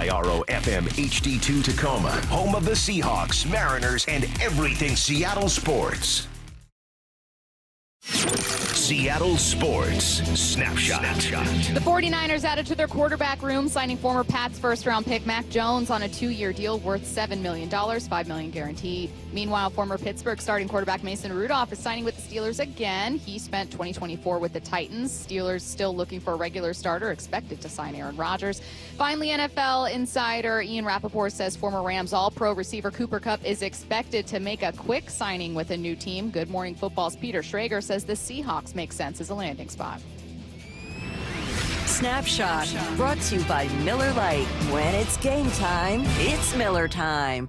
IRO-FM HD2 Tacoma, home of the Seahawks, Mariners, and everything Seattle sports. Seattle Sports Snapshot. The 49ers added to their quarterback room, signing former Pats first-round pick Mac Jones on a 2-year deal worth $7 million, $5 million guaranteed. Meanwhile, former Pittsburgh starting quarterback Mason Rudolph is signing with the Steelers again. He spent 2024 with the Titans. Steelers still looking for a regular starter, expected to sign Aaron Rodgers. Finally, NFL insider Ian Rappaport says former Rams All-Pro receiver Cooper Kupp is expected to make a quick signing with a new team. Good Morning Football's Peter Schrager says the Seahawks make sense as a landing spot. Snapshot, brought to you by Miller Lite. When it's game time, it's Miller time.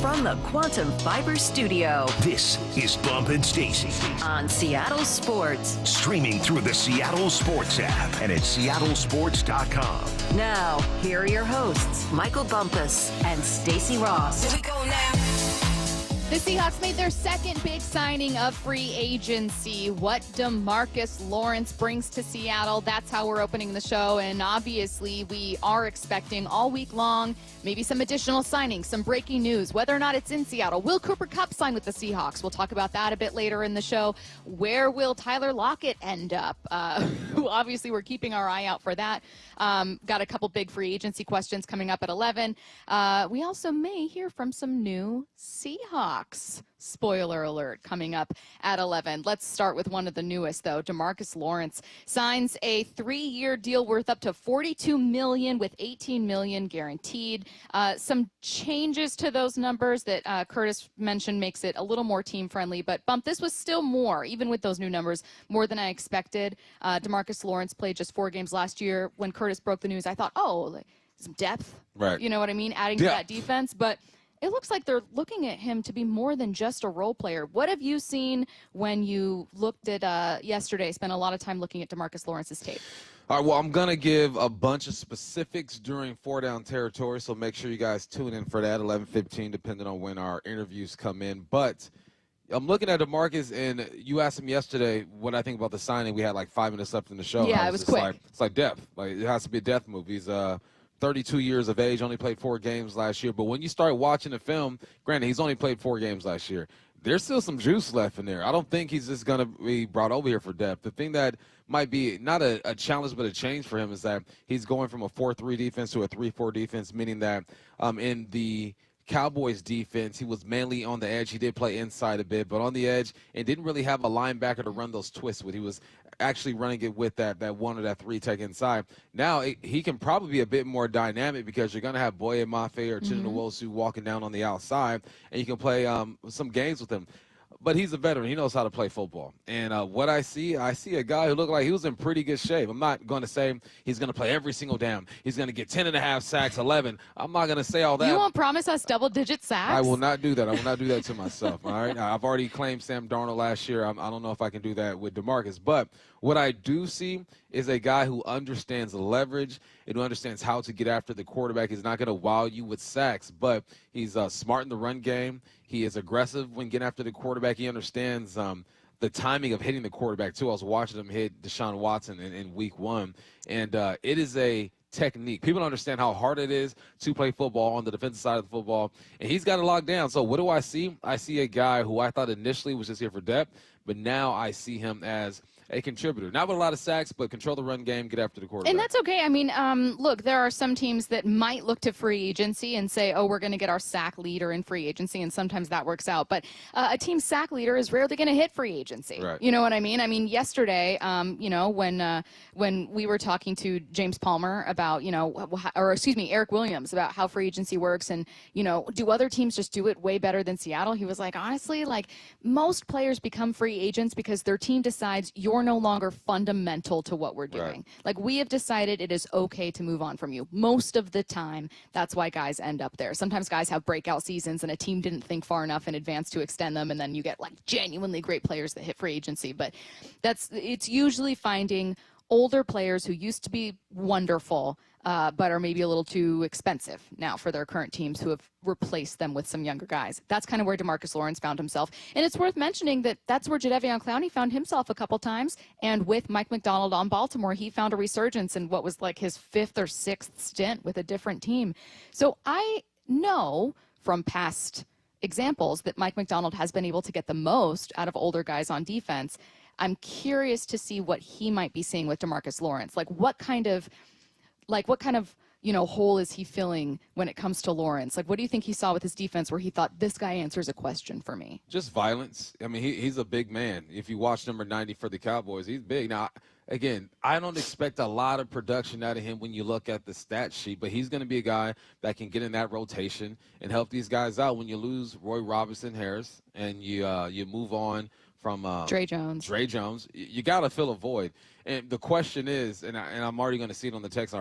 From the Quantum Fiber Studio, This is Bump and Stacy. on Seattle Sports. Streaming through the Seattle Sports app and at seattlesports.com. Now, here are your hosts, Michael Bumpus and Stacy Ross. Here we go now. The Seahawks made their second big signing of free agency. What DeMarcus Lawrence brings to Seattle, that's how we're opening the show. And obviously, we are expecting all week long maybe some additional signings, some breaking news, whether or not it's in Seattle. Will Cooper Kupp sign with the Seahawks? We'll talk about that a bit later in the show. Where will Tyler Lockett end up? Obviously, we're keeping our eye out for that. Got a couple big free agency questions coming up at 11. We also may hear from some new Seahawks. Spoiler alert coming up at 11. Let's start with one of the newest, though. DeMarcus Lawrence signs a 3-year deal worth up to $42 million with $18 million guaranteed. Some changes to those numbers that Curtis mentioned makes it a little more team-friendly. But, Bump, this was still more, even with those new numbers, more than I expected. DeMarcus Lawrence played just 4 games last year. When Curtis broke the news, I thought, oh, like, some depth. Right. You know what I mean? Adding to that defense. But it looks like they're looking at him to be more than just a role player. What have you seen when you looked at yesterday, spent a lot of time looking at DeMarcus Lawrence's tape? All right, well, I'm going to give a bunch of specifics during 4-down territory, so make sure you guys tune in for that, 11:15, depending on when our interviews come in. But I'm looking at DeMarcus, and you asked him yesterday what I think about the signing. We had like 5 minutes left in the show. Yeah, it was quick. It's like depth. Like, it has to be a depth move. He's 32 years of age, only played 4 games last year. But when you start watching the film, granted, he's only played 4 games last year. There's still some juice left in there. I don't think he's just going to be brought over here for depth. The thing that might be not a challenge but a change for him is that he's going from a 4-3 defense to a 3-4 defense, meaning that in the Cowboys defense, he was mainly on the edge. He did play inside a bit, but on the edge, and didn't really have a linebacker to run those twists with. He was actually running it with that 1 or that 3 tech inside. Now he can probably be a bit more dynamic because you're going to have Boye Mafe or Chinonwosu walking down on the outside, and you can play some games with him. But he's a veteran. He knows how to play football. And what I see a guy who looked like he was in pretty good shape. I'm not going to say he's going to play every single down. He's going to get 10.5 sacks, 11. I'm not going to say all that. You won't promise us double-digit sacks? I will not do that. I will not do that to myself, all right? I've already claimed Sam Darnold last year. I don't know if I can do that with DeMarcus. But what I do see is a guy who understands the leverage and who understands how to get after the quarterback. He's not going to wow you with sacks, but he's smart in the run game. He is aggressive when getting after the quarterback. He understands the timing of hitting the quarterback, too. I was watching him hit Deshaun Watson in week 1, and it is a technique. People don't understand how hard it is to play football on the defensive side of the football, and he's got it locked down. So what do I see? I see a guy who I thought initially was just here for depth, but now I see him as a contributor. Not with a lot of sacks, but control the run game, get after the quarterback. And that's okay. I mean, look, there are some teams that might look to free agency and say, oh, we're going to get our sack leader in free agency, and sometimes that works out. But a team's sack leader is rarely going to hit free agency. Right. You know what I mean? I mean, yesterday, when we were talking to James Palmer about, Eric Williams about how free agency works and, do other teams just do it way better than Seattle? He was like, honestly, like most players become free agents because their team decides you're no longer fundamental to what we're doing. Right. Like, we have decided it is okay to move on from you. Most of the time, that's why guys end up there. Sometimes guys have breakout seasons and a team didn't think far enough in advance to extend them, and then you get like genuinely great players that hit free agency. But it's usually finding older players who used to be wonderful but are maybe a little too expensive now for their current teams who have replaced them with some younger guys. That's kind of where DeMarcus Lawrence found himself. And it's worth mentioning that that's where Jadeveon Clowney found himself a couple times. And with Mike McDonald on Baltimore, he found a resurgence in what was like his 5th or 6th stint with a different team. So I know from past examples that Mike McDonald has been able to get the most out of older guys on defense. I'm curious to see what he might be seeing with DeMarcus Lawrence. Like what kind of hole is he filling when it comes to Lawrence? Like, what do you think he saw with his defense where he thought this guy answers a question for me? Just violence. I mean, he's a big man. If you watch number 90 for the Cowboys, he's big. Now, again, I don't expect a lot of production out of him when you look at the stat sheet, but he's going to be a guy that can get in that rotation and help these guys out. When you lose Roy Robinson Harris and you move on from Dre Jones, you got to fill a void. And the question is, and I'm already going to see it on the text,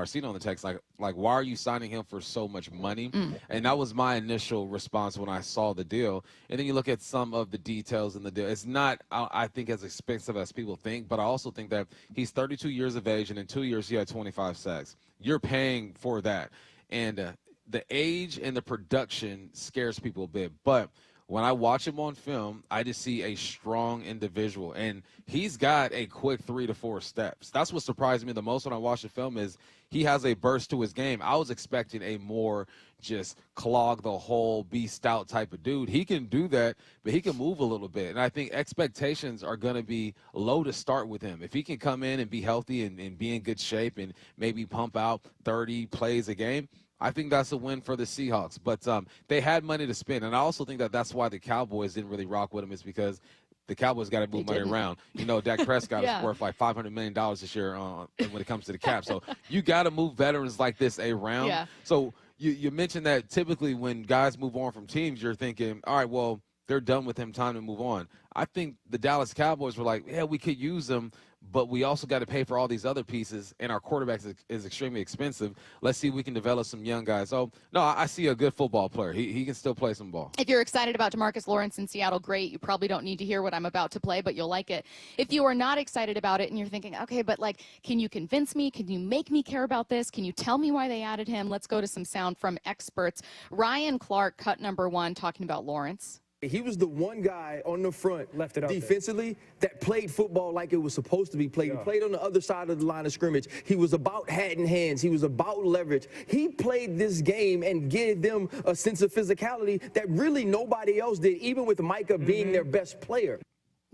like, why are you signing him for so much money? And that was my initial response when I saw the deal. And then you look at some of the details in the deal. It's not, I think, as expensive as people think, but I also think that he's 32 years of age, and in 2 years he had 25 sacks. You're paying for that. And the age and the production scares people a bit. But when I watch him on film, I just see a strong individual, and he's got a quick 3 to 4 steps. That's what surprised me the most when I watched the film is he has a burst to his game. I was expecting a more just clog the hole, be stout type of dude. He can do that, but he can move a little bit, and I think expectations are going to be low to start with him. If he can come in and be healthy and be in good shape and maybe pump out 30 plays a game, I think that's a win for the Seahawks. But they had money to spend, and I also think that that's why the Cowboys didn't really rock with him is because the Cowboys got to move money around. You know, Dak Prescott is worth like $500 million this year when it comes to the cap. So you got to move veterans like this around. Yeah. So you mentioned that typically when guys move on from teams, you're thinking, all right, well, they're done with him, time to move on. I think the Dallas Cowboys were like, yeah, we could use him, but we also got to pay for all these other pieces, and our quarterback is extremely expensive. Let's see if we can develop some young guys. So, no, I see a good football player. He can still play some ball. If you're excited about DeMarcus Lawrence in Seattle, great. You probably don't need to hear what I'm about to play, but you'll like it. If you are not excited about it and you're thinking, okay, but like, can you convince me? Can you make me care about this? Can you tell me why they added him? Let's go to some sound from experts. Ryan Clark, cut number 1, talking about Lawrence. He was the one guy on the front left it out defensively that played football like it was supposed to be played. He played on the other side of the line of scrimmage. He was about hat in hands. He was about leverage. He played this game and gave them a sense of physicality that really nobody else did, even with Micah being their best player.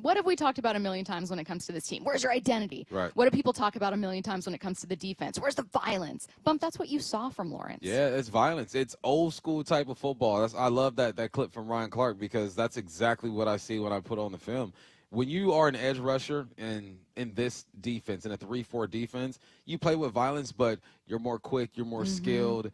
What have we talked about a million times when it comes to this team? Where's your identity? Right. What do people talk about a million times when it comes to the defense? Where's the violence? Bump, that's what you saw from Lawrence. Yeah, it's violence. It's old school type of football. I love that clip from Ryan Clark because that's exactly what I see when I put on the film. When you are an edge rusher in this defense, in a 3-4 defense, you play with violence, but you're more quick, you're more skilled.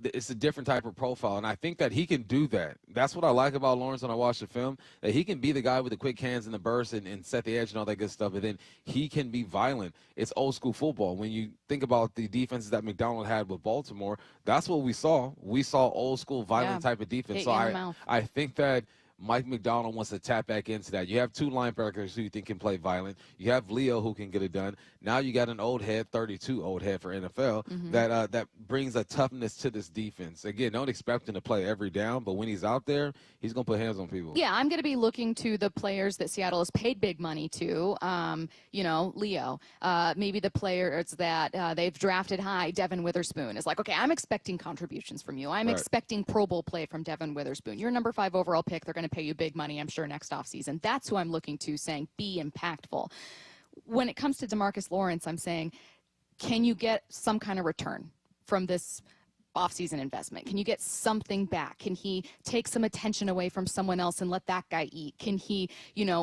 It's a different type of profile, and I think that he can do that. That's what I like about Lawrence when I watch the film, that he can be the guy with the quick hands and the burst and set the edge and all that good stuff, and then he can be violent. It's old school football. When you think about the defenses that McDonald had with Baltimore, that's what we saw. We saw old school violent type of defense. So I think that Mike McDonald wants to tap back into that. You have 2 linebackers who you think can play violent. You have Leo who can get it done. Now you got an old head, 32 old head for NFL, that brings a toughness to this defense. Again, don't expect him to play every down, but when he's out there, he's going to put hands on people. Yeah, I'm going to be looking to the players that Seattle has paid big money to. Leo. Maybe the players that they've drafted high. Devin Witherspoon is like, okay, I'm expecting contributions from you. I'm expecting Pro Bowl play from Devin Witherspoon. You're number 5 overall pick. They're going to pay you big money, I'm sure, next offseason. That's who I'm looking to, saying be impactful. When it comes to DeMarcus Lawrence, I'm saying, can you get some kind of return from this offseason investment? Can you get something back? Can he take some attention away from someone else and let that guy eat? Can he,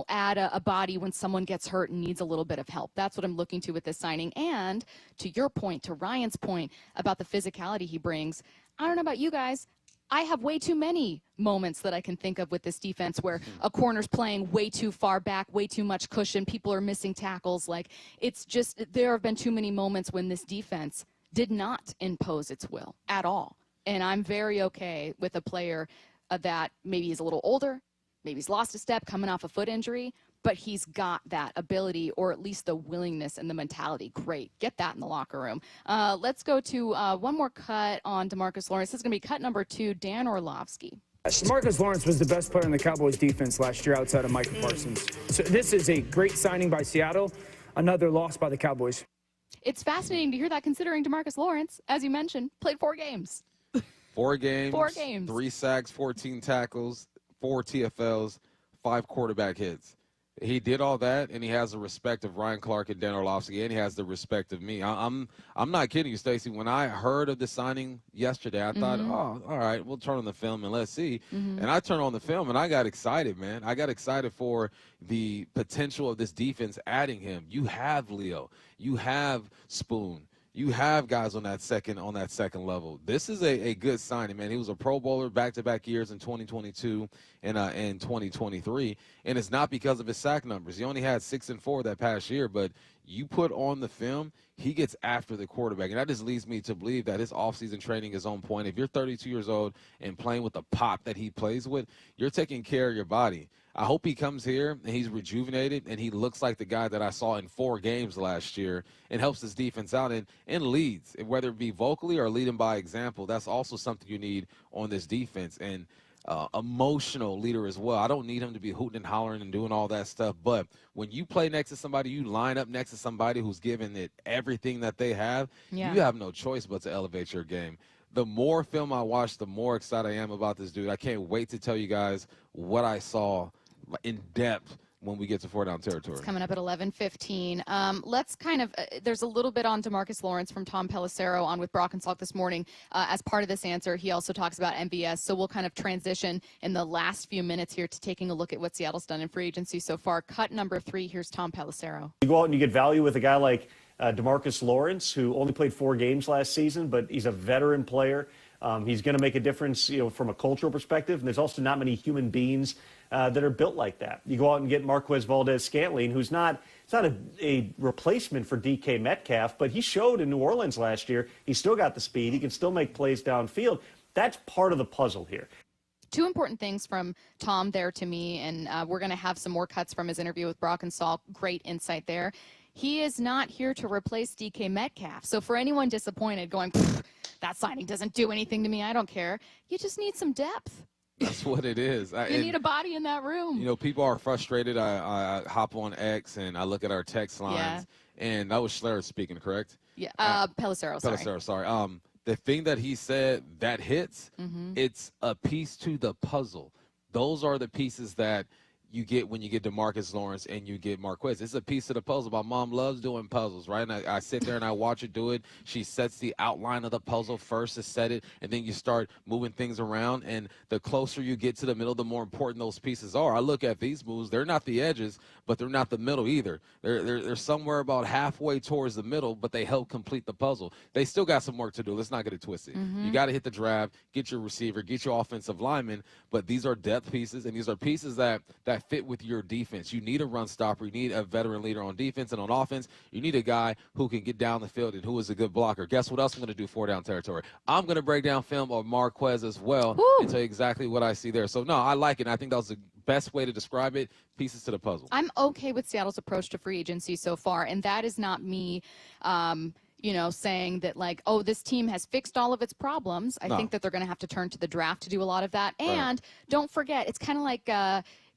add a body when someone gets hurt and needs a little bit of help? That's what I'm looking to with this signing. And to your point, to Ryan's point about the physicality he brings, I don't know about you guys, I have way too many moments that I can think of with this defense where a corner's playing way too far back, way too much cushion, people are missing tackles. Like, it's just, there have been too many moments when this defense did not impose its will at all. And I'm very okay with a player that maybe is a little older, maybe he's lost a step coming off a foot injury, but he's got that ability, or at least the willingness and the mentality. Great. Get that in the locker room. Let's go to one more cut on DeMarcus Lawrence. This is going to be cut number 2, Dan Orlovsky. DeMarcus Lawrence was the best player in the Cowboys defense last year outside of Micah Parsons. So this is a great signing by Seattle, another loss by the Cowboys. It's fascinating to hear that, considering DeMarcus Lawrence, as you mentioned, played 4 games. 4 games. 4 games. 3 sacks, 14 tackles, 4 TFLs, 5 quarterback hits. He did all that, and he has the respect of Ryan Clark and Dan Orlovsky, and he has the respect of me. I'm not kidding you, Stacy. When I heard of the signing yesterday, I thought, oh, all right, we'll turn on the film and let's see. And I turned on the film, and I got excited, man. I got excited for the potential of this defense adding him. You have Leo. You have Spoon. You have guys on that second level. This is a good signing, man. He was a Pro Bowler back-to-back years in 2022 and in 2023, and it's not because of his sack numbers. He only had 6 and 4 that past year, but you put on the film, he gets after the quarterback, and that just leads me to believe that his offseason training is on point. If you're 32 years old and playing with the pop that he plays with, you're taking care of your body. I hope he comes here and he's rejuvenated and he looks like the guy that I saw in 4 games last year and helps his defense out and leads, whether it be vocally or leading by example. That's also something you need on this defense. And emotional leader as well. I don't need him to be hooting and hollering and doing all that stuff, but when you play next to somebody, you line up next to somebody who's giving it everything that they have, you have no choice but to elevate your game. The more film I watch, the more excited I am about this dude. I can't wait to tell you guys what I saw in depth when we get to 4 down territory. It's coming up at 11:15. Let's kind of, there's a little bit on DeMarcus Lawrence from Tom Pelissero on with Brock and Salk this morning. As part of this answer, he also talks about MVS. So we'll kind of transition in the last few minutes here to taking a look at what Seattle's done in free agency so far. Cut number 3, here's Tom Pelissero. You go out and you get value with a guy like DeMarcus Lawrence, who only played 4 games last season, but he's a veteran player. He's going to make a difference, from a cultural perspective. And there's also not many human beings that are built like that. You go out and get Marquez Valdez-Scantling, who's not a replacement for DK Metcalf, but he showed in New Orleans last year. He's still got the speed. He can still make plays downfield. That's part of the puzzle here. 2 important things from Tom there to me, and we're going to have some more cuts from his interview with Brock and Salk. Great insight there. He is not here to replace DK Metcalf. So for anyone disappointed going, that signing doesn't do anything to me, I don't care, you just need some depth. That's what it is. You need a body in that room. People are frustrated. I hop on X and I look at our text lines, and that was Schler speaking, correct? Yeah, Pelissero, sorry. Pelissero, sorry. The thing that he said that hits, it's a piece to the puzzle. Those are the pieces that you get when you get DeMarcus Lawrence and you get Marquez. It's a piece of the puzzle. My mom loves doing puzzles, right? And I sit there and I watch her do it. She sets the outline of the puzzle first to set it, and then you start moving things around. And the closer you get to the middle, the more important those pieces are. I look at these moves. They're not the edges, but they're not the middle either. They're somewhere about halfway towards the middle, but they help complete the puzzle. They still got some work to do. Let's not get it twisted. You got to hit the draft, get your receiver, get your offensive lineman, but these are depth pieces, and these are pieces that fit with your defense. You need a run stopper. You need a veteran leader on defense, and on offense, you need a guy who can get down the field and who is a good blocker. Guess what else I'm going to do 4 down territory? I'm going to break down film of Marquez as well and tell you exactly what I see there. So, no, I like it. I think that was the best way to describe it, pieces to the puzzle. I'm okay with Seattle's approach to free agency so far, and that is not me saying that, like, oh, this team has fixed all of its problems. I think that they're going to have to turn to the draft to do a lot of that. And don't forget, it's kind of like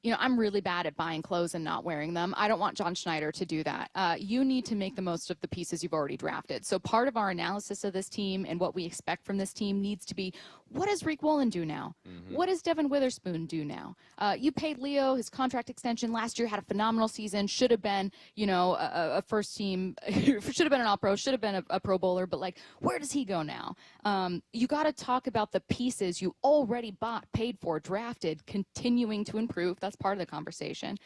I'm really bad at buying clothes and not wearing them. I don't want John Schneider to do that. You need to make the most of the pieces you've already drafted. So part of our analysis of this team and what we expect from this team needs to be, what does Reek Woolen do now? What does Devin Witherspoon do now? You paid Leo his contract extension last year, had a phenomenal season, should have been, a first team, should have been an all-pro, should have been a Pro Bowler, but, like, where does he go now? You got to talk about the pieces you already bought, paid for, drafted, continuing to improve. That's part of the conversation.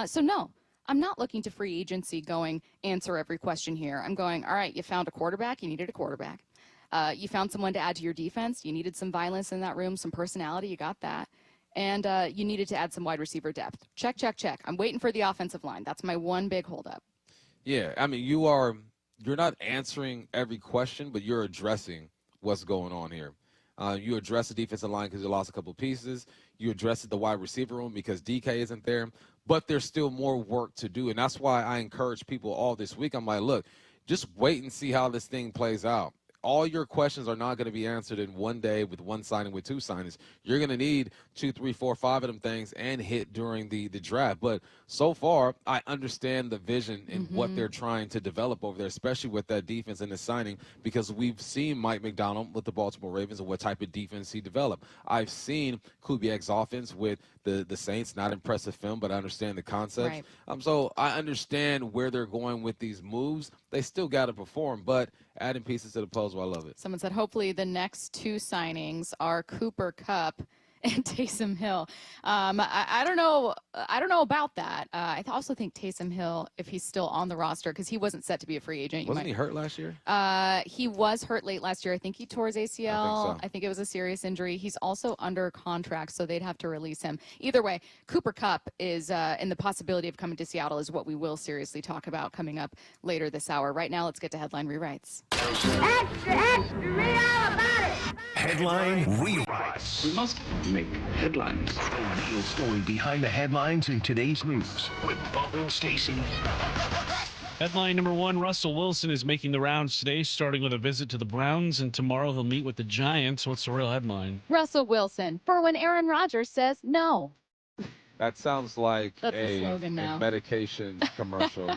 So no, I'm not looking to free agency going answer every question here. I'm going, all right, you found a quarterback, you needed a quarterback. You found someone to add to your defense, you needed some violence in that room, some personality, you got that. And you needed to add some wide receiver depth. Check, check, check. I'm waiting for the offensive line. That's my one big holdup. Yeah, I mean, you're not answering every question, but you're addressing what's going on here. You address the defensive line because you lost a couple pieces. You address the wide receiver room because DK isn't there. but there's still more work to do. And that's why I encourage people all this week. I'm like, look, just wait and see how this thing plays out. All your questions are not going to be answered in one day with one signing, with two signings. You're going to need 2, 3, 4, 5 of them things and hit during the draft. But so far, I understand the vision and what they're trying to develop over there, especially with that defense and the signing, because we've seen Mike McDonald with the Baltimore Ravens and what type of defense he developed. I've seen Kubiak's offense with the Saints, not impressive film, but I understand the concept. Right. So I understand where they're going with these moves. They still got to perform, but adding pieces to the puzzle, I love it. Someone said hopefully the next two signings are Cooper Kupp and Taysom Hill. I don't know. I don't know about that. I also think Taysom Hill, if he's still on the roster, because he wasn't set to be a free agent. Wasn't he hurt last year? He was hurt late last year. I think he tore his ACL. I think it was a serious injury. He's also under contract, so they'd have to release him. Either way, Cooper Kupp is in the possibility of coming to Seattle is what we will seriously talk about coming up later this hour. Right now, let's get to headline rewrites. Extra, extra, read all about it. Headline rewrites. We must make headlines. The real story behind the headlines in today's news with Bubba and Stacy. Headline number one, Russell Wilson is making the rounds today, starting with a visit to the Browns, and tomorrow he'll meet with the Giants. What's the real headline? Russell Wilson, for when Aaron Rodgers says no. That sounds like That's the slogan a now. medication commercial.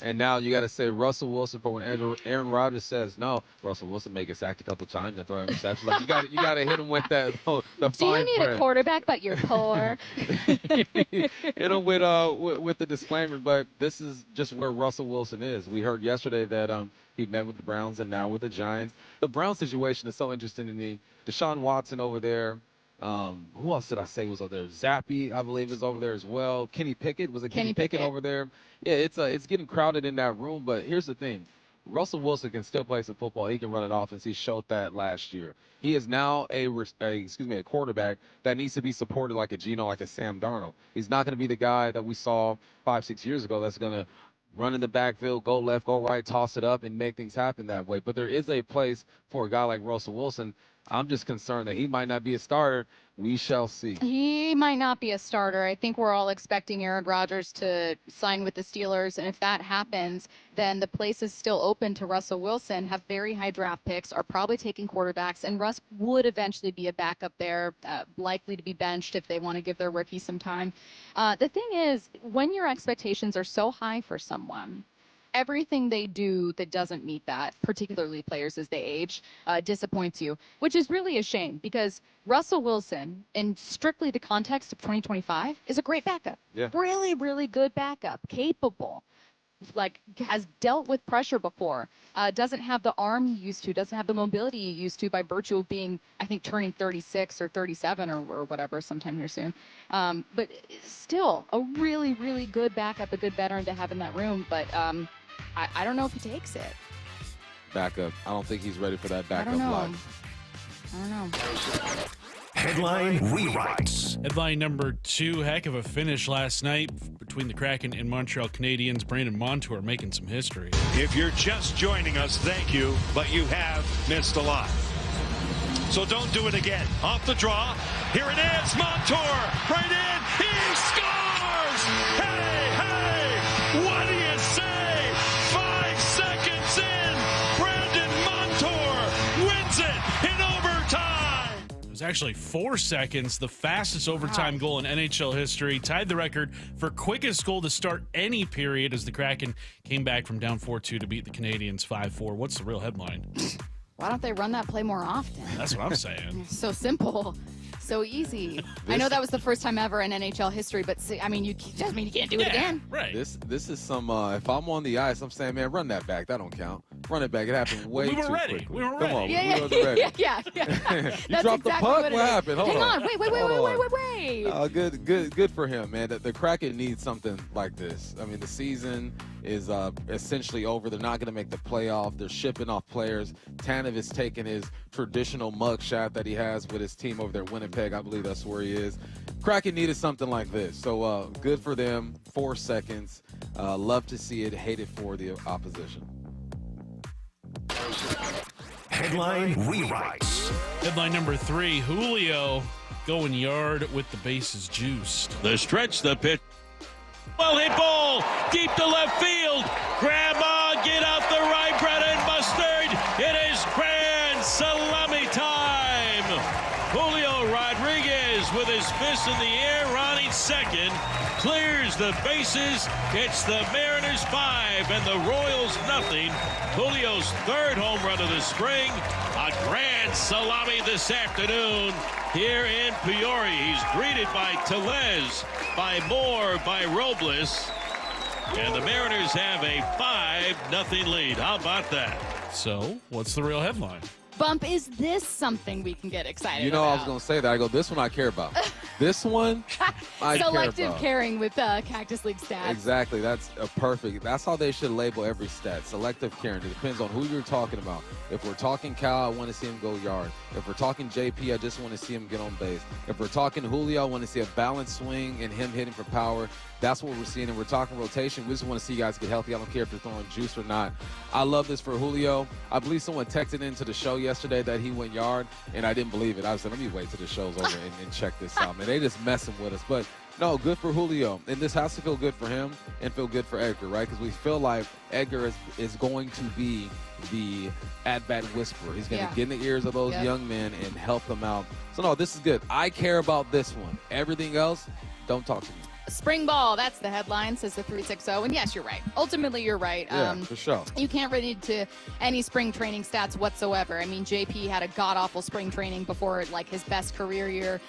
And now you got to say Russell Wilson for when Aaron Rodgers says no. Russell Wilson may get sacked a couple times and throw an interception. Like you got to hit him with that. The Do you need a quarterback, but you're poor? Hit him with the disclaimer. But this is just where Russell Wilson is. We heard yesterday that he met with the Browns and now with the Giants. The Browns situation is so interesting to me. Deshaun Watson over there. Who else did I say was over there? Zappy, I believe, is over there as well. Kenny Pickett. Was it Kenny Pickett over there? Yeah, it's getting crowded in that room. But here's the thing. Russell Wilson can still play some football. He can run an offense. He showed that last year. He is now a quarterback that needs to be supported like a Sam Darnold. He's not going to be the guy that we saw 5-6 years ago that's going to run in the backfield, go left, go right, toss it up, and make things happen that way. But there is a place for a guy like Russell Wilson. I'm just concerned that he might not be a starter. We shall see. He might not be a starter. I think we're all expecting Aaron Rodgers to sign with the Steelers, and if that happens, then the place is still open to Russell Wilson, have very high draft picks, are probably taking quarterbacks, and Russ would eventually be a backup there, likely to be benched if they want to give their rookie some time. The thing is, when your expectations are so high for someone, everything they do that doesn't meet that, particularly players as they age, disappoints you, which is really a shame because Russell Wilson, in strictly the context of 2025, is a great backup. Yeah. Really, really good backup, capable, has dealt with pressure before, doesn't have the arm he used to, doesn't have the mobility he used to by virtue of being, I think, turning 36 or 37 or whatever sometime here soon. But still, a really, really good backup, a good veteran to have in that room. But I don't know if he takes it. Backup. I don't think he's ready for that backup life. I don't know. Headline rewrites. Headline number two, heck of a finish last night between the Kraken and Montreal Canadiens. Brandon Montour making some history. If you're just joining us, thank you, but you have missed a lot. So don't do it again. Off the draw. Here it is. Montour. Right in. He scores! Hey, hey! What do you say? 5 seconds in. Brandon Montour wins it in overtime. It was actually 4 seconds, the fastest overtime goal in NHL history. Tied the record for quickest goal to start any period as the Kraken came back from down 4-2 to beat the Canadiens 5-4. What's the real headline? Why don't they run that play more often? That's what I'm saying. So simple. So easy. I know that was the first time ever in NHL history, but I mean, you doesn't mean you can't do it again. Right. This is some. If I'm on the ice, I'm saying, man, run that back. That don't count. Run it back. It happened way too quickly. We were ready. Come on, Yeah. we wasn't ready. Yeah. You That's dropped the exactly puck. what What happened? Hold Hang on. Wait. Good for him, man. The Kraken needs something like this. I mean, the season is essentially over. They're not going to make the playoff. They're shipping off players. Tanev is taking his traditional mug shot that he has with his team over there, Winnipeg. I believe that's where he is. Kraken needed something like this. So good for them. 4 seconds. Love to see it. Hate it for the opposition. Headline rewrites. Headline number 3, Julio going yard with the bases juiced. The stretch, the pitch. Well hit ball, deep to left field. Grandma, get out the right, bread and mustard. It is grand salami time. Julio Rodriguez with his fist in the air, running second, clears the bases. It's the Mariners 5 and the Royals nothing. Julio's third home run of the spring. A grand salami this afternoon here in Peoria. He's greeted by Tellez, by Moore, by Robles. And the Mariners have a 5-0 lead. How about that? So, what's the real headline? Bump, is this something we can get excited You know, about? I was going to say that. I go, this one I care about. This one I care about. Selective caring with Cactus League stats. Exactly. That's a perfect. That's how they should label every stat. Selective caring. It depends on who you're talking about. If we're talking Cal, I want to see him go yard. If we're talking JP, I just want to see him get on base. If we're talking Julio, I want to see a balanced swing and him hitting for power. That's what we're seeing. And we're talking rotation. We just want to see you guys get healthy. I don't care if they're throwing juice or not. I love this for Julio. I believe someone texted into the show yesterday that he went yard, and I didn't believe it. I said, let me wait till the show's over and check this out. Man, they just messing with us. But no, good for Julio. And this has to feel good for him and feel good for Edgar, right? Because we feel like Edgar is going to be the at-bat whisperer. He's going to get in the ears of those young men and help them out. So, no, this is good. I care about this one. Everything else, don't talk to me. Spring ball, that's the headline, says the 360. And yes, you're right. Ultimately, you're right. Yeah, for sure. You can't read into any spring training stats whatsoever. I mean, JP had a god-awful spring training before, like, his best career year.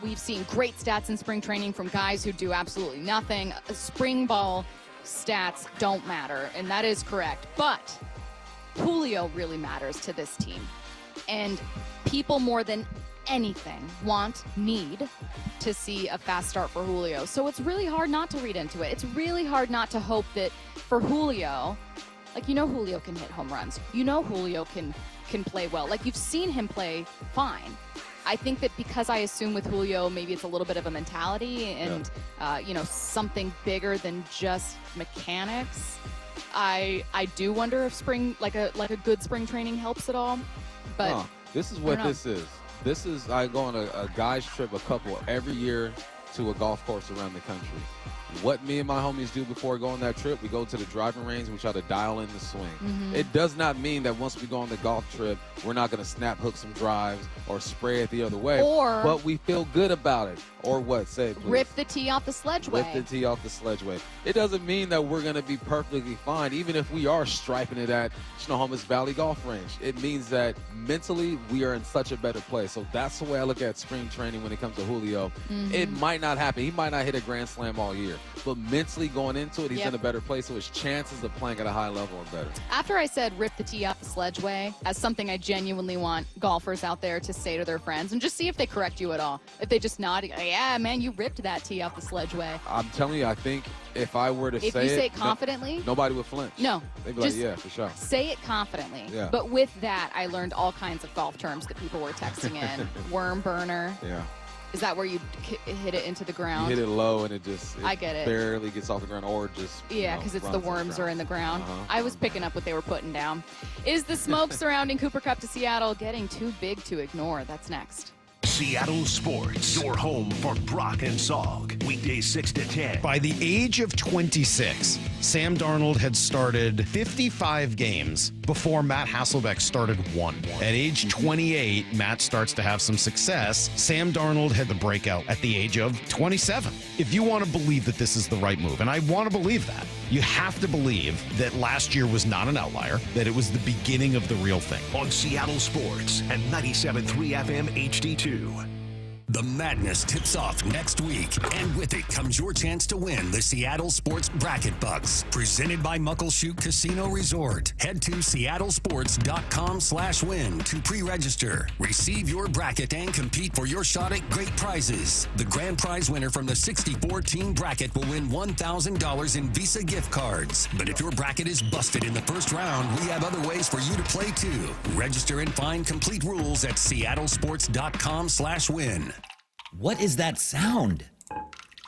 We've seen great stats in spring training from guys who do absolutely nothing. Spring ball stats don't matter, and that is correct. But Julio really matters to this team. And people more than anything need to see a fast start for Julio. So it's really hard not to read into it. It's really hard not to hope that for Julio, like, you know, Julio can hit home runs. You know, Julio can play well. Like, you've seen him play fine. I think that because I assume with Julio, maybe it's a little bit of a mentality and, you know, something bigger than just mechanics. I do wonder if spring, like a good spring training helps at all. But this is what this is. This is, I go on a guy's trip, a couple every year to a golf course around the country. What me and my homies do before going on that trip, we go to the driving range, we try to dial in the swing. It does not mean that once we go on the golf trip, we're not going to snap hook some drives or spray it the other way. But we feel good about it. Or what? Say it, please. Rip the tee off the sledgeway. Rip the tee off the sledgeway. It doesn't mean that we're going to be perfectly fine, even if we are striping it at Snohomish Valley Golf Range. It means that mentally we are in such a better place. So that's the way I look at spring training when it comes to Julio. It might not happen. He might not hit a grand slam all year. But mentally going into it, he's in a better place, so his chances of playing at a high level are better. After I said rip the tee off the sledgeway, as something I genuinely want golfers out there to say to their friends, and just see if they correct you at all. If they just nod, yeah, man, you ripped that tee off the sledgeway. I'm telling you, I think if I were to say it. If you say it confidently. Nobody would flinch. No. They'd be like, yeah, for sure. Say it confidently. Yeah. But with that, I learned all kinds of golf terms that people were texting in. Worm burner. Yeah. Is that where you hit it into the ground? You hit it low and it I get it. barely gets off the ground, or just because it's the worms are in the ground. I was picking up what they were putting down. Is the smoke surrounding Cooper Kupp to Seattle getting too big to ignore? That's next. Seattle Sports, your home for Brock and Salk. Weekdays 6 to 10. By the age of 26, Sam Darnold had started 55 games before Matt Hasselbeck started one. At age 28, Matt starts to have some success. Sam Darnold had the breakout at the age of 27. If you want to believe that this is the right move, and I want to believe that, you have to believe that last year was not an outlier, that it was the beginning of the real thing. On Seattle Sports and 97.3 FM HD2. The madness tips off next week, and with it comes your chance to win the Seattle Sports Bracket Bucks, presented by Muckleshoot Casino Resort. Head to seattlesports.com/win to pre-register. Receive your bracket and compete for your shot at great prizes. The grand prize winner from the 64-team bracket will win $1,000 in Visa gift cards. But if your bracket is busted in the first round, we have other ways for you to play too. Register and find complete rules at seattlesports.com/win. What is that sound?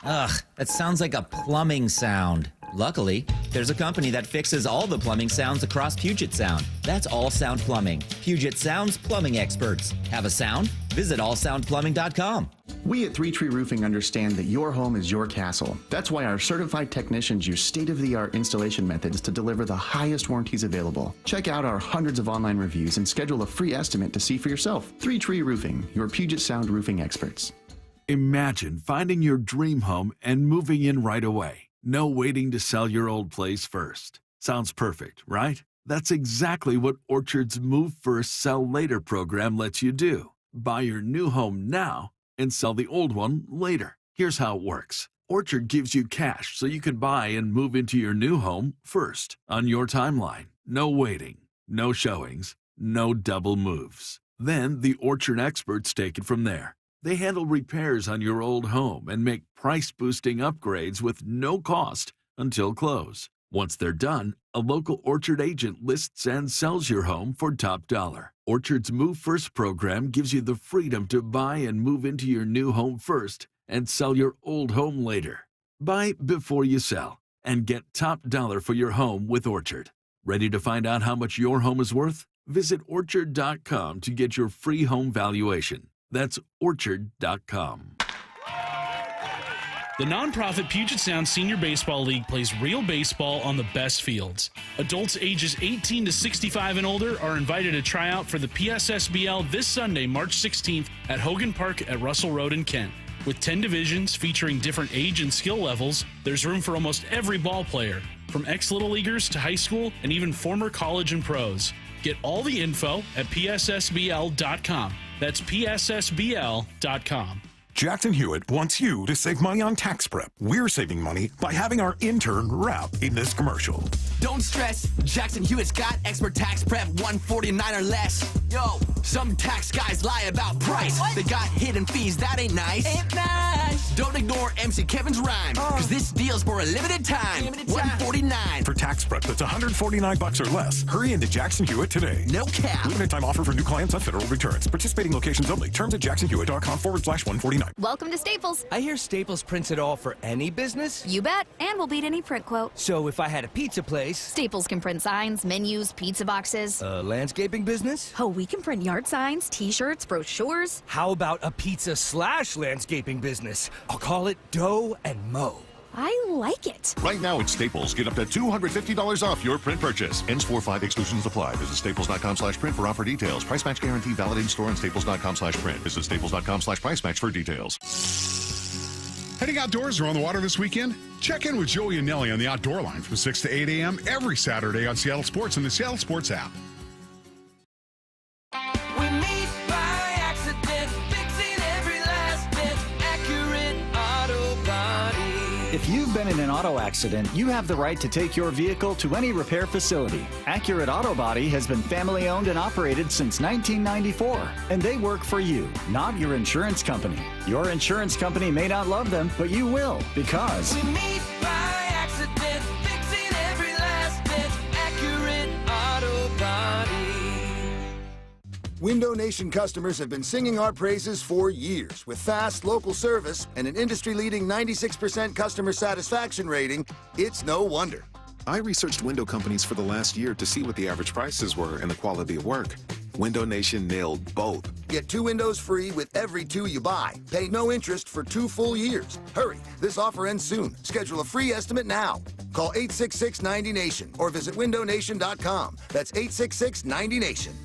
Ugh, that sounds like a plumbing sound. Luckily, there's a company that fixes all the plumbing sounds across Puget Sound. That's All Sound Plumbing. Puget Sound's plumbing experts. Have a sound? Visit allsoundplumbing.com. We at 3 Tree Roofing understand that your home is your castle. That's why our certified technicians use state-of-the-art installation methods to deliver the highest warranties available. Check out our hundreds of online reviews and schedule a free estimate to see for yourself. 3 Tree Roofing, your Puget Sound roofing experts. Imagine finding your dream home and moving in right away. No waiting to sell your old place first. Sounds perfect, right? That's exactly what Orchard's Move First, Sell Later program lets you do. Buy your new home now and sell the old one later. Here's how it works. Orchard gives you cash so you can buy and move into your new home first on your timeline. No waiting, no showings, no double moves. Then the Orchard experts take it from there. They handle repairs on your old home and make price-boosting upgrades with no cost until close. Once they're done, a local Orchard agent lists and sells your home for top dollar. Orchard's Move First program gives you the freedom to buy and move into your new home first and sell your old home later. Buy before you sell and get top dollar for your home with Orchard. Ready to find out how much your home is worth? Visit Orchard.com to get your free home valuation. That's Orchard.com. The nonprofit Puget Sound Senior Baseball League plays real baseball on the best fields. Adults ages 18 to 65 and older are invited to try out for the PSSBL this Sunday, March 16th at Hogan Park at Russell Road in Kent. With 10 divisions featuring different age and skill levels, there's room for almost every ball player, from ex-Little Leaguers to high school and even former college and pros. Get all the info at PSSBL.com. That's PSSBL.com. Jackson Hewitt wants you to save money on tax prep. We're saving money by having our intern rap in this commercial. Don't stress, Jackson Hewitt's got expert tax prep, $149 or less. Yo, some tax guys lie about price. What? They got hidden fees, that ain't nice. Ain't nice. Don't ignore MC Kevin's rhyme, cause this deal's for a limited time. $149. For tax prep that's $149 or less, hurry into Jackson Hewitt today. No cap. Limited time offer for new clients on federal returns. Participating locations only. Terms at jacksonhewitt.com/149. Welcome to Staples. I hear Staples prints it all for any business? You bet, and we'll beat any print quote. So if I had a pizza place... Staples can print signs, menus, pizza boxes. A landscaping business? Oh, we can print yard signs, t-shirts, brochures. How about a pizza/landscaping business? I'll call it Dough and Mo. I like it. Right now at Staples, get up to $250 off your print purchase. Ends 4/5, exclusions apply. Visit staples.com/print for offer details. Price match guarantee valid in store and staples.com/print. Visit staples.com/price match for details. Heading outdoors or on the water this weekend? Check in with Joey and Nelly on the Outdoor Line from 6 to 8 a.m. every Saturday on Seattle Sports and the Seattle Sports app. We meet by accident, fixing every last bit, accurate auto body. If you've been in an auto accident, you have the right to take your vehicle to any repair facility. Accurate Auto Body has been family owned and operated since 1994, and they work for you, not your insurance company. Your insurance company may not love them, but you will, because We meet by accident, fixing every last bit, accurate auto body. Window Nation customers have been singing our praises for years. With fast, local service and an industry-leading 96% customer satisfaction rating, it's no wonder. I researched window companies for the last year to see what the average prices were and the quality of work. Window Nation nailed both. Get 2 windows free with every 2 you buy. Pay no interest for 2 full years. Hurry, this offer ends soon. Schedule a free estimate now. Call 866-90-NATION or visit windownation.com. That's 866-90-NATION.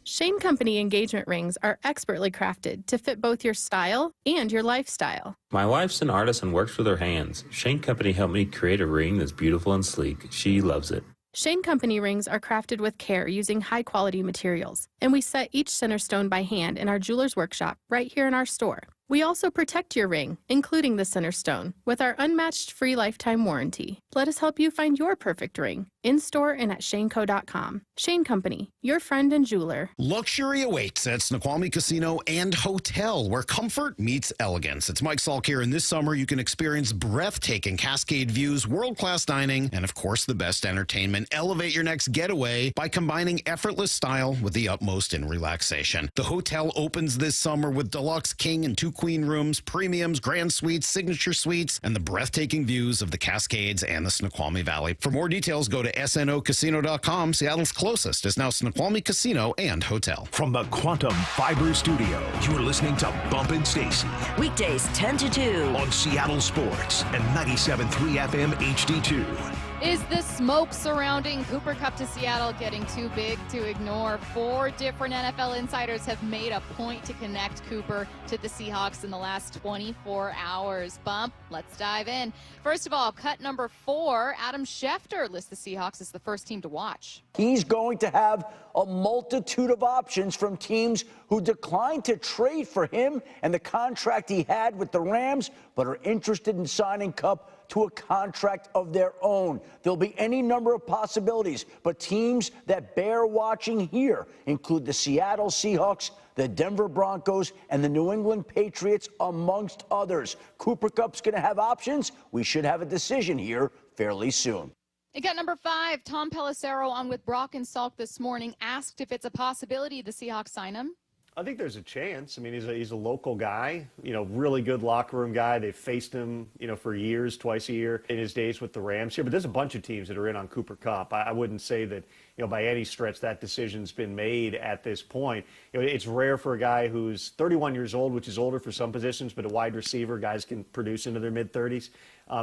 Shane Company engagement rings are expertly crafted to fit both your style and your lifestyle. My wife's an artist and works with her hands. Shane Company helped me create a ring that's beautiful and sleek. She loves it. Shane Company rings are crafted with care using high-quality materials, and we set each center stone by hand in our jeweler's workshop right here in our store. We also protect your ring, including the center stone, with our unmatched free lifetime warranty. Let us help you find your perfect ring, in-store and at shaneco.com. Shane Company, your friend and jeweler. Luxury awaits at Snoqualmie Casino and Hotel, where comfort meets elegance. It's Mike Salk here, and this summer you can experience breathtaking Cascade views, world-class dining, and of course the best entertainment. Elevate your next getaway by combining effortless style with the utmost in relaxation. The Hotel opens this summer with Deluxe King and 2 queen rooms, premiums, grand suites, signature suites, and the breathtaking views of the Cascades and the Snoqualmie Valley. For more details, go to snocasino.com. Seattle's closest is now Snoqualmie Casino and Hotel. From the Quantum Fiber Studio, you're listening to Bump and Stacy. Weekdays 10 to 2. On Seattle Sports and 97.3 FM HD2. Is the smoke surrounding Cooper Kupp to Seattle getting too big to ignore? 4 different NFL insiders have made a point to connect Cooper to the Seahawks in the last 24 hours. Bump, let's dive in. First of all, cut number 4, Adam Schefter lists the Seahawks as the first team to watch. He's going to have a multitude of options from teams who declined to trade for him and the contract he had with the Rams, but are interested in signing Kupp to a contract of their own. There'll be any number of possibilities, but teams that bear watching here include the Seattle Seahawks, the Denver Broncos, and the New England Patriots, amongst others. Cooper Kupp's going to have options. We should have a decision here fairly soon. You got number 5, Tom Pelissero on with Brock and Salk this morning, asked if it's a possibility the Seahawks sign him. I think there's a chance. I mean, he's a local guy, really good locker room guy. They've faced him, for years, twice a year in his days with the Rams here. But there's a bunch of teams that are in on Cooper Kupp. I wouldn't say that, by any stretch that decision's been made at this point. It's rare for a guy who's 31 years old, which is older for some positions, but a wide receiver, guys can produce into their mid-30s.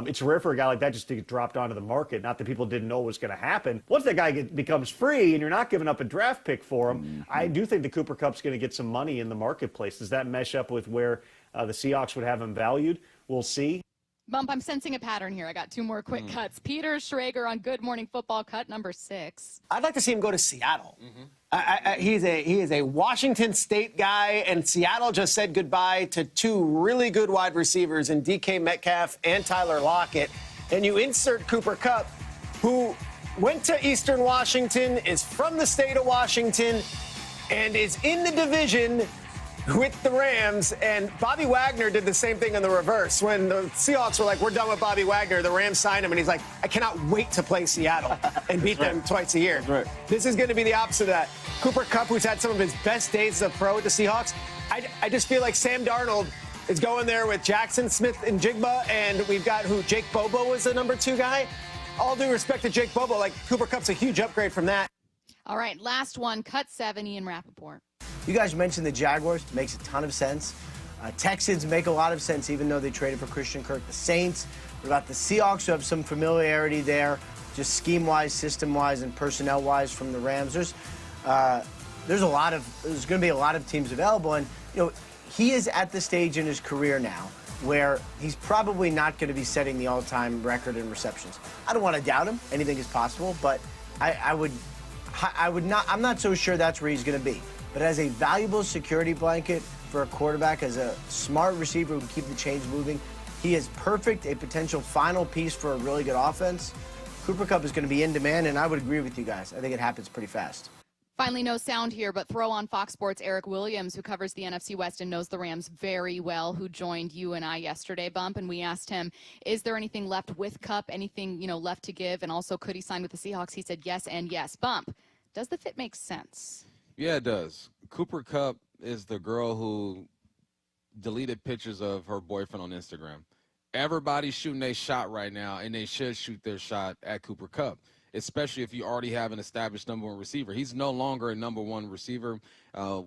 It's rare for a guy like that just to get dropped onto the market. Not that people didn't know was going to happen. Once that guy becomes free and you're not giving up a draft pick for him, I do think the Cooper Kupp's going to get some money in the marketplace. Does that mesh up with where the Seahawks would have him valued? We'll see. Bump, I'm sensing a pattern here. I got 2 more quick cuts. Peter Schrager on Good Morning Football, cut number 6. I'd like to see him go to Seattle. He is a Washington State guy, and Seattle just said goodbye to 2 really good wide receivers in DK Metcalf and Tyler Lockett. And you insert Cooper Kupp, who went to Eastern Washington, is from the state of Washington, and is in the division with the Rams. And Bobby Wagner did the same thing in the reverse. When the Seahawks were like, we're done with Bobby Wagner, the Rams signed him, and he's like, I cannot wait to play Seattle and beat them twice a year. Right. This is going to be the opposite of that. Cooper Kupp, who's had some of his best days as a pro with the Seahawks, I just feel like Sam Darnold is going there with Jackson Smith and Jigba, and we've got Jake Bobo is the number 2 guy. All due respect to Jake Bobo, Cooper Kupp's a huge upgrade from that. All right, last one, cut 7, Ian Rappaport. You guys mentioned the Jaguars. Makes a ton of sense. Texans make a lot of sense, even though they traded for Christian Kirk. The Saints, what about the Seahawks, who have some familiarity there, just scheme-wise, system-wise, and personnel-wise from the Rams. There's going to be a lot of teams available, and he is at the stage in his career now where he's probably not going to be setting the all-time record in receptions. I don't want to doubt him. Anything is possible, but I'm not so sure that's where he's going to be. But as a valuable security blanket for a quarterback, as a smart receiver who can keep the chains moving, he is perfect, a potential final piece for a really good offense. Cooper Kupp is going to be in demand, and I would agree with you guys. I think it happens pretty fast. Finally, no sound here, but throw on Fox Sports' Eric Williams, who covers the NFC West and knows the Rams very well, who joined you and I yesterday, Bump, and we asked him, is there anything left with Kupp, anything, left to give, and also could he sign with the Seahawks? He said yes and yes. Bump, does the fit make sense? Yeah, it does. Cooper Kupp is the girl who deleted pictures of her boyfriend on Instagram. Everybody's shooting their shot right now, and they should shoot their shot at Cooper Kupp, especially if you already have an established number 1 receiver. He's no longer a number 1 receiver.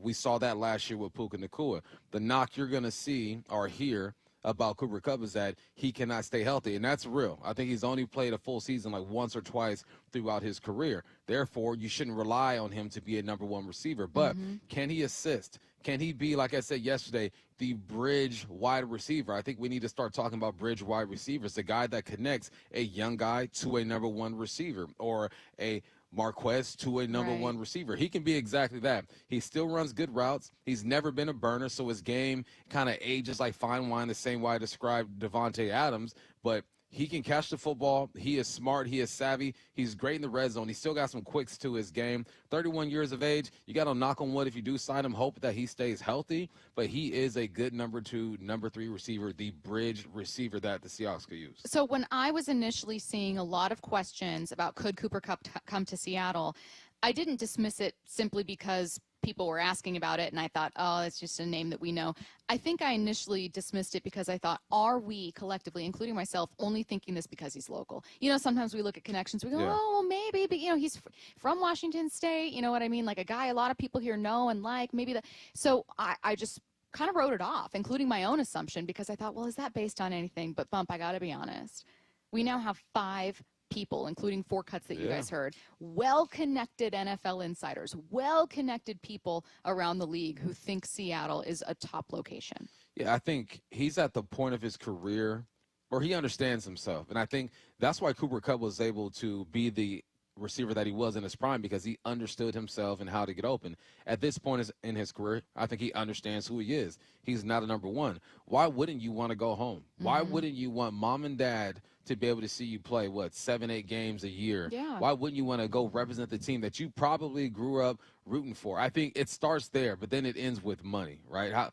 We saw that last year with Puka Nacua. The knock you're going to see or hear about Cooper Kupp is that he cannot stay healthy, and that's real. I think he's only played a full season once or twice throughout his career. Therefore, you shouldn't rely on him to be a number 1 receiver. But can he assist? Can he be, like I said yesterday, the bridge wide receiver? I think we need to start talking about bridge wide receivers, the guy that connects a young guy to a number 1 receiver, or a Marquez to a number 1 receiver. He can be exactly that. He still runs good routes. He's never been a burner, so his game kind of ages like fine wine, the same way I described Devontae Adams. But he can catch the football. He is smart. He is savvy. He's great in the red zone. He's still got some quicks to his game. 31 years of age. You got to knock on wood if you do sign him. Hope that he stays healthy. But he is a good number 2, number 3 receiver, the bridge receiver that the Seahawks could use. So when I was initially seeing a lot of questions about could Cooper Kupp come to Seattle, I didn't dismiss it simply because people were asking about it, and I thought, oh, it's just a name that we know. I think I initially dismissed it because I thought, are we collectively, including myself, only thinking this because he's local? You know, sometimes we look at connections, we go, oh, well, maybe, but, you know, he's from Washington State, you know what I mean? Like a guy a lot of people here know and like, maybe that. So I just kind of wrote it off, including my own assumption, because I thought, well, is that based on anything? But, Bump, I got to be honest. We now have 5 people, including 4 cuts that you guys heard, well-connected NFL insiders, well-connected people around the league who think Seattle is a top location. Yeah, I think he's at the point of his career where he understands himself. And I think that's why Cooper Kupp was able to be the receiver that he was in his prime, because he understood himself and how to get open. At this point in his career, I think he understands who he is. He's not a number one. Why wouldn't you want to go home? Why wouldn't you want mom and dad to be able to see you play, 7-8 games a year? Yeah. Why wouldn't you want to go represent the team that you probably grew up rooting for? I think it starts there, but then it ends with money, right?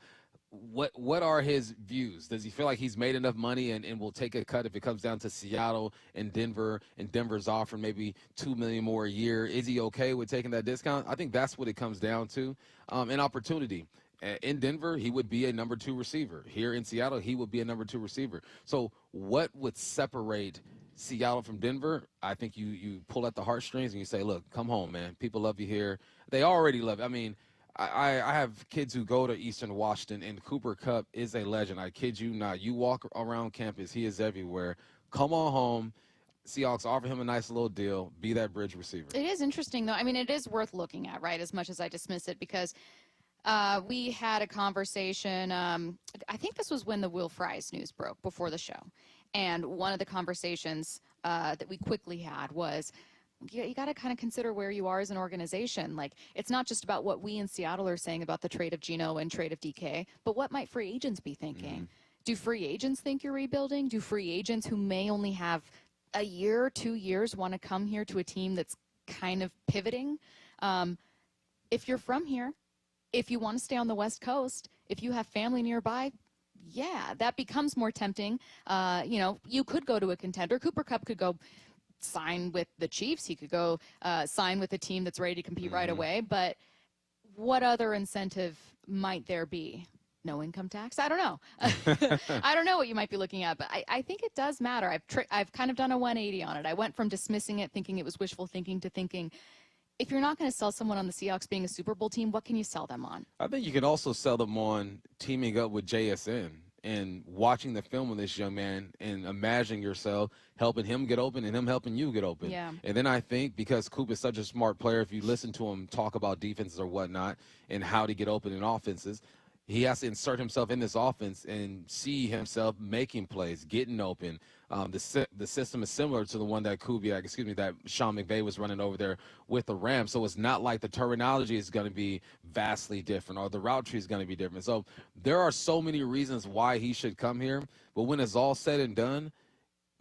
What are his views? Does he feel like he's made enough money and will take a cut if it comes down to Seattle and Denver, and Denver's offering maybe $2 million more a year? Is he okay with taking that discount? I think that's what it comes down to. An opportunity. In Denver, he would be a number 2 receiver. Here in Seattle, he would be a number 2 receiver. So what would separate Seattle from Denver? I think you pull at the heartstrings and you say, look, come home, man. People love you here. They already love you. I mean, I have kids who go to Eastern Washington, and Cooper Kupp is a legend. I kid you not. You walk around campus, he is everywhere. Come on home. Seahawks offer him a nice little deal. Be that bridge receiver. It is interesting, though. I mean, it is worth looking at, right, as much as I dismiss it, because we had a conversation. I think this was when the Will Fries news broke before the show. And one of the conversations that we quickly had was, you got to kind of consider where you are as an organization. Like, it's not just about what we in Seattle are saying about the trade of Geno and trade of DK, but what might free agents be thinking? Do free agents think you're rebuilding? Do free agents who may only have a year, 2 years, want to come here to a team that's kind of pivoting? If you're from here, if you want to stay on the West Coast, if you have family nearby, yeah, that becomes more tempting. You know, you could go to a contender. Cooper Kupp could go sign with the Chiefs. He could go sign with a team that's ready to compete right away. But what other incentive might there be? No income tax? I don't know. I don't know what you might be looking at, but I think it does matter. I've kind of done a 180 on it. I went from dismissing it, thinking it was wishful thinking, to thinking, if you're not going to sell someone on the Seahawks being a Super Bowl team, what can you sell them on? I think you can also sell them on teaming up with JSN and watching the film of this young man and imagining yourself helping him get open and him helping you get open. Yeah. And then I think, because Coop is such a smart player, if you listen to him talk about defenses or whatnot and how to get open in offenses, he has to insert himself in this offense and see himself making plays, getting open. The system is similar to the one that that Sean McVay was running over there with the Rams. So it's not like the terminology is going to be vastly different or the route tree is going to be different. So there are so many reasons why he should come here. But when it's all said and done,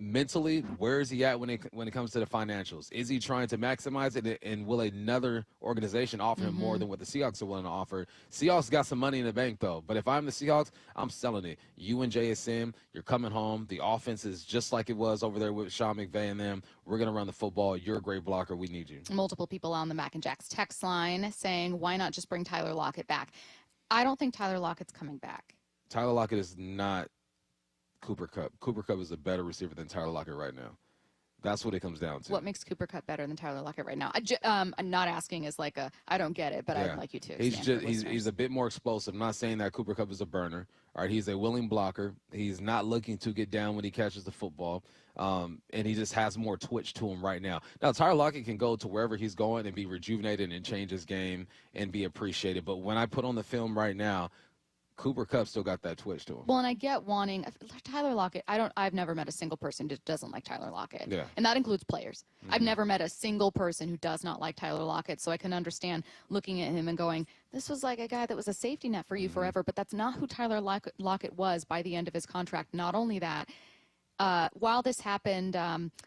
mentally, where is he at when it comes to the financials? Is he trying to maximize it, and will another organization offer him more than what the Seahawks are willing to offer? Seahawks got some money in the bank, though. But if I'm the Seahawks, I'm selling it. You and JSM, you're coming home. The offense is just like it was over there with Sean McVay and them. We're going to run the football. You're a great blocker. We need you. Multiple people on the Mac and Jacks text line saying, why not just bring Tyler Lockett back? I don't think Tyler Lockett's coming back. Tyler Lockett is not Cooper Kupp. Cooper Kupp is a better receiver than Tyler Lockett right now. That's what it comes down to. What makes Cooper Kupp better than Tyler Lockett right now? I'm not asking as like I don't get it, but I'd like you to. He's a bit more explosive. I'm not saying that Cooper Kupp is a burner. All right, he's a willing blocker. He's not looking to get down when he catches the football, and he just has more twitch to him right now. Now, Tyler Lockett can go to wherever he's going and be rejuvenated and change his game and be appreciated. But when I put on the film right now, Cooper Kupp still got that twitch to him. Well, and I get wanting Tyler Lockett. I've never met a single person who doesn't like Tyler Lockett. Yeah. And that includes players. I've never met a single person who does not like Tyler Lockett. So I can understand looking at him and going, this was like a guy that was a safety net for you forever. But that's not who Tyler Lockett was by the end of his contract. Not only that, while this happened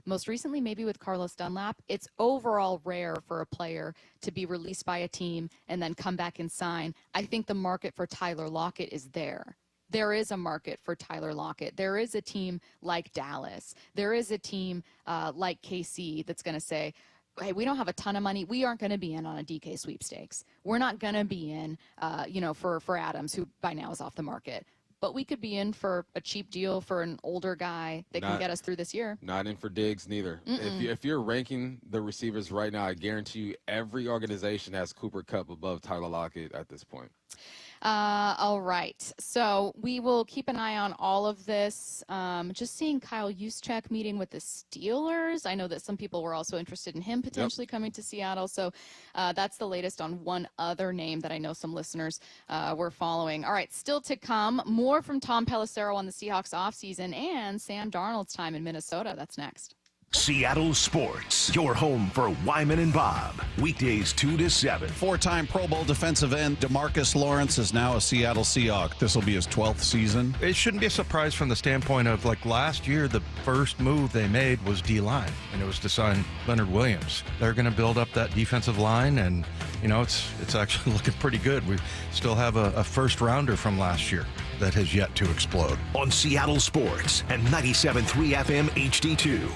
most recently, maybe with Carlos Dunlap, it's overall rare for a player to be released by a team and then come back and sign. I think the market for Tyler Lockett is there. There is a market for Tyler Lockett. There is a team like Dallas. There is a team like KC that's going to say, hey, we don't have a ton of money. We aren't going to be in on a DK sweepstakes. We're not going to be in, for Adams, who by now is off the market. But we could be in for a cheap deal for an older guy that can get us through this year. Not in for Diggs, neither. If you're ranking the receivers right now, I guarantee you every organization has Cooper Kupp above Tyler Lockett at this point. All right. So we will keep an eye on all of this. Just seeing Kyle Juszczyk meeting with the Steelers. I know that some people were also interested in him potentially coming to Seattle. So that's the latest on one other name that I know some listeners were following. All right. Still to come, more from Tom Pelissero on the Seahawks offseason and Sam Darnold's time in Minnesota. That's next. Seattle Sports, your home for Wyman and Bob. Weekdays 2 to 7. Four-time Pro Bowl defensive end DeMarcus Lawrence is now a Seattle Seahawk. This will be his 12th season. It shouldn't be a surprise from the standpoint of, like, last year, the first move they made was D-line, and it was to sign Leonard Williams. They're going to build up that defensive line, and, it's actually looking pretty good. We still have a first-rounder from last year that has yet to explode. On Seattle Sports and 97.3 FM HD2.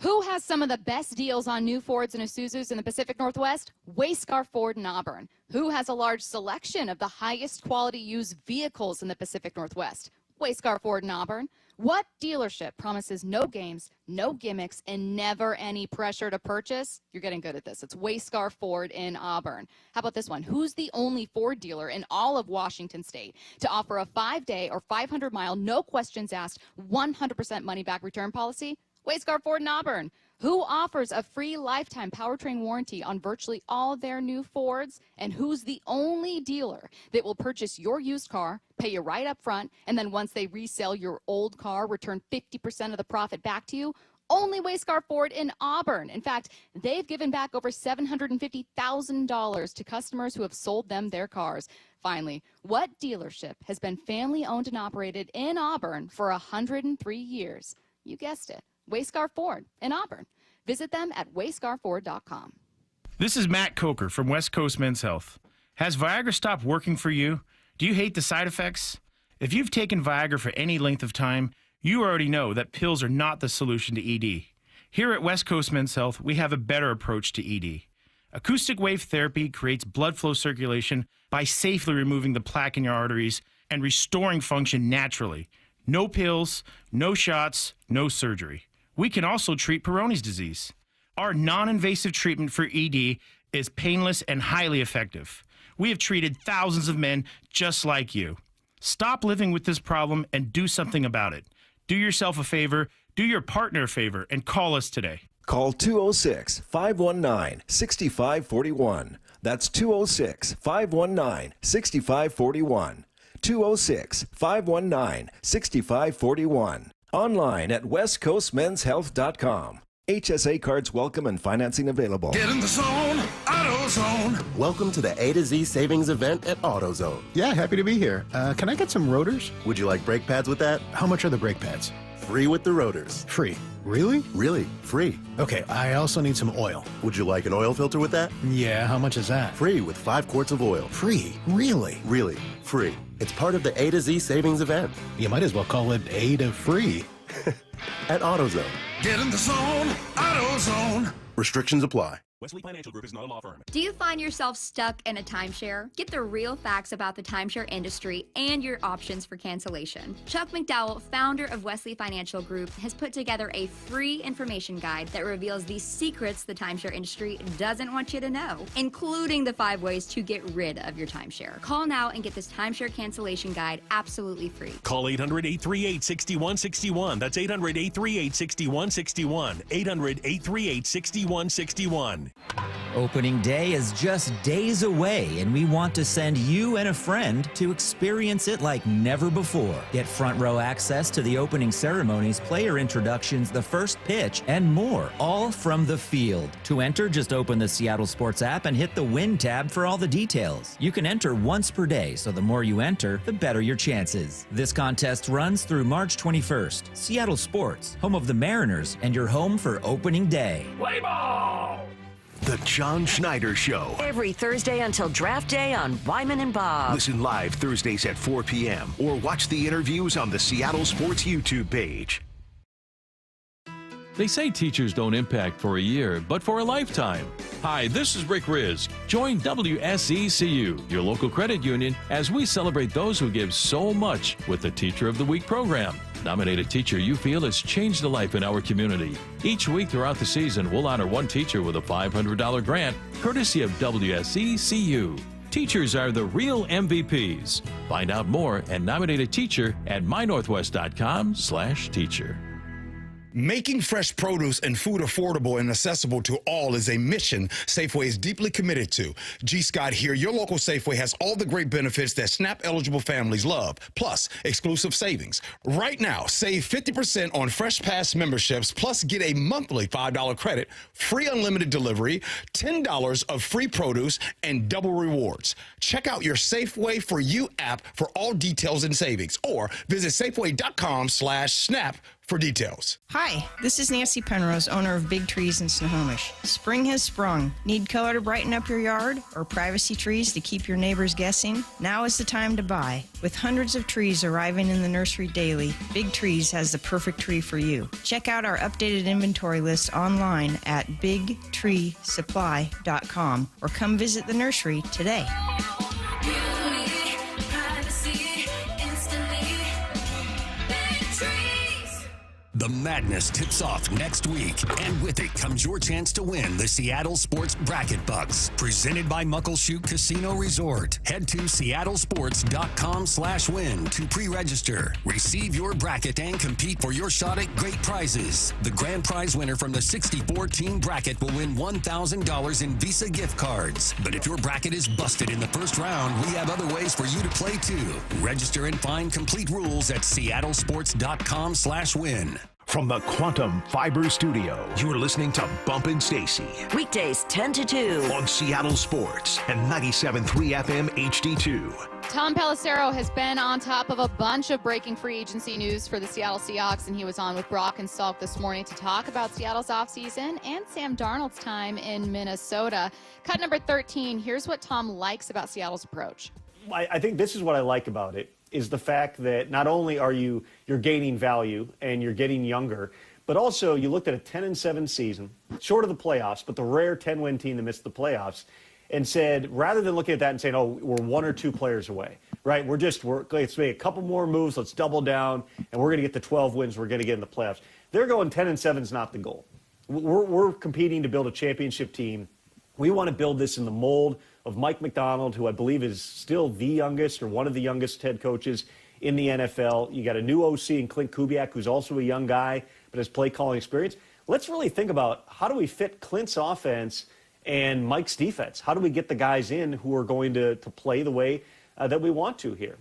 Who has some of the best deals on new Fords and Isuzus in the Pacific Northwest? Wayscar Ford in Auburn. Who has a large selection of the highest quality used vehicles in the Pacific Northwest? Wayscar Ford in Auburn. What dealership promises no games, no gimmicks, and never any pressure to purchase? You're getting good at this. It's Wayscar Ford in Auburn. How about this one? Who's the only Ford dealer in all of Washington State to offer a 5-day or 500-mile, no questions asked, 100% money-back return policy? Wayscar Ford in Auburn. Who offers a free lifetime powertrain warranty on virtually all their new Fords? And who's the only dealer that will purchase your used car, pay you right up front, and then once they resell your old car, return 50% of the profit back to you? Only Wayscar Ford in Auburn. In fact, they've given back over $750,000 to customers who have sold them their cars. Finally, what dealership has been family owned and operated in Auburn for 103 years? You guessed it. Wayscar Ford in Auburn. Visit them at wayscarford.com. This is Matt Coker from West Coast Men's Health. Has Viagra stopped working for you? Do you hate the side effects? If you've taken Viagra for any length of time, you already know that pills are not the solution to ED. Here at West Coast Men's Health, we have a better approach to ED. Acoustic wave therapy creates blood flow circulation by safely removing the plaque in your arteries and restoring function naturally. No pills, no shots, no surgery. We can also treat Peyronie's disease. Our non-invasive treatment for ED is painless and highly effective. We have treated thousands of men just like you. Stop living with this problem and do something about it. Do yourself a favor, do your partner a favor, and call us today. Call 206-519-6541. That's 206-519-6541. 206-519-6541. Online at westcoastmenshealth.com. HSA cards welcome and financing available. Get in the zone, AutoZone. Welcome to the A to Z savings event at AutoZone. Yeah, happy to be here. Can I get some rotors? Would you like brake pads with that? How much are the brake pads? Free with the rotors. Free. Really? Really, free. Okay, I also need some oil. Would you like an oil filter with that? Yeah, how much is that? Free with 5 quarts of oil. Free? Really? Really, free. It's part of the A to Z savings event. You might as well call it A to free. At AutoZone. Get in the zone, AutoZone. Restrictions apply. Wesley Financial Group is not a law firm. Do you find yourself stuck in a timeshare? Get the real facts about the timeshare industry and your options for cancellation. Chuck McDowell, founder of Wesley Financial Group, has put together a free information guide that reveals the secrets the timeshare industry doesn't want you to know, including the 5 ways to get rid of your timeshare. Call now and get this timeshare cancellation guide absolutely free. Call 800-838-6161. That's 800-838-6161. 800-838-6161. Opening day is just days away, and we want to send you and a friend to experience it like never before. Get front row access to the opening ceremonies, player introductions, the first pitch, and more, all from the field. To enter, just open the Seattle Sports app and hit the Win tab for all the details. You can enter once per day, so the more you enter, the better your chances. This contest runs through March 21st. Seattle Sports, home of the Mariners, and your home for opening day. Play ball! The John Schneider Show. Every Thursday until draft day on Wyman and Bob. Listen live Thursdays at 4 p.m. or watch the interviews on the Seattle Sports YouTube page. They say teachers don't impact for a year, but for a lifetime. Hi, this is Rick Riz. Join WSECU, your local credit union, as we celebrate those who give so much with the Teacher of the Week program. Nominate a teacher you feel has changed a life in our community. Each week throughout the season, we'll honor one teacher with a $500 grant, courtesy of WSECU. Teachers are the real MVPs. Find out more and nominate a teacher at mynorthwest.com/teacher. Making fresh produce and food affordable and accessible to all is a mission Safeway is deeply committed to. G. Scott here. Your local Safeway has all the great benefits that SNAP-eligible families love, plus exclusive savings. Right now, save 50% on Fresh Pass memberships, plus get a monthly $5 credit, free unlimited delivery, $10 of free produce, and double rewards. Check out your Safeway For You app for all details and savings, or visit Safeway.com/SNAP for details. Hi, this is Nancy Penrose, owner of Big Trees in Snohomish. Spring has sprung. Need color to brighten up your yard or privacy trees to keep your neighbors guessing? Now is the time to buy. With hundreds of trees arriving in the nursery daily, Big Trees has the perfect tree for you. Check out our updated inventory list online at bigtreesupply.com or come visit the nursery today. The madness tips off next week, and with it comes your chance to win the Seattle Sports Bracket Bucks, presented by Muckleshoot Casino Resort. Head to seattlesports.com/win to pre-register. Receive your bracket and compete for your shot at great prizes. The grand prize winner from the 64-team bracket will win $1,000 in Visa gift cards. But if your bracket is busted in the first round, we have other ways for you to play too. Register and find complete rules at seattlesports.com/win. From the Quantum Fiber Studio, you're listening to Bumpin' Stacy. Weekdays 10 to 2. On Seattle Sports and 97.3 FM HD2. Tom Pelissero has been on top of a bunch of breaking free agency news for the Seattle Seahawks, and he was on with Brock and Salk this morning to talk about Seattle's offseason and Sam Darnold's time in Minnesota. Cut number 13, here's what Tom likes about Seattle's approach. I think this is what I like about it, is the fact that not only are you're gaining value and you're getting younger, but also you looked at a 10-7 season, short of the playoffs, but the rare 10-win team that missed the playoffs, and said, rather than looking at that and saying, oh, we're one or two players away, right? Let's make a couple more moves, let's double down, and we're going to get the 12 wins, we're going to get in the playoffs. They're going 10-7 is not the goal. We're competing to build a championship team. We want to build this in the mold of Mike Macdonald, who I believe is still the youngest or one of the youngest head coaches in the NFL. You got a new OC in Clint Kubiak, who's also a young guy, but has play calling experience. Let's really think about how do we fit Clint's offense and Mike's defense? How do we get the guys in who are going to play the way that we want to here?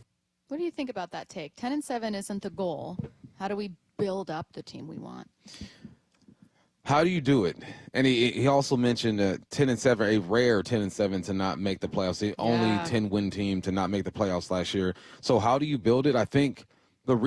What do you think about that take? 10-7 isn't the goal. How do we build up the team we want? How do you do it? And he also mentioned 10-7, a rare 10-7 to not make the playoffs. The only 10-win team to not make the playoffs last year. So how do you build it? I think one of the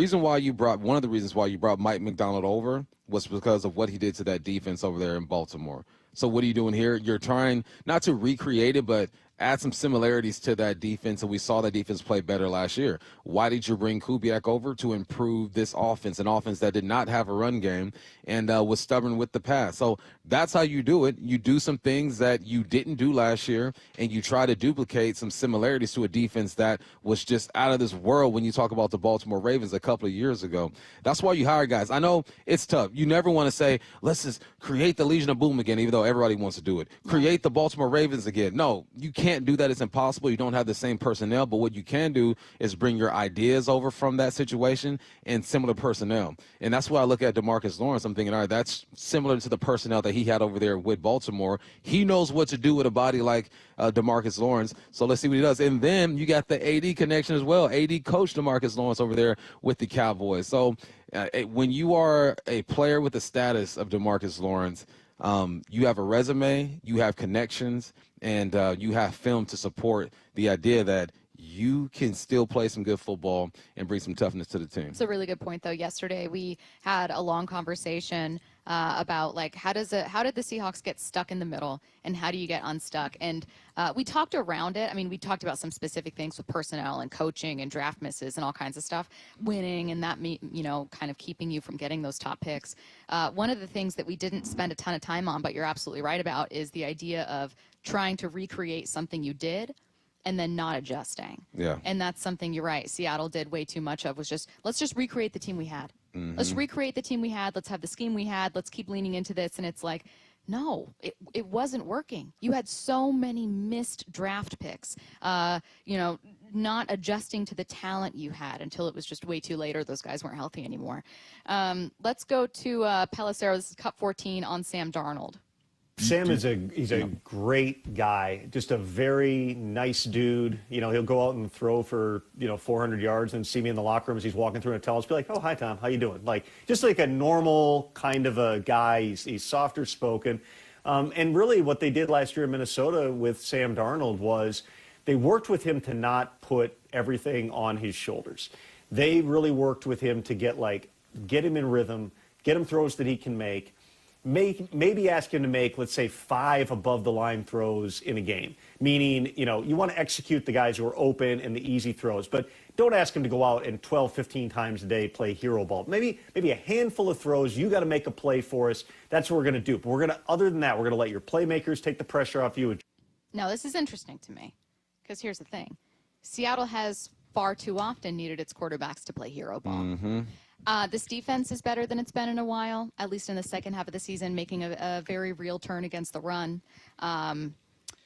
reasons why you brought Mike Macdonald over was because of what he did to that defense over there in Baltimore. So what are you doing here? You're trying not to recreate it, but add some similarities to that defense, and we saw that defense play better last year. Why did you bring Kubiak over? To improve this offense, an offense that did not have a run game and was stubborn with the pass. So that's how you do it. You do some things that you didn't do last year, and you try to duplicate some similarities to a defense that was just out of this world when you talk about the Baltimore Ravens a couple of years ago. That's why you hire guys. I know it's tough. You never want to say, let's just create the Legion of Boom again, even though everybody wants to do it. Create the Baltimore Ravens again. No, you can't do that. It's impossible. You don't have the same personnel, but what you can do is bring your ideas over from that situation and similar personnel. And that's why I look at DeMarcus Lawrence. I'm thinking, all right, that's similar to the personnel that he had over there with Baltimore. He knows what to do with a body like DeMarcus Lawrence. So let's see what he does. And then you got the AD connection as well. AD coached DeMarcus Lawrence over there with the Cowboys. So when you are a player with the status of DeMarcus Lawrence, you have a resume, you have connections, and you have film to support the idea that you can still play some good football and bring some toughness to the team. It's a really good point, though. Yesterday, we had a long conversation about like how did the Seahawks get stuck in the middle and how do you get unstuck? And we talked around it. I mean, we talked about some specific things with personnel and coaching and draft misses and all kinds of stuff, winning and that kind of keeping you from getting those top picks. One of the things that we didn't spend a ton of time on, but you're absolutely right about, is the idea of trying to recreate something you did and then not adjusting. Yeah. And that's something, you're right, Seattle did way too much of, was just, let's just recreate the team we had. Let's recreate the team we had. Let's have the scheme we had. Let's keep leaning into this. And it's like, no, it wasn't working. You had so many missed draft picks, not adjusting to the talent you had until it was just way too late or those guys weren't healthy anymore. Let's go to Pelissero. This is Cup 14 on Sam Darnold. Sam is he's a great guy, just a very nice dude. He'll go out and throw for 400 yards and see me in the locker room as he's walking through and tell us, be like, "Oh, hi Tom, how you doing?" Just like a normal kind of a guy. He's softer spoken, and really what they did last year in Minnesota with Sam Darnold was they worked with him to not put everything on his shoulders. They really worked with him to get him in rhythm, get him throws that he can make. Maybe ask him to make, let's say, 5 above-the-line throws in a game, meaning, you want to execute the guys who are open and the easy throws, but don't ask him to go out and 12, 15 times a day play hero ball. Maybe a handful of throws. You got to make a play for us. That's what we're going to do. But other than that, we're going to let your playmakers take the pressure off you. Now, this is interesting to me because here's the thing. Seattle has far too often needed its quarterbacks to play hero ball. This defense is better than it's been in a while, at least in the second half of the season, making a very real turn against the run.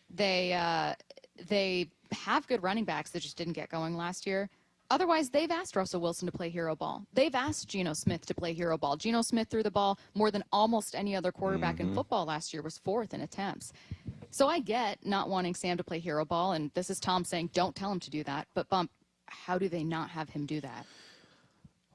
They have good running backs that just didn't get going last year. Otherwise, they've asked Russell Wilson to play hero ball. They've asked Geno Smith to play hero ball. Geno Smith threw the ball more than almost any other quarterback in football last year, was 4th in attempts. So I get not wanting Sam to play hero ball, and this is Tom saying, don't tell him to do that. But, Bump, how do they not have him do that?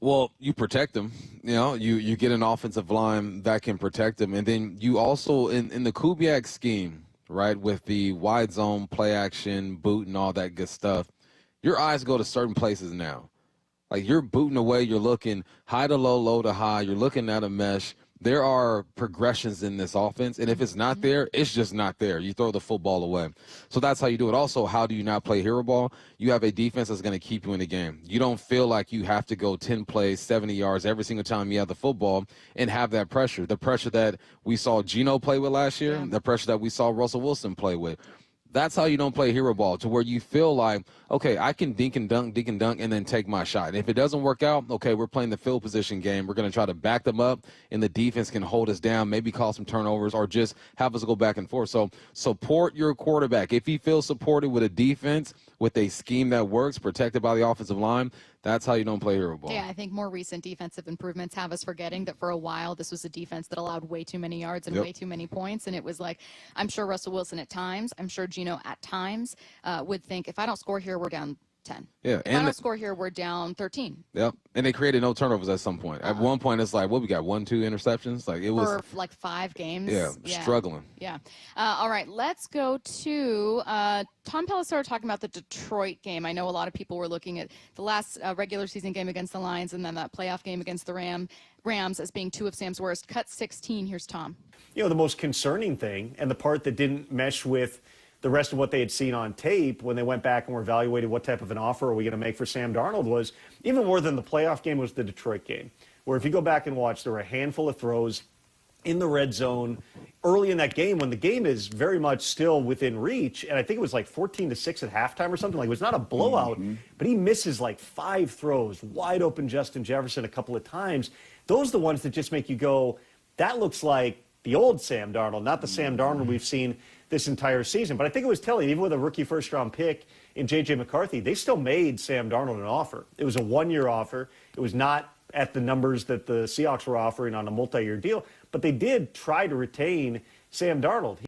Well, you protect them. You get an offensive line that can protect them. And then you also, in the Kubiak scheme, right, with the wide zone, play action, boot, and all that good stuff, your eyes go to certain places now. Like, you're booting away, you're looking high to low, low to high, you're looking at a mesh. There are progressions in this offense, and if it's not there, it's just not there. You throw the football away. So that's how you do it. Also, how do you not play hero ball? You have a defense that's going to keep you in the game. You don't feel like you have to go 10 plays, 70 yards every single time you have the football and have that pressure. The pressure that we saw Geno play with last year, the pressure that we saw Russell Wilson play with. That's how you don't play hero ball, to where you feel like, okay, I can dink and dunk, and then take my shot. And if it doesn't work out, okay, we're playing the field position game. We're going to try to back them up, and the defense can hold us down, maybe cause some turnovers, or just have us go back and forth. So support your quarterback. If he feels supported with a defense, with a scheme that works, protected by the offensive line, that's how you don't play hero ball. Yeah, I think more recent defensive improvements have us forgetting that for a while this was a defense that allowed way too many yards and way too many points. And it was like, I'm sure Russell Wilson at times, I'm sure Geno at times would think, if I don't score here, we're down 10. Yeah, if I don't score here, we're down 13. Yep, and they created no turnovers at some point. At one point, it's like, we got 1-2 interceptions. Like, it was for like 5 games. Yeah, struggling. Yeah. All right, let's go to Tom Pelissero talking about the Detroit game. I know a lot of people were looking at the last regular season game against the Lions and then that playoff game against the Rams as being 2 of Sam's worst. Cut 16. Here's Tom. The most concerning thing, and the part that didn't mesh with the rest of what they had seen on tape when they went back and were evaluating what type of an offer are we going to make for Sam Darnold, was even more than the playoff game was the Detroit game, where if you go back and watch, there were a handful of throws in the red zone early in that game when the game is very much still within reach. And I think it was like 14-6 at halftime or something. Like, it was not a blowout, but he misses like 5 throws, wide open Justin Jefferson a couple of times. Those are the ones that just make you go, that looks like the old Sam Darnold, not the Sam Darnold we've seen this entire season. But I think it was telling, even with a rookie first-round pick in J.J. McCarthy, they still made Sam Darnold an offer. It was a 1-year offer. It was not at the numbers that the Seahawks were offering on a multi-year deal, but they did try to retain Sam Darnold.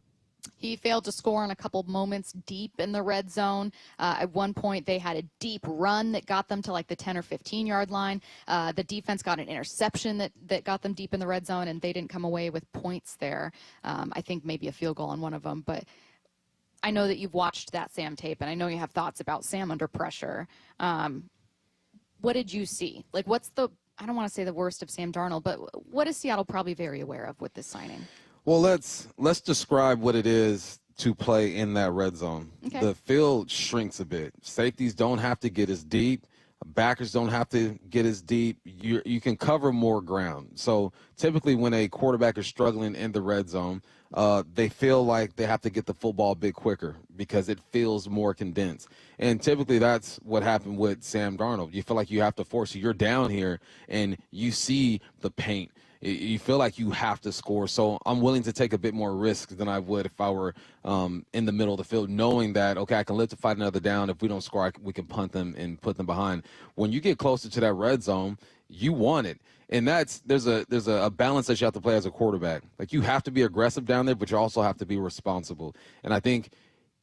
He failed to score on a couple moments deep in the red zone. At one point, they had a deep run that got them to like the 10 or 15-yard line. The defense got an interception that got them deep in the red zone, and they didn't come away with points there. I think maybe a field goal on one of them. But I know that you've watched that Sam tape, and I know you have thoughts about Sam under pressure. What did you see? Like, what's the I don't want to say the worst of Sam Darnold, but what is Seattle probably very aware of with this signing? Well, let's describe what it is to play in that red zone. Okay. The field shrinks a bit. Safeties don't have to get as deep. Backers don't have to get as deep. You can cover more ground. So typically when a quarterback is struggling in the red zone, they feel like they have to get the football a bit quicker because it feels more condensed. And typically that's what happened with Sam Darnold. You feel like you have to force it. You're down here and you see the paint. You feel like you have to score. So I'm willing to take a bit more risk than I would if I were in the middle of the field, knowing that, okay, I can live to fight another down. If we don't score, we can punt them and put them behind. When you get closer to that red zone, you want it. And there's a balance that you have to play as a quarterback. Like, you have to be aggressive down there, but you also have to be responsible. And I think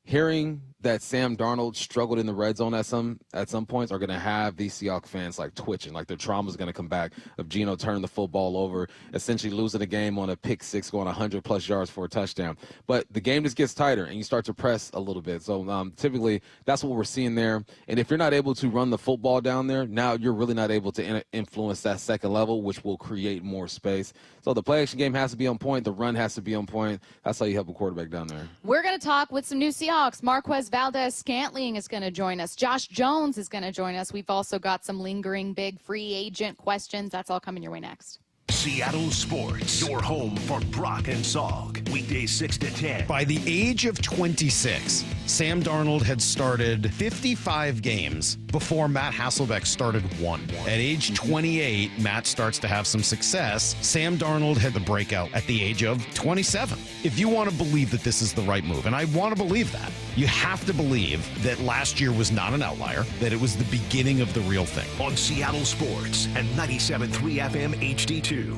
hearing that Sam Darnold struggled in the red zone at some points are going to have these Seahawks fans like twitching, like their trauma is going to come back of Geno turning the football over, essentially losing the game on a pick six, going 100+ yards for a touchdown. But the game just gets tighter and you start to press a little bit. So typically that's what we're seeing there. And if you're not able to run the football down there, now you're really not able to influence that second level, which will create more space. So the play action game has to be on point. The run has to be on point. That's how you help a quarterback down there. We're going to talk with some new Seahawks. Marquez Valdez-Scantling is going to join us. Josh Jones is going to join us. We've also got some lingering big free agent questions. That's all coming your way next. Seattle Sports, your home for Brock and Salk. Weekdays 6 to 10. By the age of 26, Sam Darnold had started 55 games before Matt Hasselbeck started one. At age 28, Matt starts to have some success. Sam Darnold had the breakout at the age of 27. If you want to believe that this is the right move, and I want to believe that, you have to believe that last year was not an outlier, that it was the beginning of the real thing. On Seattle Sports and 97.3 FM HD2.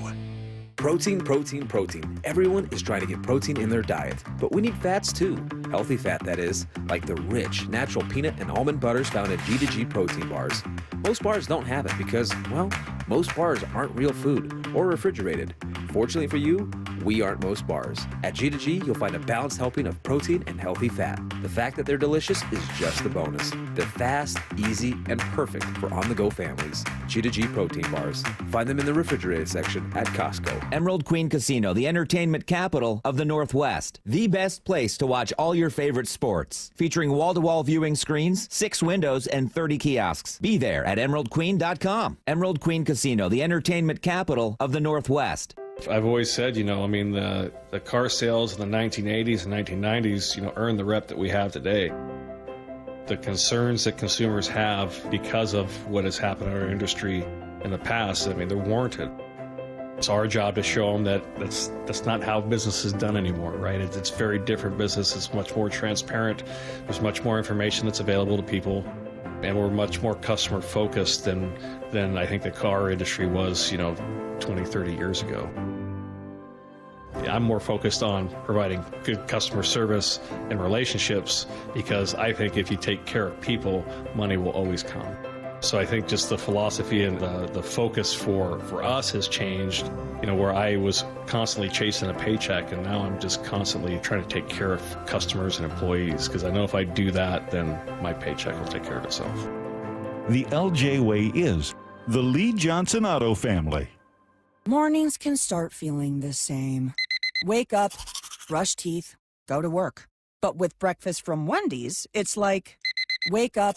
Protein, protein, protein. Everyone is trying to get protein in their diet, but we need fats too. Healthy fat, that is, like the rich, natural peanut and almond butters found in G2G protein bars. Most bars don't have it because, well, most bars aren't real food or refrigerated. Fortunately for you, we aren't most bars. At G2G, you'll find a balanced helping of protein and healthy fat. The fact that they're delicious is just the bonus. They're fast, easy, and perfect for on-the-go families. G2G protein bars. Find them in the refrigerated section at Costco. Emerald Queen Casino, the entertainment capital of the Northwest. The best place to watch all your favorite sports. Featuring wall-to-wall viewing screens, 6 windows, and 30 kiosks. Be there at emeraldqueen.com. Emerald Queen Casino, the entertainment capital of the Northwest. I've always said, the car sales in the 1980s and 1990s, earned the rep that we have today. The concerns that consumers have because of what has happened in our industry in the past, they're warranted. It's our job to show them that that's not how business is done anymore, right? It's very different business. It's much more transparent. There's much more information that's available to people, and we're much more customer focused than I think the car industry was, 20, 30 years ago. I'm more focused on providing good customer service and relationships because I think if you take care of people, money will always come. So I think just the philosophy and the focus for us has changed, where I was constantly chasing a paycheck, and now I'm just constantly trying to take care of customers and employees, because I know if I do that, then my paycheck will take care of itself. The LJ way is the Lee Johnson Auto family. Mornings can start feeling the same. Wake up, brush teeth, go to work. But with breakfast from Wendy's, it's like, wake up,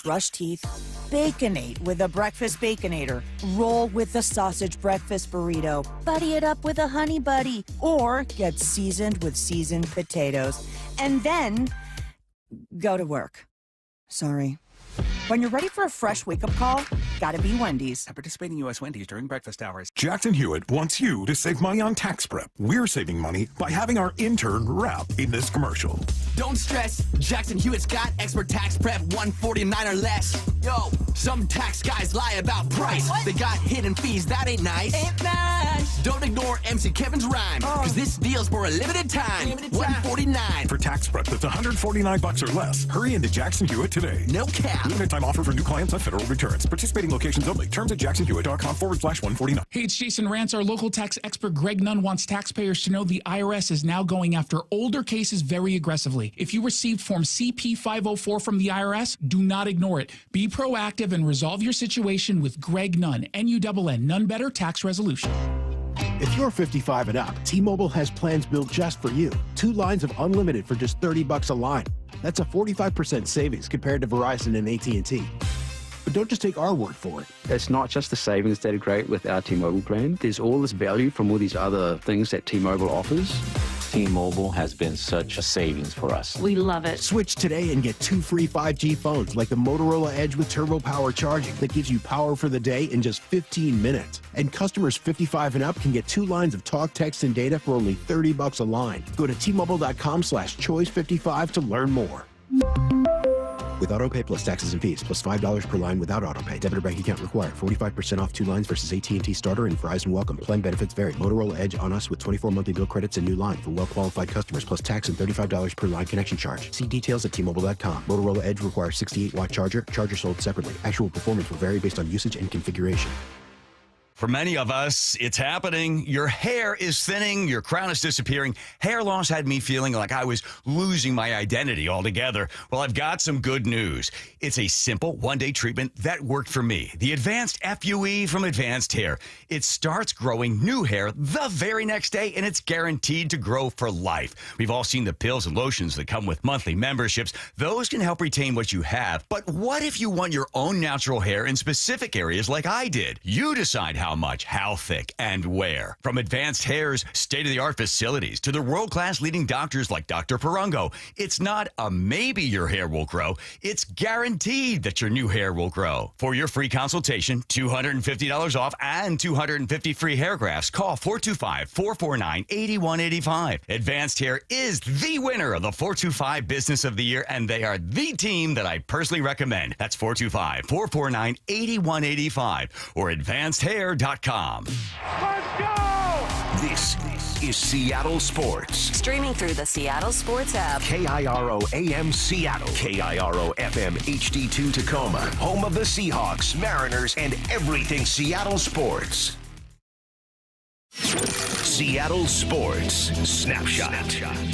brush teeth, Baconate with a breakfast Baconator. Roll with a sausage breakfast burrito. Buddy it up with a honey buddy. Or get seasoned with seasoned potatoes. And then go to work. Sorry. When you're ready for a fresh wake-up call, gotta be Wendy's. At participating U.S. Wendy's during breakfast hours. Jackson Hewitt wants you to save money on tax prep. We're saving money by having our intern rap in this commercial. Don't stress, Jackson Hewitt's got expert tax prep, $149 or less. Yo, some tax guys lie about price. What? They got hidden fees, that ain't nice. Ain't nice. Don't ignore MC Kevin's rhyme, cause this deal's for a limited time. $149. For tax prep that's $149 or less, hurry into Jackson Hewitt today. No cap. Limited time offer for new clients on federal returns. Participating locations only. Terms at jacksonhewitt.com/149. Hey, it's Jason Rantz. Our local tax expert Greg Nunn wants taxpayers to know the IRS is now going after older cases very aggressively. If you received Form CP-504 from the IRS, do not ignore it. Be proactive Forgive and resolve your situation with Greg Nunn, N-U-N-N, None Better Tax Resolution. If you're 55 and up, T-Mobile has plans built just for you. 2 lines of unlimited for just $30 a line. That's a 45% savings compared to Verizon and AT&T. But don't just take our word for it. It's not just the savings that are great with our T-Mobile plan. There's all this value from all these other things that T-Mobile offers. T-Mobile has been such a savings for us. We love it. Switch today and get 2 free 5G phones like the Motorola Edge with Turbo Power charging that gives you power for the day in just 15 minutes. And customers 55 and up can get 2 lines of talk, text, and data for only $30 a line. Go to T-Mobile.com/choice55 to learn more. With AutoPay plus taxes and fees, plus $5 per line without AutoPay. Debit or bank account required. 45% off 2 lines versus AT&T Starter and Verizon Welcome. Plan benefits vary. Motorola Edge on us with 24 monthly bill credits and new line for well-qualified customers, plus tax and $35 per line connection charge. See details at T-Mobile.com. Motorola Edge requires 68-watt charger. Charger sold separately. Actual performance will vary based on usage and configuration. For many of us, it's happening. Your hair is thinning. Your crown is disappearing. Hair loss had me feeling like I was losing my identity altogether. Well, I've got some good news. It's a simple one-day treatment that worked for me. The Advanced FUE from Advanced Hair. It starts growing new hair the very next day, and it's guaranteed to grow for life. We've all seen the pills and lotions that come with monthly memberships. Those can help retain what you have. But what if you want your own natural hair in specific areas like I did? You decide how much, how thick, and where. From Advanced Hair's state-of-the-art facilities to the world-class leading doctors like Dr. Perungo, it's not a maybe your hair will grow. It's guaranteed that your new hair will grow. For your free consultation, $250 off and 250 free hair grafts, call 425-449-8185. Advanced Hair is the winner of the 425 Business of the Year, and they are the team that I personally recommend. That's 425-449-8185 or advancedhair.com. Let's go! This is Seattle Sports. Streaming through the Seattle Sports app. KIRO AM Seattle. KIRO FM HD2 Tacoma. Home of the Seahawks, Mariners, and everything Seattle sports. Seattle Sports Snapshot.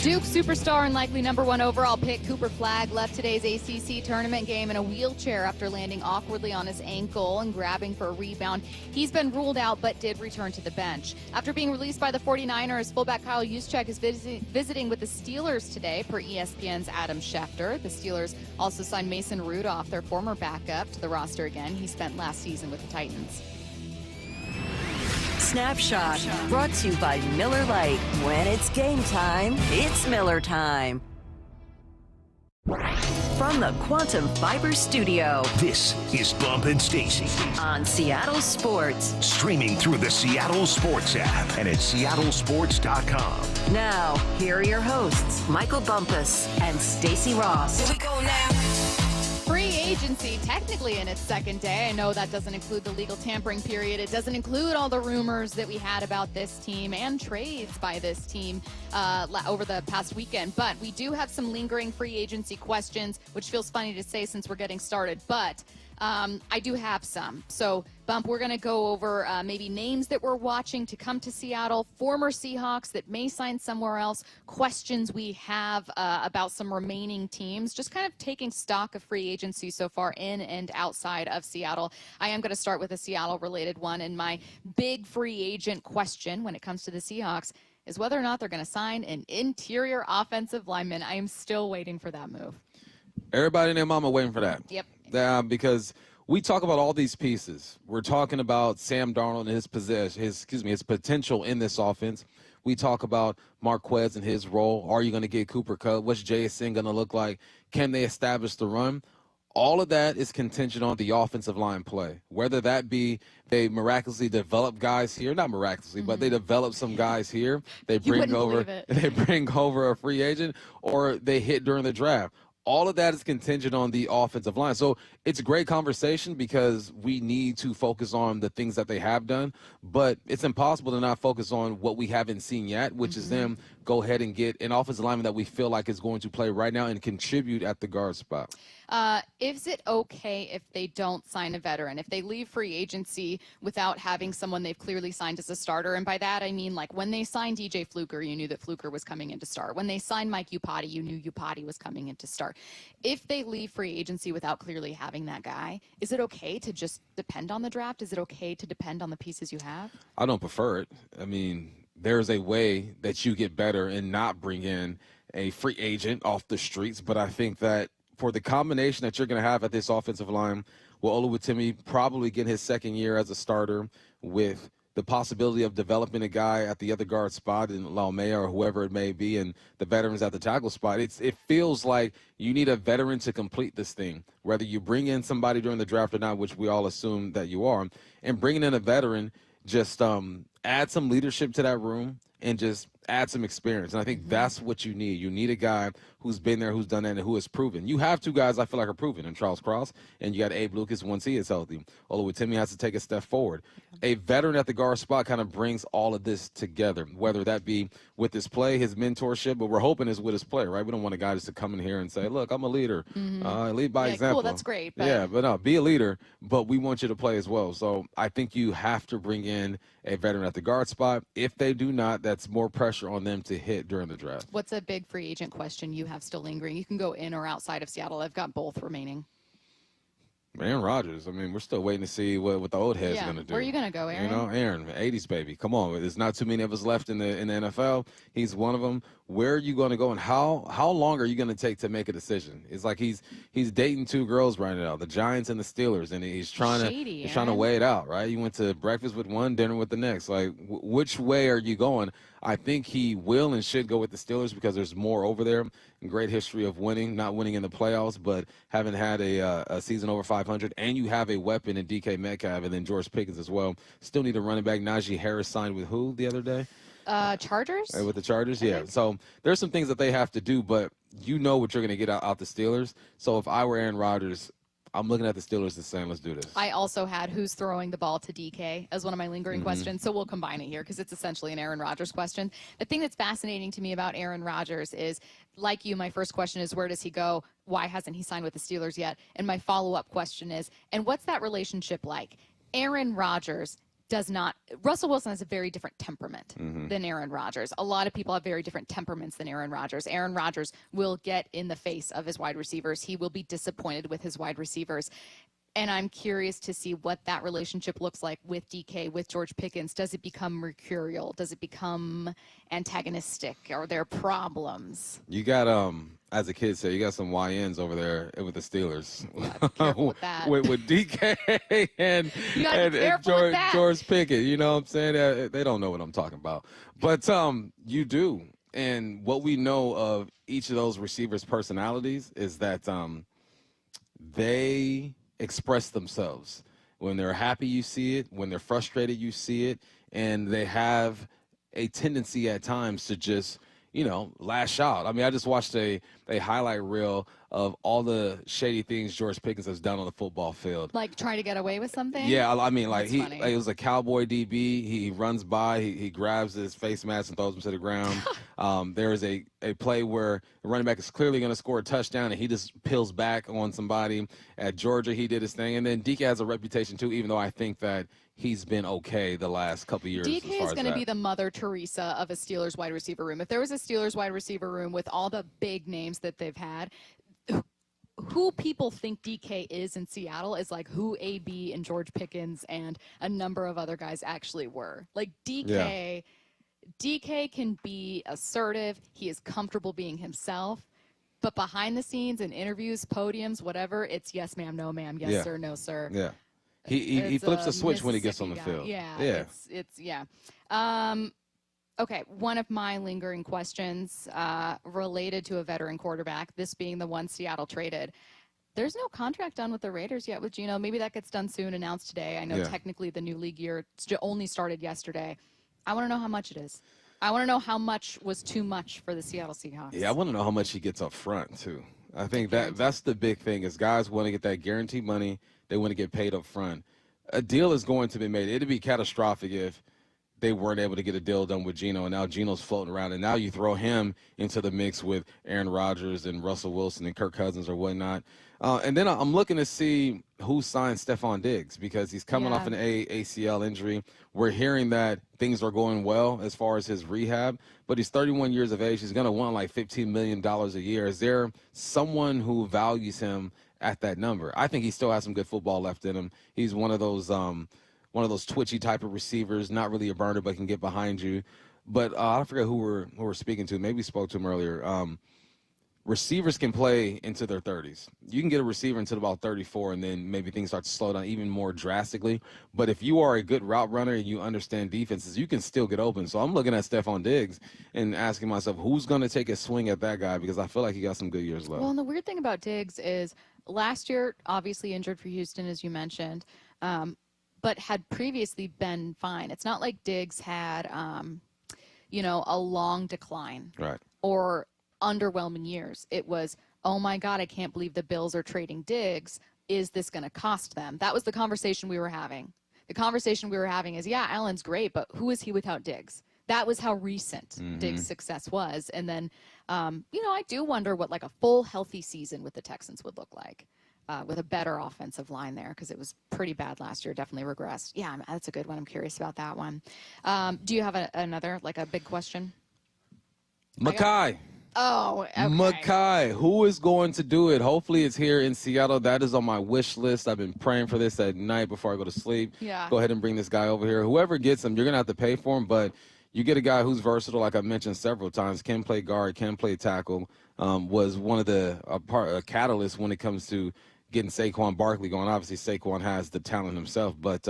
Duke superstar and likely #1 overall pick Cooper Kupp left today's ACC tournament game in a wheelchair after landing awkwardly on his ankle and grabbing for a rebound. He's been ruled out but did return to the bench. After being released by the 49ers, fullback Kyle Juszczyk is visiting with the Steelers today, per ESPN's Adam Schefter. The Steelers also signed Mason Rudolph, their former backup, to the roster again. He spent last season with the Titans. Snapshot, brought to you by Miller Lite. When it's game time, it's Miller time. From the Quantum Fiber Studio, this is Bump and Stacy on Seattle Sports. Streaming through the Seattle Sports app and at seattlesports.com. Now, here are your hosts, Michael Bumpus and Stacy Ross. Here we go now. Free agency technically in its second day. I know that doesn't include the legal tampering period. It doesn't include all the rumors that we had about this team and trades by this team over the past weekend. But we do have some lingering free agency questions, which feels funny to say since we're getting started. But I do have some. So, Bump, we're going to go over maybe names that we're watching to come to Seattle, former Seahawks that may sign somewhere else, questions we have about some remaining teams, just kind of taking stock of free agency so far in and outside of Seattle. I am going to start with a Seattle-related one, and my big free agent question when it comes to the Seahawks is whether or not they're going to sign an interior offensive lineman. I am still waiting for that move. Everybody and their mama waiting for that. Yep. Because we talk about all these pieces. We're talking about Sam Darnold and his potential in this offense. We talk about Marquez and his role. Are you going to get Cooper Kupp? What's JSN going to look like? Can they establish the run? All of that is contingent on the offensive line play. Whether that be they miraculously develop guys here, not miraculously, but they develop some guys here. They bring over a free agent, or they hit during the draft. All of that is contingent on the offensive line. So it's a great conversation because we need to focus on the things that they have done, but it's impossible to not focus on what we haven't seen yet, which is them go ahead and get an offensive lineman that we feel like is going to play right now and contribute at the guard spot. Is it okay if they don't sign a veteran? If they leave free agency without having someone they've clearly signed as a starter? And by that, I mean, like, when they signed DJ Fluker, you knew that Fluker was coming in to start. When they signed Mike Iupati, you knew Iupati was coming in to start. If they leave free agency without clearly having that guy, is it okay to just depend on the draft? Is it okay to depend on the pieces you have? I don't prefer it. I mean, there's a way that you get better and not bring in a free agent off the streets, but I think that for the combination that you're going to have at this offensive line, with Oluwatimi probably getting his second year as a starter, with the possibility of developing a guy at the other guard spot in Laumea or whoever it may be, and the veterans at the tackle spot, it feels like you need a veteran to complete this thing, whether you bring in somebody during the draft or not, which we all assume that you are, and bringing in a veteran just add some leadership to that room and just add some experience. And I think that's what you need. You need a guy who's been there, who's done that, and who has proven. You have two guys I feel like are proven in Charles Cross, and you got Abe Lucas once he is healthy. Oluwatimi has to take a step forward. A veteran at the guard spot kind of brings all of this together, whether that be with his play, his mentorship, but we're hoping is with his play, right? We don't want a guy just to come in here and say, look, I'm a leader. Lead by example. Cool, that's great. But... Yeah, but no, be a leader, but we want you to play as well. So I think you have to bring in a veteran at the guard spot. If they do not, that's more pressure on them to hit during the draft. What's a big free agent question you have still lingering? You can go in or outside of Seattle. I've got both remaining. Aaron Rodgers. I mean, we're still waiting to see what the old head's going to do. Where are you going to go, Aaron? You know, Aaron, 80s baby. Come on. There's not too many of us left in the NFL. He's one of them. Where are you going to go, and how long are you going to take to make a decision? It's like he's dating two girls right now, the Giants and the Steelers, and he's trying to weigh it out, right? You went to breakfast with one, dinner with the next. Like, which way are you going? I think he will and should go with the Steelers because there's more over there. Great history of winning, not winning in the playoffs, but having had a season over 500, and you have a weapon in DK Metcalf and then George Pickens as well. Still need a running back. Najee Harris signed with who the other day? Chargers? With the Chargers, yeah. So there's some things that they have to do, but you know what you're going to get out the Steelers. So if I were Aaron Rodgers, I'm looking at the Steelers and saying, let's do this. I also had who's throwing the ball to DK as one of my lingering questions, so we'll combine it here because it's essentially an Aaron Rodgers question. The thing that's fascinating to me about Aaron Rodgers is, like you, my first question is, where does he go? Why hasn't he signed with the Steelers yet? And my follow-up question is, and what's that relationship like? Aaron Rodgers does not – Russell Wilson has a very different temperament than Aaron Rodgers. A lot of people have very different temperaments than Aaron Rodgers. Aaron Rodgers will get in the face of his wide receivers. He will be disappointed with his wide receivers. And I'm curious to see what that relationship looks like with DK, with George Pickens. Does it become mercurial? Does it become antagonistic? Are there problems? You got, as a kid said, you got some YNs over there with the Steelers. Yeah, careful with that. with DK and George Pickens. You know what I'm saying? They don't know what I'm talking about. But you do. And what we know of each of those receivers' personalities is that they express themselves. When they're happy, you see it. When they're frustrated, you see it. And they have a tendency at times to just, lash out. I mean, I just watched a highlight reel of all the shady things George Pickens has done on the football field. Like trying to get away with something? Yeah, I mean, it was a cowboy DB. He runs by, he grabs his face mask and throws him to the ground. There is a play where the running back is clearly going to score a touchdown, and he just peels back on somebody. At Georgia, he did his thing. And then DK has a reputation, too, even though I think that he's been okay the last couple of years. DK is going to be the Mother Teresa of a Steelers wide receiver room. If there was a Steelers wide receiver room with all the big names that they've had, who people think DK is in Seattle is like who AB and George Pickens and a number of other guys actually were. Like DK can be assertive. He is comfortable being himself. But behind the scenes in interviews, podiums, whatever, it's yes, ma'am, no, ma'am, yes, sir, no, sir. Yeah. He flips a switch when he gets on the field. Yeah. Okay, one of my lingering questions related to a veteran quarterback, this being the one Seattle traded. There's no contract done with the Raiders yet with Geno. Maybe that gets done soon, announced today. I know technically the new league year only started yesterday. I want to know how much it is. I want to know how much was too much for the Seattle Seahawks. Yeah, I want to know how much he gets up front, too. I think that's the big thing is guys want to get that guaranteed money. They want to get paid up front. A deal is going to be made. It'd be catastrophic if they weren't able to get a deal done with Geno, and now Geno's floating around, and now you throw him into the mix with Aaron Rodgers and Russell Wilson and Kirk Cousins or whatnot. And then I'm looking to see who signed Stephon Diggs because he's coming off an ACL injury. We're hearing that things are going well as far as his rehab, but he's 31 years of age. He's going to want like $15 million a year. Is there someone who values him at that number? I think he still has some good football left in him. He's one of those twitchy type of receivers, not really a burner, but can get behind you. But I forget who we're speaking to. Maybe we spoke to him earlier. Receivers can play into their 30s. You can get a receiver until about 34, and then maybe things start to slow down even more drastically. But if you are a good route runner and you understand defenses, you can still get open. So I'm looking at Stephon Diggs and asking myself, who's going to take a swing at that guy? Because I feel like he got some good years left. Well, and the weird thing about Diggs is last year, obviously injured for Houston, as you mentioned, but had previously been fine. It's not like Diggs had, a long decline. Right. Or underwhelming years. It was, oh my God, I can't believe the Bills are trading Diggs. Is this going to cost them? That was the conversation we were having. The conversation we were having is, yeah, Allen's great, but who is he without Diggs? That was how recent Diggs' success was. And then, I do wonder what like a full healthy season with the Texans would look like with a better offensive line there, because it was pretty bad last year. Definitely regressed. Yeah, that's a good one. I'm curious about that one. Do you have another, like a big question? Makai. Oh, okay. Makai, who is going to do it? Hopefully it's here in Seattle. That is on my wish list. I've been praying for this at night before I go to sleep. Yeah. Go ahead and bring this guy over here. Whoever gets him, you're going to have to pay for him, but you get a guy who's versatile, like I mentioned several times, can play guard, can play tackle, was one of the catalysts when it comes to getting Saquon Barkley going. Obviously, Saquon has the talent himself, but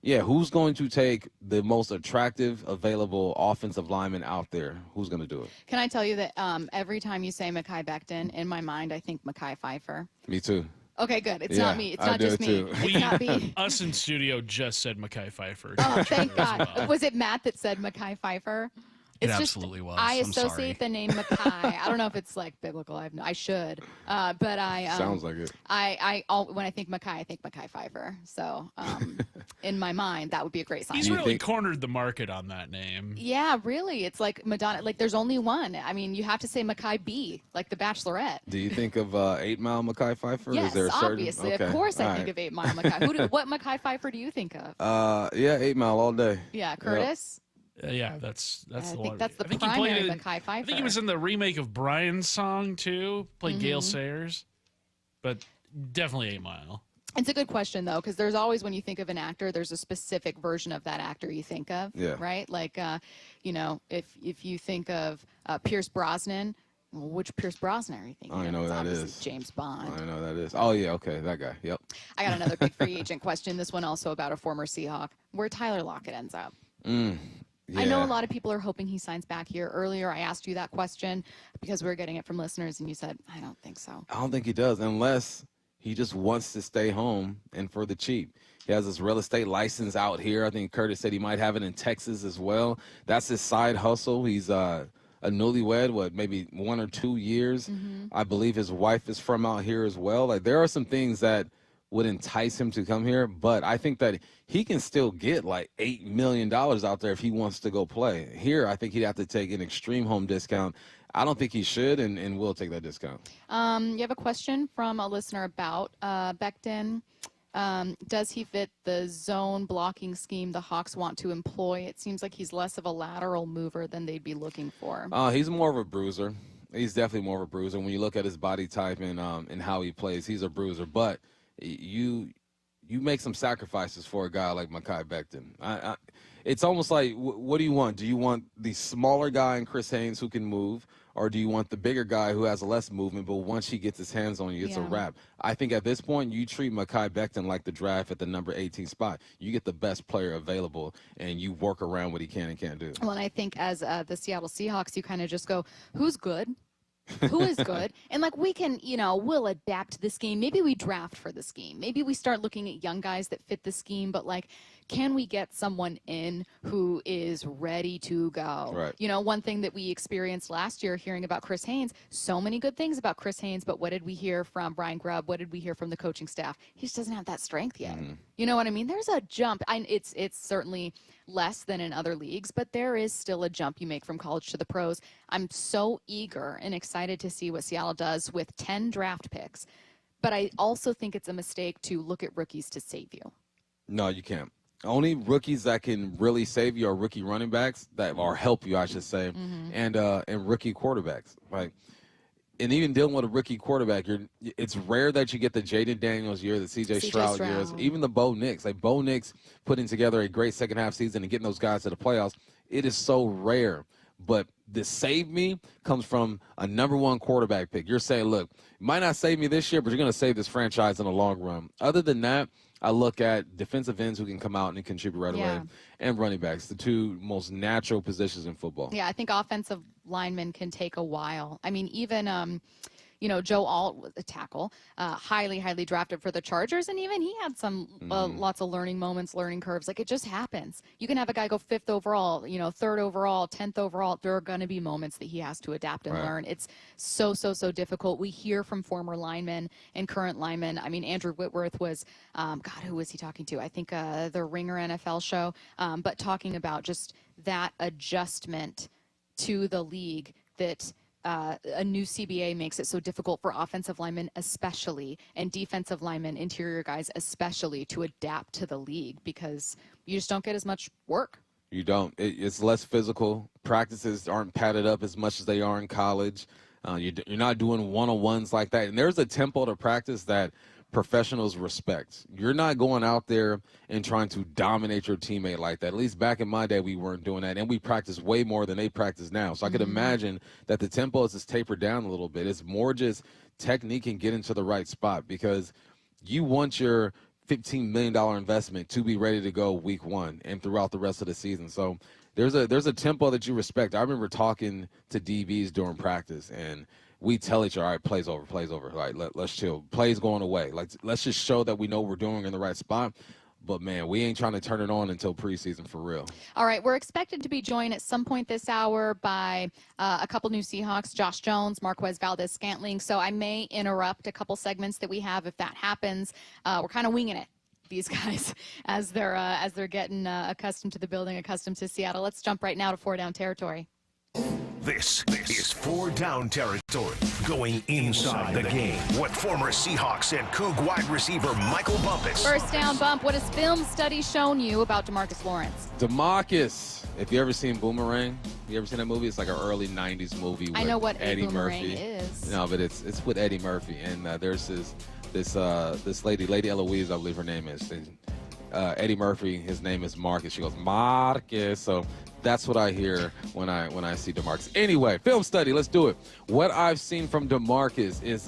yeah, who's going to take the most attractive available offensive lineman out there? Who's going to do it? Can I tell you that every time you say Mekhi Becton, in my mind, I think Mekhi Pfeiffer. Me too. Okay, good. It's not me. It's not just me. It's not me. Us in studio just said Mekhi Pfeiffer. Oh, thank God. Was it Matt that said Mekhi Pfeiffer? It absolutely was. I associate the name Mekhi. I don't know if it's like biblical. I should, but I sounds like it. When I think Mekhi, I think Mekhi Pfeiffer. So in my mind, that would be a great sign. He's really cornered the market on that name. Yeah, really. It's like Madonna. Like there's only one. I mean, you have to say Mekhi B, like the Bachelorette. Do you think of 8 Mile Mekhi Pfeiffer? Yes, is there a certain... obviously. Okay. Of course, I think right. of 8 Mile Mekhi. What Mekhi Pfeiffer do you think of? Yeah, 8 Mile all day. Yeah, Curtis. Yeah, that's the one. I think that's the I think primary he Mekhi Pfeiffer. I think he was in the remake of Brian's song too. Played Gale Sayers, but definitely 8 Mile. It's a good question though, because there's always, when you think of an actor, there's a specific version of that actor you think of. Yeah. Right. Like, if you think of Pierce Brosnan. Well, which Pierce Brosnan are you thinking? I don't know who that is. James Bond. I don't know who that is. Oh yeah, okay, that guy. Yep. I got another big free agent question. This one also about a former Seahawk, where Tyler Lockett ends up. Yeah. I know a lot of people are hoping he signs back here. Earlier, I asked you that question because we were getting it from listeners, and you said, I don't think so. I don't think he does, unless he just wants to stay home and for the cheap. He has this real estate license out here. I think Curtis said he might have it in Texas as well. That's his side hustle. He's a newlywed, maybe 1 or 2 years. I believe his wife is from out here as well. Like, there are some things that would entice him to come here, but I think that he can still get like $8 million out there if he wants to go play. Here, I think he'd have to take an extreme home discount. I don't think he should, and will take that discount. You have a question from a listener about Becton. Does he fit the zone blocking scheme the Hawks want to employ? It seems like he's less of a lateral mover than they'd be looking for. He's more of a bruiser. He's definitely more of a bruiser. When you look at his body type and how he plays, he's a bruiser. But you make some sacrifices for a guy like Mekhi Becton. It's almost like, what do you want? Do you want the smaller guy in Chris Haynes who can move, or do you want the bigger guy who has less movement, but once he gets his hands on you, it's a wrap? I think at this point, you treat Mekhi Becton like the draft at the number 18 spot. You get the best player available, and you work around what he can and can't do. Well, and I think as the Seattle Seahawks, you kind of just go, who's good? Who is good? And like, we can, we'll adapt to the scheme. Maybe we draft for the scheme. Maybe we start looking at young guys that fit the scheme, but like, can we get someone in who is ready to go? Right. One thing that we experienced last year hearing about Chris Haynes, so many good things about Chris Haynes, but what did we hear from Brian Grubb? What did we hear from the coaching staff? He just doesn't have that strength yet. You know what I mean? There's a jump. It's certainly less than in other leagues, but there is still a jump you make from college to the pros. I'm so eager and excited to see what Seattle does with 10 draft picks. But I also think it's a mistake to look at rookies to save you. No, you can't. Only rookies that can really save you are rookie running backs or help you, I should say, and rookie quarterbacks. Like, and even dealing with a rookie quarterback, it's rare that you get the Jaden Daniels year, the C.J. Stroud years, even the Bo Nix. Like Bo Nix putting together a great second half season and getting those guys to the playoffs. It is so rare. But the save me comes from a number one quarterback pick. You're saying, look, you might not save me this year, but you're going to save this franchise in the long run. Other than that, I look at defensive ends who can come out and contribute right away, and running backs, the two most natural positions in football. Yeah, I think offensive linemen can take a while. I mean, even Joe Alt was a tackle, highly drafted for the Chargers, and even he had some lots of learning moments, learning curves. Like, it just happens. You can have a guy go 5th overall, 3rd overall, 10th overall. There are going to be moments that he has to adapt and learn. It's so difficult. We hear from former linemen and current linemen. I mean, Andrew Whitworth was, who was he talking to? I think the Ringer NFL show, but talking about just that adjustment to the league that a new CBA makes it so difficult for offensive linemen especially, and defensive linemen, interior guys especially, to adapt to the league because you just don't get as much work. You don't. It's less physical. Practices aren't padded up as much as they are in college. You're not doing one-on-ones like that. And there's a tempo to practice that professionals respect. You're not going out there and trying to dominate your teammate like that. At least back in my day, we weren't doing that. And we practice way more than they practice now. So I could imagine that the tempo is just tapered down a little bit. It's more just technique and getting to the right spot because you want your $15 million investment to be ready to go week 1 and throughout the rest of the season. So there's a tempo that you respect. I remember talking to DBs during practice, and we tell each other, all right, plays over. Like, let's chill. Plays going away. Like, let's just show that we know we're doing in the right spot. But, man, we ain't trying to turn it on until preseason for real. All right, we're expected to be joined at some point this hour by a couple new Seahawks, Josh Jones, Marquez Valdez-Scantling. So I may interrupt a couple segments that we have if that happens. We're kind of winging it, these guys, as they're getting accustomed to the building, accustomed to Seattle. Let's jump right now to 4 Down territory. This is 4 Down territory, going inside the game with former Seahawks and Coug wide receiver Michael Bumpus. First down, Bump. What has film study shown you about DeMarcus Lawrence? DeMarcus, if you ever seen Boomerang, you ever seen that movie? It's like an early 90s movie with I know what Eddie Boomerang Murphy. is. No, but it's with Eddie Murphy. And there's this lady Eloise, I believe her name is. And, Eddie Murphy, his name is Marcus. She goes, Marcus. So that's what I hear when I see DeMarcus. Anyway, film study, let's do it. What I've seen from DeMarcus is,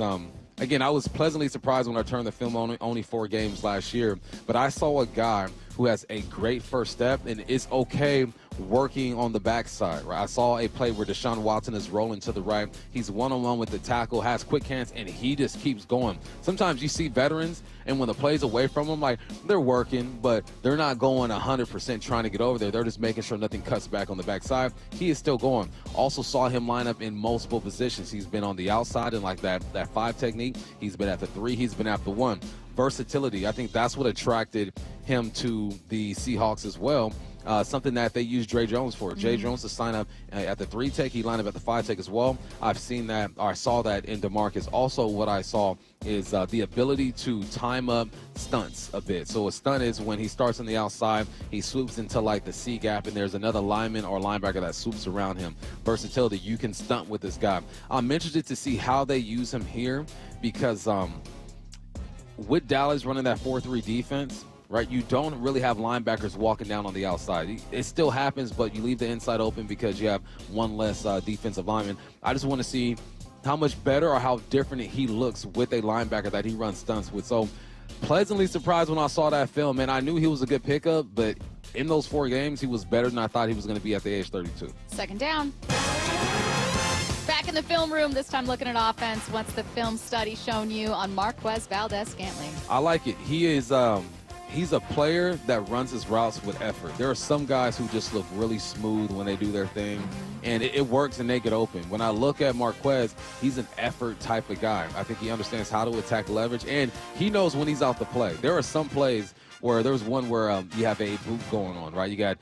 again, I was pleasantly surprised when I turned the film on only 4 games last year, but I saw a guy who has a great first step and is okay working on the backside, right? I saw a play where Deshaun Watson is rolling to the right. He's one-on-one with the tackle, has quick hands, and he just keeps going. Sometimes you see veterans, and when the play's away from them, like, they're working, but they're not going 100% trying to get over there. They're just making sure nothing cuts back on the backside. He is still going. Also saw him line up in multiple positions. He's been on the outside in like that 5 technique. He's been at the 3. He's been at the 1. Versatility. I think that's what attracted him to the Seahawks as well. Something that they use Dre Jones for. Jay Jones to sign up at the 3 tech. He lined up at the 5 tech as well. I saw that in DeMarcus. Also, what I saw is the ability to time up stunts a bit. So a stunt is when he starts on the outside, he swoops into like the C gap, and there's another lineman or linebacker that swoops around him. Versatility. You can stunt with this guy. I'm interested to see how they use him here because with Dallas running that 4-3 defense, right, you don't really have linebackers walking down on the outside. It still happens, but you leave the inside open because you have one less defensive lineman. I just want to see how much better or how different he looks with a linebacker that he runs stunts with. So pleasantly surprised when I saw that film, and I knew he was a good pickup, but in those 4 games, he was better than I thought he was going to be at the age 32. Second down. Back in the film room, this time looking at offense. What's the film study shown you on Marquez Valdez-Scantling? I like it. He is he's a player that runs his routes with effort. There are some guys who just look really smooth when they do their thing, and it works and they get open. When I look at Marquez, he's an effort type of guy. I think he understands how to attack leverage, and he knows when he's out to play. There are some plays where there was one where you have a boot going on, right? You got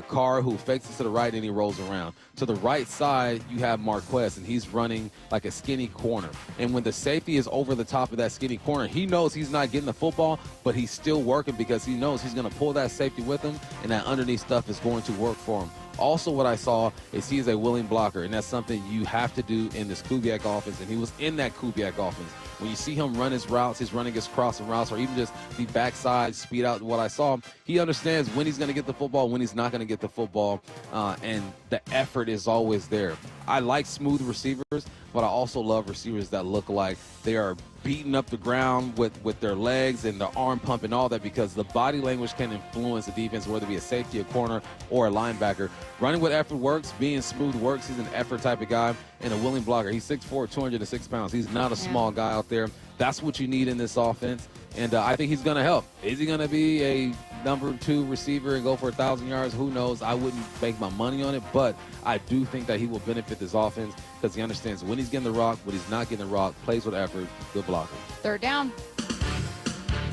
Carr, who fakes it to the right and he rolls around. To the right side, you have Marquez, and he's running like a skinny corner. And when the safety is over the top of that skinny corner, he knows he's not getting the football, but he's still working because he knows he's going to pull that safety with him, and that underneath stuff is going to work for him. Also, what I saw is he is a willing blocker, and that's something you have to do in this Kubiak offense, and he was in that Kubiak offense. When you see him run his routes, he's running his crossing routes, or even just the backside speed out, what I saw, he understands when he's going to get the football, when he's not going to get the football, and the effort is always there. I like smooth receivers, but I also love receivers that look like they are beating up the ground with their legs and the arm pump and all that, because the body language can influence the defense, whether it be a safety, a corner, or a linebacker. Running with effort works. Being smooth works. He's an effort type of guy and a willing blocker. He's 6'4", 206 pounds. He's not a small guy out there. That's what you need in this offense, and I think he's going to help. Is he going to be a number 2 receiver and go for 1,000 yards? Who knows? I wouldn't bank my money on it, but I do think that he will benefit this offense because he understands when he's getting the rock, when he's not getting the rock, plays with effort, good blocker. Third down.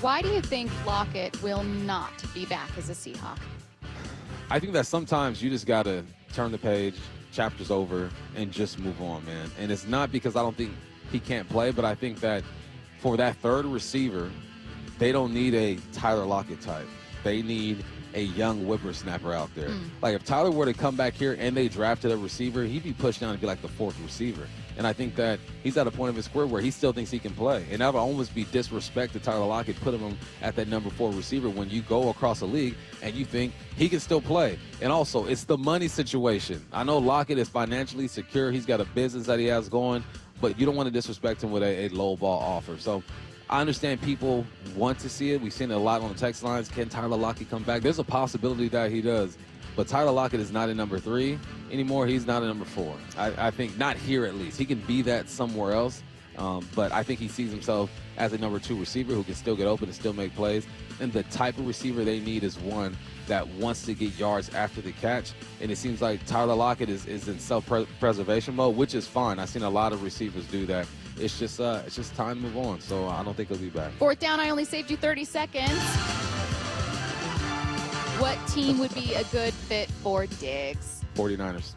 Why do you think Lockett will not be back as a Seahawk? I think that sometimes you just got to turn the page, chapter's over, and just move on, man. And it's not because I don't think he can't play, but I think that for that third receiver, they don't need a Tyler Lockett type. They need a young whippersnapper out there. Like if Tyler were to come back here and they drafted a receiver, he'd be pushed down to be like the 4th receiver. And I think that he's at a point of his career where he still thinks he can play. And that would almost be disrespect to Tyler Lockett, putting him at that number 4 receiver when you go across the league and you think he can still play. And also, it's the money situation. I know Lockett is financially secure. He's got a business that he has going, but you don't want to disrespect him with a low ball offer. So I understand people want to see it. We've seen it a lot on the text lines. Can Tyler Lockett come back? There's a possibility that he does. But Tyler Lockett is not a number 3 anymore. He's not a number 4. I think not here at least. He can be that somewhere else. But I think he sees himself as a number 2 receiver who can still get open and still make plays. And the type of receiver they need is one that wants to get yards after the catch. And it seems like Tyler Lockett is in self-preservation mode, which is fine. I've seen a lot of receivers do that. It's just time to move on. So I don't think he'll be back. Fourth down, I only saved you 30 seconds. What team would be a good fit for Diggs? 49ers.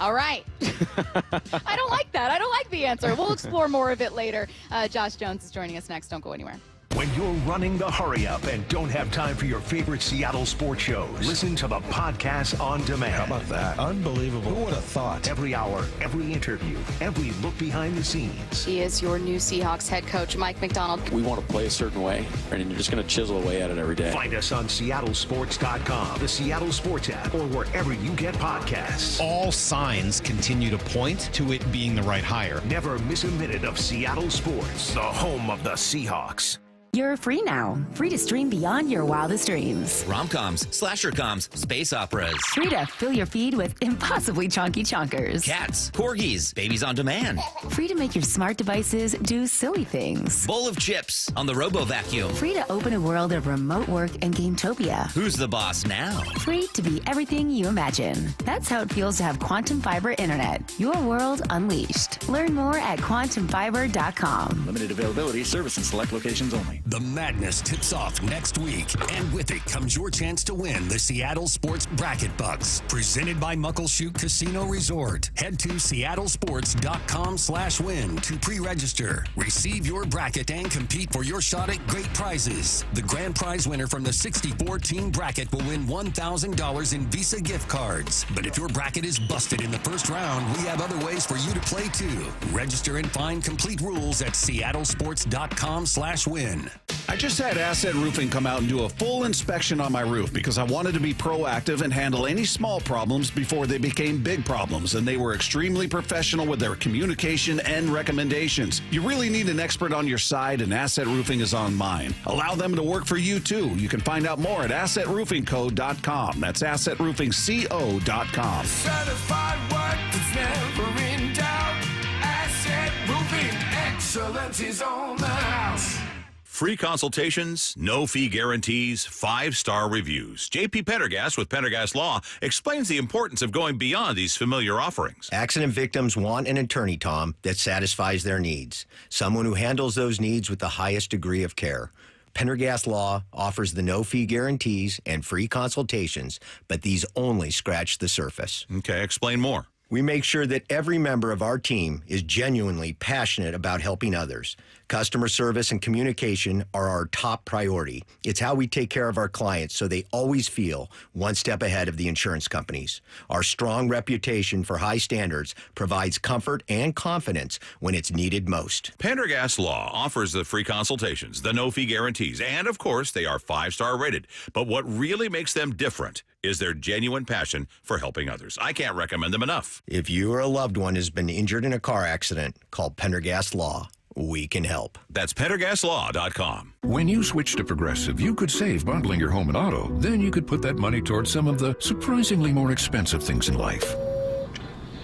All right. I don't like that. I don't like the answer. We'll explore more of it later. Josh Jones is joining us next. Don't go anywhere. When you're running the hurry up and don't have time for your favorite Seattle sports shows, listen to the podcast on demand. How about that? Unbelievable. Who would have thought? Every hour, every interview, every look behind the scenes. He is your new Seahawks head coach, Mike McDonald. We want to play a certain way, and you're just going to chisel away at it every day. Find us on seattlesports.com, the Seattle Sports app, or wherever you get podcasts. All signs continue to point to it being the right hire. Never miss a minute of Seattle sports, the home of the Seahawks. You're free now. Free to stream beyond your wildest dreams. Rom-coms, slasher-coms, space operas. Free to fill your feed with impossibly chonky chonkers. Cats, corgis, babies on demand. Free to make your smart devices do silly things. Bowl of chips on the Robo-Vacuum. Free to open a world of remote work and Gametopia. Who's the boss now? Free to be everything you imagine. That's how it feels to have Quantum Fiber Internet. Your world unleashed. Learn more at quantumfiber.com. Limited availability, service in select locations only. The madness tips off next week, and with it comes your chance to win the Seattle Sports Bracket Bucks, presented by Muckleshoot Casino Resort. Head to seattlesports.com/win to pre-register. Receive your bracket and compete for your shot at great prizes. The grand prize winner from the 64-team bracket will win $1,000 in Visa gift cards. But if your bracket is busted in the first round, we have other ways for you to play too. Register and find complete rules at seattlesports.com/win. I just had Asset Roofing come out and do a full inspection on my roof because I wanted to be proactive and handle any small problems before they became big problems, and they were extremely professional with their communication and recommendations. You really need an expert on your side, and Asset Roofing is on mine. Allow them to work for you, too. You can find out more at AssetRoofingCo.com. That's AssetRoofingCo.com. Certified work that's never in doubt. Asset Roofing, excellence is on the house. Free consultations, no fee guarantees, 5-star reviews. J.P. Pendergast with Pendergast Law explains the importance of going beyond these familiar offerings. Accident victims want an attorney, Tom, that satisfies their needs. Someone who handles those needs with the highest degree of care. Pendergast Law offers the no-fee guarantees and free consultations, but these only scratch the surface. Okay, explain more. We make sure that every member of our team is genuinely passionate about helping others. Customer service and communication are our top priority. It's how we take care of our clients so they always feel one step ahead of the insurance companies. Our strong reputation for high standards provides comfort and confidence when it's needed most. Pendergast Law offers the free consultations, the no-fee guarantees, and, of course, they are 5-star rated. But what really makes them different is their genuine passion for helping others. I can't recommend them enough. If you or a loved one has been injured in a car accident, call Pendergast Law. We can help. That's PendergastLaw.com. When you switch to Progressive, you could save bundling your home and auto. Then you could put that money towards some of the surprisingly more expensive things in life.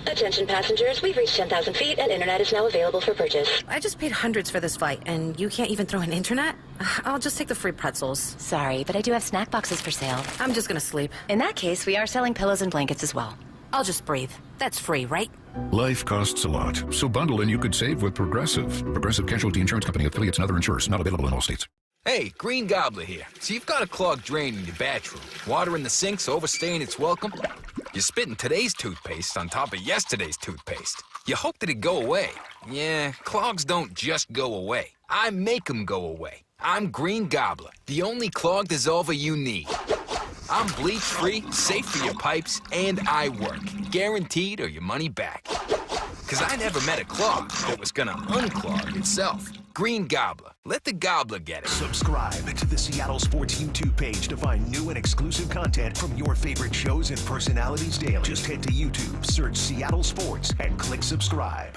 Attention passengers, we've reached 10,000 feet and internet is now available for purchase. I just paid hundreds for this flight, and you can't even throw in internet? I'll just take the free pretzels. Sorry, but I do have snack boxes for sale. I'm just gonna sleep. In that case, we are selling pillows and blankets as well. I'll just breathe. That's free, right? Life costs a lot, so bundle and you could save with Progressive. Progressive Casualty Insurance Company, affiliates, and other insurers. Not available in all states. Hey, Green Gobbler here. So you've got a clogged drain in your bathroom. Water in the sink's overstaying its welcome. You're spitting today's toothpaste on top of yesterday's toothpaste. You hope that it go away. Yeah, clogs don't just go away. I make them go away. I'm Green Gobbler, the only clog dissolver you need. I'm bleach-free, safe for your pipes, and I work. Guaranteed or your money back. Because I never met a clog that was gonna unclog itself. Green Gobbler. Let the gobbler get it. Subscribe to the Seattle Sports YouTube page to find new and exclusive content from your favorite shows and personalities daily. Just head to YouTube, search Seattle Sports, and click subscribe.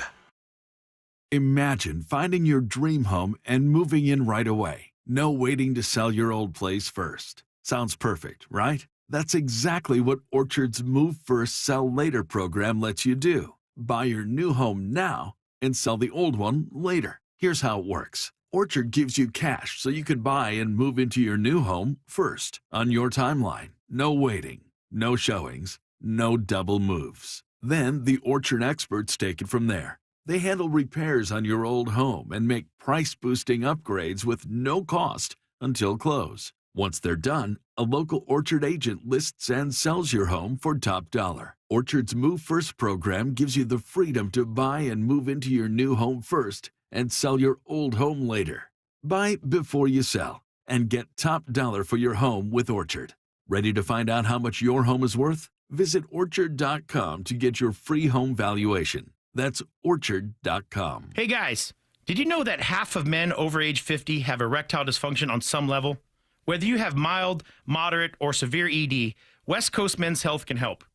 Imagine finding your dream home and moving in right away. No waiting to sell your old place first. Sounds perfect, right? That's exactly what Orchard's Move First, Sell Later program lets you do. Buy your new home now and sell the old one later. Here's how it works. Orchard gives you cash so you can buy and move into your new home first on your timeline. No waiting, no showings, no double moves. Then the Orchard experts take it from there. They handle repairs on your old home and make price-boosting upgrades with no cost until close. Once they're done, a local Orchard agent lists and sells your home for top dollar. Orchard's Move First program gives you the freedom to buy and move into your new home first and sell your old home later. Buy before you sell and get top dollar for your home with Orchard. Ready to find out how much your home is worth? Visit Orchard.com to get your free home valuation. That's Orchard.com. Hey guys, did you know that half of men over age 50 have erectile dysfunction on some level? Whether you have mild, moderate, or severe ED, West Coast Men's Health can help.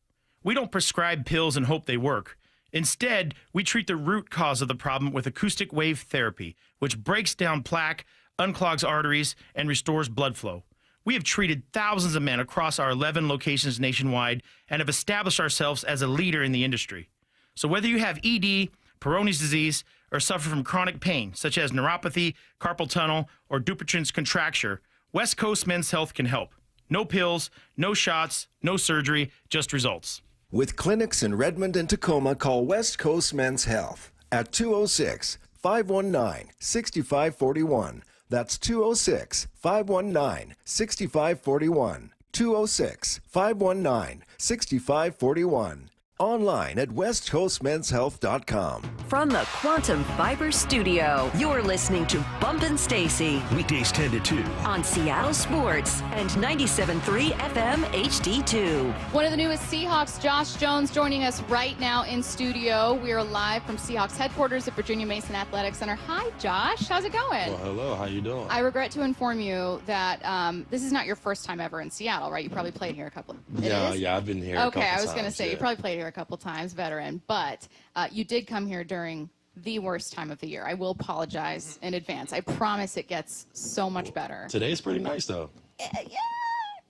We don't prescribe pills and hope they work. Instead, we treat the root cause of the problem with acoustic wave therapy, which breaks down plaque, unclogs arteries, and restores blood flow. We have treated thousands of men across our 11 locations nationwide and have established ourselves as a leader in the industry. So whether you have ED, Peyronie's disease, or suffer from chronic pain, such as neuropathy, carpal tunnel, or Dupuytren's contracture, West Coast Men's Health can help. No pills, no shots, no surgery, just results. With clinics in Redmond and Tacoma, call West Coast Men's Health at 206-519-6541. That's 206-519-6541. 206-519-6541. Online at westcoastmenshealth.com. From the Quantum Fiber Studio, you're listening to Bumpin' Stacy. Weekdays 10 to 2. On Seattle Sports and 97.3 FM HD2. One of the newest Seahawks, Josh Jones, joining us right now in studio. We are live from Seahawks headquarters at Virginia Mason Athletic Center. Hi, Josh. How's it going? Well, hello. How you doing? I regret to inform you that this is not your first time ever in Seattle, right? You probably played here a couple. Yeah, I've been here. Okay, I was going to say you probably played here a couple times, veteran, but you did come here during the worst time of the year. I will apologize in advance. I promise it gets so much better. Today's pretty nice though. Yeah,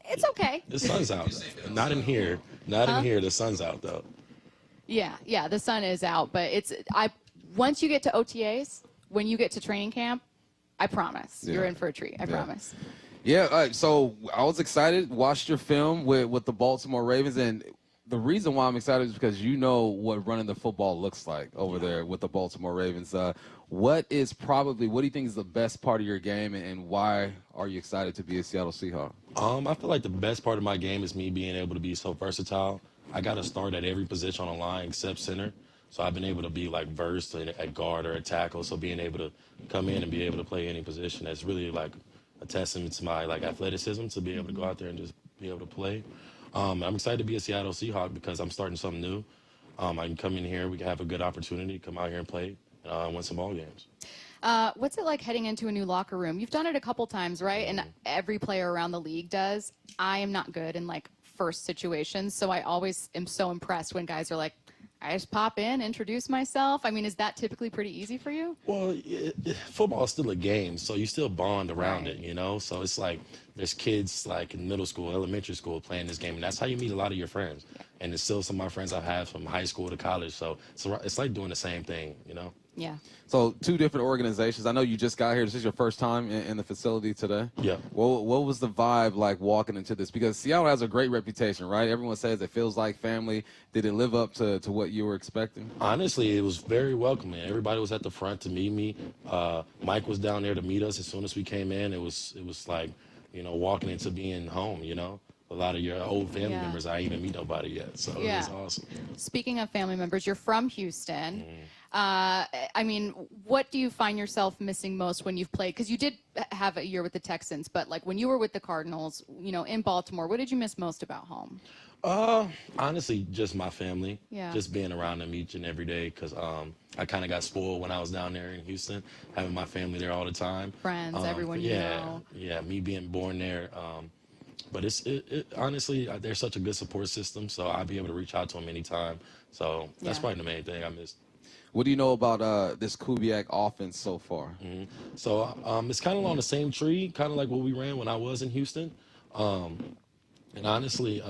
it's okay. The sun's out. Not in here. Not in here. The sun's out though. Yeah, the sun is out, but once you get to OTAs, when you get to training camp, I promise you're in for a treat. I promise. Yeah, so I was excited, watched your film with the Baltimore Ravens, and the reason why I'm excited is because you know what running the football looks like over there with the Baltimore Ravens. What do you think is the best part of your game, and why are you excited to be a Seattle Seahawk? I feel like the best part of my game is me being able to be so versatile. I got to start at every position on the line except center. So I've been able to be like versed at guard or at tackle. So being able to come in and be able to play any position, that's really like a testament to my like athleticism to be able to go out there and just be able to play. I'm excited to be a Seattle Seahawk because I'm starting something new. I can come in here, we can have a good opportunity, come out here and play, win some ball games. What's it like heading into a new locker room? You've done it a couple times, right? And every player around the league does. I am not good in like first situations, so I always am so impressed when guys are like, I just pop in, introduce myself. I mean, is that typically pretty easy for you? Well, football is still a game, so you still bond around it, you know? So it's like there's kids like in middle school, elementary school playing this game, and that's how you meet a lot of your friends. Yeah. And it's still some of my friends I've had from high school to college, so it's like doing the same thing, you know? Yeah. So 2 different organizations. I know you just got here. This is your first time in the facility today. Yeah. What was the vibe like walking into this? Because Seattle has a great reputation, right? Everyone says it feels like family. Did it live up to what you were expecting? Honestly, it was very welcoming. Everybody was at the front to meet me. Mike was down there to meet us as soon as we came in. It was like, you know, walking into being home, you know? A lot of your old family members, I ain't even meet nobody yet. So it was awesome. Speaking of family members, you're from Houston. I mean, what do you find yourself missing most when you've played? Because you did have a year with the Texans, but like when you were with the Cardinals, you know, in Baltimore, what did you miss most about home? Honestly, just my family. Yeah. Just being around them each and every day because I kind of got spoiled when I was down there in Houston, having my family there all the time. Friends, everyone you know. Yeah, me being born there. But honestly, they're such a good support system, so I'll be able to reach out to them anytime. So that's probably the main thing I missed. What do you know about this Kubiak offense so far? So it's kind of on the same tree, kind of like what we ran when I was in Houston. And honestly,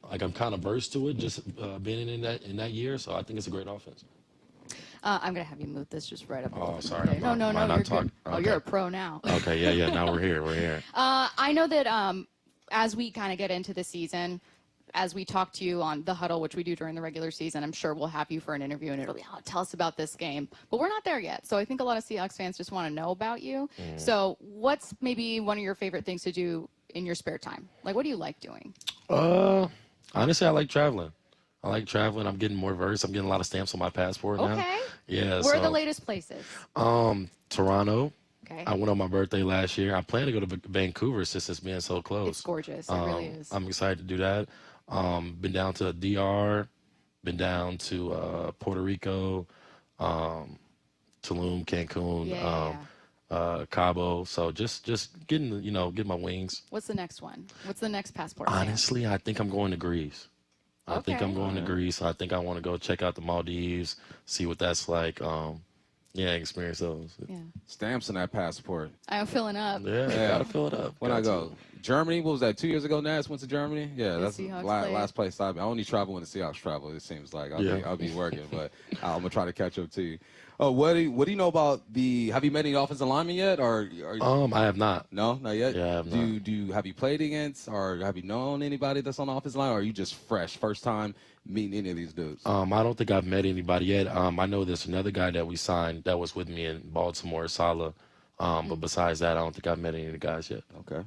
like I'm kind of versed to it, just being in that year. So I think it's a great offense. I'm gonna have you move this just right up. Oh, sorry. No, you're good. Okay. Oh, you're a pro now. Okay, yeah. Now we're here. I know that as we kind of get into the season, as we talk to you on the huddle, which we do during the regular season, I'm sure we'll have you for an interview and it'll be, tell us about this game. But we're not there yet. So I think a lot of Seahawks fans just want to know about you. So what's maybe one of your favorite things to do in your spare time? Like, what do you like doing? Honestly, I like traveling. I'm getting more versed. I'm getting a lot of stamps on my passport now. Okay. Yeah. Where are the latest places? Toronto. Okay. I went on my birthday last year. I plan to go to Vancouver since it's being so close. It's gorgeous. It really is. I'm excited to do that. Been down to DR. Been down to Puerto Rico, Tulum, Cancun, Cabo. So just getting get my wings. What's the next one? What's the next passport? Honestly, I think I'm going to Greece. I think I'm going to Greece. I think I want to go check out the Maldives, see what that's like. Experience those. Yeah. Stamps in that passport. I'm filling up. Yeah, gotta fill it up. When I go, Germany, what was that? 2 years ago, Nats went to Germany. Yeah, that's the last place I only travel when the Seahawks travel. It seems like I'll be working, but I'm gonna try to catch up to you. Oh, what do you know about have you met any offensive linemen yet, or I have not. No, not yet. Yeah, I have not. Have you played against, or have you known anybody that's on the offensive line, or are you just fresh, first time meeting any of these dudes? I don't think I've met anybody yet. I know there's another guy that we signed that was with me in Baltimore, Sala. But besides that, I don't think I've met any of the guys yet. Okay.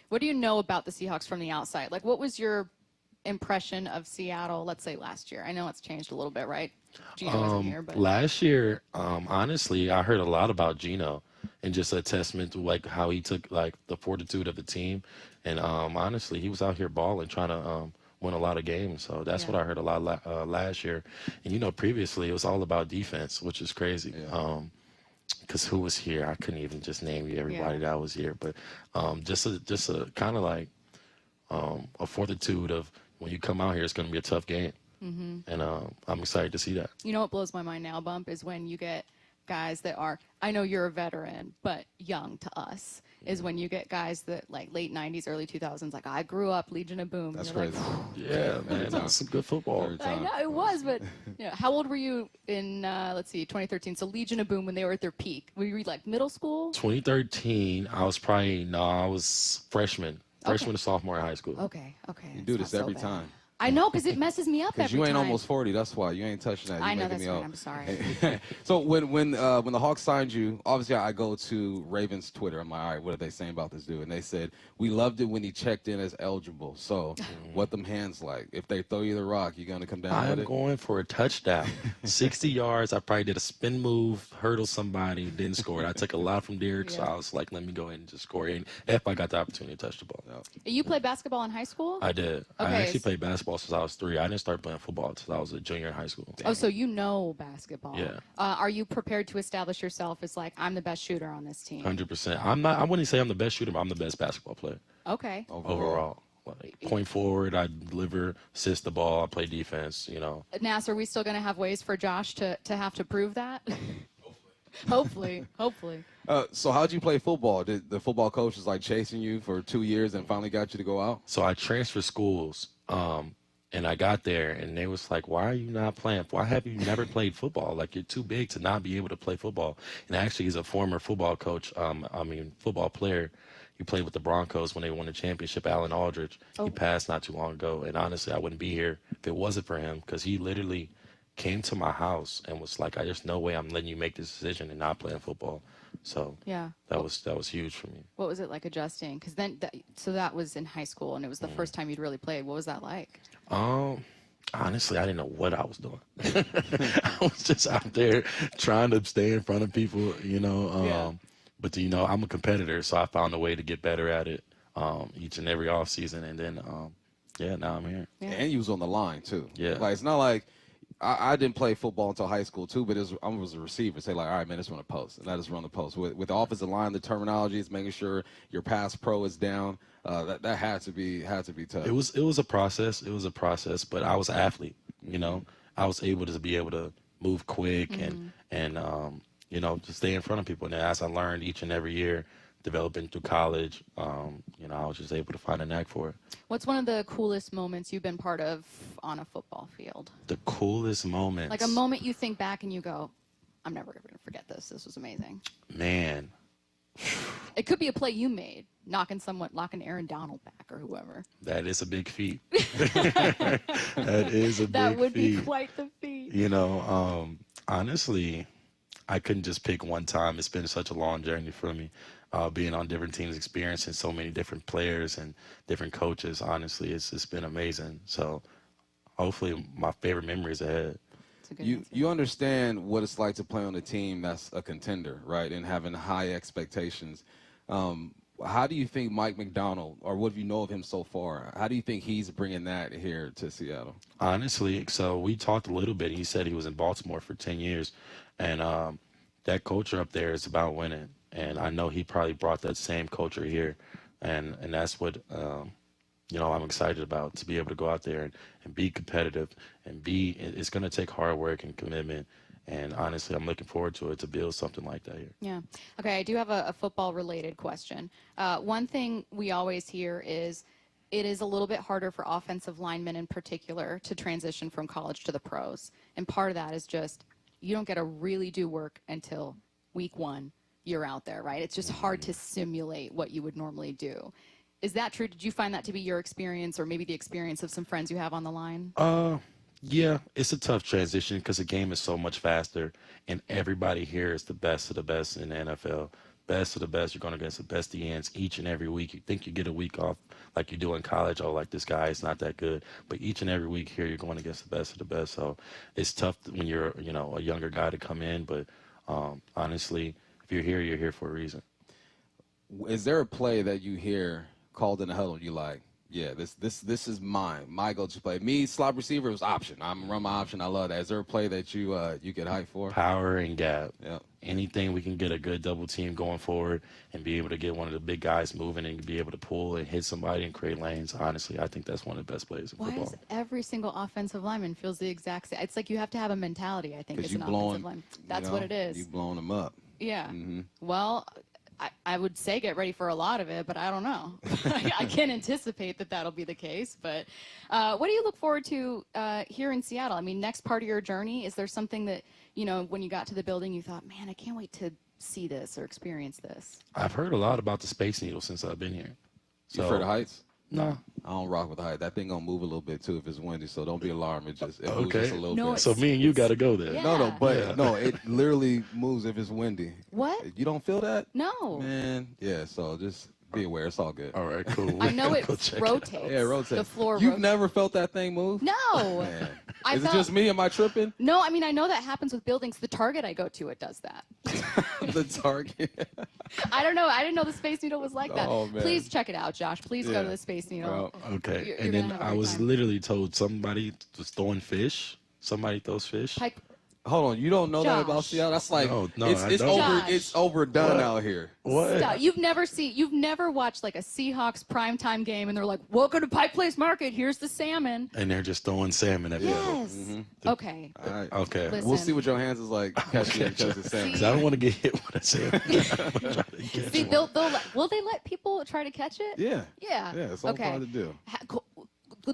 What do you know about the Seahawks from the outside? Like, what was your impression of Seattle, let's say last year? I know it's changed a little bit, right? Gino wasn't here, but last year, honestly, I heard a lot about Gino and just a testament to like how he took like the fortitude of the team. And honestly, he was out here balling, trying to win a lot of games. So that's what I heard a lot last year. And previously it was all about defense, which is crazy. Because who was here? I couldn't even just name you everybody that was here. But just a kind of like a fortitude of when you come out here, it's going to be a tough game. And I'm excited to see that. You know what blows my mind now, Bump, is when you get guys that are, I know you're a veteran, but young to us, is when you get guys that like late 90s, early 2000s, like I grew up Legion of Boom. That's crazy. Yeah, man, that's some good football. I know it was, but how old were you in, 2013? So Legion of Boom when they were at their peak. Were you like middle school? 2013, I was freshman to sophomore in high school. Okay. You do this every time. I know, because it messes me up every Because you ain't time. almost 40. That's why you ain't touching that. You I know, making that's me right. old. I'm sorry. So when the Hawks signed you, obviously I go to Ravens Twitter. I'm like, all right, what are they saying about this dude? And they said, we loved it when he checked in as eligible. So what them hands like? If they throw you the rock, you going to come down with I'm it? going for a touchdown. 60 yards. I probably did a spin move, hurdle somebody, didn't score it. I took a lot from Derek, so I was like, let me go ahead and just score it. And if I got the opportunity to touch the ball. You played basketball in high school? I did. I Okay. actually played basketball since I was 3. I didn't start playing football until I was a junior in high school. Oh, so you know basketball. Yeah. Are you prepared to establish yourself as like, I'm the best shooter on this team? 100%. I wouldn't say I'm the best shooter, but I'm the best basketball player. Okay. Overall. Like, point forward, I deliver, assist the ball, I play defense, you know. Nas, are we still going to have ways for Josh to have to prove that? Hopefully. So how'd you play football? Did the football coach was like chasing you for 2 years and finally got you to go out? So I transferred schools, and I got there, and they was like, why are you not playing? Why have you never played football? Like, you're too big to not be able to play football. And actually, he's a former football coach, football player. He played with the Broncos when they won the championship, Alan Aldridge. He passed not too long ago. And honestly, I wouldn't be here if it wasn't for him, because he literally came to my house and was like, there's no way I'm letting you make this decision and not playing football. So Yeah. that was huge for me. What was it like adjusting? Because then, so that was in high school, and it was the first time you'd really played. What was that like? Honestly, I didn't know what I was doing. I was just out there trying to stay in front of people, you know. But, you know, I'm a competitor, so I found a way to get better at it each and every offseason. And then, now I'm here. Yeah. And you was on the line, too. Yeah. Like, it's not like I didn't play football until high school, too, but I was a receiver. Say, like, all right, man, just run a post. And I just run the post. With the offensive line, the terminology is making sure your pass pro is down. That had to be tough. It was a process. It was a process, but I was an athlete, you know. I was able to move quick and you know, just stay in front of people. And as I learned each and every year, developing through college, you know, I was just able to find a knack for it. What's one of the coolest moments you've been part of on a football field? The coolest moments. Like a moment you think back and you go, I'm never going to forget this. This was amazing. Man. It could be a play you made, knocking Aaron Donald back or whoever. That is a big feat. That is a big feat. That would be quite the feat. You know, honestly, I couldn't just pick one time. It's been such a long journey for me, being on different teams, experiencing so many different players and different coaches. Honestly, it's been amazing. So hopefully my favorite memories ahead. You understand what it's like to play on a team that's a contender, right, and having high expectations. How do you think Mike Macdonald, or what do you know of him so far, how do you think he's bringing that here to Seattle? Honestly, so we talked a little bit. He said he was in Baltimore for 10 years, and that culture up there is about winning. And I know he probably brought that same culture here, and that's what you know, I'm excited about, to be able to go out there and be competitive and it's going to take hard work and commitment. And honestly, I'm looking forward to it, to build something like that here. Yeah. Okay, I do have a football-related question. One thing we always hear is it is a little bit harder for offensive linemen in particular to transition from college to the pros. And part of that is just you don't get to really do work until week 1 you're out there, right? It's just hard to simulate what you would normally do. Is that true? Did you find that to be your experience, or maybe the experience of some friends you have on the line? Yeah, it's a tough transition because the game is so much faster, and everybody here is the best of the best in the NFL. Best of the best. You're going against the best ends each and every week. You think you get a week off like you do in college. Oh, like this guy is not that good. But each and every week here, you're going against the best of the best. So it's tough when you're, you know, a younger guy to come in. But honestly, if you're here for a reason. Is there a play that you hear called in the huddle and you like, yeah, this is mine, my go-to play? Me, slot receiver, was option. I'm run my option. I love that. Is there a play that you get hyped for? Power and gap. Yeah. Anything we can get a good double team going forward and be able to get one of the big guys moving and be able to pull and hit somebody and create lanes. Honestly, I think that's one of the best plays in football. Why is every single offensive lineman feels the exact same? It's like you have to have a mentality, I think, as an offensive lineman. That's what it is. You blowing them up. Yeah. Mm-hmm. Well, I would say get ready for a lot of it, but I don't know. I can't anticipate that that'll be the case. But what do you look forward to here in Seattle? I mean, next part of your journey, is there something that, you know, when you got to the building, you thought, man, I can't wait to see this or experience this? I've heard a lot about the Space Needle since I've been here. You afraid of heights? No. I don't rock with the height. That thing gonna move a little bit too if it's windy, so don't be alarmed. It moves just a little bit. So me and you got to go there. Yeah. No, it literally moves if it's windy. What? You don't feel that? No. Man, yeah. So just be aware. It's all good. All right, cool. I know it rotates. Yeah, it rotates. The floor You've rotates. never felt that thing move? No. Man. I Is felt- it just me? Am I tripping? No, I mean, I know that happens with buildings. The Target I go to, it does that. The Target. I don't know. I didn't know the Space Needle was like that. Oh, man. Please check it out, Josh. Please go to the Space Needle. Okay. You're And gonna then have a I great was time. literally told somebody was throwing fish. Somebody throws fish. Hold on, you don't know that about Josh. Seattle? That's like No, it's I don't. it's overdone What? out here. Stop. You've never watched like a Seahawks primetime game and they're like, welcome to Pike Place Market. Here's the salmon. And they're just throwing salmon at people. Yes. Okay. All right. Okay. Listen. We'll see what your hands is like catching the salmon. 'Cause I don't want to get hit with a salmon. See, will they let people try to catch it? Yeah. Yeah. Yeah, it's all okay. fun to do.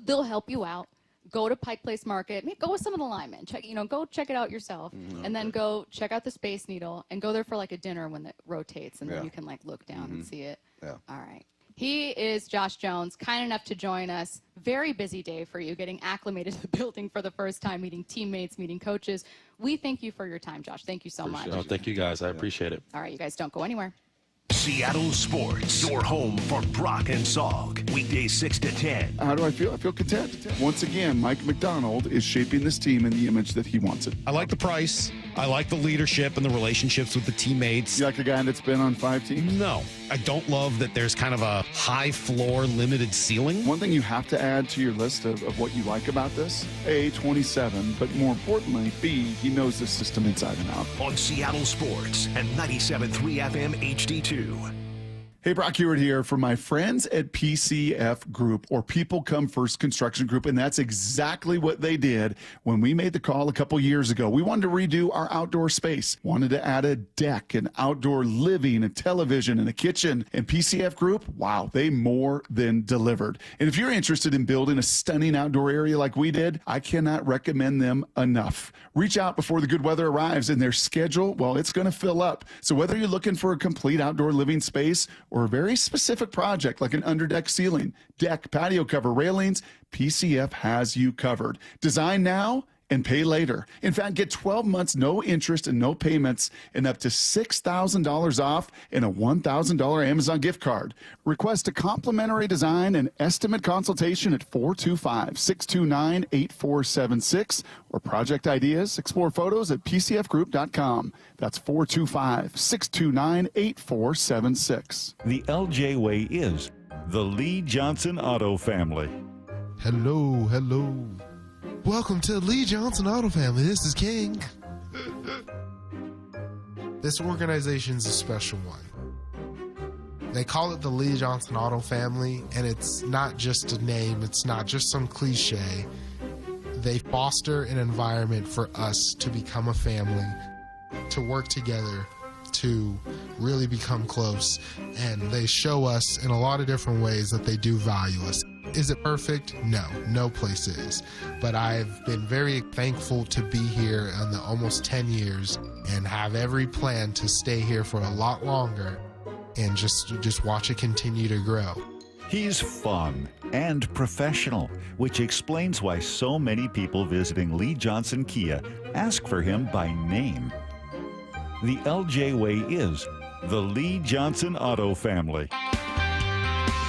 They'll help you out. Go to Pike Place Market. Go with some of the linemen. Go check it out yourself, and then go check out the Space Needle and go there for like a dinner when it rotates, and then you can like look down and see it. Yeah. All right. He is Josh Jones, kind enough to join us. Very busy day for you, getting acclimated to the building for the first time, meeting teammates, meeting coaches. We thank you for your time, Josh. Thank you so much. No, thank you guys. I appreciate it. All right, you guys don't go anywhere. Seattle Sports, your home for Brock and Salk. Weekdays 6 to 10. How do I feel? I feel content. Once again, Mike McDonald is shaping this team in the image that he wants it. I like the price. I like the leadership and the relationships with the teammates. You like a guy that's been on 5 teams? No. I don't love that there's kind of a high floor, limited ceiling. One thing you have to add to your list of what you like about this, A, 27, but more importantly, B, he knows the system inside and out. On Seattle Sports and 97.3 FM HD2. Hey, Brock Hewitt here for my friends at PCF Group, or People Come First Construction Group, and that's exactly what they did when we made the call a couple years ago. We wanted to redo our outdoor space, wanted to add a deck, an outdoor living, a television, and a kitchen. And PCF Group, wow, they more than delivered. And if you're interested in building a stunning outdoor area like we did, I cannot recommend them enough. Reach out before the good weather arrives, and their schedule, well, it's going to fill up. So whether you're looking for a complete outdoor living space or a very specific project like an underdeck ceiling, deck, patio cover, railings, PCF has you covered. Design now and pay later. In fact, get 12 months, no interest and no payments, and up to $6,000 off and a $1,000 Amazon gift card. Request a complimentary design and estimate consultation at 425-629-8476 or project ideas. Explore photos at pcfgroup.com. That's 425-629-8476. The LJ Way is the Lee Johnson Auto Family. Hello. Welcome to Lee Johnson Auto Family. This is King. This organization's a special one. They call it the Lee Johnson Auto Family, and it's not just a name, it's not just some cliche. They foster an environment for us to become a family, to work together, to really become close, and they show us in a lot of different ways that they do value us. Is it perfect? No place is. But I've been very thankful to be here in the almost 10 years and have every plan to stay here for a lot longer and just watch it continue to grow. He's fun and professional, which explains why so many people visiting Lee Johnson Kia ask for him by name. The LJ Way is the Lee Johnson Auto Family.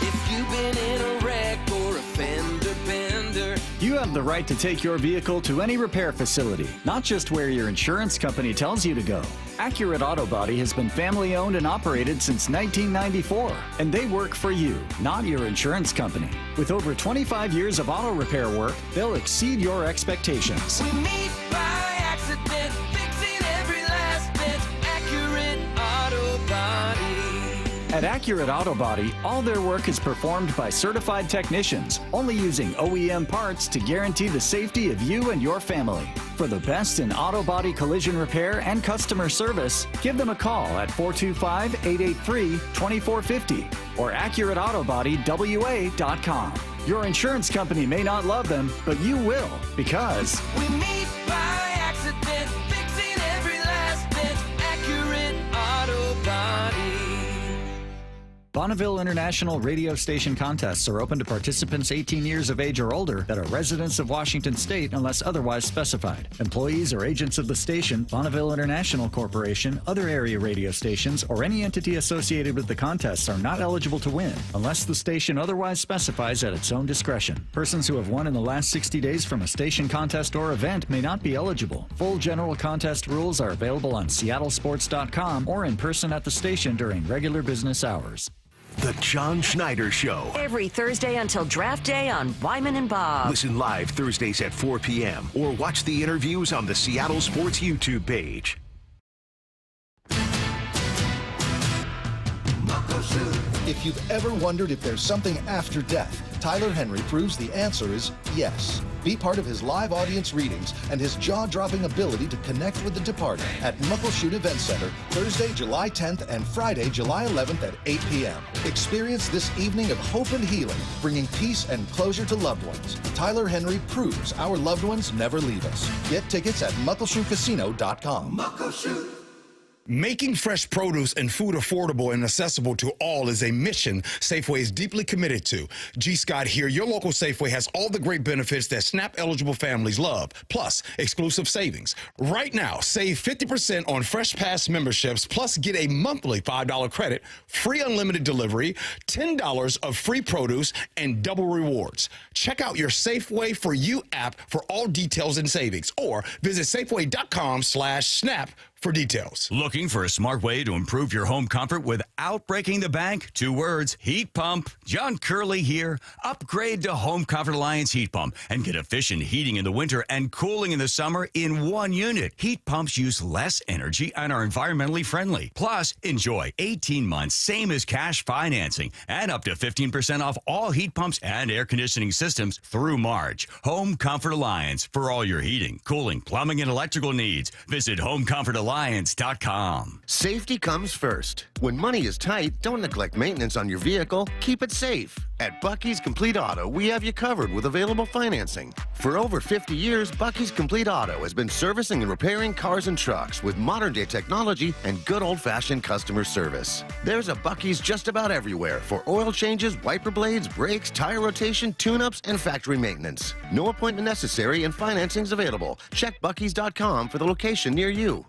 If you've been in a wreck or a fender bender, you have the right to take your vehicle to any repair facility, not just where your insurance company tells you to go. Accurate Auto Body has been family owned and operated since 1994, and they work for you, not your insurance company. With over 25 years of auto repair work, they'll exceed your expectations. we meet by accident, fixing every last bit. Accurate Auto Body. At Accurate Auto Body, all their work is performed by certified technicians, only using OEM parts to guarantee the safety of you and your family. For the best in auto body collision repair and customer service, give them a call at 425-883-2450 or AccurateAutoBodyWA.com. Your insurance company may not love them, but you will, because we meet by accident, fixing every last bit. Accurate Auto Body. Bonneville International radio station contests are open to participants 18 years of age or older that are residents of Washington State unless otherwise specified. Employees or agents of the station, Bonneville International Corporation, other area radio stations, or any entity associated with the contests are not eligible to win unless the station otherwise specifies at its own discretion. Persons who have won in the last 60 days from a station contest or event may not be eligible. Full general contest rules are available on seattlesports.com or in person at the station during regular business hours. The John Schneider Show. Every Thursday until draft day on Wyman and Bob. Listen live Thursdays at 4 p.m. or watch the interviews on the Seattle Sports YouTube page. If you've ever wondered if there's something after death, Tyler Henry proves the answer is yes. Be part of his live audience readings and his jaw-dropping ability to connect with the departed at Muckleshoot Event Center, Thursday, July 10th and Friday, July 11th at 8 p.m. Experience this evening of hope and healing, bringing peace and closure to loved ones. Tyler Henry proves our loved ones never leave us. Get tickets at muckleshootcasino.com. Muckleshoot. Making fresh produce and food affordable and accessible to all is a mission Safeway is deeply committed to. G. Scott here. Your local Safeway has all the great benefits that SNAP-eligible families love, plus exclusive savings. Right now, save 50% on Fresh Pass memberships, plus get a monthly $5 credit, free unlimited delivery, $10 of free produce, and double rewards. Check out your Safeway For You app for all details and savings, or visit Safeway.com/SNAP for details. Looking for a smart way to improve your home comfort without breaking the bank? 2 words, heat pump. John Curley here. Upgrade to Home Comfort Alliance heat pump and get efficient heating in the winter and cooling in the summer in one unit. Heat pumps use less energy and are environmentally friendly. Plus, enjoy 18 months, same as cash financing, and up to 15% off all heat pumps and air conditioning systems through March. Home Comfort Alliance for all your heating, cooling, plumbing, and electrical needs. Visit homecomfortalliance.com. Safety comes first. When money is tight, don't neglect maintenance on your vehicle. Keep it safe. At Bucky's Complete Auto, we have you covered with available financing. For over 50 years, Bucky's Complete Auto has been servicing and repairing cars and trucks with modern-day technology and good old-fashioned customer service. There's a Bucky's just about everywhere for oil changes, wiper blades, brakes, tire rotation, tune-ups, and factory maintenance. No appointment necessary and financing's available. Check Bucky's.com for the location near you.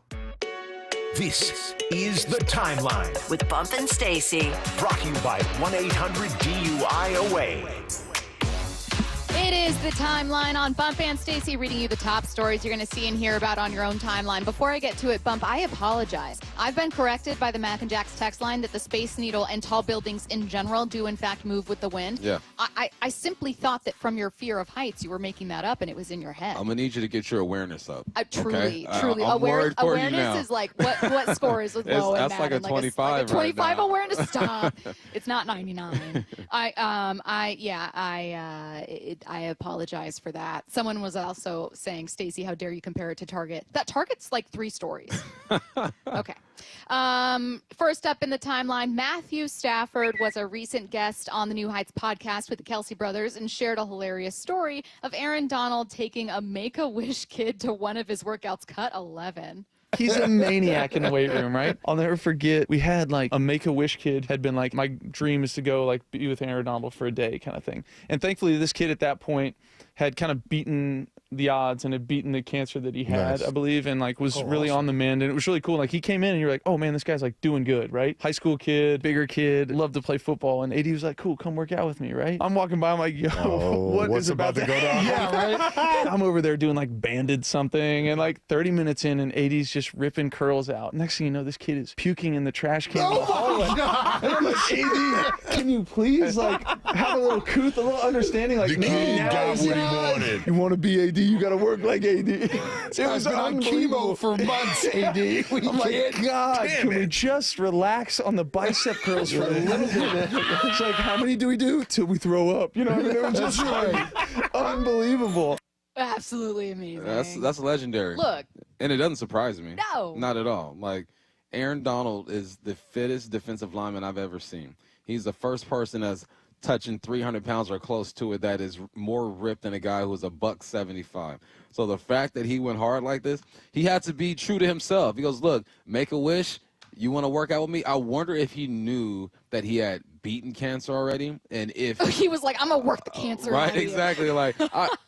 This is The Timeline with Bump and Stacy. Brought to you by 1-800-DUI-AWAY. It is The Timeline on Bump and Stacy, reading you the top stories you're going to see and hear about on your own timeline. Before I get to it, Bump, I apologize. I've been corrected by the Mac and Jack's text line that the Space Needle and tall buildings in general do, in fact, move with the wind. Yeah. I simply thought that from your fear of heights, you were making that up and it was in your head. I'm going to need you to get your awareness up. Truly. I'm Awareness is like, what score is low and That's like a 25 like a 25 right now. awareness? Stop. It's not 99. I apologize for that. Someone was also saying, Stacy, how dare you compare it to Target? That Target's like 3 stories. Okay. First up in the timeline, Matthew Stafford was a recent guest on the New Heights podcast with the Kelsey brothers and shared a hilarious story of Aaron Donald taking a Make-A-Wish kid to one of his workouts, cut 11. He's a maniac in the weight room, right? I'll never forget, we had like a Make-A-Wish kid had been like, my dream is to go like be with Aaron Donald for a day kind of thing. And thankfully this kid at that point had kind of beaten the odds and had beaten the cancer that he had, I believe, and like was really on the mend. And it was really cool. Like he came in and you're like, oh man, this guy's like doing good, right? High school kid, bigger kid, loved to play football. And AD was like, cool, come work out with me, right? I'm walking by, I'm like, yo, what's about to go down? Yeah, right? I'm over there doing like banded something, and like 30 minutes in and AD's just ripping curls out. Next thing you know, this kid is puking in the trash can. Oh my God. And I'm like, AD, can you please like have a little couth, a little understanding? Like, the kid got what he wanted. You want to be AD, you got to work like AD. It was been on chemo for months, AD. I'm like, God, can we just relax on the bicep curls for a little bit? It's like, how many do we do till we throw up? You know what I mean? It was just like unbelievable. Absolutely amazing. That's legendary. Look. And it doesn't surprise me. No. Not at all. Like, Aaron Donald is the fittest defensive lineman I've ever seen. He's the first person that's touching 300 pounds or close to it that is more ripped than a guy who's a $175. So the fact that he went hard like this, he had to be true to himself. He goes, look, make a wish. You want to work out with me? I wonder if he knew that he had beaten cancer already, and if he was like, I'm gonna work the cancer right, out of you. exactly. Like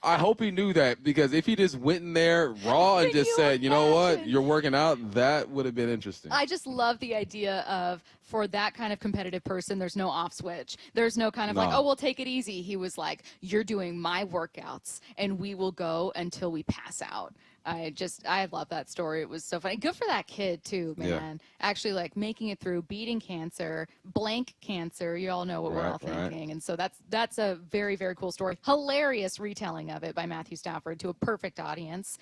I hope he knew that, because if he just went in there raw and just said, you know what, you're working out, that would have been interesting. I just love the idea of, for that kind of competitive person, there's no off switch. There's no kind of like, oh, we'll take it easy. He was like, you're doing my workouts and we will go until we pass out. I love that story. It was so funny. Good for that kid too, man. Yeah. Actually, like, making it through, beating cancer, blank cancer. You all know what we're all thinking. And so that's a very, very cool story. Hilarious retelling of it by Matthew Stafford to a perfect audience.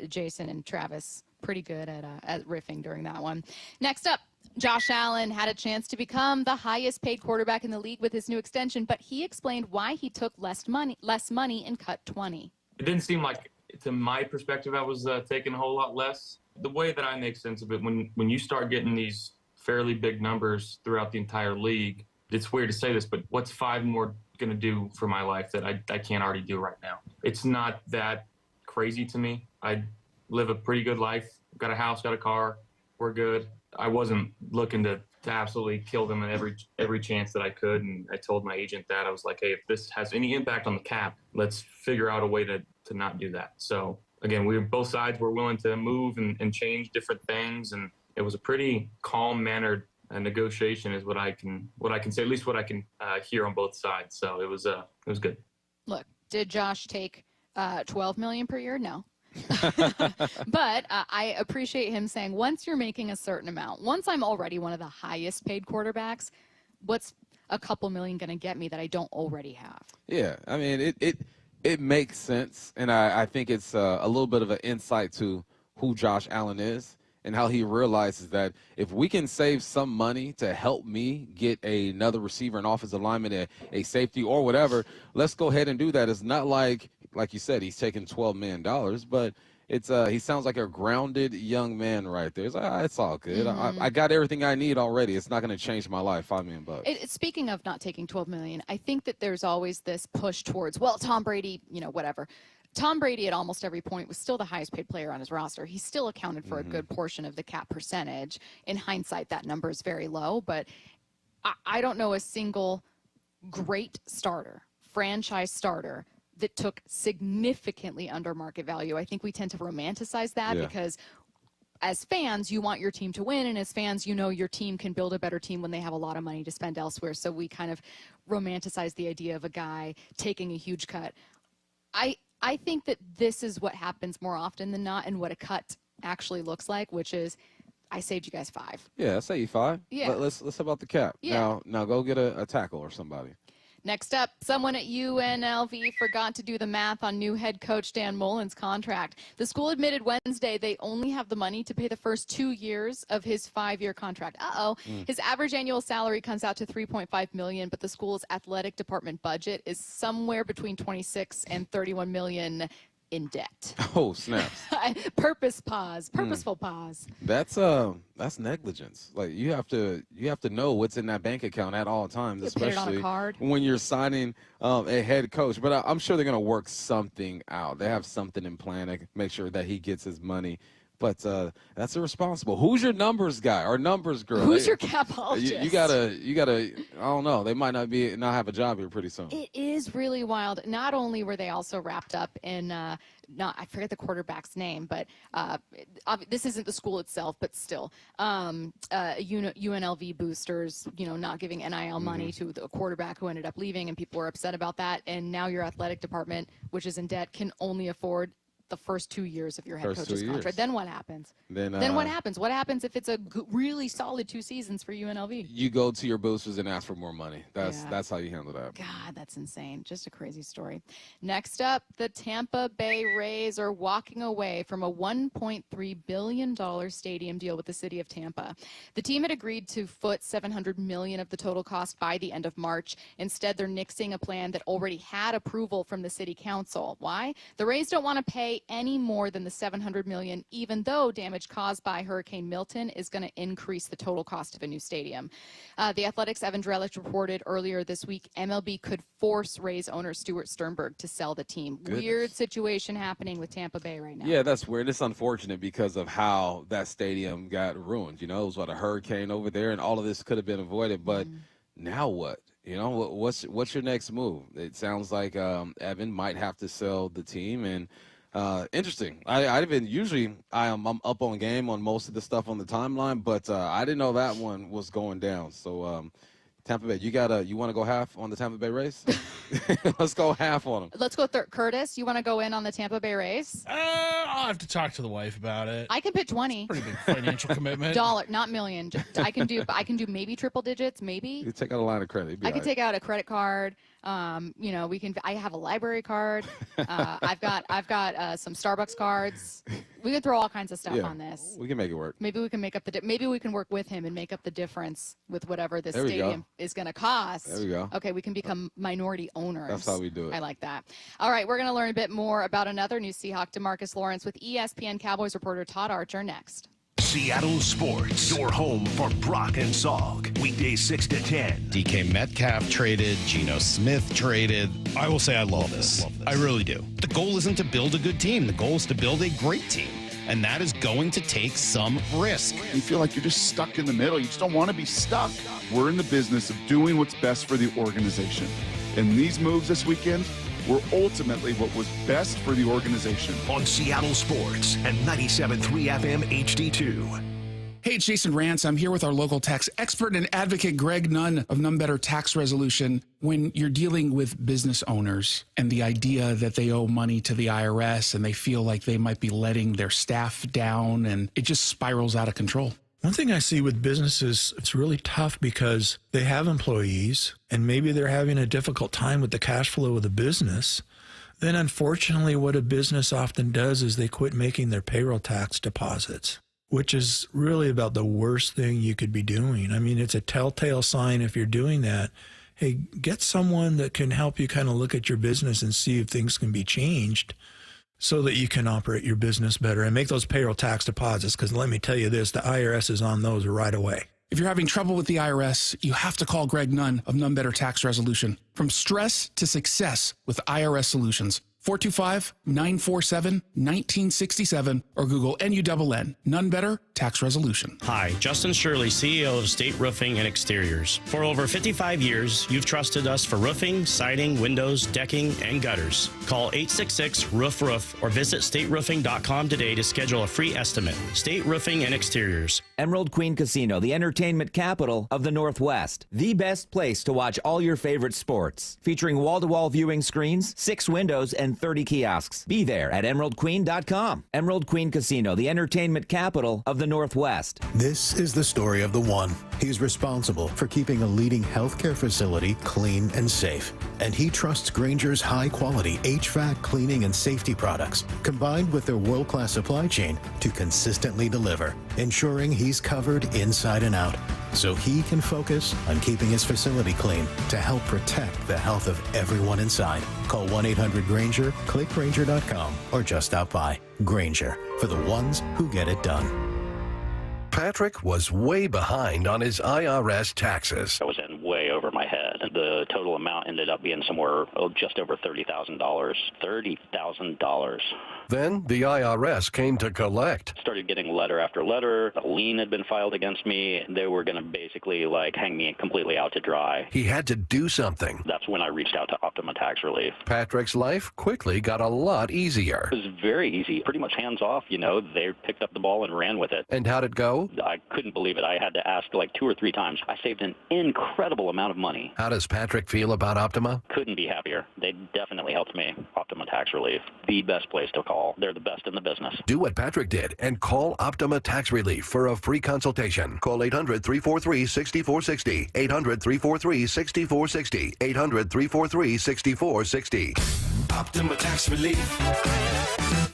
Jason and Travis, pretty good at riffing during that one. Next up, Josh Allen had a chance to become the highest paid quarterback in the league with his new extension, but he explained why he took less money and cut 20. It didn't seem like, to my perspective, I was taking a whole lot less. The way that I make sense of it, when you start getting these fairly big numbers throughout the entire league, it's weird to say this, but what's 5 more going to do for my life that I can't already do right now? It's not that crazy to me. I live a pretty good life. Got a house, got a car. We're good. I wasn't looking to absolutely kill them at every chance that I could. And I told my agent that. I was like, hey, if this has any impact on the cap, let's figure out a way to not do that. So again, both sides were willing to move and change different things. And it was a pretty calm mannered negotiation is what I can say, at least what I can hear on both sides. So it was good. Look, did Josh take $12 million per year? No. But I appreciate him saying, once you're making a certain amount, once I'm already one of the highest paid quarterbacks, what's a couple million going to get me that I don't already have? Yeah, I mean, it makes sense, and I think it's a little bit of an insight to who Josh Allen is and how he realizes that if we can save some money to help me get another receiver, an offensive lineman, a safety or whatever, let's go ahead and do that. It's not like you said, he's taking $12 million, but it's he sounds like a grounded young man right there. It's like, it's all good. Mm-hmm. I got everything I need already. It's not going to change my life. $5 million. Speaking of not taking $12 million, I think that there's always this push towards, well, Tom Brady, whatever. Tom Brady at almost every point was still the highest paid player on his roster. He still accounted for a good portion of the cap percentage. In hindsight, that number is very low, but I don't know a single great starter, franchise starter, that took significantly under market value. I think we tend to romanticize that because as fans, you want your team to win, and as fans, your team can build a better team when they have a lot of money to spend elsewhere. So we kind of romanticize the idea of a guy taking a huge cut. I think that this is what happens more often than not, and what a cut actually looks like, which is, I saved you guys 5. Yeah, I say you 5. Yeah. Let's about the cap. Yeah. Now go get a tackle or somebody. Next up, someone at UNLV forgot to do the math on new head coach Dan Mullen's contract. The school admitted Wednesday they only have the money to pay the first 2 years of his 5-year contract. His average annual salary comes out to $3.5 million, but the school's athletic department budget is somewhere between $26 and $31 million in debt. Oh, snaps. Purposeful pause. That's negligence. Like, you have to know what's in that bank account at all times, especially when you're signing a head coach. But I'm sure they're going to work something out. They have something in plan to make sure that he gets his money. But that's irresponsible. Who's your numbers guy or numbers girl? Who's your capologist? You gotta. I don't know. They might not have a job here pretty soon. It is really wild. Not only were they also wrapped up in I forget the quarterback's name, but this isn't the school itself, but still, UNLV boosters, not giving NIL money to the quarterback who ended up leaving, and people were upset about that. And now your athletic department, which is in debt, can only afford the first 2 years of your head coach's contract. Then what happens? Then what happens? What happens if it's a really solid 2 seasons for UNLV? You go to your boosters and ask for more money. That's how you handle that. God, that's insane. Just a crazy story. Next up, the Tampa Bay Rays are walking away from a $1.3 billion stadium deal with the city of Tampa. The team had agreed to foot $700 million of the total cost by the end of March. Instead, they're nixing a plan that already had approval from the city council. Why? The Rays don't want to pay any more than the $700 million, even though damage caused by Hurricane Milton is going to increase the total cost of a new stadium. The Athletics' Evan Drellich reported earlier this week MLB could force Rays owner Stuart Sternberg to sell the team. Goodness. Weird situation happening with Tampa Bay right now. Yeah, that's weird. It's unfortunate because of how that stadium got ruined. It was a hurricane over there, and all of this could have been avoided. But now what? You know, what's your next move? It sounds like Evan might have to sell the team, and interesting. I'm up on game on most of the stuff on the timeline, but I didn't know that one was going down. So Tampa Bay, you want to go half on the Tampa Bay Rays? Let's go half on them. Let's go Curtis. You want to go in on the Tampa Bay Rays? I'll have to talk to the wife about it. I can pitch 20. Pretty big financial commitment. Dollar, not million. I can do maybe triple digits, maybe. You take out a line of credit. I can take out a credit card. I have a library card. I've got some Starbucks cards. We can throw all kinds of stuff on this. We can make it work. Maybe we can maybe we can work with him and make up the difference with whatever this stadium is going to cost. There we go. Okay, we can become minority owners. That's how we do it. I like that. All right, we're going to learn a bit more about another new Seahawk, DeMarcus Lawrence, with ESPN Cowboys reporter Todd Archer next. Seattle Sports, your home for Brock and Salk. Weekdays 6 to 10. DK Metcalf traded, Geno Smith traded. I will say I love this. I really do. The goal isn't to build a good team. The goal is to build a great team. And that is going to take some risk. You feel like you're just stuck in the middle. You just don't want to be stuck. We're in the business of doing what's best for the organization. And these moves this weekend were ultimately what was best for the organization. On Seattle Sports and 97.3 FM HD2. Hey, it's Jason Rance. I'm here with our local tax expert and advocate, Greg Nunn of None Better Tax Resolution. When you're dealing with business owners and the idea that they owe money to the IRS and they feel like they might be letting their staff down, and it just spirals out of control. One thing I see with businesses, it's really tough because they have employees and maybe they're having a difficult time with the cash flow of the business. Then unfortunately, what a business often does is they quit making their payroll tax deposits, which is really about the worst thing you could be doing. I mean, it's a telltale sign if you're doing that. Hey, get someone that can help you kind of look at your business and see if things can be changed so that you can operate your business better and make those payroll tax deposits. Because let me tell you this, the IRS is on those right away. If you're having trouble with the IRS, you have to call Greg Nunn of None Better Tax Resolution. From stress to success with IRS Solutions. 425-947-1967 or Google NUNN. None Better Tax Resolution. Hi, Justin Shirley, CEO of State Roofing and Exteriors. For over 55 years, you've trusted us for roofing, siding, windows, decking, and gutters. Call 866-ROOF-ROOF or visit stateroofing.com today to schedule a free estimate. State Roofing and Exteriors. Emerald Queen Casino, the entertainment capital of the Northwest. The best place to watch all your favorite sports. Featuring wall-to-wall viewing screens, 6 windows, and 30 kiosks. Be there at emeraldqueen.com. Emerald Queen Casino, the entertainment capital of the Northwest. This is the story of the one. He's responsible for keeping a leading healthcare facility clean and safe. And he trusts Grainger's high-quality HVAC cleaning and safety products, combined with their world-class supply chain, to consistently deliver, ensuring he's covered inside and out, so he can focus on keeping his facility clean to help protect the health of everyone inside. Call 1-800-GRAINGER, click Grainger.com, or just stop by. Grainger, for the ones who get it done. Patrick was way behind on his IRS taxes. I was in way over my head. The total amount ended up being somewhere just over $30,000. $30,000. Then the IRS came to collect. Started getting letter after letter. A lien had been filed against me. They were going to basically hang me completely out to dry. He had to do something. That's when I reached out to Optima Tax Relief. Patrick's life quickly got a lot easier. It was very easy, pretty much hands off. They picked up the ball and ran with it. And how'd it go? I couldn't believe it. I had to ask 2 or 3 times. I saved an incredible amount of money. How does Patrick feel about Optima? Couldn't be happier. They definitely helped me. Optima Tax Relief, the best place to call. They're the best in the business. Do what Patrick did and call Optima Tax Relief for a free consultation. Call 800-343-6460. 800-343-6460. 800-343-6460. Optima Tax Relief.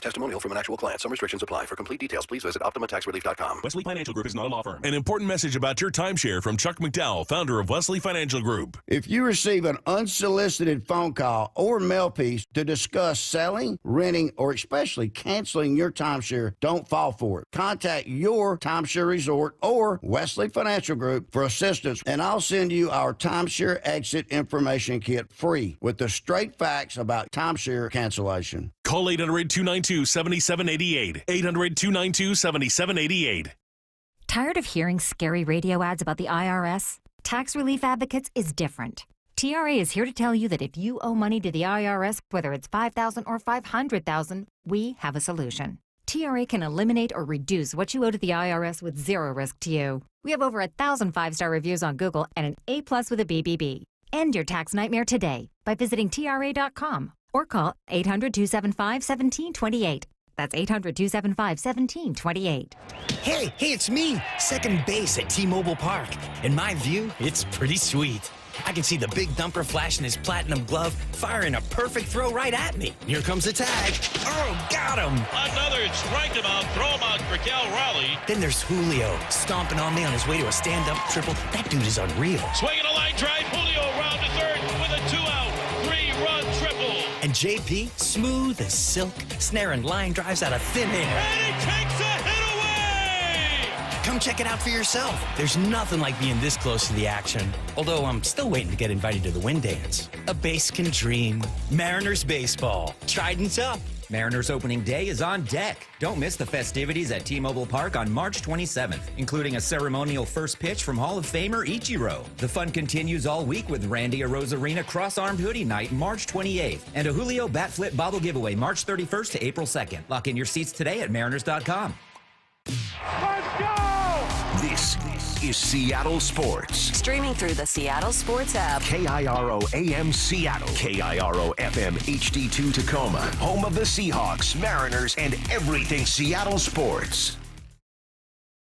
Testimonial from an actual client. Some restrictions apply. For complete details, please visit OptimaTaxRelief.com. Wesley Financial Group is not a law firm. An important message about your timeshare from Chuck McDowell, founder of Wesley Financial Group. If you receive an unsolicited phone call or mail piece to discuss selling, renting, or especially canceling your timeshare, don't fall for it. Contact your timeshare resort or Wesley Financial Group for assistance, and I'll send you our timeshare exit information kit free with the straight facts about timeshare cancellation. Call 800-292-7788. 800-292-7788. Tired of hearing scary radio ads about the IRS? Tax Relief Advocates is different. TRA is here to tell you that if you owe money to the IRS, whether it's $5,000 or $500,000, we have a solution. TRA can eliminate or reduce what you owe to the IRS with zero risk to you. We have over 1,000 5-star reviews on Google and an A+ with a BBB. End your tax nightmare today by visiting TRA.com or call 800-275-1728. That's 800-275-1728. Hey, it's me, second base at T-Mobile Park. In my view, it's pretty sweet. I can see the big dumper flashing his platinum glove, firing a perfect throw right at me. Here comes the tag. Oh, got him. Another strike him out, throw him out for Cal Raleigh. Then there's Julio, stomping on me on his way to a stand-up triple. That dude is unreal. Swinging a line drive, Julio round to third with a 2-out, 3-run triple. And JP, smooth as silk, snaring line drives out of thin air. And he takes a hit away! Come check it out for yourself. There's nothing like being this close to the action. Although I'm still waiting to get invited to the wind dance. A base can dream. Mariners baseball. Trident's up. Mariners opening day is on deck. Don't miss the festivities at T-Mobile Park on March 27th, including a ceremonial first pitch from Hall of Famer Ichiro. The fun continues all week with Randy Arozarena Cross-Armed Hoodie Night March 28th and a Julio Bat Flip Bottle Giveaway March 31st to April 2nd. Lock in your seats today at Mariners.com. Let's go! This is Seattle Sports. Streaming through the Seattle Sports app. KIRO AM Seattle. KIRO FM HD2 Tacoma. Home of the Seahawks, Mariners, and everything Seattle sports.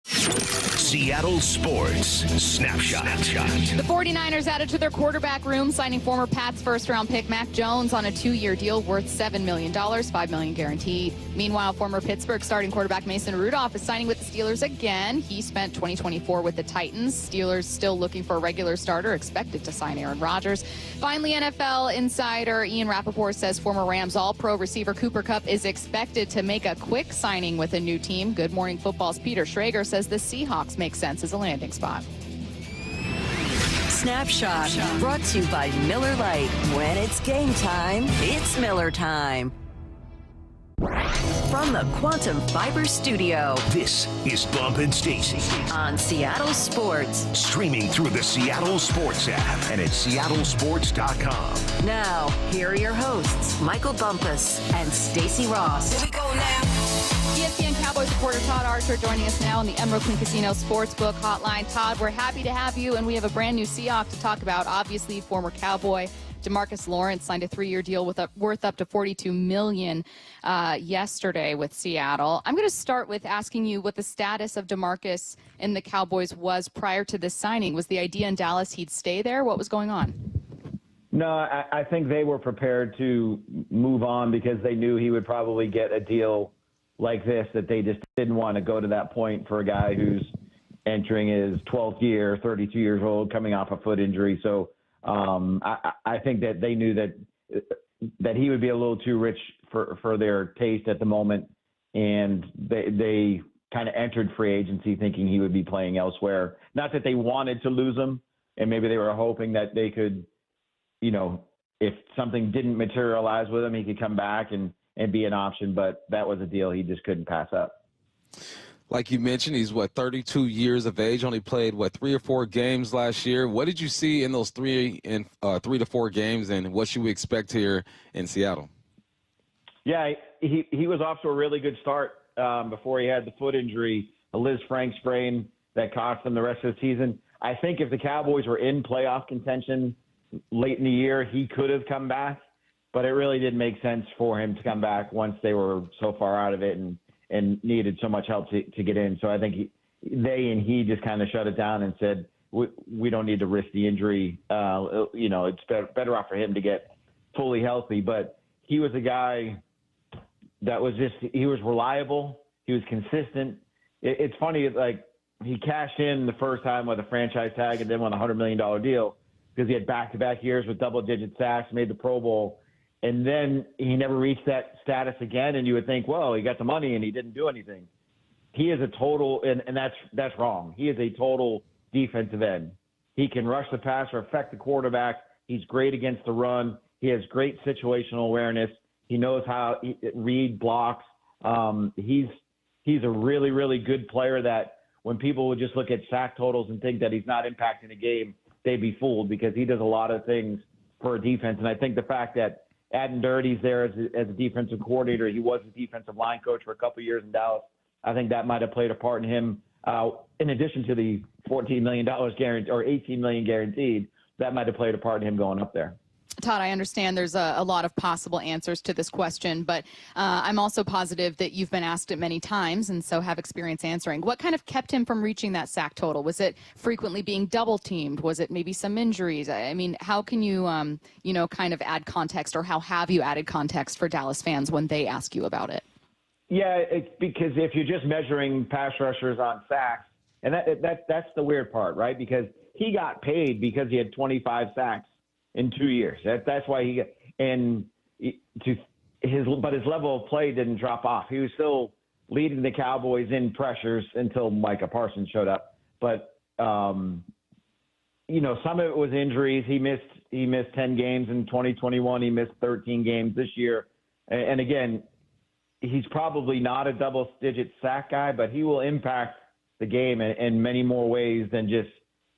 Seattle Sports Snapshot. The 49ers added to their quarterback room, signing former Pats first-round pick Mac Jones on a 2-year deal worth $7 million, $5 million guaranteed. Meanwhile, former Pittsburgh starting quarterback Mason Rudolph is signing with the Steelers again. He spent 2024 with the Titans. Steelers still looking for a regular starter, expected to sign Aaron Rodgers. Finally, NFL insider Ian Rappaport says former Rams All-Pro receiver Cooper Kupp is expected to make a quick signing with a new team. Good Morning Football's Peter Schrager says the Seahawks make sense as a landing spot. Snapshot brought to you by Miller Lite. When it's game time, it's Miller time. From the Quantum Fiber Studio. This is Bump and Stacy on Seattle Sports. Streaming through the Seattle Sports app and at seattlesports.com. Now, here are your hosts, Michael Bumpus and Stacy Ross. Here we go now. ESPN Cowboys reporter Todd Archer joining us now on the Emerald Queen Casino Sportsbook Hotline. Todd, we're happy to have you, and we have a brand new Seahawk to talk about. Obviously, former Cowboy DeMarcus Lawrence signed a 3-year deal worth up to $42 million yesterday with Seattle. I'm going to start with asking you what the status of DeMarcus and the Cowboys was prior to this signing. Was the idea in Dallas he'd stay there? What was going on? No, I think they were prepared to move on because they knew he would probably get a deal like this, that they just didn't want to go to that point for a guy who's entering his 12th year, 32 years old, coming off a foot injury. So I think that they knew that he would be a little too rich for their taste at the moment, and they kind of entered free agency thinking he would be playing elsewhere. Not that they wanted to lose him, and maybe they were hoping that they could, if something didn't materialize with him, he could come back and be an option, but that was a deal he just couldn't pass up. Like you mentioned, he's 32 years of age, only played 3 or 4 games last year. What did you see in those 3 to 4 games, and what should we expect here in Seattle? Yeah, he was off to a really good start before he had the foot injury, a Liz Frank sprain that cost him the rest of the season. I think if the Cowboys were in playoff contention late in the year, he could have come back, but it really didn't make sense for him to come back once they were so far out of it and needed so much help to get in. So I think he just kind of shut it down and said, we don't need to risk the injury. It's better off for him to get fully healthy. But he was a guy that he was reliable. He was consistent. It's funny, he cashed in the first time with a franchise tag and then won a $100 million deal because he had back-to-back years with double-digit sacks, made the Pro Bowl. And then he never reached that status again, and you would think, well, he got the money and he didn't do anything. He is a total, and that's wrong. He is a total defensive end. He can rush the passer, affect the quarterback. He's great against the run. He has great situational awareness. He knows how to read blocks. He's a really, really good player that when people would just look at sack totals and think that he's not impacting the game, they'd be fooled because he does a lot of things for a defense. And I think the fact that Adam Dirty's there as a defensive coordinator, he was a defensive line coach for a couple of years in Dallas. I think that might have played a part in him. In addition to the $14 million guaranteed or $18 million guaranteed, that might have played a part in him going up there. Todd, I understand there's a lot of possible answers to this question, but I'm also positive that you've been asked it many times and so have experience answering. What kind of kept him from reaching that sack total? Was it frequently being double teamed? Was it maybe some injuries? I mean, how can you, kind of add context, or how have you added context for Dallas fans when they ask you about it? Yeah, it's because if you're just measuring pass rushers on sacks, and that's the weird part, right? Because he got paid because he had 25 sacks in 2 years. That's why but his level of play didn't drop off. He was still leading the Cowboys in pressures until Micah Parsons showed up. But some of it was injuries. He missed 10 games in 2021. He missed 13 games this year. And again, he's probably not a double-digit sack guy, but he will impact the game in many more ways than just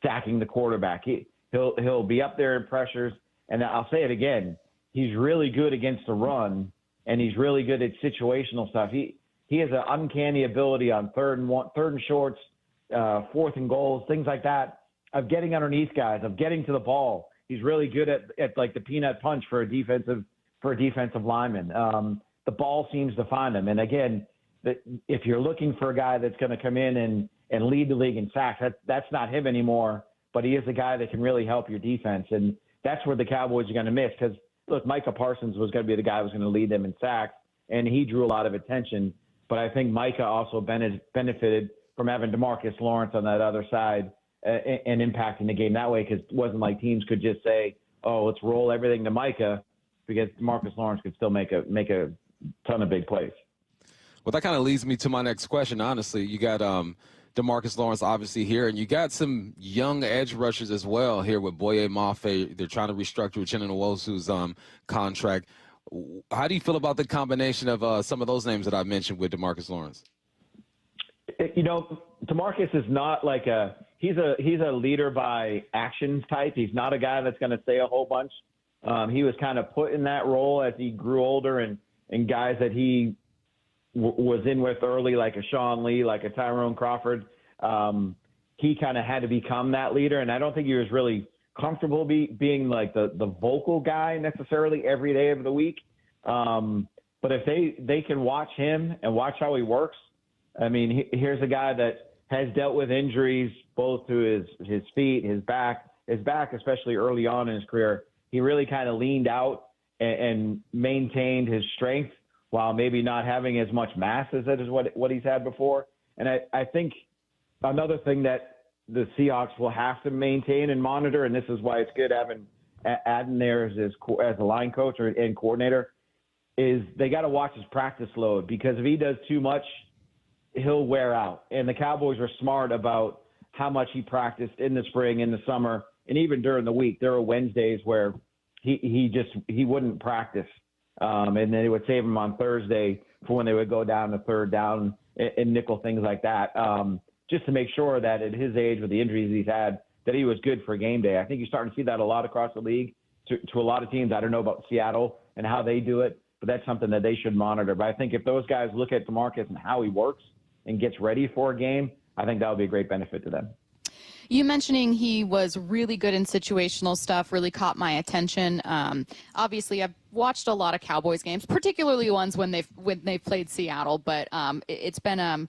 sacking the quarterback. He'll be up there in pressures, and I'll say it again, he's really good against the run, and he's really good at situational stuff. He has an uncanny ability on third and shorts, fourth and goals, things like that, of getting underneath guys, of getting to the ball. He's really good at like the peanut punch for a defensive lineman. The ball seems to find him, and again, if you're looking for a guy that's going to come in and lead the league in sacks, that's not him anymore. But he is the guy that can really help your defense. And that's where the Cowboys are going to miss because, look, Micah Parsons was going to be the guy who was going to lead them in sacks, and he drew a lot of attention. But I think Micah also benefited from having DeMarcus Lawrence on that other side and impacting the game that way because it wasn't like teams could just say, oh, let's roll everything to Micah because DeMarcus Lawrence could still make a ton of big plays. Well, that kind of leads me to my next question, honestly. You got DeMarcus Lawrence obviously here, and you got some young edge rushers as well here with Boye Mafe. They're trying to restructure Uchenna Nwosu's contract. How do you feel about the combination of some of those names that I mentioned with DeMarcus Lawrence? DeMarcus is not like he's a leader by actions type. He's not a guy that's going to say a whole bunch. He was kind of put in that role as he grew older, and guys that he was in with early, like a Sean Lee, like a Tyrone Crawford. He kind of had to become that leader, and I don't think he was really comfortable being like the vocal guy necessarily every day of the week. But if they can watch him and watch how he works, I mean, here's a guy that has dealt with injuries both to his feet, his back, especially early on in his career. He really kind of leaned out and maintained his strength while maybe not having as much mass as what he's had before. And I think another thing that the Seahawks will have to maintain and monitor, and this is why it's good having Adden there as a line coach and coordinator, is they got to watch his practice load, because if he does too much, he'll wear out. And the Cowboys were smart about how much he practiced in the spring, in the summer, and even during the week. There were Wednesdays where he wouldn't practice. And then they would save him on Thursday for when they would go down to third down and nickel, things like that, just to make sure that at his age, with the injuries he's had, that he was good for game day. I think you're starting to see that a lot across the league to a lot of teams. I don't know about Seattle and how they do it, but that's something that they should monitor. But I think if those guys look at DeMarcus and how he works and gets ready for a game, I think that would be a great benefit to them. You mentioning he was really good in situational stuff really caught my attention. Obviously, I've watched a lot of Cowboys games, particularly ones when they've played Seattle. But it's been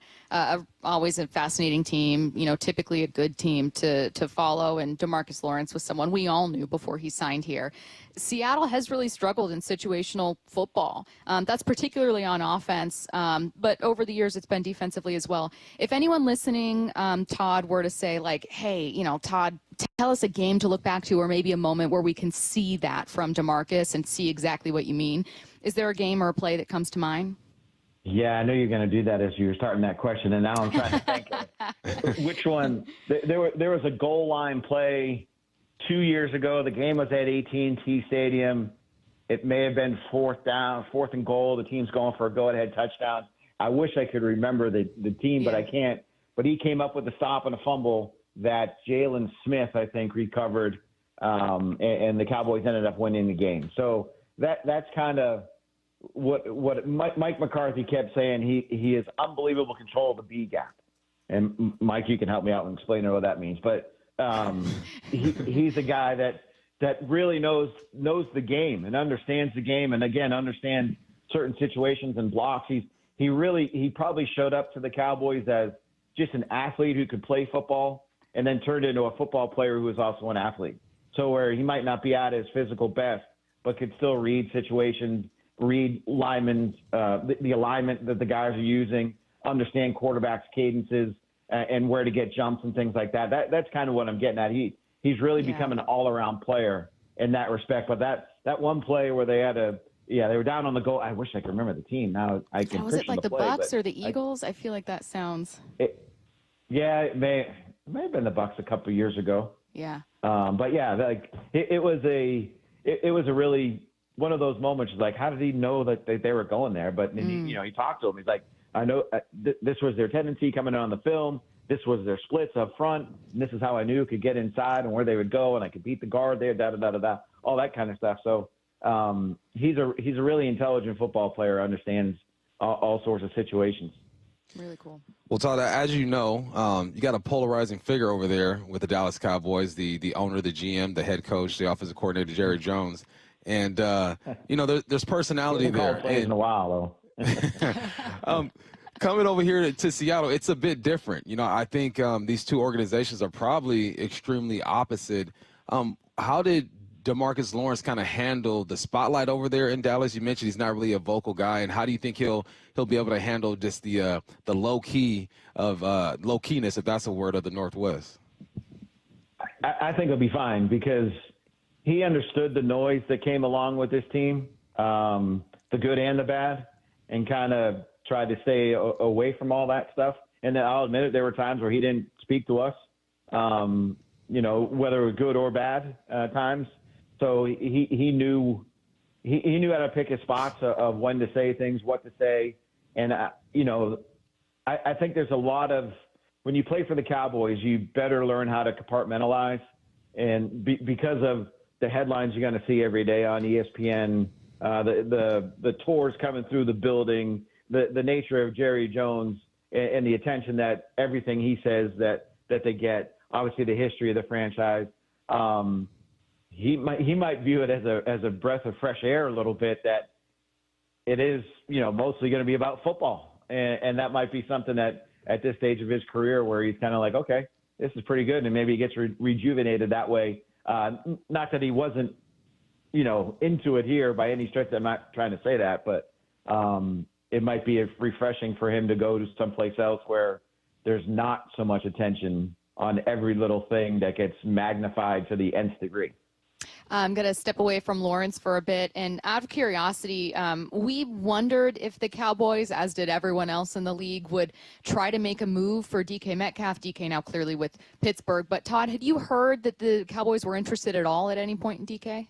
always a fascinating team. Typically a good team to follow. And DeMarcus Lawrence was someone we all knew before he signed here. Seattle has really struggled in situational football. That's particularly on offense, but over the years it's been defensively as well. If anyone listening, Todd, were to say like, hey, Todd, tell us a game to look back to, or maybe a moment where we can see that from DeMarcus and see exactly what you mean. Is there a game or a play that comes to mind? Yeah, I know you're going to do that as you were starting that question, and now I'm trying to think of which one. There was a goal line play 2 years ago. The game was at AT&T Stadium. It may have been fourth and goal. The team's going for a go-ahead touchdown. I wish I could remember the team, but I can't. But he came up with the stop and a fumble that Jalen Smith, I think, recovered, and the Cowboys ended up winning the game. So that's kind of what Mike McCarthy kept saying. He has unbelievable control of the B gap. And Mike, you can help me out and explain what that means. But he's a guy that really knows the game and understands the game, and again understands certain situations and blocks. He probably showed up to the Cowboys as just an athlete who could play football, and then turned into a football player who was also an athlete. So where he might not be at his physical best, but could still read situations, read linemen, the alignment that the guys are using, understand quarterbacks' cadences, and where to get jumps and things like that. That's kind of what I'm getting at. He's really become an all-around player in that respect. But that one play where they had they were down on the goal. I wish I could remember the team. Now I can. Was it like the play, Bucks or the Eagles? I feel like that sounds. It may have been the Bucks a couple of years ago. Yeah. But yeah, like it was a really one of those moments. Like, how did he know that they were going there? But he talked to him. He's like, I know this was their tendency coming on the film. This was their splits up front. And this is how I knew could get inside and where they would go, and I could beat the guard there, all that kind of stuff. So he's a really intelligent football player, understands all sorts of situations. Really cool. Well, Todd, as you know, you got a polarizing figure over there with the Dallas Cowboys, the owner, the GM, the head coach, the offensive coordinator, Jerry Jones. And, there's personality there. Plays in a while, though. Coming over here to Seattle, it's a bit different. I think these two organizations are probably extremely opposite. How did DeMarcus Lawrence kind of handle the spotlight over there in Dallas? You mentioned he's not really a vocal guy, and how do you think he'll be able to handle just the low keyness, if that's a word, of the Northwest? I think he'll be fine because he understood the noise that came along with this team, the good and the bad, and kind of tried to stay away from all that stuff. And then I'll admit it, there were times where he didn't speak to us, whether it was good or bad times. So he knew how to pick his spots of when to say things, what to say. And, I think there's a lot of – when you play for the Cowboys, you better learn how to compartmentalize. And because of the headlines you're going to see every day on ESPN, the tours coming through the building, the nature of Jerry Jones and the attention that everything he says that they get, obviously the history of the franchise, he might view it as a breath of fresh air a little bit, that it is, mostly going to be about football. And that might be something that at this stage of his career where he's kind of like, okay, this is pretty good. And maybe he gets rejuvenated that way. Not that he wasn't, into it here by any stretch. I'm not trying to say that, but it might be refreshing for him to go to someplace else where there's not so much attention on every little thing that gets magnified to the nth degree. I'm going to step away from Lawrence for a bit. And out of curiosity, we wondered if the Cowboys, as did everyone else in the league, would try to make a move for DK Metcalf. DK now clearly with Pittsburgh. But, Todd, had you heard that the Cowboys were interested at all at any point in DK?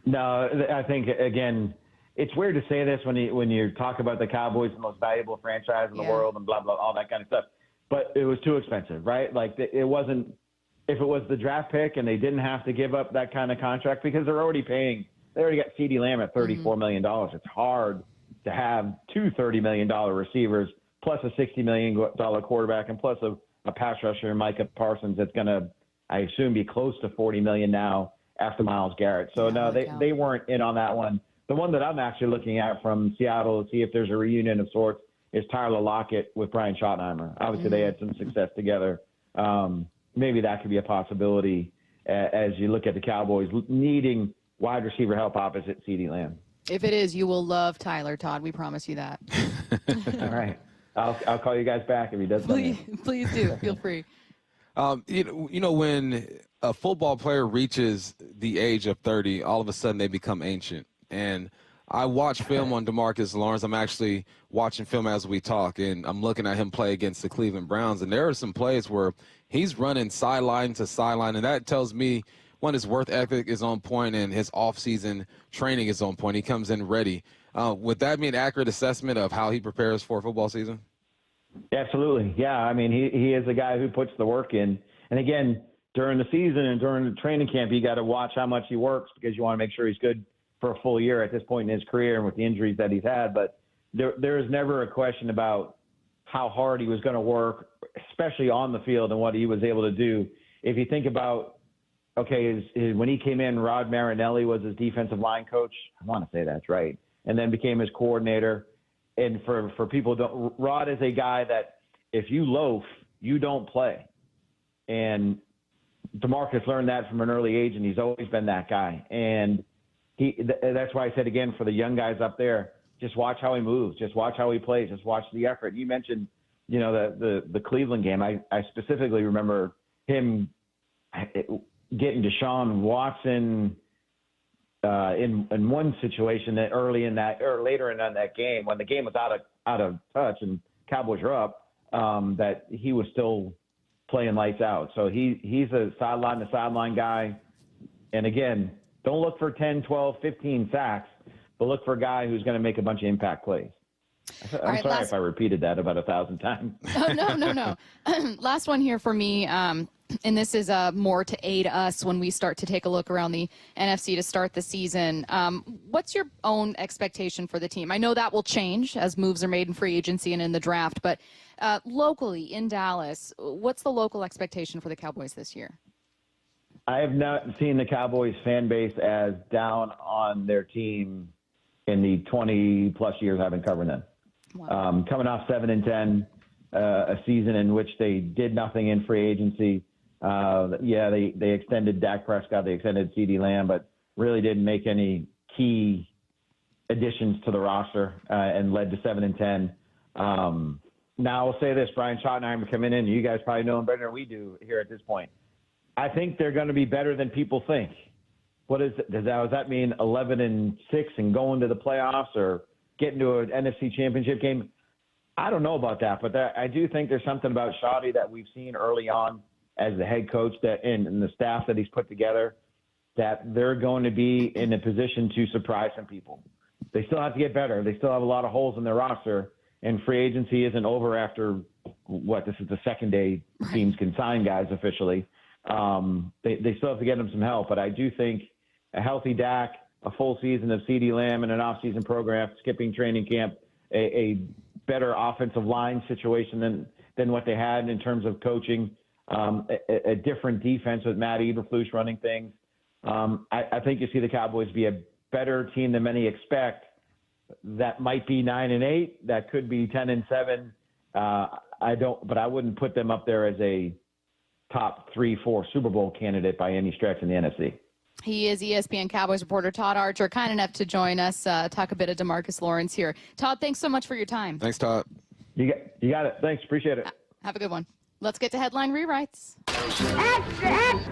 No, I think, again, it's weird to say this when you talk about the Cowboys, the most valuable franchise in the world and blah, blah, all that kind of stuff. But it was too expensive, right? Like, it wasn't – if it was the draft pick and they didn't have to give up that kind of contract because they already got CeeDee Lamb at $34 million. It's hard to have two $30 million receivers plus a $60 million quarterback and plus a pass rusher, Micah Parsons, that's going to, I assume, be close to $40 million now after Myles Garrett. So, they weren't in on that one. The one that I'm actually looking at from Seattle to see if there's a reunion of sorts is Tyler Lockett with Brian Schottenheimer. Obviously, they had some success together. Maybe that could be a possibility as you look at the Cowboys needing wide receiver help opposite CeeDee Lamb. If it is, you will love Tyler, Todd. We promise you that. All right. I'll call you guys back if he does. Please do. Feel free. When a football player reaches the age of 30, all of a sudden they become ancient. And I watch film on DeMarcus Lawrence. I'm actually watching film as we talk, and I'm looking at him play against the Cleveland Browns. And there are some plays where he's running sideline to sideline, and that tells me, one, his work ethic is on point and his offseason training is on point. He comes in ready. Would that be an accurate assessment of how he prepares for a football season? Absolutely. Yeah, I mean, he is a guy who puts the work in. And again, during the season and during the training camp, you got to watch how much he works because you want to make sure he's good for a full year at this point in his career and with the injuries that he's had. But there is never a question about how hard he was going to work, especially on the field and what he was able to do. If you think about, okay, when he came in, Rod Marinelli was his defensive line coach. I want to say that's right. And then became his coordinator. And for people who don't, Rod is a guy that if you loaf, you don't play. And DeMarcus learned that from an early age, and he's always been that guy. And that's why I said, again, for the young guys up there, just watch how he moves. Just watch how he plays. Just watch the effort. You mentioned, the Cleveland game. I specifically remember him getting Deshaun Watson in one situation that early in that or later in that game when the game was out of touch and Cowboys were up, that he was still playing lights out. So he's a sideline to sideline guy. And again, don't look for 10, 12, 15 sacks, but look for a guy who's going to make a bunch of impact plays. I'm sorry if I repeated that about 1,000 times. Oh, no. Last one here for me, and this is more to aid us when we start to take a look around the NFC to start the season. What's your own expectation for the team? I know that will change as moves are made in free agency and in the draft, but locally in Dallas, what's the local expectation for the Cowboys this year? I have not seen the Cowboys fan base as down on their team in the 20-plus years I've been covering them. Wow. Coming off 7-10, a season in which they did nothing in free agency. They extended Dak Prescott, they extended CeeDee Lamb, but really didn't make any key additions to the roster and led to 7-10. Now I'll say this: Brian Schottenheimer coming in. You guys probably know him better than we do here at this point. I think they're going to be better than people think. Does that mean 11-6 and going to the playoffs or getting to an NFC Championship game? I don't know about that, but I do think there's something about Schotty that we've seen early on as the head coach and the staff that he's put together, that they're going to be in a position to surprise some people. They still have to get better. They still have a lot of holes in their roster, and free agency isn't over after this is the second day teams can sign guys officially. They still have to get them some help, but I do think a healthy Dak, a full season of CeeDee Lamb and an off-season program, skipping training camp, a better offensive line situation than what they had in terms of coaching, a different defense with Matt Eberflus running things. I think you see the Cowboys be a better team than many expect. That might be 9-8. That could be 10-7. But I wouldn't put them up there as a top 3-4 Super Bowl candidate by any stretch in the NFC. He is ESPN Cowboys reporter Todd Archer, kind enough to join us, talk a bit of DeMarcus Lawrence here. Todd, thanks so much for your time. Thanks, Todd. You got it. Thanks. Appreciate it. Have a good one. Let's get to headline rewrites. Extra,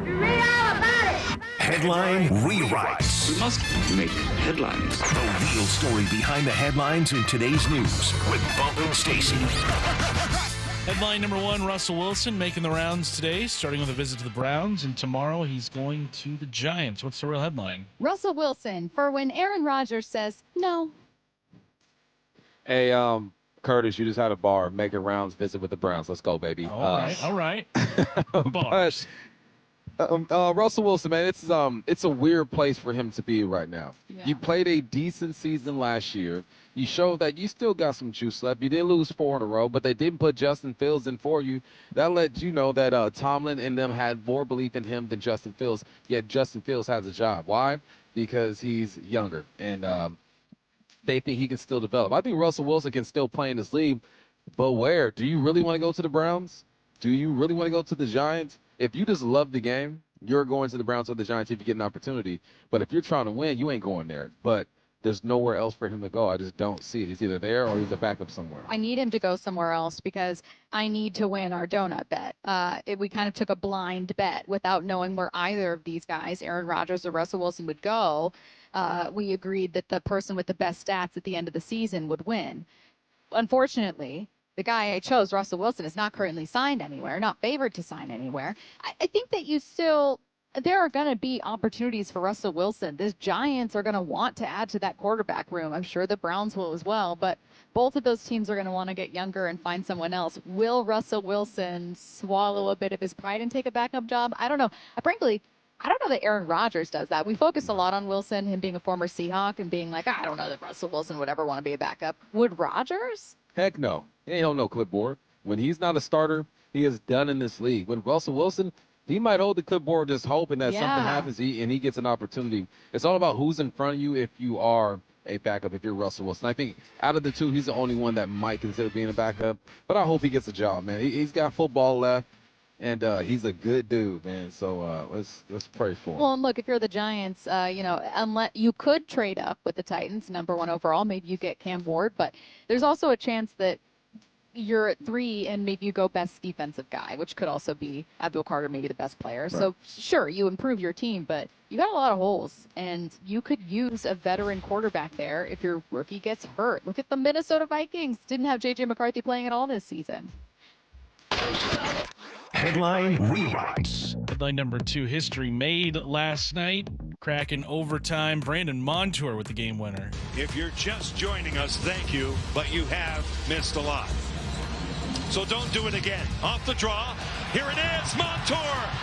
read all about it. Headline rewrites. We must make headlines. The real story behind the headlines in today's news with Bump and Stacy. Headline number one, Russell Wilson making the rounds today, starting with a visit to the Browns, and tomorrow he's going to the Giants. What's the real headline? Russell Wilson for when Aaron Rodgers says no. Hey, Curtis, you just had a bar, making rounds, visit with the Browns. Let's go, baby. All right. But, Russell Wilson, man, it's a weird place for him to be right now. Yeah. You played a decent season last year. You showed that you still got some juice left. You didn't lose 4 in a row, but they didn't put Justin Fields in for you. That let you know that Tomlin and them had more belief in him than Justin Fields, yet Justin Fields has a job. Why? Because he's younger, and they think he can still develop. I think Russell Wilson can still play in this league, but where? Do you really want to go to the Browns? Do you really want to go to the Giants? If you just love the game, you're going to the Browns or the Giants if you get an opportunity. But if you're trying to win, you ain't going there. But there's nowhere else for him to go. I just don't see it. He's either there or he's a backup somewhere. I need him to go somewhere else because I need to win our donut bet. We kind of took a blind bet without knowing where either of these guys, Aaron Rodgers or Russell Wilson, would go. We agreed that the person with the best stats at the end of the season would win. Unfortunately, the guy I chose, Russell Wilson, is not currently signed anywhere, not favored to sign anywhere. I think that you still there are going to be opportunities for Russell Wilson. The Giants are going to want to add to that quarterback room. I'm sure the Browns will as well, but both of those teams are going to want to get younger and find someone else. Will Russell Wilson swallow a bit of his pride and take a backup job? I don't know. Frankly, I don't know that Aaron Rodgers does that. We focus a lot on Wilson, him being a former Seahawk, and being like, I don't know that Russell Wilson would ever want to be a backup. Would Rodgers? Heck no. He ain't on no clipboard. When he's not a starter, he is done in this league. When Russell Wilson, he might hold the clipboard just hoping that something happens and he gets an opportunity. It's all about who's in front of you if you are a backup, if you're Russell Wilson. I think out of the two, he's the only one that might consider being a backup. But I hope he gets a job, man. He's got football left, and he's a good dude, man. So let's pray for him. Well, and look, if you're the Giants, unless you could trade up with the Titans, #1 overall, maybe you get Cam Ward, but there's also a chance that you're at 3 and maybe you go best defensive guy, which could also be Abdul Carter, maybe the best player. Right. So sure, you improve your team, but you got a lot of holes, and you could use a veteran quarterback there if your rookie gets hurt. Look at the Minnesota Vikings. Didn't have J.J. McCarthy playing at all this season. Headline rewrites. Headline number 2, history made last night. Kraken overtime. Brandon Montour with the game winner. If you're just joining us, thank you, but you have missed a lot. So don't do it again. Off the draw. Here it is. Montour.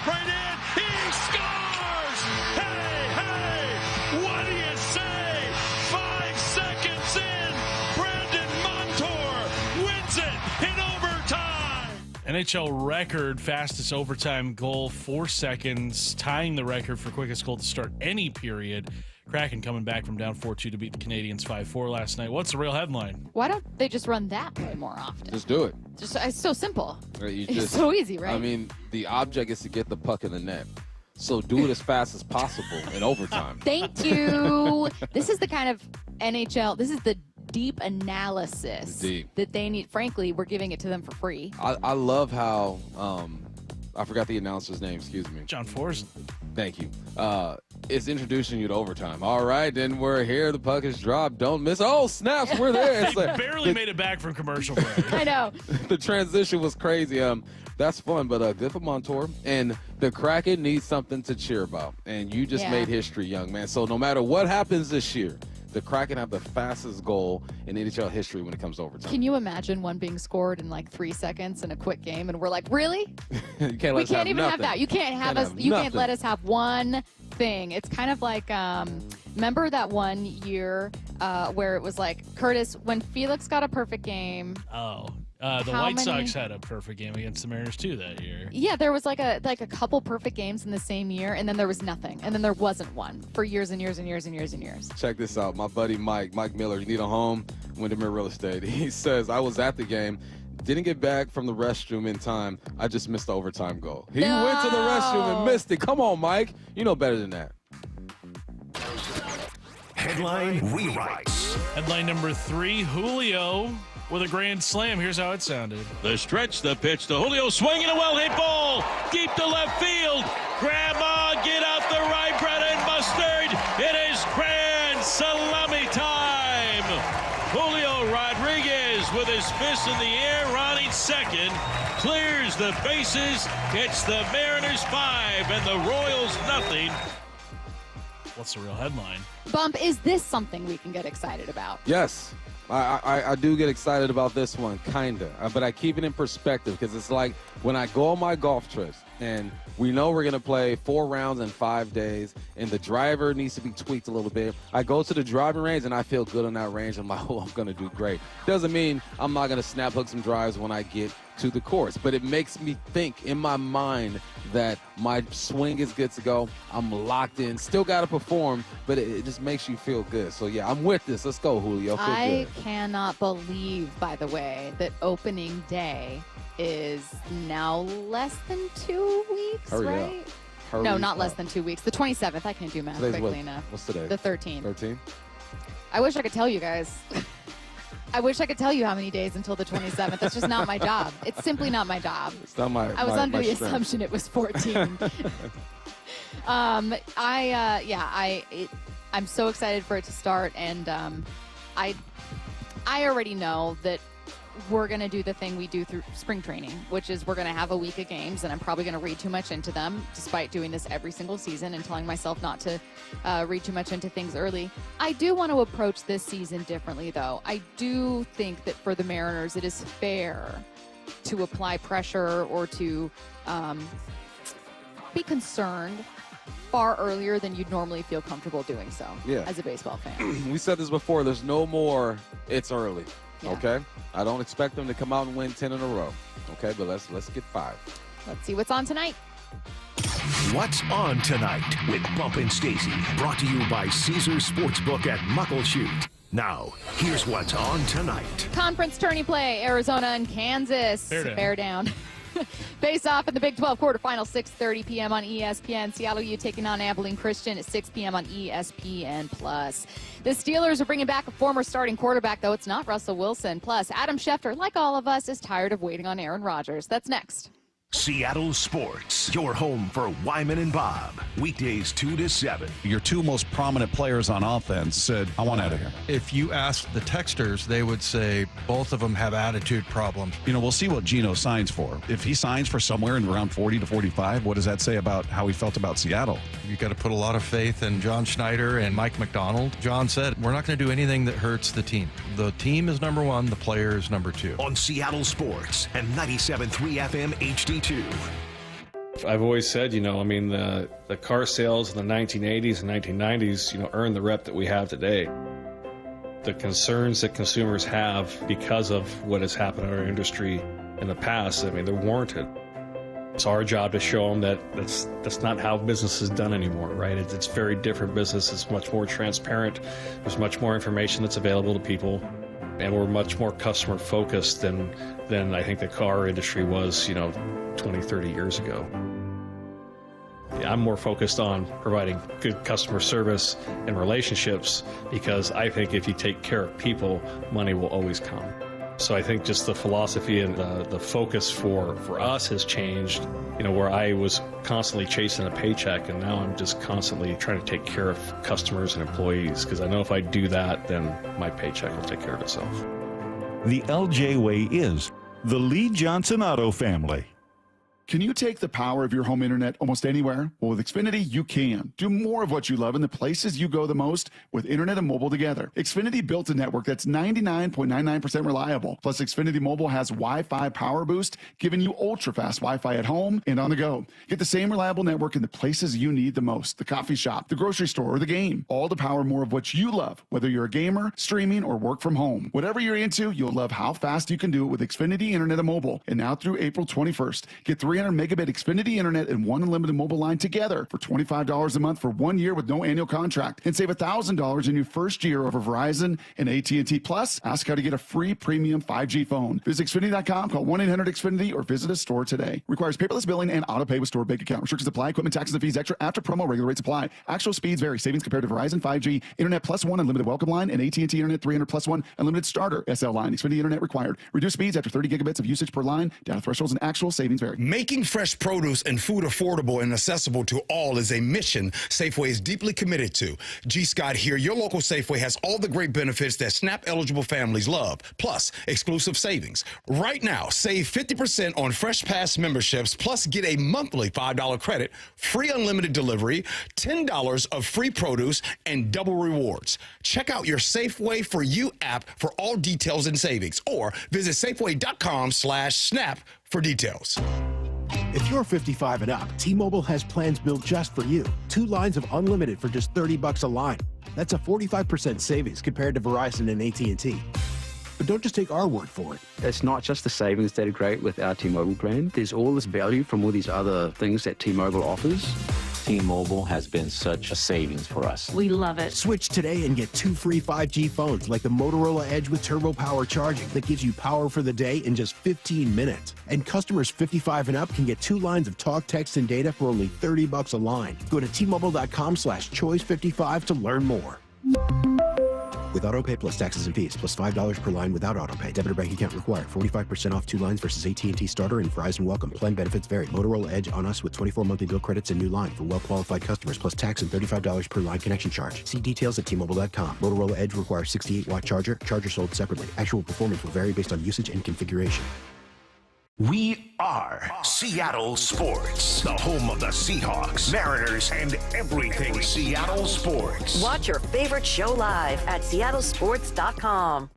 Right in. He scores! Hey, hey! What do you say? 5 seconds in. Brandon Montour wins it in overtime. NHL record fastest overtime goal, 4 seconds, tying the record for quickest goal to start any period. Kraken coming back from down 4-2 to beat the Canadiens 5-4 last night. What's the real headline? Why don't they just run that play more often? Just do it. It's so simple. It's it's so easy, right? I mean, the object is to get the puck in the net. So do it as fast as possible in overtime. Thank you. This is the kind of NHL, this is the deep analysis that they need. Frankly, we're giving it to them for free. I love how, I forgot the announcer's name, excuse me. John Forrest. Thank you. It's introducing you to overtime. All right, then we're here. The puck is dropped. Don't miss. Oh, snaps, we're there. They barely made it back from commercial break. I know. The transition was crazy. That's fun, but good for Montour. And the Kraken needs something to cheer about. And you just made history, young man. So no matter what happens this year, the Kraken have the fastest goal in NHL history when it comes to overtime. Can you imagine one being scored in like 3 seconds in a quick game, and we're like, really? We can't even have that. You can't let us have one thing. It's kind of like, remember that one year where it was like, Curtis, when Felix got a perfect game. Oh. The White Sox had a perfect game against the Mariners too that year. Yeah, there was like a couple perfect games in the same year, and then there was nothing, and then there wasn't one for years and years and years and years and years. Check this out. My buddy Mike Miller, you need a home, Windermere Real Estate. He says, I was at the game, didn't get back from the restroom in time. I just missed the overtime goal. He went to the restroom and missed it. Come on, Mike. You know better than that. Headline rewrites. Headline number 3, Julio with a grand slam. Here's how it sounded. The stretch, the pitch to Julio, swinging a well-hit ball deep to left field. Grandma, get out the rye bread and mustard. It is grand salami time. Julio Rodriguez with his fist in the air, running second, clears the bases. It's the Mariners 5 and the Royals nothing. What's the real headline? Bump, is this something we can get excited about? Yes. I do get excited about this one, kind of. But I keep it in perspective because it's like when I go on my golf trips and we know we're going to play 4 rounds in 5 days and the driver needs to be tweaked a little bit. I go to the driving range and I feel good on that range. I'm like, oh, I'm going to do great. Doesn't mean I'm not going to snap hook some drives when I get to the course. But it makes me think in my mind that my swing is good to go. I'm locked in. Still got to perform, but it just makes you feel good. So, yeah, I'm with this. Let's go, Julio. Feel I good. cannot believe, by the way, that opening day is now less than 2 weeks, right? No, not less than 2 weeks. The 27th. I can't do math quickly enough. What's today? The 13th. 13? I wish I could tell you guys. I wish I could tell you how many days until the 27th. That's just not my job. It's simply not my job. It's not my I was under the strength. assumption it was 14. I'm so excited for it to start, and I already know that we're going to do the thing we do through spring training, which is we're going to have a week of games, and I'm probably going to read too much into them, despite doing this every single season and telling myself not to read too much into things early. I do want to approach this season differently, though. I do think that for the Mariners, it is fair to apply pressure or to be concerned far earlier than you'd normally feel comfortable doing so as a baseball fan. We said this before. There's no more it's early, okay? I don't expect them to come out and win 10 in a row, okay? But let's get 5. Let's see what's on tonight. What's on tonight with Bump and Stacy, brought to you by Caesars Sportsbook at Muckleshoot. Now, here's what's on tonight. Conference tourney play, Arizona and Kansas. Bear down. Face off in the Big 12 quarterfinal, 6:30 p.m. on ESPN. Seattle U taking on Abilene Christian at 6 p.m. on ESPN+. The Steelers are bringing back a former starting quarterback, though it's not Russell Wilson. Plus, Adam Schefter, like all of us, is tired of waiting on Aaron Rodgers. That's next. Seattle Sports, your home for Wyman and Bob. Weekdays 2 to 7. Your two most prominent players on offense said, I want out of here. If you ask the texters, they would say both of them have attitude problems. You know, we'll see what Geno signs for. If he signs for somewhere in around 40 to 45, what does that say about how he felt about Seattle? You got to put a lot of faith in John Schneider and Mike McDonald. John said, we're not going to do anything that hurts the team. The team is number one, the player is number two. On Seattle Sports and 97.3 FM HD2. I've always said, the car sales in the 1980s and 1990s, earned the rep that we have today. The concerns that consumers have because of what has happened in our industry in the past, they're warranted. It's our job to show them that that's not how business is done anymore, right? It's very different business. It's much more transparent. There's much more information that's available to people. And we're much more customer focused than I think the car industry was, 20, 30 years ago. I'm more focused on providing good customer service and relationships because I think if you take care of people, money will always come. So I think just the philosophy and the focus for us has changed, where I was constantly chasing a paycheck and now I'm just constantly trying to take care of customers and employees because I know if I do that, then my paycheck will take care of itself. The LJ way is the Lee Johnson Auto family. Can you take the power of your home internet almost anywhere? Well, with Xfinity, you can. Do more of what you love in the places you go the most with internet and mobile together. Xfinity built a network that's 99.99% reliable. Plus, Xfinity Mobile has Wi-Fi Power Boost, giving you ultra-fast Wi-Fi at home and on the go. Get the same reliable network in the places you need the most. The coffee shop, the grocery store, or the game. All to power more of what you love, whether you're a gamer, streaming, or work from home. Whatever you're into, you'll love how fast you can do it with Xfinity Internet and Mobile. And now through April 21st, get 300 megabit Xfinity Internet and one unlimited mobile line together for $25 a month for 1 year with no annual contract. And save $1,000 in your first year over Verizon and AT&T. Plus, ask how to get a free premium 5G phone. Visit Xfinity.com, call 1-800-XFINITY, or visit a store today. Requires paperless billing and auto pay with store bank account. Restrictions apply. Equipment, taxes, and fees extra after promo. Regular rates apply. Actual speeds vary. Savings compared to Verizon 5G, Internet plus one unlimited welcome line, and AT&T Internet 300 plus one unlimited starter SL line. Xfinity Internet required. Reduced speeds after 30 gigabits of usage per line. Data thresholds and actual savings vary. Making fresh produce and food affordable and accessible to all is a mission Safeway is deeply committed to. G. Scott here. Your local Safeway has all the great benefits that SNAP-eligible families love, plus exclusive savings. Right now, save 50% on Fresh Pass memberships, plus get a monthly $5 credit, free unlimited delivery, $10 of free produce, and double rewards. Check out your Safeway For You app for all details and savings, or visit Safeway.com/snap for details. If you're 55 and up, T-Mobile has plans built just for you. 2 lines of unlimited for just $30 a line. That's a 45% savings compared to Verizon and AT&T. But don't just take our word for it. It's not just the savings that are great with our T-Mobile brand. There's all this value from all these other things that T-Mobile offers. T-Mobile has been such a savings for us. We love it. Switch today and get 2 free 5G phones like the Motorola Edge with Turbo Power charging that gives you power for the day in just 15 minutes. And customers 55 and up can get 2 lines of talk, text, and data for only $30 a line. Go to T-Mobile.com/choice55 to learn more. With AutoPay plus taxes and fees, plus $5 per line without AutoPay. Debit or bank account required. 45% off 2 lines versus AT&T Starter and Verizon Welcome. Plan benefits vary. Motorola Edge on us with 24 monthly bill credits and new line for well-qualified customers, plus tax and $35 per line connection charge. See details at T-Mobile.com. Motorola Edge requires 68-watt charger. Charger sold separately. Actual performance will vary based on usage and configuration. We are Seattle Sports, the home of the Seahawks, Mariners, and everything Seattle sports. Watch your favorite show live at seattlesports.com.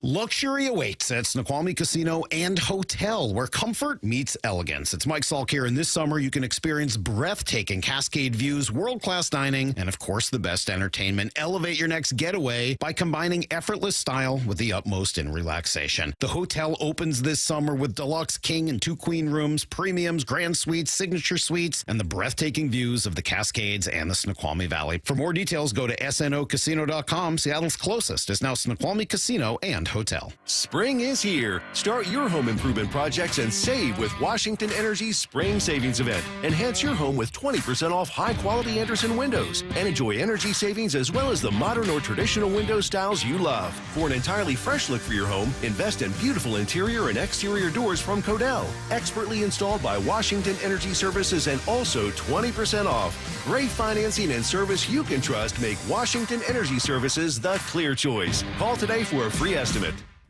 Luxury awaits at Snoqualmie Casino and Hotel, where comfort meets elegance. It's Mike Salk here, and this summer you can experience breathtaking Cascade views, world-class dining, and of course the best entertainment. Elevate your next getaway by combining effortless style with the utmost in relaxation. The hotel opens this summer with deluxe king and 2 queen rooms, premiums, grand suites, signature suites, and the breathtaking views of the Cascades and the Snoqualmie Valley. For more details, go to snocasino.com. Seattle's closest is now Snoqualmie Casino and Hotel. Spring is here. Start your home improvement projects and save with Washington Energy's Spring Savings Event. Enhance your home with 20% off high-quality Anderson windows and enjoy energy savings as well as the modern or traditional window styles you love. For an entirely fresh look for your home, invest in beautiful interior and exterior doors from Codell. Expertly installed by Washington Energy Services and also 20% off. Great financing and service you can trust make Washington Energy Services the clear choice. Call today for a free estimate.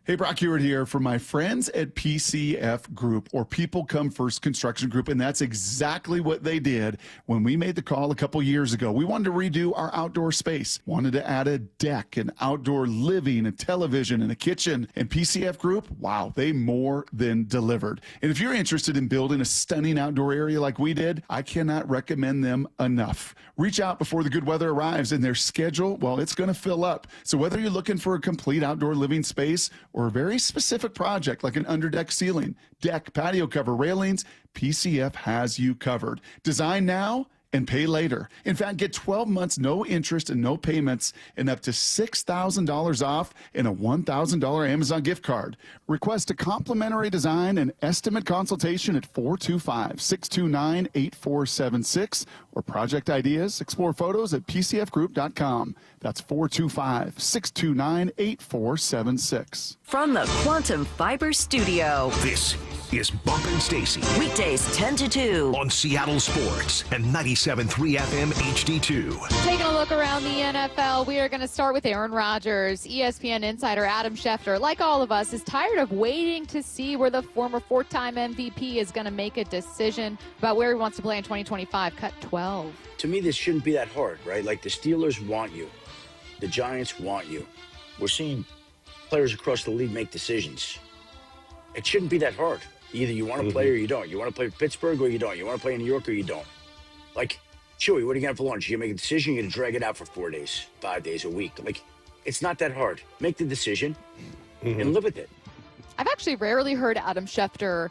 Hey, Brock Hewitt here for my friends at PCF Group, or People Come First Construction Group, and that's exactly what they did when we made the call a couple years ago. We wanted to redo our outdoor space, wanted to add a deck, an outdoor living, a television, and a kitchen, and PCF Group, wow, they more than delivered. And if you're interested in building a stunning outdoor area like we did, I cannot recommend them enough. Reach out before the good weather arrives, and their schedule, well, it's going to fill up. So whether you're looking for a complete outdoor living space or a very specific project like an underdeck ceiling, deck, patio cover, railings, PCF has you covered. Design now and pay later. In fact, get 12 months, no interest and no payments, and up to $6,000 off and a $1,000 Amazon gift card. Request a complimentary design and estimate consultation at 425-629-8476 or project ideas. Explore photos at pcfgroup.com. That's 425-629-8476. From the Quantum Fiber Studio. This is Bumpin' Stacy. Weekdays 10 to 2. On Seattle Sports and 97.3 FM HD2. Taking a look around the NFL, we are going to start with Aaron Rodgers. ESPN insider Adam Schefter, like all of us, is tired of waiting to see where the former 4-time MVP is going to make a decision about where he wants to play in 2025. Cut 12. To me, this shouldn't be that hard, right? Like, the Steelers want you. The Giants want you. We're seeing players across the league make decisions. It shouldn't be that hard. Either you want to play or you don't. You want to play for Pittsburgh or you don't. You want to play in New York or you don't. Like, Chewy, what are you going to have for lunch? You make a decision, you're going to drag it out for 4 days, 5 days, a week. Like, it's not that hard. Make the decision and live with it. I've actually rarely heard Adam Schefter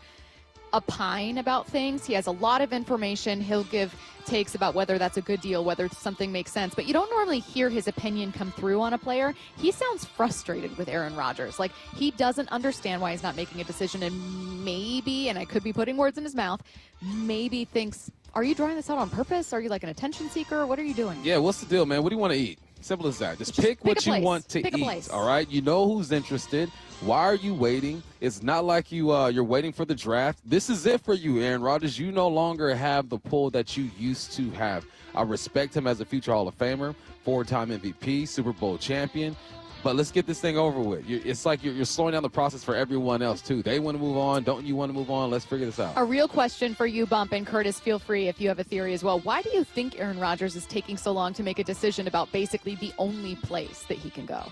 opine about things. He has a lot of information. He'll give takes about whether that's a good deal, whether something makes sense, but you don't normally hear his opinion come through on a player. He sounds frustrated with Aaron Rodgers. Like, he doesn't understand why he's not making a decision, and maybe, and I could be putting words in his mouth, maybe thinks, are you drawing this out on purpose? Are you like an attention seeker? What are you doing? Yeah, what's the deal, man? What do you want to eat? Simple as that. Just pick what you want to eat, all right? You know who's interested. Why are you waiting? It's not like you're waiting for the draft. This is it for you, Aaron Rodgers. You no longer have the pull that you used to have. I respect him as a future Hall of Famer, 4-time MVP, Super Bowl champion. But let's get this thing over with. It's like you're slowing down the process for everyone else, too. They want to move on. Don't you want to move on? Let's figure this out. A real question for you, Bump, and Curtis, feel free if you have a theory as well. Why do you think Aaron Rodgers is taking so long to make a decision about basically the only place that he can go?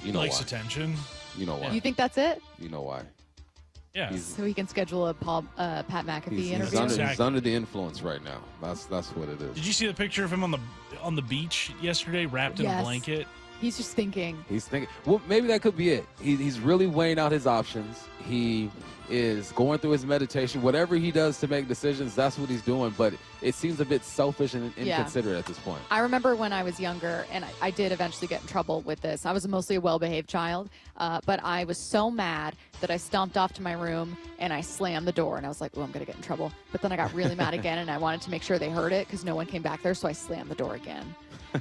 You know, likes attention. You know why. You think that's it? You know why. Yeah. So he can schedule a Pat McAfee interview? He's under the influence right now. That's what it is. Did you see the picture of him on the beach yesterday, wrapped in a blanket? He's just thinking. He's thinking. Well, maybe that could be it. He's really weighing out his options. He is going through his meditation. Whatever he does to make decisions, that's what he's doing. But it seems a bit selfish and inconsiderate at this point. I remember when I was younger, and I did eventually get in trouble with this. I was mostly a well-behaved child, but I was so mad that I stomped off to my room and I slammed the door. And I was like, oh, I'm going to get in trouble. But then I got really mad again, and I wanted to make sure they heard it because no one came back there, so I slammed the door again.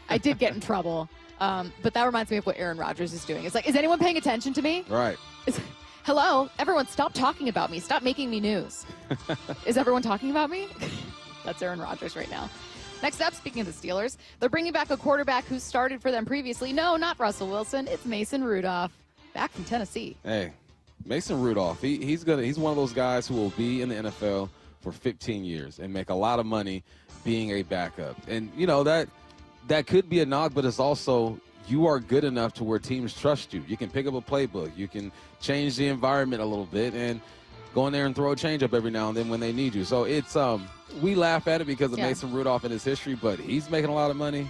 I did get in trouble. But that reminds me of what Aaron Rodgers is doing. It's like, is anyone paying attention to me? Right. Hello? Everyone, stop talking about me. Stop making me news. Is everyone talking about me? That's Aaron Rodgers right now. Next up, speaking of the Steelers, they're bringing back a quarterback who started for them previously. No, not Russell Wilson. It's Mason Rudolph, back from Tennessee. Hey, Mason Rudolph, he's one of those guys who will be in the NFL for 15 years and make a lot of money being a backup. And, you know, that could be a knock, but it's also you are good enough to where teams trust you. You can pick up a playbook. You can change the environment a little bit and go in there and throw a changeup every now and then when they need you. So it's we laugh at it because of Mason Rudolph and his history, but he's making a lot of money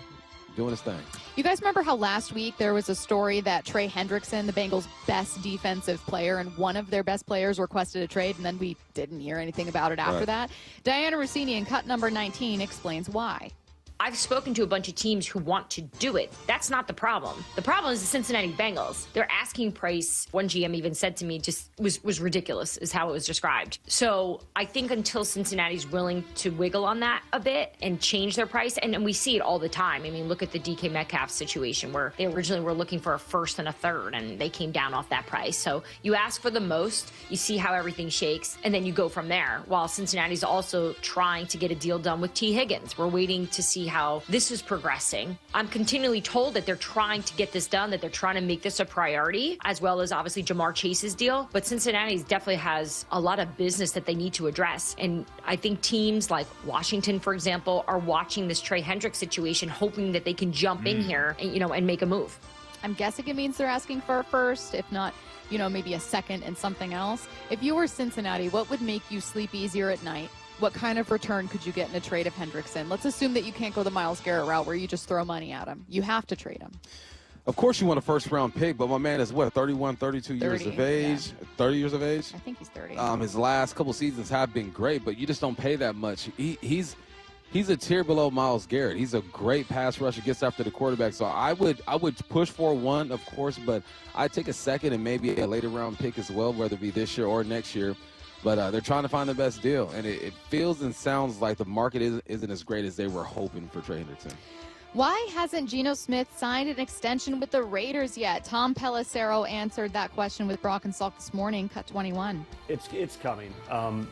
doing his thing. You guys remember how last week there was a story that Trey Hendrickson, the Bengals' best defensive player, and one of their best players requested a trade, and then we didn't hear anything about it after that? Diana Rossini in cut number 19 explains why. I've spoken to a bunch of teams who want to do it. That's not the problem. The problem is the Cincinnati Bengals. Their asking price, one GM even said to me, just was ridiculous, is how it was described. So I think until Cincinnati's willing to wiggle on that a bit and change their price, and we see it all the time. I mean, look at the DK Metcalf situation where they originally were looking for a first and a third, and they came down off that price. So you ask for the most, you see how everything shakes, and then you go from there. While Cincinnati's also trying to get a deal done with T. Higgins. We're waiting to see how this is progressing. I'm continually told that they're trying to get this done, that they're trying to make this a priority, as well as obviously Jamar Chase's deal. But Cincinnati definitely has a lot of business that they need to address. And I think teams like Washington, for example, are watching this Trey Hendricks situation, hoping that they can jump in here and, and make a move. I'm guessing it means they're asking for a first, if not, maybe a second and something else. If you were Cincinnati, what would make you sleep easier at night? What kind of return could you get in a trade of Hendrickson? Let's assume that you can't go the Myles Garrett route where you just throw money at him. You have to trade him. Of course you want a first-round pick, but my man is, 31, 32 years of age? Yeah. 30 years of age? I think he's 30. His last couple seasons have been great, but you just don't pay that much. He's a tier below Myles Garrett. He's a great pass rusher, gets after the quarterback. So I would push for one, of course, but I'd take a second and maybe a later-round pick as well, whether it be this year or next year. But they're trying to find the best deal, and it feels and sounds like the market isn't as great as they were hoping for Trey Hendrickson. Why hasn't Geno Smith signed an extension with the Raiders yet? Tom Pelissero answered that question with Brock and Salk this morning, cut 21. It's coming.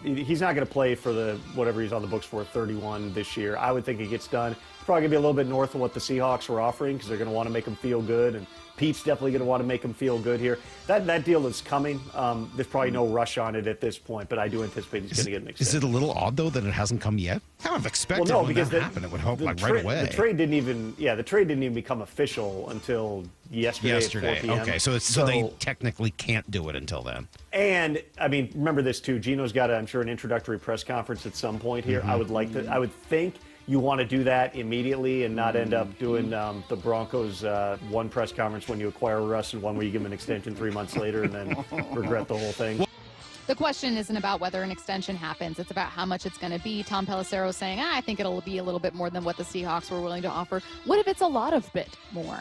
He's not going to play for whatever he's on the books for, 31 this year. I would think it gets done. It's probably going to be a little bit north of what the Seahawks were offering because they're going to want to make him feel good, and Pete's definitely going to want to make him feel good here. That deal is coming. There's probably no rush on it at this point, but I do anticipate he's going to get an extension. Is it a little odd, though, that it hasn't come yet? I would have expected when that happened. It would hope right away. The trade didn't even become official until yesterday at 4 p.m. Okay, so they technically can't do it until then. And, I mean, remember this, too. Gino's got, I'm sure, an introductory press conference at some point here. Mm-hmm. I would think you want to do that immediately and not end up doing the Broncos one press conference when you acquire Russ and one where you give him an extension 3 months later and then regret the whole thing. The question isn't about whether an extension happens. It's about how much it's going to be. Tom Pelissero is saying, I think it'll be a little bit more than what the Seahawks were willing to offer. What if it's a lot of bit more?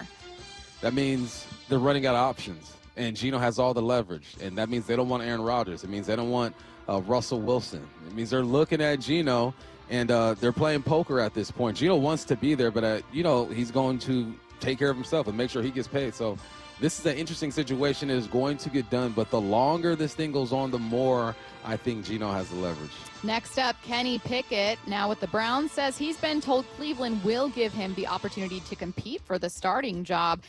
That means they're running out of options, and Geno has all the leverage, and that means they don't want Aaron Rodgers. It means they don't want Russell Wilson. It means they're looking at Geno, and they're playing poker at this point. Geno wants to be there, but, he's going to take care of himself and make sure he gets paid. So this is an interesting situation. It is going to get done, but the longer this thing goes on, the more I think Geno has the leverage. Next up, Kenny Pickett, now with the Browns, says he's been told Cleveland will give him the opportunity to compete for the starting job.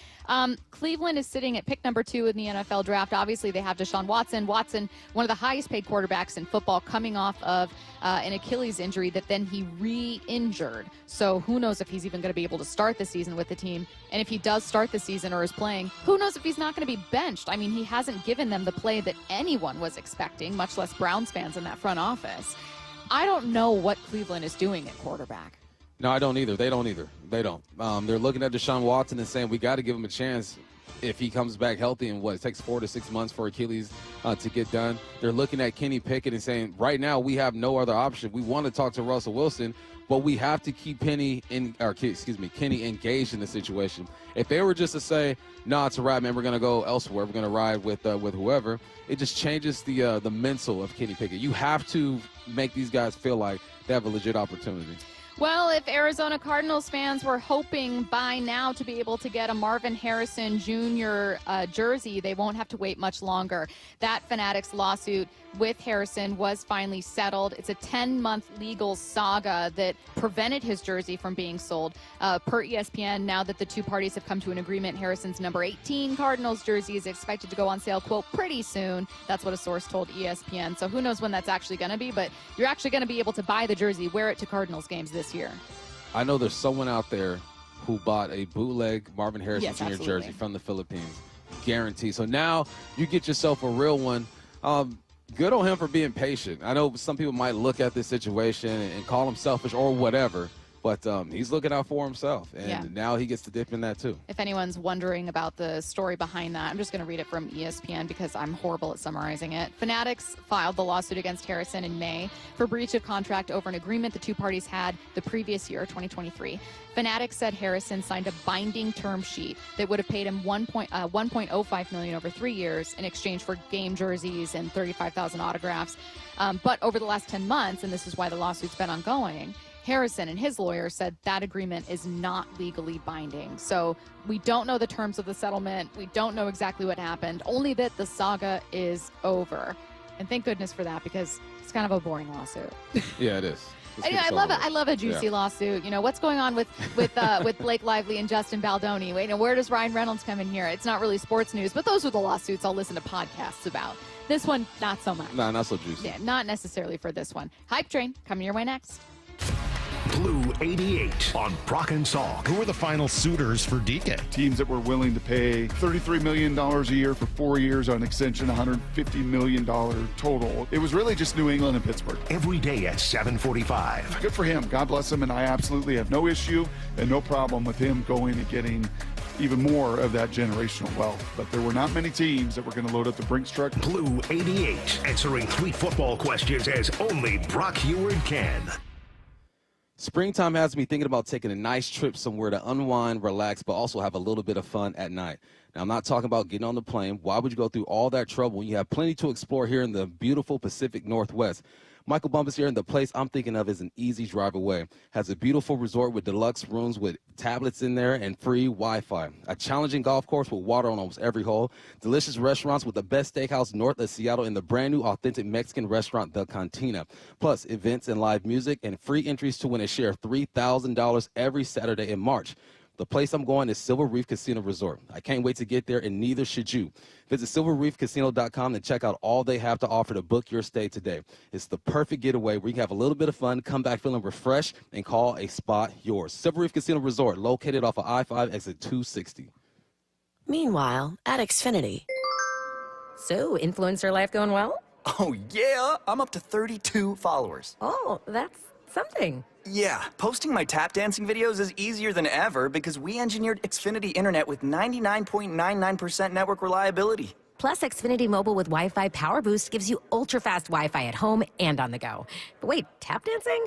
Cleveland is sitting at pick number 2 in the NFL draft. Obviously, they have Deshaun Watson. Watson, one of the highest paid quarterbacks in football, coming off of an Achilles injury that then he re-injured. So who knows if he's even going to be able to start the season with the team. And if he does start the season or is playing, who knows if he's not going to be benched. I mean, he hasn't given them the play that anyone was expecting, much less Browns fans in that front office. I don't know what Cleveland is doing at quarterback. No, I don't either. They don't either. They don't. They're looking at Deshaun Watson and saying, we got to give him a chance if he comes back healthy. And it takes 4 to 6 months for Achilles to get done. They're looking at Kenny Pickett and saying, right now we have no other option. We want to talk to Russell Wilson, but we have to keep Kenny engaged in the situation. If they were just to say, no, it's a wrap, man, we're going to go elsewhere, we're going to ride with whoever, it just changes the mental of Kenny Pickett. You have to make these guys feel like they have a legit opportunity. Well, if Arizona Cardinals fans were hoping by now to be able to get a Marvin Harrison Jr. Jersey, they won't have to wait much longer. That Fanatics lawsuit with Harrison was finally settled. It's a 10-month legal saga that prevented his jersey from being sold. Per ESPN, now that the two parties have come to an agreement, Harrison's number 18 Cardinals jersey is expected to go on sale, quote, pretty soon. That's what a source told ESPN. So who knows when that's actually going to be, but you're actually going to be able to buy the jersey, wear it to Cardinals games this year. I know there's someone out there who bought a bootleg Marvin Harrison Jr. jersey from the Philippines. Guaranteed. So now you get yourself a real one. Good on him for being patient. I know some people might look at this situation and call him selfish or whatever, but he's looking out for himself, and now he gets to dip in that too. If anyone's wondering about the story behind that, I'm just going to read it from ESPN because I'm horrible at summarizing it. Fanatics filed the lawsuit against Harrison in May for breach of contract over an agreement the two parties had the previous year, 2023. Fanatics said Harrison signed a binding term sheet that would have paid him $1.05 million over 3 years in exchange for game jerseys and 35,000 autographs. But over the last 10 months, and this is why the lawsuit's been ongoing, Harrison and his lawyer said that agreement is not legally binding. So we don't know the terms of the settlement. We don't know exactly what happened, only that the saga is over. And thank goodness for that, because it's kind of a boring lawsuit. Yeah, it is. Anyway, I love it. I love a juicy lawsuit. You know, what's going on with Blake Lively and Justin Baldoni? Wait, and where does Ryan Reynolds come in here? It's not really sports news, but those are the lawsuits I'll listen to podcasts about. This one, not so much. No, not so juicy. Yeah, not necessarily for this one. Hype Train, coming your way next. Blue 88 on Brock and Salk. Who were the final suitors for DK? Teams that were willing to pay $33 million a year for 4 years on extension, $150 million total. It was really just New England and Pittsburgh. Every day at 7:45. Good for him. God bless him, and I absolutely have no issue and no problem with him going and getting even more of that generational wealth. But there were not many teams that were going to load up the Brinks truck. Blue 88, answering 3 football questions as only Brock Heward can. Springtime has me thinking about taking a nice trip somewhere to unwind, relax, but also have a little bit of fun at night. Now, I'm not talking about getting on the plane. Why would you go through all that trouble when you have plenty to explore here in the beautiful Pacific Northwest? Michael Bumpus here, and the place I'm thinking of is an easy drive away. Has a beautiful resort with deluxe rooms with tablets in there and free Wi-Fi. A challenging golf course with water on almost every hole. Delicious restaurants with the best steakhouse north of Seattle and the brand new authentic Mexican restaurant, The Cantina. Plus events and live music and free entries to win a share of $3,000 every Saturday in March. The place I'm going is Silver Reef Casino Resort. I can't wait to get there, and neither should you. Visit silverreefcasino.com and check out all they have to offer to book your stay today. It's the perfect getaway where you can have a little bit of fun, come back feeling refreshed, and call a spot yours. Silver Reef Casino Resort, located off of I-5 exit 260. Meanwhile, at Xfinity. So, influencer life going well? Oh, yeah. I'm up to 32 followers. Oh, that's something. Yeah, posting my tap dancing videos is easier than ever because we engineered Xfinity Internet with 99.99% network reliability. Plus, Xfinity Mobile with Wi-Fi Power Boost gives you ultra-fast Wi-Fi at home and on the go. But wait, tap dancing?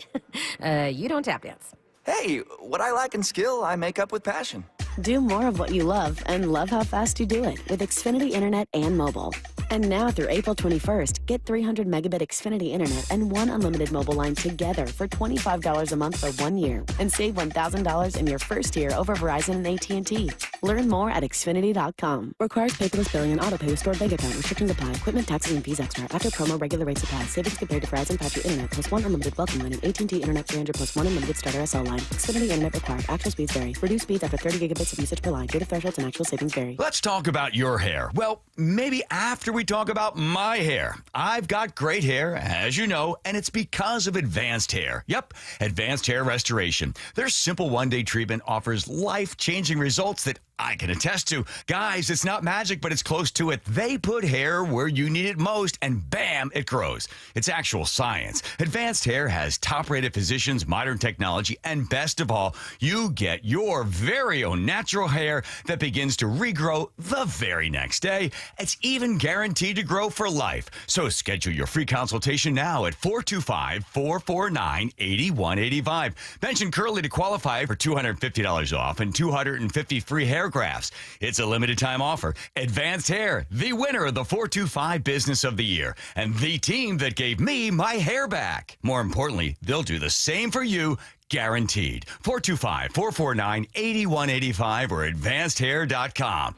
You don't tap dance. Hey, what I lack in skill, I make up with passion. Do more of what you love and love how fast you do it with Xfinity Internet and mobile. And now through April 21st, get 300 megabit Xfinity Internet and 1 unlimited mobile line together for $25 a month for 1 year and save $1,000 in your first year over Verizon and AT&T. Learn more at Xfinity.com. Requires paperless billing and autopay with stored bank account. Restrictions apply. Equipment, taxes, and fees extra. After promo, regular rates apply. Savings compared to Verizon 5G Internet plus 1 unlimited welcome line and AT&T Internet 300 plus 1 unlimited starter SL line. Xfinity Internet required. Actual speeds vary. Reduced speeds after 30 gigabits of usage per line. Data thresholds and actual savings vary. Let's talk about your hair. Well, maybe after we talk about my hair. I've got great hair, as you know, and it's because of Advanced Hair. Yep, Advanced Hair Restoration. Their simple one-day treatment offers life-changing results that I can attest to. Guys, it's not magic, but it's close to it. They put hair where you need it most, and bam, it grows. It's actual science. Advanced Hair has top-rated physicians, modern technology, and best of all, you get your very own natural hair that begins to regrow the very next day. It's even guaranteed to grow for life. So schedule your free consultation now at 425-449-8185. Mention Curly to qualify for $250 off and 250 free hair grafts. It's a limited time offer. Advanced Hair, the winner of the 425 Business of the Year, and the team that gave me my hair back. More importantly, they'll do the same for you Guaranteed. 425-449-8185 or advancedhair.com.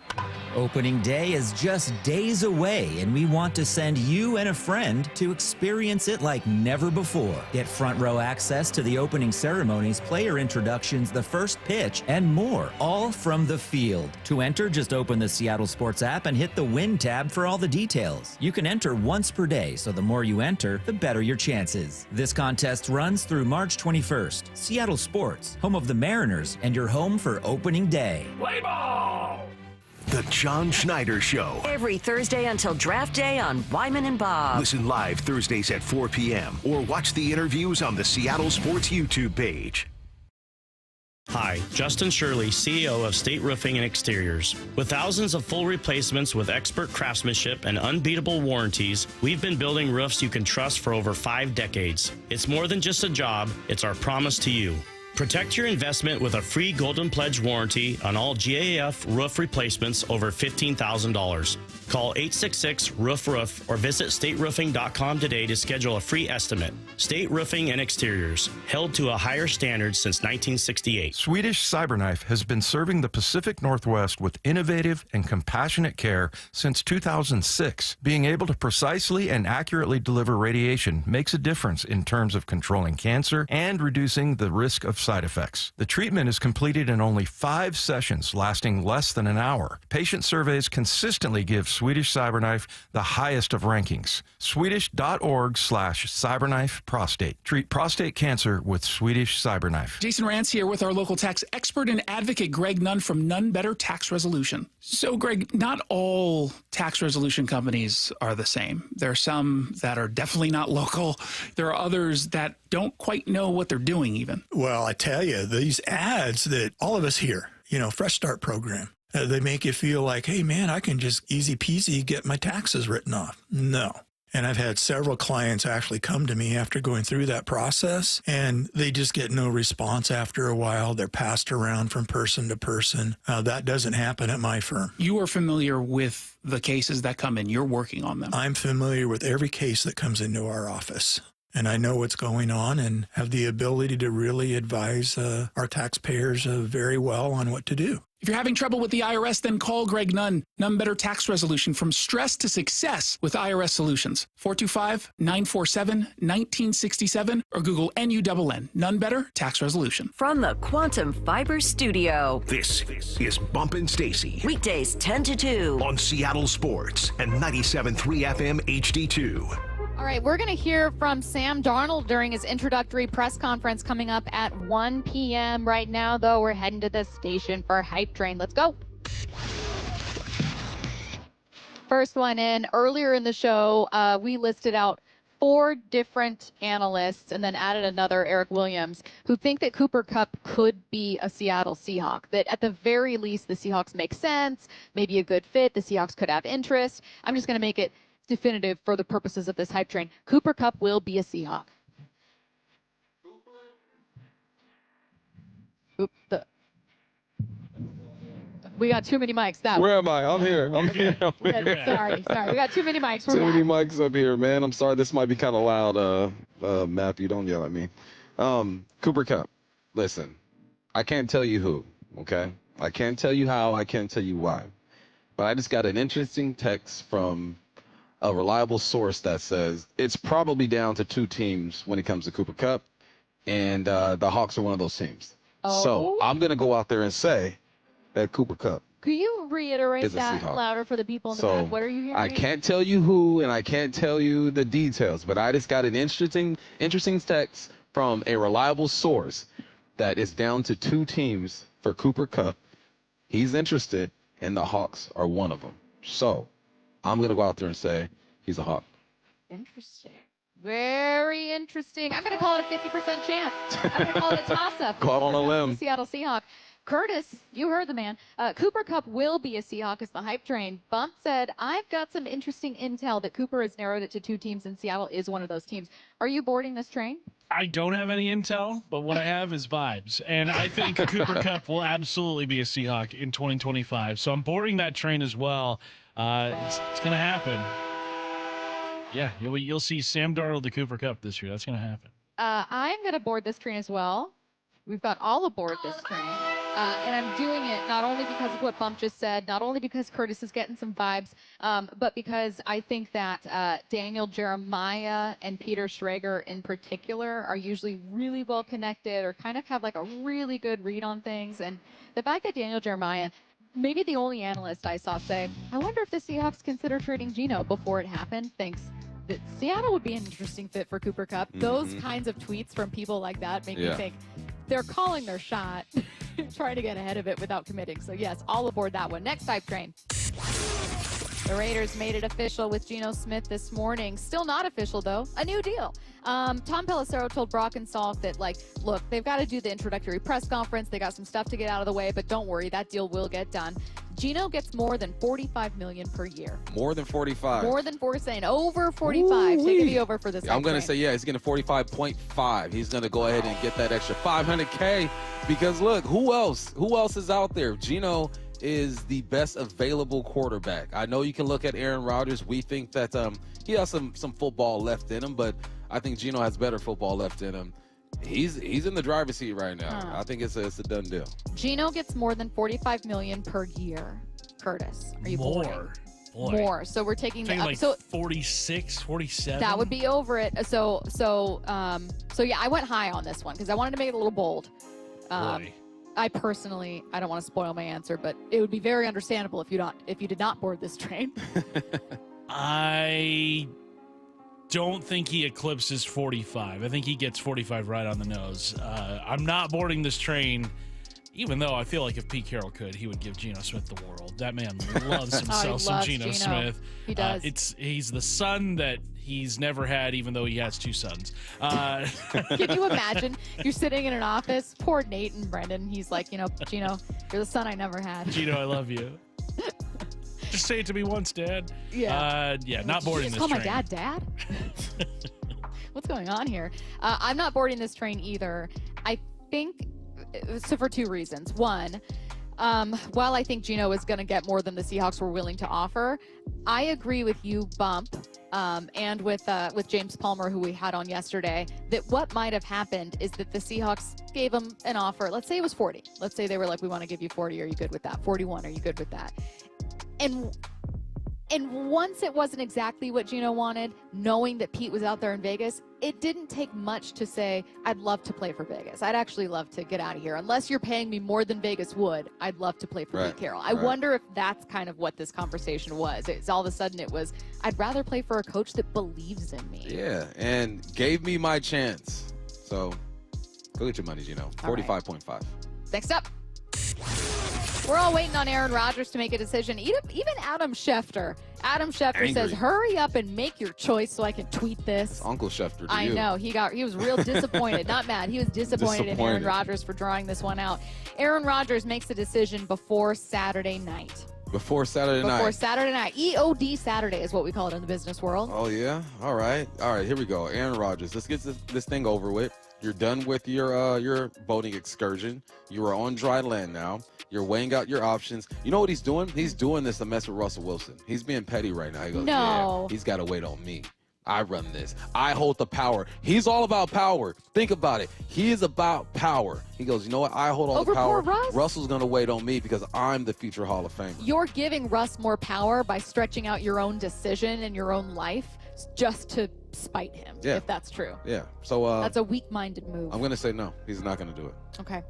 Opening day is just days away, and we want to send you and a friend to experience it like never before. Get front row access to the opening ceremonies, player introductions, the first pitch, and more, all from the field. To enter, just open the Seattle Sports app and hit the Win tab for all the details. You can enter once per day, so the more you enter, the better your chances. This contest runs through March 21st. Seattle Sports, home of the Mariners, and your home for opening day. Play ball! The John Schneider Show. Every Thursday until draft day on Wyman and Bob. Listen live Thursdays at 4 p.m. or watch the interviews on the Seattle Sports YouTube page. Hi, Justin Shirley, CEO of State Roofing and Exteriors. With thousands of full replacements with expert craftsmanship and unbeatable warranties, we've been building roofs you can trust for over 5 decades. It's more than just a job, it's our promise to you. Protect your investment with a free Golden Pledge warranty on all GAF roof replacements over $15,000. Call 866-ROOF-ROOF or visit stateroofing.com today to schedule a free estimate. State Roofing and Exteriors, held to a higher standard since 1968. Swedish Cyberknife has been serving the Pacific Northwest with innovative and compassionate care since 2006. Being able to precisely and accurately deliver radiation makes a difference in terms of controlling cancer and reducing the risk of side effects. The treatment is completed in only 5 sessions, lasting less than an hour. Patient surveys consistently give Swedish Cyberknife the highest of rankings. Swedish.org/Cyberknife Prostate. Treat prostate cancer with Swedish Cyberknife. Jason Rance here with our local tax expert and advocate, Greg Nunn from Nunn Better Tax Resolution. So, Greg, not all tax resolution companies are the same. There are some that are definitely not local. There are others that don't quite know what they're doing even. Well, I tell you, these ads that all of us hear, Fresh Start program, they make you feel like, hey, man, I can just easy peasy get my taxes written off. No. And I've had several clients actually come to me after going through that process, and they just get no response after a while. They're passed around from person to person. That doesn't happen at my firm. You are familiar with the cases that come in. You're working on them. I'm familiar with every case that comes into our office. And I know what's going on and have the ability to really advise our taxpayers very well on what to do. If you're having trouble with the IRS, then call Greg Nunn. Nunn Better Tax Resolution, from stress to success with IRS Solutions. 425-947-1967 or Google NUNN. Nunn Better Tax Resolution. From the Quantum Fiber Studio. This is Bumpin' Stacy. Weekdays 10 to 2. On Seattle Sports and 97.3 FM HD2. All right, we're going to hear from Sam Darnold during his introductory press conference coming up at 1 p.m. Right now, though, we're heading to the station for Hype Train. Let's go. First one in. Earlier in the show, we listed out 4 different analysts and then added another, Eric Williams, who think that Cooper Kupp could be a Seattle Seahawk, that at the very least the Seahawks make sense, maybe a good fit, the Seahawks could have interest. I'm just going to make it definitive for the purposes of this hype train. Cooper Kupp will be a Seahawk. We got too many mics. Where am I? I'm here. I'm here. Sorry. We got too many mics. Too many mics up here, man. I'm sorry. This might be kind of loud. Matthew, don't yell at me. Cooper Kupp. Listen, I can't tell you who, okay? I can't tell you how. I can't tell you why. But I just got an interesting text from a reliable source that says it's probably down to 2 teams when it comes to Cooper Kupp, and the Hawks are one of those teams. Oh. So I'm going to go out there and say that Cooper Kupp. Could you reiterate that Seahawk. Louder for the people in the back? What are you hearing? I can't tell you who, and I can't tell you the details, but I just got an interesting text from a reliable source that it's down to 2 teams for Cooper Kupp. He's interested, and the Hawks are one of them. So I'm going to go out there and say he's a Hawk. Interesting. Very interesting. I'm going to call it a 50% chance. I'm going to call it a toss-up. Go out on a limb. Seattle Seahawk. Curtis, you heard the man. Cooper Kupp will be a Seahawk as the hype train. Bump said, I've got some interesting intel that Cooper has narrowed it to 2 teams, and Seattle is one of those teams. Are you boarding this train? I don't have any intel, but what I have is vibes. And I think Cooper Kupp will absolutely be a Seahawk in 2025. So I'm boarding that train as well. It's going to happen. Yeah, you'll see Sam Darnold to Cooper Kupp this year. That's going to happen. I'm going to board this train as well. We've got all aboard this train. And I'm doing it not only because of what Bump just said, not only because Curtis is getting some vibes, but because I think that Daniel Jeremiah and Peter Schrager in particular are usually really well connected or kind of have like a really good read on things. And the fact that Daniel Jeremiah, maybe the only analyst I saw say, I wonder if the Seahawks consider trading Geno before it happened, thinks that Seattle would be an interesting fit for Cooper Kupp. Those kinds of tweets from people like that make me think they're calling their shot, trying to get ahead of it without committing. So yes, all aboard that one. Next type train. The Raiders made it official with Geno Smith this morning. Still not official, though. A new deal. Tom Pelissero told Brock and Salk that, like, look, they've got to do the introductory press conference. They got some stuff to get out of the way, but don't worry, that deal will get done. Geno gets more than $45 million per year. More than 45. More than 4, saying over 45. Take the over for this. I'm going to say, yeah, he's getting 45.5. He's going to go ahead and get that extra $500K because, look, who else? Who else is out there? Geno is the best available quarterback. I know you can look at Aaron Rodgers. We think that he has some football left in him, but I think Geno has better football left in him. He's in the driver's seat right now. I think it's a done deal. Geno gets more than $45 million per year. Curtis, are you more? Boy. More. So we're taking the like 46, 47. That would be over it. So yeah, I went high on this one because I wanted to make it a little bold. I personally, I don't want to spoil my answer, but it would be very understandable if you did not board this train. I don't think he eclipses 45. I think he gets 45 right on the nose. I'm not boarding this train, even though I feel like if Pete Carroll could, he would give Geno Smith the world. That man loves himself some Geno Smith. He does. He's the son that he's never had, even though he has 2 sons. Can you imagine? You're sitting in an office, poor Nate and Brendan. He's like, Geno, you're the son I never had. Geno, I love you. Just say it to me once, Dad. Yeah. Not boarding this train. Call my dad? What's going on here? I'm not boarding this train either. I think so for 2 reasons. One, while I think Geno is going to get more than the Seahawks were willing to offer, I agree with you, Bump, and with James Palmer, who we had on yesterday, that what might have happened is that the Seahawks gave him an offer. Let's say it was 40. Let's say they were like, we want to give you 40. Are you good with that? 41. Are you good with that? And once it wasn't exactly what Geno wanted, knowing that Pete was out there in Vegas, it didn't take much to say, I'd love to play for Vegas. I'd actually love to get out of here. Unless you're paying me more than Vegas would, I'd love to play for Pete Carroll. I wonder if that's kind of what this conversation was. It's all of a sudden it was, I'd rather play for a coach that believes in me. Yeah, and gave me my chance. So go get your money, Geno. 45.5. Next up. We're all waiting on Aaron Rodgers to make a decision. Even Adam Schefter. Adam Schefter says, hurry up and make your choice so I can tweet this. It's Uncle Schefter to I you. know. He was real disappointed. Not mad. He was disappointed in Aaron Rodgers for drawing this one out. Aaron Rodgers makes a decision before Saturday night. Before Saturday night. Before Saturday night. EOD Saturday is what we call it in the business world. Oh, yeah? All right, here we go. Aaron Rodgers. Let's get this thing over with. You're done with your boating excursion. You are on dry land now. You're weighing out your options. You know what he's doing? He's doing this to mess with Russell Wilson. He's being petty right now. He goes, yeah, he's got to wait on me. I run this. I hold the power. He's all about power. Think about it. He is about power. He goes, you know what? I hold all the power. Russell's going to wait on me because I'm the future Hall of Famer. You're giving Russ more power by stretching out your own decision and your own life just to spite him, if that's true. Yeah. So that's a weak-minded move. I'm going to say no. He's not going to do it. Okay.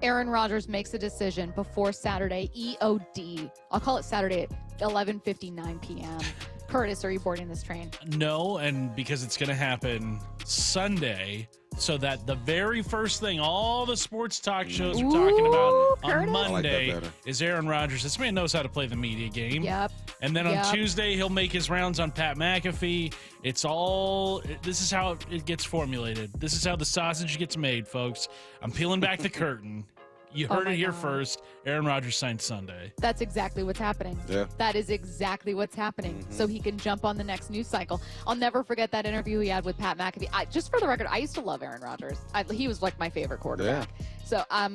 Aaron Rodgers makes a decision before Saturday, EOD. I'll call it Saturday at 11:59 p.m. Curtis, are you boarding this train? No, and because it's going to happen Sunday, so that the very first thing all the sports talk shows are talking about on Monday is Aaron Rodgers. This man knows how to play the media game. Yep. And then on Tuesday, he'll make his rounds on Pat McAfee. This is how it gets formulated. This is how the sausage gets made, folks. I'm peeling back the curtain. You heard it here first. Aaron Rodgers signed Sunday. That's exactly what's happening. Yeah. That is exactly what's happening. So he can jump on the next news cycle. I'll never forget that interview he had with Pat McAfee. Just for the record, I used to love Aaron Rodgers. He was like my favorite quarterback. So I'll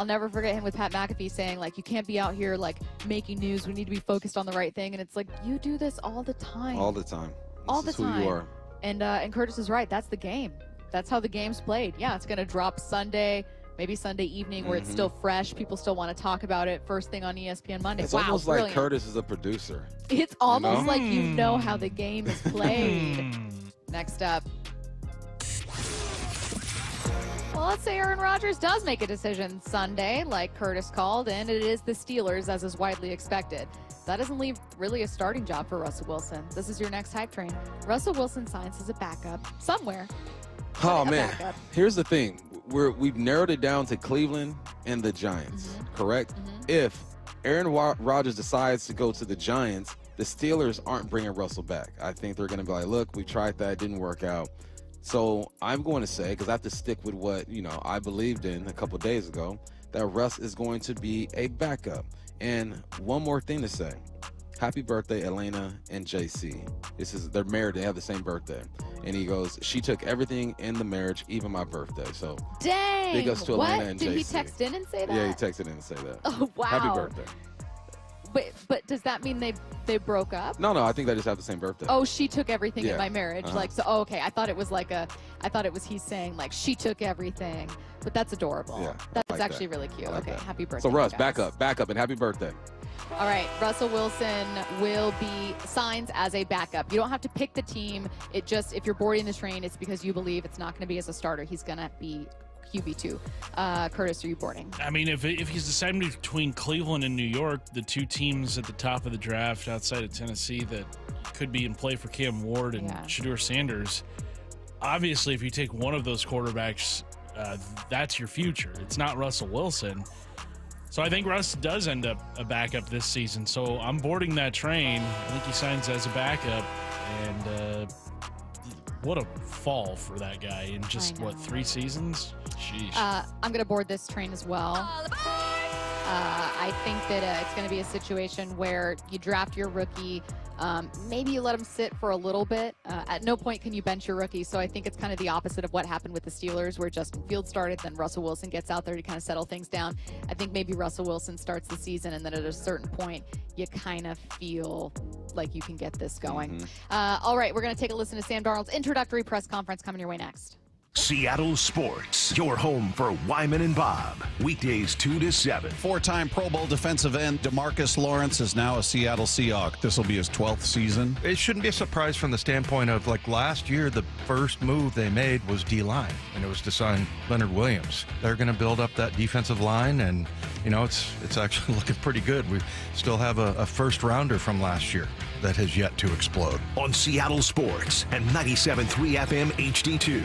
never forget him with Pat McAfee saying, like, you can't be out here like making news. We need to be focused on the right thing. And it's like, you do this all the time. All the time. All the time. Who you are. And Curtis is right. That's the game. That's how the game's played. Yeah, it's going to drop Sunday, maybe Sunday evening where it's still fresh. People still want to talk about it first thing on ESPN Monday. It's wow, almost brilliant. like Curtis is a producer. It's almost like you know how the game is played. Next up. Well, let's say Aaron Rodgers does make a decision Sunday, like Curtis called, and it is the Steelers, as is widely expected. That doesn't leave really a starting job for Russell Wilson. This is your next hype train. Russell Wilson signs as a backup somewhere. Oh, man. Here's the thing. We've narrowed it down to Cleveland and the Giants, correct? If Aaron Rodgers decides to go to the Giants, the Steelers aren't bringing Russell back. I think they're going to be like, look, we tried that, it didn't work out. So I'm going to say, because I have to stick with what, I believed in a couple days ago, that Russ is going to be a backup. And one more thing to say. Happy birthday, Elena and JC. They're married, they have the same birthday. And he goes, she took everything in the marriage, even my birthday. So dang, big ups to Elena and JC. Did he text in and say that? Yeah, he texted in and say that. Oh, wow. Happy birthday. But does that mean they broke up? No, I think they just have the same birthday. Oh, she took everything in my marriage. Uh-huh. Okay. I thought it was he's saying like she took everything, but that's adorable. Yeah, that's like actually that. really cute. Like Okay, that. happy birthday. So Russ, guys. back up, and happy birthday. All right, Russell Wilson will be signed as a backup. You don't have to pick the team. If you're boarding the train, it's because you believe it's not going to be as a starter. He's going to be QB2. Curtis, are you boarding? I mean, if he's deciding between Cleveland and New York, the two teams at the top of the draft outside of Tennessee that could be in play for Cam Ward and Shedeur Sanders, obviously if you take one of those quarterbacks, that's your future. It's not Russell Wilson. So I think Russ does end up a backup this season. So I'm boarding that train. I think he signs as a backup. And what a fall for that guy in just, 3 seasons? Sheesh. I'm going to board this train as well. I think that it's going to be a situation where you draft your rookie. Maybe you let him sit for a little bit. At no point can you bench your rookie. So I think it's kind of the opposite of what happened with the Steelers, where Justin Fields started, then Russell Wilson gets out there to kind of settle things down. I think maybe Russell Wilson starts the season, and then at a certain point, you kind of feel like you can get this going. All right, we're going to take a listen to Sam Darnold's introductory press conference coming your way next. Seattle Sports, your home for Wyman and Bob. Weekdays 2 to 7. Four-time Pro Bowl defensive end DeMarcus Lawrence is now a Seattle Seahawk. This will be his 12th season. It shouldn't be a surprise from the standpoint of, like, last year, the first move they made was D-line, and it was to sign Leonard Williams. They're going to build up that defensive line, and, it's actually looking pretty good. We still have a first-rounder from last year that has yet to explode. On Seattle Sports and 97.3 FM HD2.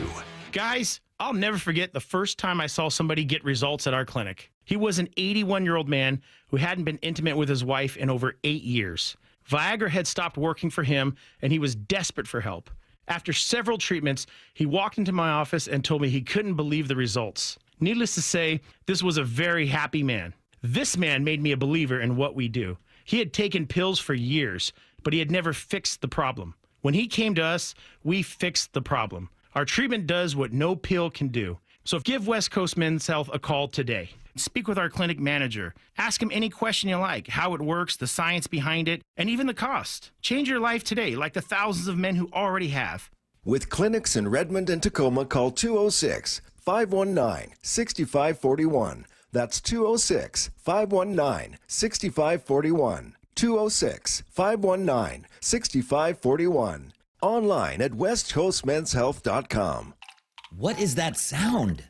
Guys, I'll never forget the first time I saw somebody get results at our clinic. He was an 81-year-old man who hadn't been intimate with his wife in over 8 years. Viagra had stopped working for him, and he was desperate for help. After several treatments, he walked into my office and told me he couldn't believe the results. Needless to say, this was a very happy man. This man made me a believer in what we do. He had taken pills for years, but he had never fixed the problem. When he came to us, we fixed the problem. Our treatment does what no pill can do. So give West Coast Men's Health a call today. Speak with our clinic manager. Ask him any question you like, how it works, the science behind it, and even the cost. Change your life today, like the thousands of men who already have. With clinics in Redmond and Tacoma, call 206-519-6541. That's 206-519-6541. 206-519-6541. Online at westcoastmenshealth.com. What is that sound?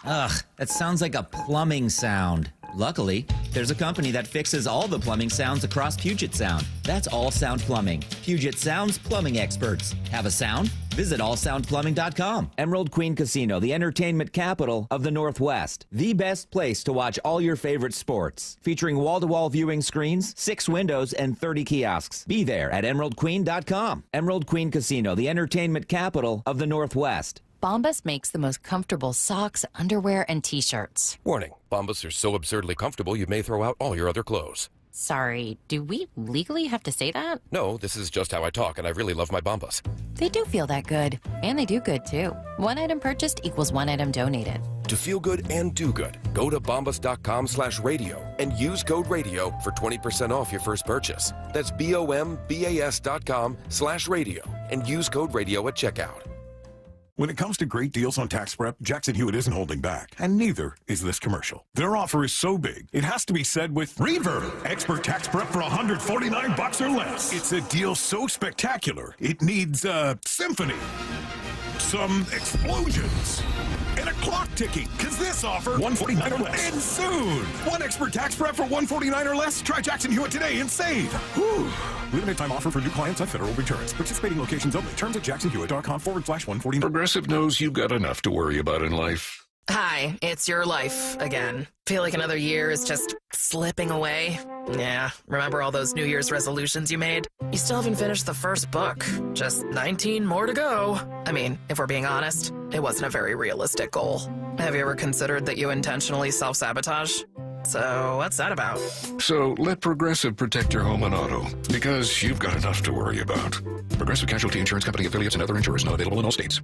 Ugh, that sounds like a plumbing sound. Luckily, there's a company that fixes all the plumbing sounds across Puget Sound. That's All Sound Plumbing. Puget Sound's plumbing experts. Have a sound? Visit allsoundplumbing.com. Emerald Queen Casino, the entertainment capital of the Northwest. The best place to watch all your favorite sports. Featuring wall-to-wall viewing screens, 6 windows, and 30 kiosks. Be there at emeraldqueen.com. Emerald Queen Casino, the entertainment capital of the Northwest. Bombas makes the most comfortable socks, underwear, and T-shirts. Warning, Bombas are so absurdly comfortable you may throw out all your other clothes. Sorry, do we legally have to say that? No, this is just how I talk, and I really love my Bombas. They do feel that good. And they do good, too. One item purchased equals one item donated. To feel good and do good, go to bombas.com/radio and use code radio for 20% off your first purchase. That's BOMBAS.com/radio and use code radio at checkout. When it comes to great deals on tax prep, Jackson Hewitt isn't holding back, and neither is this commercial. Their offer is so big, it has to be said with Reverb, expert tax prep for $149 or less. It's a deal so spectacular, it needs a symphony, some explosions, and a clock ticking, because this offer, $149 or less, ends soon. One expert tax prep for $149 or less. Try Jackson Hewitt today and save. Whew. Limited time offer for new clients on federal returns. Participating locations only. Terms at jacksonhewitt.com/149. Progressive knows you've got enough to worry about in life. Hi, it's your life again. Feel like another year is just slipping away? Yeah, remember all those New Year's resolutions you made? You still haven't finished the first book. Just 19 more to go. I mean, if we're being honest, it wasn't a very realistic goal. Have you ever considered that you intentionally self-sabotage? So what's that about? So let Progressive protect your home and auto, because you've got enough to worry about. Progressive Casualty Insurance Company affiliates and other insurers not available in all states.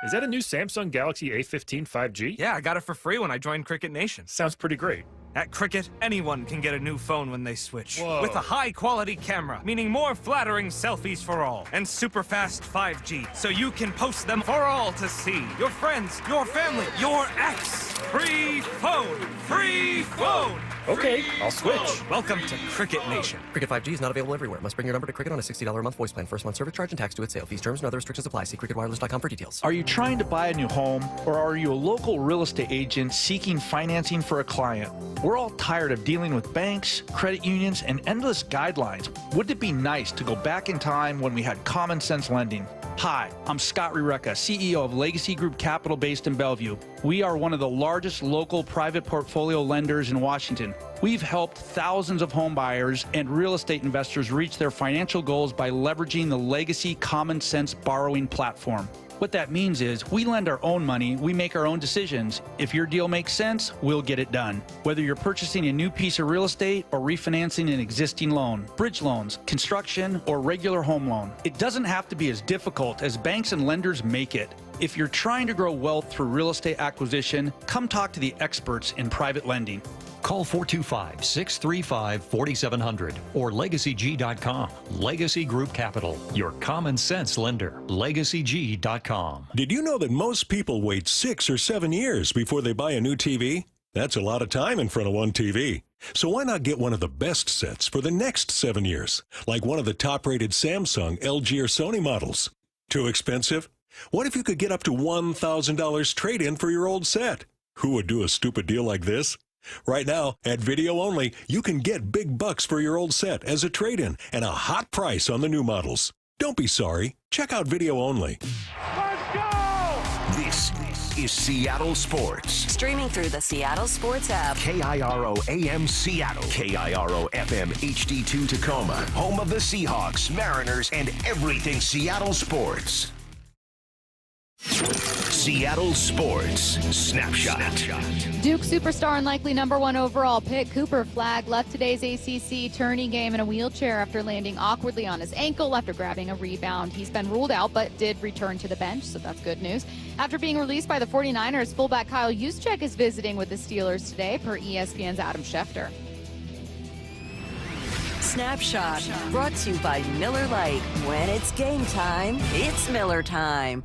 Is that a new Samsung Galaxy A15 5G? Yeah, I got it for free when I joined Cricket Nation. Sounds pretty great. At Cricket, anyone can get a new phone when they switch. Whoa. With a high-quality camera, meaning more flattering selfies for all. And super fast 5G, so you can post them for all to see. Your friends, your family, your ex. Free phone! Free phone! Okay, I'll switch. Welcome to Cricket Nation. Cricket 5G is not available everywhere. Must bring your number to Cricket on a $60 a month voice plan. First month service charge and tax due at sale. Fees, terms, and other restrictions apply. See cricketwireless.com for details. Are you trying to buy a new home, or are you a local real estate agent seeking financing for a client? We're all tired of dealing with banks, credit unions, and endless guidelines. Wouldn't it be nice to go back in time when we had common sense lending? Hi, I'm Scott Rureka, CEO of Legacy Group Capital based in Bellevue. We are one of the largest local private portfolio lenders in Washington. We've helped thousands of home buyers and real estate investors reach their financial goals by leveraging the Legacy Common Sense borrowing platform. What that means is we lend our own money, we make our own decisions. If your deal makes sense, we'll get it done. Whether you're purchasing a new piece of real estate or refinancing an existing loan, bridge loans, construction, or regular home loan, it doesn't have to be as difficult as banks and lenders make it. If you're trying to grow wealth through real estate acquisition, come talk to the experts in private lending. Call 425-635-4700 or LegacyG.com. Legacy Group Capital, your common sense lender. LegacyG.com. Did you know that most people wait 6 or 7 years before they buy a new TV? That's a lot of time in front of one TV. So why not get one of the best sets for the next 7 years, like one of the top-rated Samsung, LG, or Sony models? Too expensive? What if you could get up to $1,000 trade-in for your old set? Who would do a stupid deal like this? Right now, at Video Only, you can get big bucks for your old set as a trade-in and a hot price on the new models. Don't be sorry. Check out Video Only. Let's go! This is Seattle Sports. Streaming through the Seattle Sports app. KIRO AM Seattle. KIRO FM HD2 Tacoma. Home of the Seahawks, Mariners, and everything Seattle sports. Seattle Sports Snapshot. Duke superstar and likely #1 overall pick Cooper Flagg left today's ACC tourney game in a wheelchair after landing awkwardly on his ankle after grabbing a rebound. He's been ruled out but did return to the bench, so that's good news. After being released by the 49ers, fullback Kyle Juszczyk is visiting with the Steelers today, per ESPN's Adam Schefter. Snapshot, brought to you by Miller Lite. When it's game time, it's Miller time.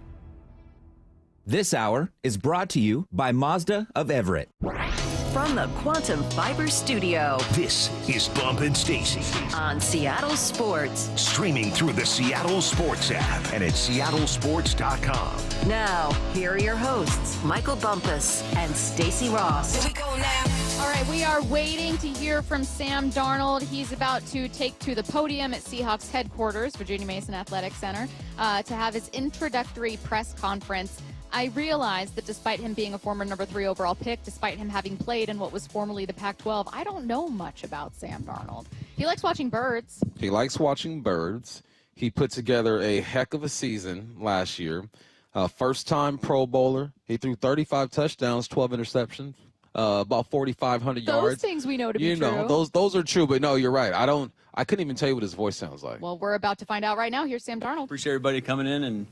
This hour is brought to you by Mazda of Everett. From the Quantum Fiber Studio. This is Bump and Stacy on Seattle Sports. Streaming through the Seattle Sports app and at seattlesports.com. Now, here are your hosts, Michael Bumpus and Stacy Ross. Here we go now. All right, we are waiting to hear from Sam Darnold. He's about to take to the podium at Seahawks headquarters, Virginia Mason Athletic Center, to have his introductory press conference. I realized that despite him being a former #3 overall pick, despite him having played in what was formerly the Pac-12, I don't know much about Sam Darnold. He likes watching birds. He likes watching birds. He put together a heck of a season last year. First-time Pro Bowler. He threw 35 touchdowns, 12 interceptions, about 4,500 yards. Those things we know to be true. You know, those are true, but no, you're right. I couldn't even tell you what his voice sounds like. Well, we're about to find out right now. Here's Sam Darnold. Appreciate everybody coming in and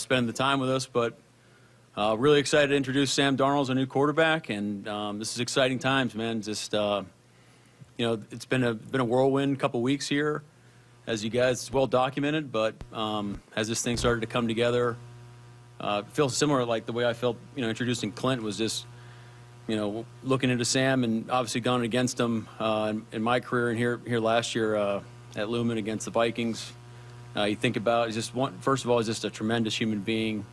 spending the time with us, but really excited to introduce Sam Darnold as our new quarterback, and this is exciting times, man. Just it's been a whirlwind couple weeks here, as you guys well documented, but as this thing started to come together, feels similar, like the way I felt, introducing Clint was just, looking into Sam and obviously gone against him in my career and here last year at Lumen against the Vikings. You think about, first of all, he's just a tremendous human being,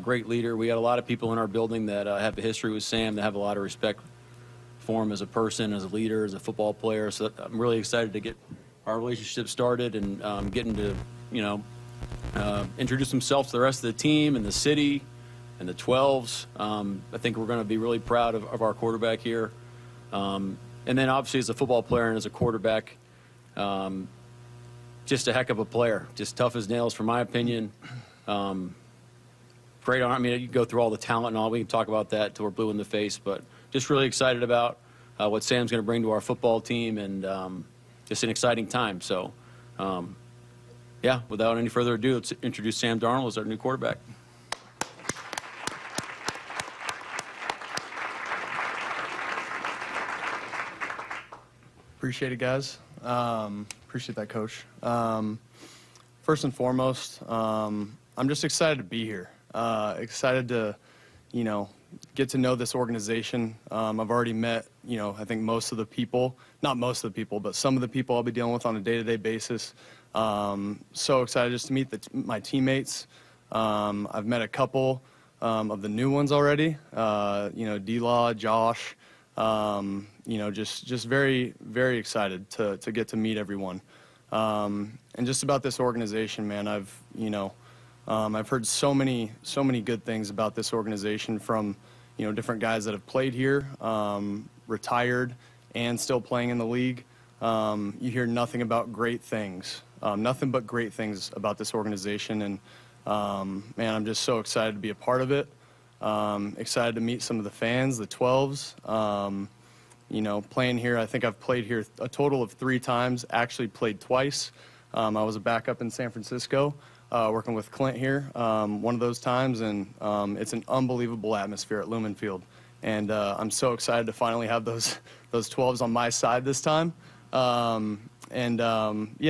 great leader. We had a lot of people in our building that have a history with Sam, that have a lot of respect for him as a person, as a leader, as a football player. So I'm really excited to get our relationship started and getting to, introduce himself to the rest of the team and the city and the 12s. I think we're going to be really proud of our quarterback here. And then obviously as a football player and as a quarterback, just a heck of a player, just tough as nails, from my opinion. Great on. I mean, you go through all the talent and all. We can talk about that till we're blue in the face, but just really excited about what Sam's going to bring to our football team, and just an exciting time. So, yeah, without any further ado, let's introduce Sam Darnold as our new quarterback. Appreciate it, guys. Appreciate that, Coach. First and foremost, I'm just excited to be here. Excited to, get to know this organization. I've already met, I think most of the people, not most of the people, but some of the people I'll be dealing with on a day-to-day basis. So excited just to meet my teammates. I've met a couple of the new ones already, D-Law, Josh, just very, very excited to get to meet everyone. And just about this organization, man, I've heard so many good things about this organization from, different guys that have played here, retired, and still playing in the league. You hear nothing but great things about this organization. And, man, I'm just so excited to be a part of it. Excited to meet some of the fans, the 12s. Playing here, I think I've played here a total of 3 times, actually played twice. I was a backup in San Francisco, working with Clint here one of those times, and it's an unbelievable atmosphere at Lumen Field. And I'm so excited to finally have those 12s on my side this time. Yeah,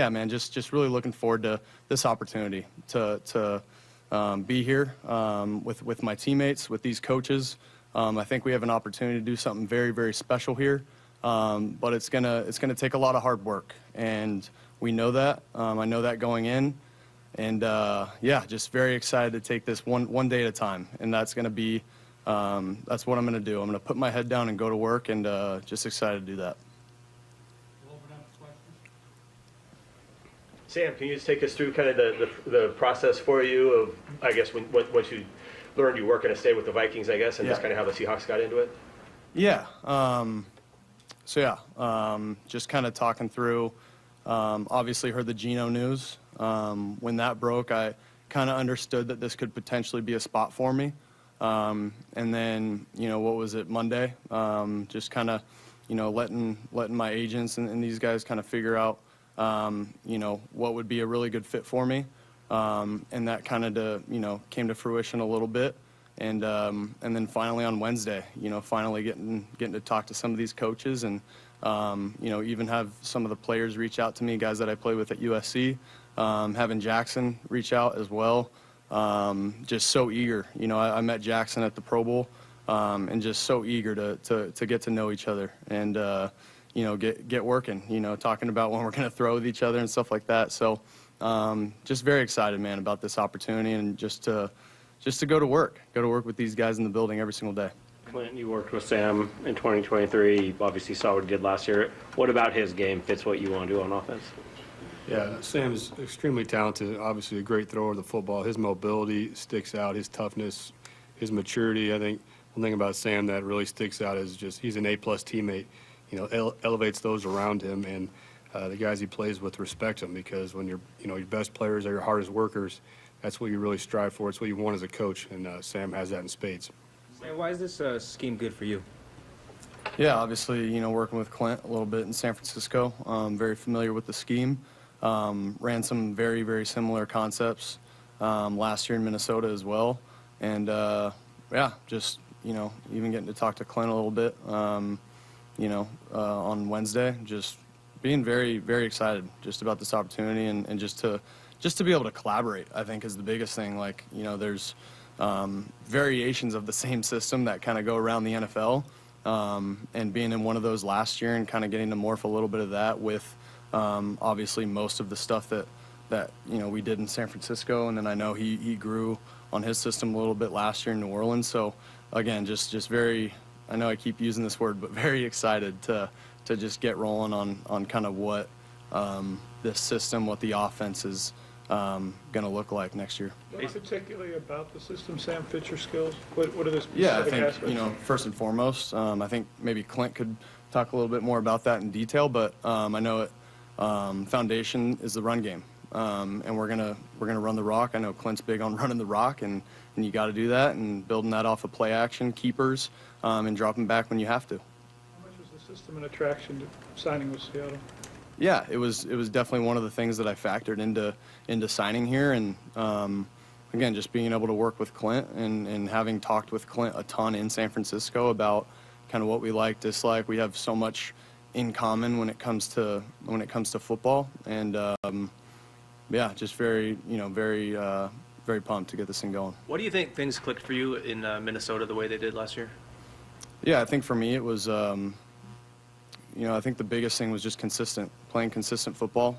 man, just really looking forward to this opportunity to be here with my teammates, with these coaches. I think we have an opportunity to do something very, very special here, but it's gonna take a lot of hard work, and we know that. I know that going in, and yeah, just very excited to take this one day at a time, and that's gonna be that's what I'm gonna do. I'm gonna put my head down and go to work, and just excited to do that. Sam, can you just take us through kind of the process for you of, I guess, once you learned you weren't going to stay with the Vikings, I guess, and just kind of how the Seahawks got into it? Yeah. Just kind of talking through, obviously heard the Geno news. When that broke, I kind of understood that this could potentially be a spot for me. And then, what was it, Monday? Just kind of, letting my agents and these guys kind of figure out, what would be a really good fit for me. And that kind of, came to fruition a little bit. And then finally on Wednesday, finally getting to talk to some of these coaches and, even have some of the players reach out to me, guys that I play with at USC, having Jackson reach out as well. Just so eager. I met Jackson at the Pro Bowl, and just so eager to get to know each other and, get working, talking about when we're going to throw with each other and stuff like that. So just very excited, man, about this opportunity and just to go to work with these guys in the building every single day. Clint, you worked with Sam in 2023. You obviously saw what he did last year. What about his game fits what you want to do on offense? Yeah, Sam is extremely talented, obviously a great thrower of the football. His mobility sticks out, his toughness, his maturity. I think one thing about Sam that really sticks out is just he's an A-plus teammate. Elevates those around him, and the guys he plays with respect him, because when your best players are your hardest workers, that's what you really strive for. It's what you want as a coach, and Sam has that in spades. Sam, why is this scheme good for you? Yeah, obviously, working with Clint a little bit in San Francisco, very familiar with the scheme. Ran some very, very similar concepts last year in Minnesota as well, and yeah, just even getting to talk to Clint a little bit. On Wednesday, just being very, very excited just about this opportunity and just to be able to collaborate, I think, is the biggest thing. Like, there's variations of the same system that kind of go around the NFL. And being in one of those last year and kind of getting to morph a little bit of that with obviously most of the stuff that we did in San Francisco, and then I know he grew on his system a little bit last year in New Orleans. So again, just very, I know I keep using this word, but very excited to just get rolling on kind of what this system, what the offense is going to look like next year. What particularly about the system, Sam, fits your skills? What are the specific Yeah, I think, aspects? first and foremost, I think maybe Clint could talk a little bit more about that in detail, but I know it, foundation is the run game. And we're gonna run the rock. I know Clint's big on running the rock, and you got to do that, and building that off of play action, keepers, and dropping back when you have to. How much was the system an attraction to signing with Seattle? Yeah, it was definitely one of the things that I factored into signing here, and again, just being able to work with Clint and having talked with Clint a ton in San Francisco about kind of what we like, dislike. We have so much in common when it comes to football, and yeah, just very very pumped to get this thing going. What do you think things clicked for you in Minnesota the way they did last year? Yeah, I think for me it was, I think the biggest thing was just playing consistent football.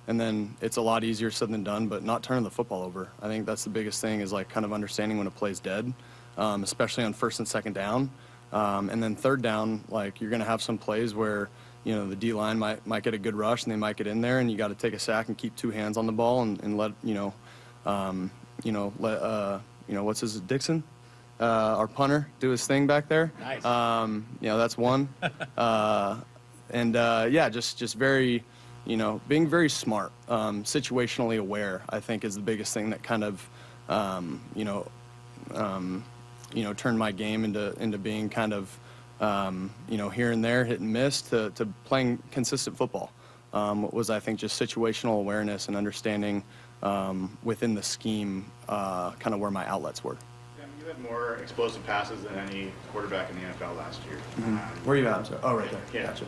And then it's a lot easier said than done, but not turning the football over. I think that's the biggest thing, is like kind of understanding when a play's dead, especially on first and second down. And then third down, like you're going to have some plays where, the D-line might get a good rush and they might get in there, and you got to take a sack and keep two hands on the ball and let, what's his, Dixon? Our punter, do his thing back there. Nice. That's one. Yeah, just very, being very smart, situationally aware, I think is the biggest thing that kind of, turned my game into being kind of, here and there, hit and miss, to playing consistent football. Was, I think, just situational awareness and understanding within the scheme kind of where my outlets were. You had more explosive passes than any quarterback in the NFL last year. Mm-hmm. Where are you at? I'm sorry. Oh, right there. Yeah. Gotcha.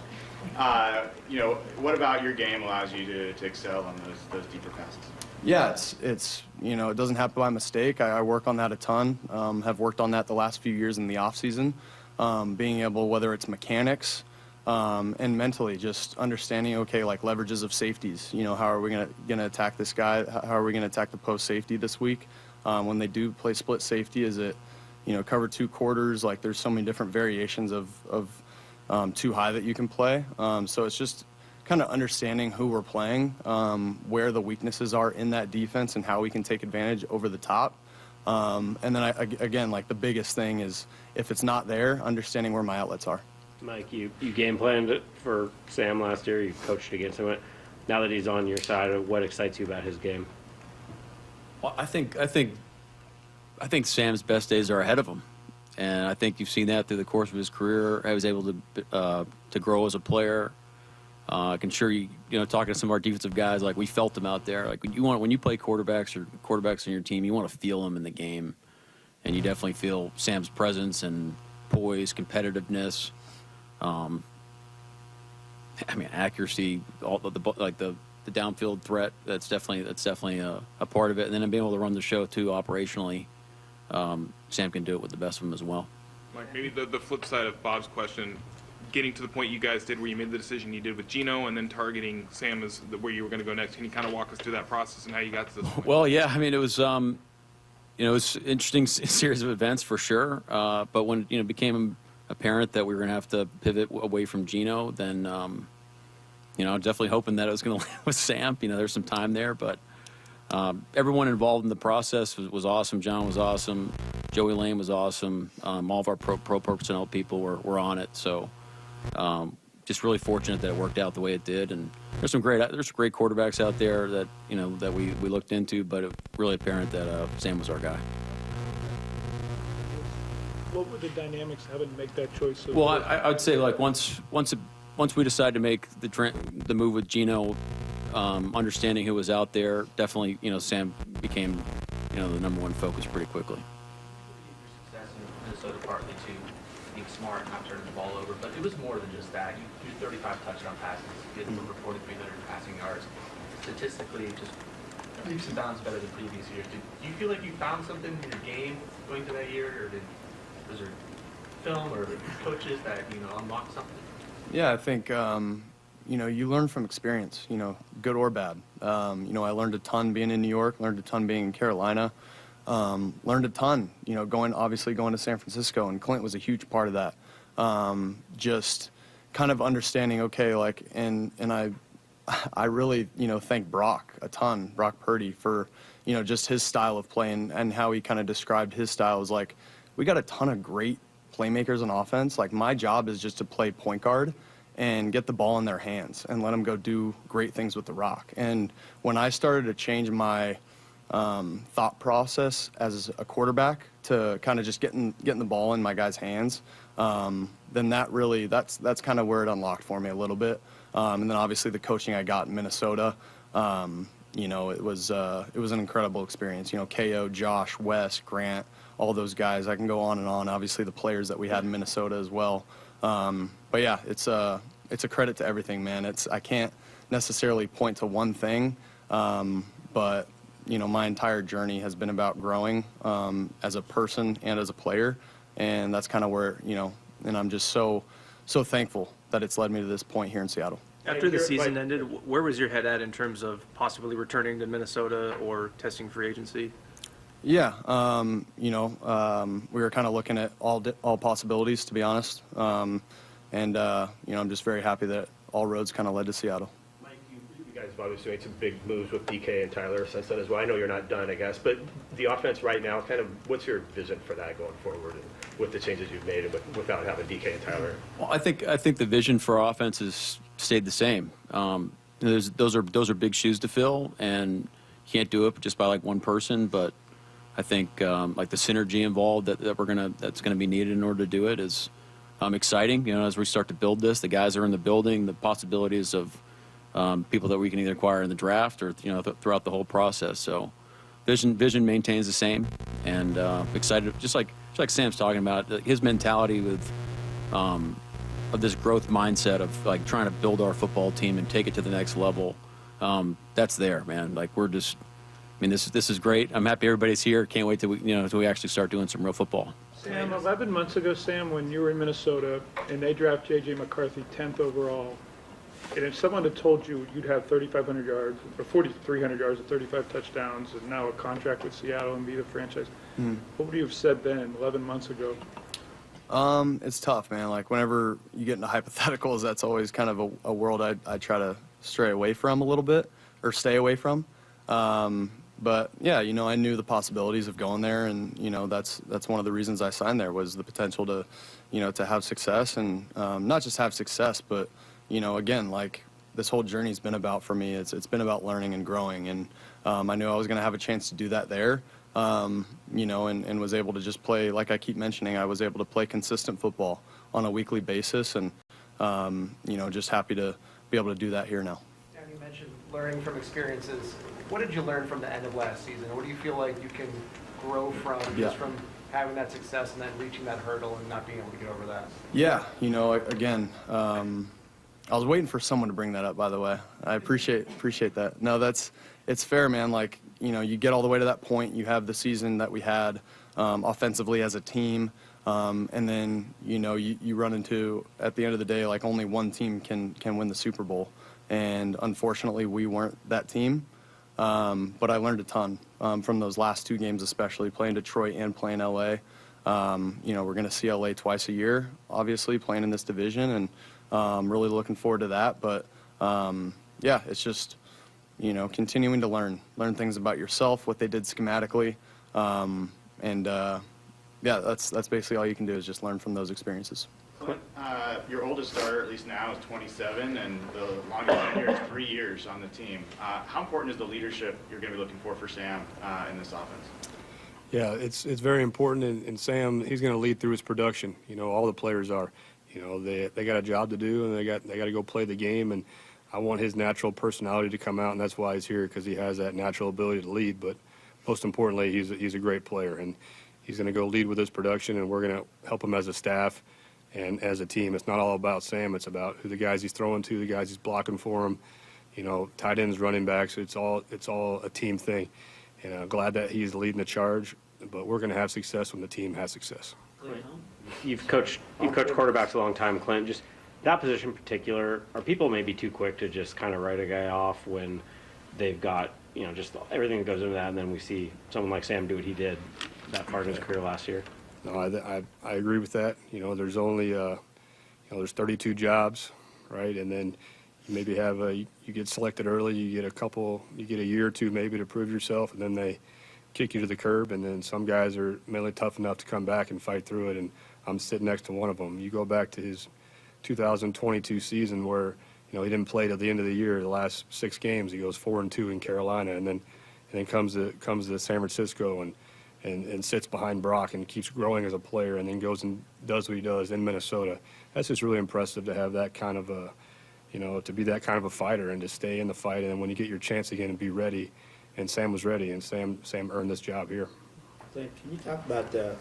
What about your game allows you to excel on those deeper passes? Yeah, it's it doesn't happen by mistake. I work on that a ton. Have worked on that the last few years in the offseason. Being able, whether it's mechanics and mentally, just understanding, okay, like leverages of safeties. How are we gonna attack this guy? How are we gonna attack the post safety this week? When they do play split safety, is it, cover two quarters? Like there's so many different variations of too high that you can play. So it's just kind of understanding who we're playing, where the weaknesses are in that defense, and how we can take advantage over the top. And then again, like the biggest thing is if it's not there, understanding where my outlets are. Mike, you game planned it for Sam last year. You coached against him. Now that he's on your side, what excites you about his game? Well, I think Sam's best days are ahead of him, and I think you've seen that through the course of his career. I was able to grow as a player. I can sure talking to some of our defensive guys, like we felt them out there. Like when you play quarterbacks on your team, you want to feel them in the game, and you definitely feel Sam's presence and poise, competitiveness. Accuracy, all the downfield threat. That's definitely a part of it. And then being able to run the show too operationally. Sam can do it with the best of them as well. Mike, maybe the flip side of Bob's question, getting to the point you guys did where you made the decision you did with Geno, and then targeting Sam as where you were going to go next. Can you kind of walk us through that process and how you got to this point? Well, yeah, it was it was an interesting series of events for sure. But when it became apparent that we were going to have to pivot away from Geno, then definitely hoping that it was going to land with Sam. There's some time there, but everyone involved in the process was awesome. John was awesome. Joey Lane was awesome. All of our pro personnel people were on it. So just really fortunate that it worked out the way it did. And there's some great quarterbacks out there that that we looked into, but it really apparent that Sam was our guy. What were the dynamics having to make that choice? Well, I would say like once we decided to make the move with Geno, understanding who was out there, definitely Sam became the number one focus pretty quickly. Success in Minnesota partly to being smart and not turning the ball over, but it was more than just that. You threw 35 touchdown passes, getting over 4,300 passing yards. Statistically, just leaps and bounds better than previous years. Do you feel like you found something in your game going to that year, or was there film or coaches that unlocked something? Yeah, I think you learn from experience, good or bad. I learned a ton being in New York, learned a ton being in Carolina, learned a ton, going to San Francisco, and Clint was a huge part of that. Just kind of understanding, okay, like, and I really, thank Brock a ton, Brock Purdy, for, just his style of play and how he kind of described his style. Was like, we got a ton of great playmakers on offense. Like, my job is just to play point guard and get the ball in their hands and let them go do great things with the rock. And when I started to change my thought process as a quarterback to kind of just getting the ball in my guys' hands, then that's kind of where it unlocked for me a little bit. And then obviously the coaching I got in Minnesota, it was an incredible experience. KO, Josh, Wes, Grant, all those guys. I can go on and on. Obviously the players that we had in Minnesota as well. But yeah, it's a credit to everything, man. I can't necessarily point to one thing, but my entire journey has been about growing as a person and as a player, and that's kind of where and I'm just so thankful that it's led me to this point here in Seattle. After the season ended, where was your head at in terms of possibly returning to Minnesota or testing free agency? Yeah, we were kind of looking at all possibilities, to be honest, and I'm just very happy that all roads kind of led to Seattle. Mike, you guys have obviously made some big moves with DK and Tyler since then as well. I know you're not done, I guess, but the offense right now, kind of, what's your vision for that going forward, and with the changes you've made and without having DK and Tyler? Well, I think the vision for our offense has stayed the same. Those are big shoes to fill, and you can't do it just by like one person. But I think like the synergy involved that's gonna be needed in order to do it is exciting. As we start to build this, the guys are in the building, the possibilities of people that we can either acquire in the draft or throughout the whole process. So vision maintains the same, and excited, just like Sam's talking about, his mentality with of this growth mindset of like trying to build our football team and take it to the next level. That's there, man. Like, this is great. I'm happy everybody's here. Can't wait till we actually start doing some real football. Sam, 11 months ago, Sam, when you were in Minnesota and they draft J.J. McCarthy 10th overall, and if someone had told you you'd have 3,500 yards or 4,300 yards and 35 touchdowns and now a contract with Seattle and be the franchise, what would you have said then, 11 months ago? It's tough, man. Like, whenever you get into hypotheticals, that's always kind of a world I try to stray away from a little bit, or stay away from. But yeah, I knew the possibilities of going there, and that's one of the reasons I signed there, was the potential to, to have success, and not just have success, but again, like, this whole journey's been about, for me, it's been about learning and growing, and I knew I was going to have a chance to do that there, and was able to just play, like I keep mentioning, I was able to play consistent football on a weekly basis, and just happy to be able to do that here now. Dan, you mentioned learning from experiences. What did you learn from the end of last season? What do you feel like you can grow from, just from having that success and then reaching that hurdle and not being able to get over that? Yeah, again, I was waiting for someone to bring that up, by the way. I appreciate that. No, it's fair, man. Like, you get all the way to that point, you have the season that we had offensively as a team, and then, you run into, at the end of the day, like, only one team can win the Super Bowl. And unfortunately, we weren't that team. But I learned a ton from those last two games, especially playing Detroit and playing LA. We're going to see LA twice a year, obviously, playing in this division, and really looking forward to that. But yeah, it's just continuing to learn things about yourself, what they did schematically, and yeah, that's basically all you can do, is just learn from those experiences. Clint, your oldest starter, at least now, is 27, and the longest tenure is 3 years on the team. How important is the leadership you're going to be looking for Sam in this offense? Yeah, it's very important, and Sam, he's going to lead through his production. All the players are. They got a job to do, and they got to go play the game. And I want his natural personality to come out, and that's why he's here, because he has that natural ability to lead. But most importantly, he's a great player, and he's going to go lead with his production, and we're going to help him as a staff. And as a team, it's not all about Sam. It's about who the guys he's throwing to, the guys he's blocking for him. tight ends, running backs. It's all a team thing. And I'm glad that he's leading the charge. But we're going to have success when the team has success. You've coached quarterbacks a long time, Clint. Just that position in particular, are people maybe too quick to just kind of write a guy off when they've got just everything that goes into that, and then we see someone like Sam do what he did that part of his career last year? No, I agree with that. There's only there's 32 jobs, right? And then you maybe have you get selected early, you get a year or two maybe to prove yourself, and then they kick you to the curb. And then some guys are mentally tough enough to come back and fight through it. And I'm sitting next to one of them. You go back to his 2022 season where he didn't play till the end of the year. The last 6 games, he goes 4-2 in Carolina, and then comes to San Francisco and sits behind Brock and keeps growing as a player, and then goes and does what he does in Minnesota. That's just really impressive to have that kind of to be that kind of a fighter and to stay in the fight, and then when you get your chance again and be ready. And Sam was ready, and Sam earned this job here. Can you talk about the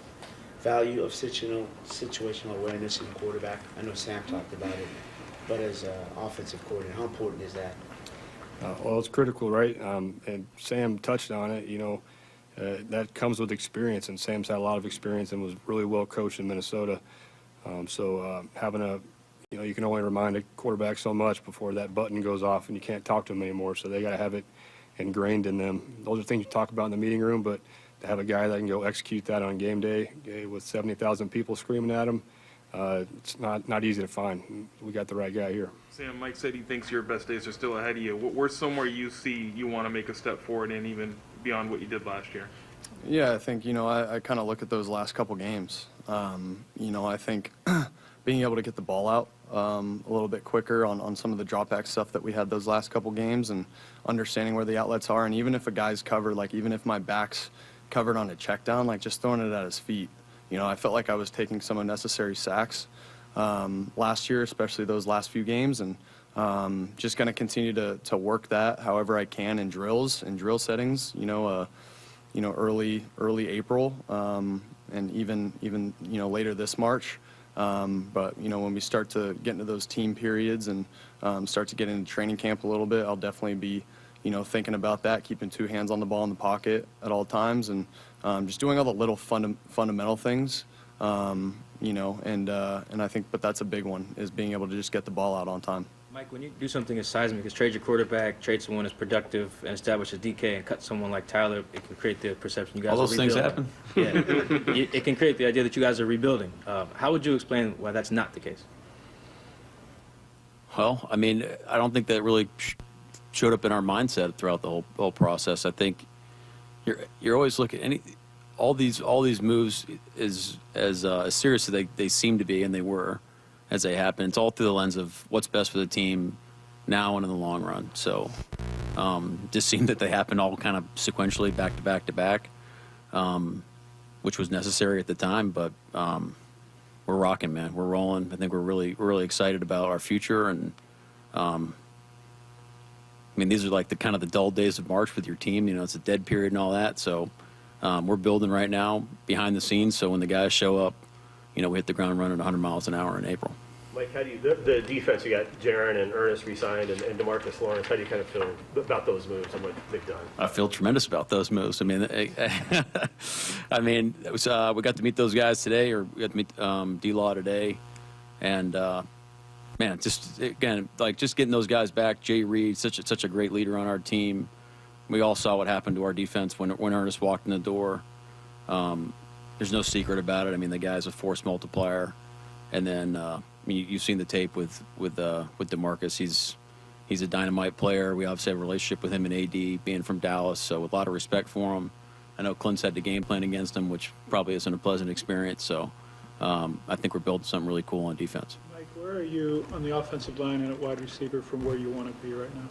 value of situational awareness in quarterback? I know Sam talked about it, but as an offensive coordinator, how important is that? Well, it's critical, right? And Sam touched on it. That comes with experience, and Sam's had a lot of experience and was really well coached in Minnesota. Having you can only remind a quarterback so much before that button goes off and you can't talk to them anymore. So they got to have it ingrained in them. Those are things you talk about in the meeting room, but to have a guy that can go execute that on game day with 70,000 people screaming at him, it's not easy to find. We got the right guy here. Sam, Mike said he thinks your best days are still ahead of you. Where's somewhere you see you want to make a step forward and even beyond what you did last year? Yeah, I think, I kind of look at those last couple games. I think being able to get the ball out a little bit quicker on some of the drop back stuff that we had those last couple games, and understanding where the outlets are. And even if a guy's covered, even if my back's covered on a check down, just throwing it at his feet. I felt like I was taking some unnecessary sacks last year, especially those last few games, and just going to continue to work that however I can in drills and drill settings, early April, and even later this March. But when we start to get into those team periods and start to get into training camp a little bit, I'll definitely be thinking about that, keeping 2 hands on the ball in the pocket at all times, and just doing all the little fundamental things, and I think, but that's a big one, is being able to just get the ball out on time. Mike, when you do something as seismic as trade your quarterback, trade someone as productive, and establish a DK, and cut someone like Tyler, it can create the perception you guys all those are things rebuilding. happen. Yeah, it can create the idea that you guys are rebuilding. How would you explain why that's not the case? Well, I don't think that really showed up in our mindset throughout the whole process. I think you're always looking all these moves is as serious as they seem to be, and they were as they happen. It's all through the lens of what's best for the team now and in the long run. So just seemed that they happened all kind of sequentially back to back to back, which was necessary at the time. But we're rocking, man. We're rolling. I think we're really excited about our future. And these are like the kind of the dull days of March with your team. It's a dead period and all that. So we're building right now behind the scenes. So when the guys show up, we hit the ground running 100 miles an hour in April. Mike, how do you, the defense, you got Jaron and Ernest re-signed and DeMarcus Lawrence, how do you kind of feel about those moves and what they've done? I feel tremendous about those moves. We got to meet those guys today, or we got to meet D-Law today. And, just getting those guys back. Jay Reed, such a great leader on our team. We all saw what happened to our defense when Ernest walked in the door. There's no secret about it. The guy's a force multiplier. And then you've seen the tape with DeMarcus. He's a dynamite player. We obviously have a relationship with him and AD, being from Dallas, so with a lot of respect for him. I know Clint's had the game plan against him, which probably isn't a pleasant experience. So I think we're building something really cool on defense. Mike, where are you on the offensive line and at wide receiver from where you want to be right now?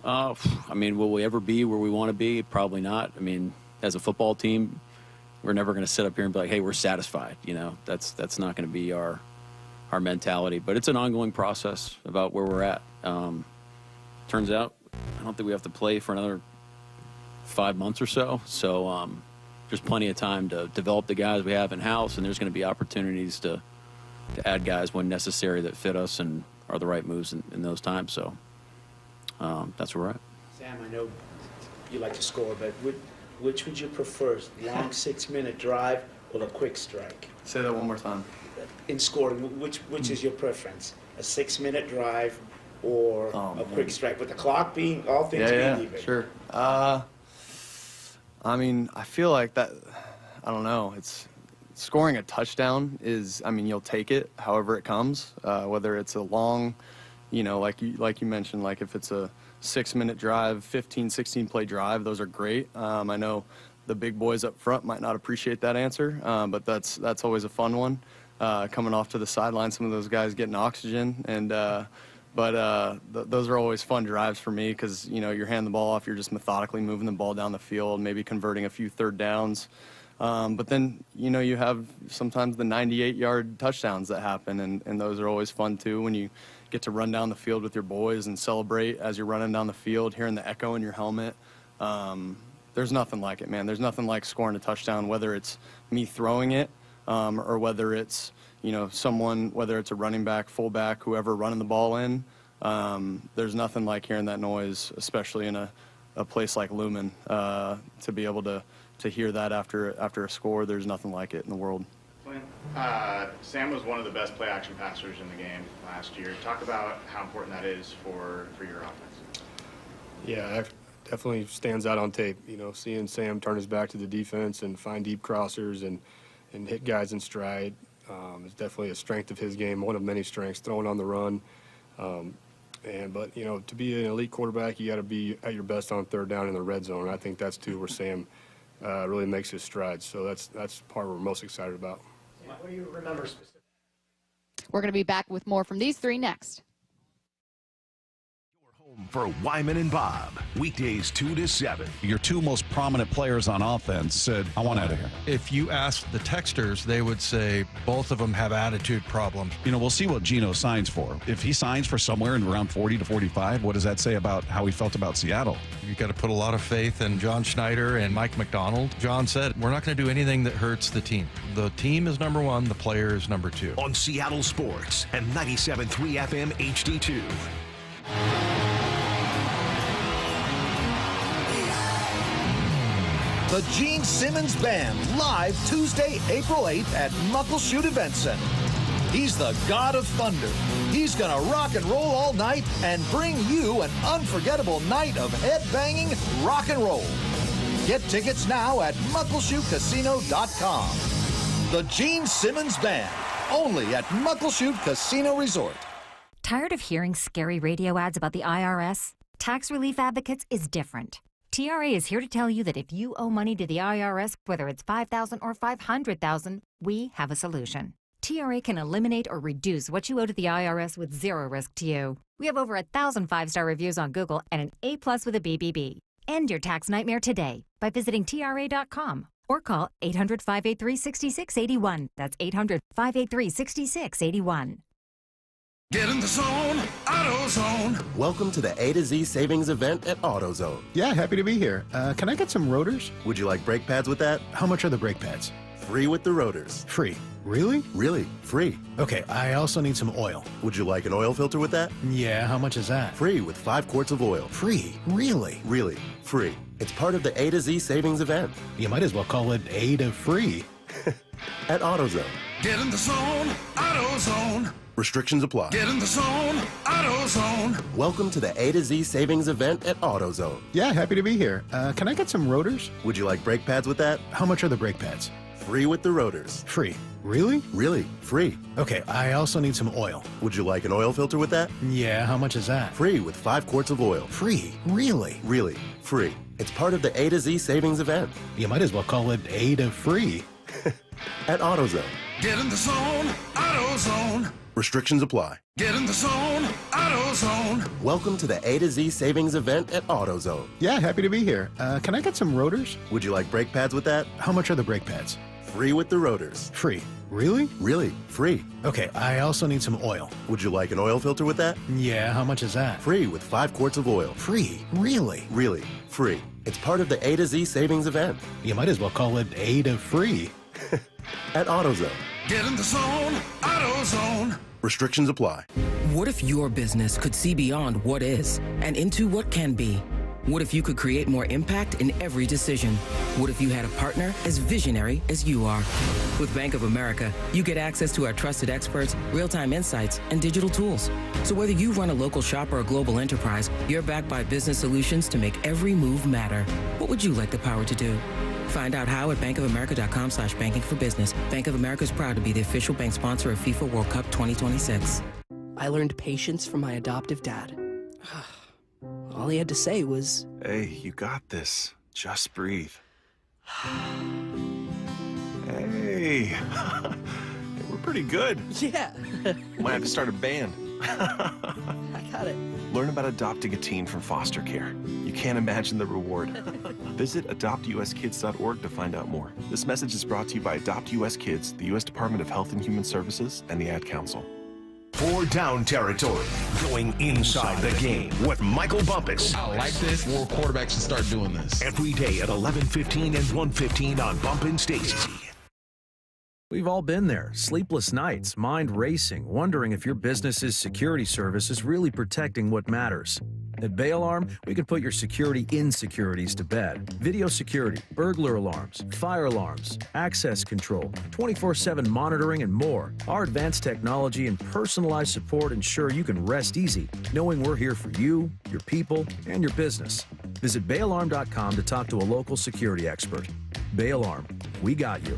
Will we ever be where we want to be? Probably not. As a football team, we're never going to sit up here and be like, hey, we're satisfied. That's not going to be our mentality. But it's an ongoing process about where we're at. Turns out, I don't think we have to play for another 5 months or so. So there's plenty of time to develop the guys we have in-house, and there's going to be opportunities to add guys when necessary that fit us and are the right moves in those times. So that's where we're at. Sam, I know you like to score, but which would you prefer, long 6-minute drive or a quick strike? Say that one more time. In scoring, which is your preference? A 6-minute drive or a quick strike? With the clock being, all things being even. Sure. I mean, I feel like that, I don't know, it's scoring a touchdown is, I mean, you'll take it however it comes, whether it's a long, like you mentioned, like if it's a 6-minute drive, 15, 16 play drive, those are great. I know the big boys up front might not appreciate that answer, but that's always a fun one. Coming off to the sideline, some of those guys getting oxygen, and those are always fun drives for me because you're handing the ball off, you're just methodically moving the ball down the field, maybe converting a few third downs. But then you have sometimes the 98-yard touchdowns that happen, and those are always fun too when you get to run down the field with your boys and celebrate as you're running down the field, hearing the echo in your helmet. There's nothing like it, man. There's nothing like scoring a touchdown, whether it's me throwing it or whether it's someone, whether it's a running back, fullback, whoever running the ball in. There's nothing like hearing that noise, especially in a place like Lumen, to be able to hear that after a score. There's nothing like it in the world. Sam was one of the best play-action passers in the game last year. Talk about how important that is for your offense. Yeah, it definitely stands out on tape. Seeing Sam turn his back to the defense and find deep crossers and hit guys in stride is definitely a strength of his game, one of many strengths, throwing on the run. But to be an elite quarterback, you got to be at your best on third down in the red zone. And I think that's too where Sam really makes his strides. So that's the part we're most excited about. What do you remember specifically? We're going to be back with more from these three next. For Wyman and Bob, weekdays 2 to 7. Your two most prominent players on offense said, I want out of here. If you ask the texters, they would say both of them have attitude problems. We'll see what Geno signs for. If he signs for somewhere in around 40 to 45, what does that say about how he felt about Seattle? You've got to put a lot of faith in John Schneider and Mike McDonald. John said, we're not going to do anything that hurts the team. The team is number one, the player is number two. On Seattle Sports and 97.3 FM HD2. The Gene Simmons Band, live Tuesday, April 8th at Muckleshoot Event Center. He's the God of Thunder. He's gonna rock and roll all night and bring you an unforgettable night of head-banging rock and roll. Get tickets now at muckleshootcasino.com. The Gene Simmons Band, only at Muckleshoot Casino Resort. Tired of hearing scary radio ads about the IRS? Tax Relief Advocates is different. TRA is here to tell you that if you owe money to the IRS, whether it's $5,000 or $500,000, we have a solution. TRA can eliminate or reduce what you owe to the IRS with zero risk to you. We have over 1,000 5-star reviews on Google and an A+ with a BBB. End your tax nightmare today by visiting TRA.com or call 800-583-6681. That's 800-583-6681. Get in the zone, AutoZone. Welcome to the A to Z savings event at AutoZone. Yeah, happy to be here. Can I get some rotors? Would you like brake pads with that? How much are the brake pads? Free with the rotors. Free. Really? Really, free. Okay, I also need some oil. Would you like an oil filter with that? Yeah, how much is that? Free with 5 quarts of oil. Free? Really? Really, free. It's part of the A to Z savings event. You might as well call it A to free. At AutoZone. Get in the zone, AutoZone. Restrictions apply. Get in the zone, AutoZone. Welcome to the A to Z savings event at AutoZone. Yeah, happy to be here. Can I get some rotors? Would you like brake pads with that? How much are the brake pads? Free with the rotors. Free. Really? Really, free. Okay, I also need some oil. Would you like an oil filter with that? Yeah, how much is that? Free with 5 quarts of oil. Free? Really? Really, free. It's part of the A to Z savings event. You might as well call it A to free. At AutoZone. Get in the zone, AutoZone. Restrictions apply. Get in the zone, AutoZone. Welcome to the A to Z savings event at AutoZone. Yeah, happy to be here. Can I get some rotors? Would you like brake pads with that? How much are the brake pads? Free with the rotors. Free. Really? Really, free. Okay, I also need some oil. Would you like an oil filter with that? Yeah, how much is that? Free with 5 quarts of oil. Free? Really? Really, free. It's part of the A to Z savings event. You might as well call it A to free. At AutoZone. Get in the zone, AutoZone. Restrictions apply. What if your business could see beyond what is and into what can be? What if you could create more impact in every decision? What if you had a partner as visionary as you are? With Bank of America, you get access to our trusted experts, real-time insights, and digital tools. So whether you run a local shop or a global enterprise, you're backed by business solutions to make every move matter. What would you like the power to do? Find out how at bankofamerica.com/banking for business. Bank of America is proud to be the official bank sponsor of FIFA World Cup 2026. I learned patience from my adoptive dad. All he had to say was, "Hey, you got this. Just breathe." Hey, we're pretty good. Yeah. Might have to start a band. I got it. Learn about adopting a teen from foster care. You can't imagine the reward. Visit adoptuskids.org to find out more. This message is brought to you by Adopt US Kids, the U.S. Department of Health and Human Services, and the Ad Council. 4 Down territory, going inside the game with Michael Bumpus. I like this. More quarterbacks should start doing this. Every day at 11:15 and 1:15 on Bumpin' Stacy. We've all been there. Sleepless nights, mind racing, wondering if your business's security service is really protecting what matters. At Bay Alarm, we can put your security insecurities to bed. Video security, burglar alarms, fire alarms, access control, 24/7 monitoring, and more. Our advanced technology and personalized support ensure you can rest easy, knowing we're here for you, your people, and your business. Visit bayalarm.com to talk to a local security expert. Bay Alarm, we got you.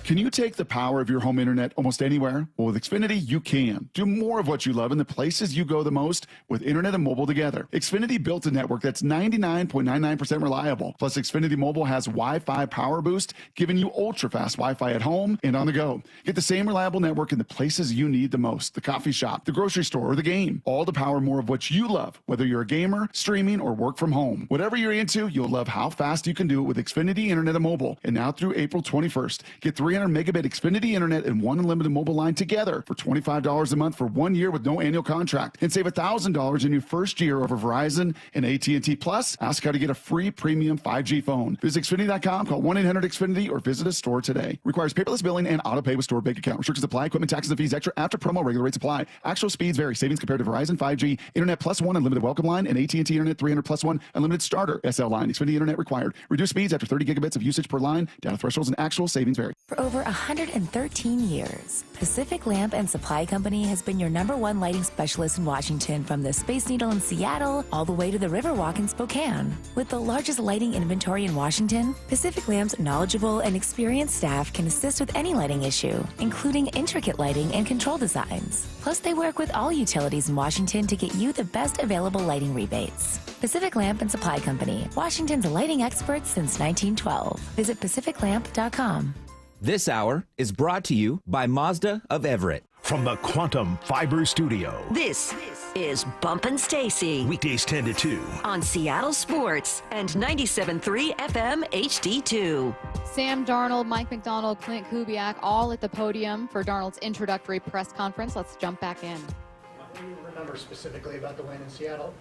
Can you take the power of your home internet almost anywhere? Well, with Xfinity, you can. Do more of what you love in the places you go the most with internet and mobile together. Xfinity built a network that's 99.99% reliable. Plus, Xfinity Mobile has Wi-Fi Power Boost, giving you ultra-fast Wi-Fi at home and on the go. Get the same reliable network in the places you need the most. The coffee shop, the grocery store, or the game. All to power more of what you love, whether you're a gamer, streaming, or work from home. Whatever you're into, you'll love how fast you can do it with Xfinity Internet and Mobile. And now through April 21st, get 300 megabit Xfinity Internet and one unlimited mobile line together for $25 a month for 1 year with no annual contract. And save $1,000 in your first year over Verizon and AT&T. Plus, ask how to get a free premium 5G phone. Visit Xfinity.com, call 1-800-XFINITY, or visit a store today. Requires paperless billing and auto pay with stored bank account. Restrictions apply. Equipment, taxes, and fees extra after promo. Regular rates apply. Actual speeds vary. Savings compared to Verizon 5G, Internet plus one unlimited welcome line, and AT&T Internet 300 plus one unlimited starter SL line. Xfinity Internet required. Reduced speeds after 30 gigabits of usage per line. Data thresholds and actual savings vary. For over 113 years, Pacific Lamp and Supply Company has been your #1 lighting specialist in Washington, from the Space Needle in Seattle all the way to the Riverwalk in Spokane. With the largest lighting inventory in Washington, Pacific Lamp's knowledgeable and experienced staff can assist with any lighting issue, including intricate lighting and control designs. Plus, they work with all utilities in Washington to get you the best available lighting rebates. Pacific Lamp and Supply Company, Washington's lighting experts since 1912. Visit pacificlamp.com. This hour is brought to you by Mazda of Everett. From the Quantum Fiber Studio. This is Bumpin' Stacy. Weekdays 10 to 2. On Seattle Sports and 97.3 FM HD2. Sam Darnold, Mike McDonald, Clint Kubiak, all at the podium for Darnold's introductory press conference. Let's jump back in. What do you remember specifically about the win in Seattle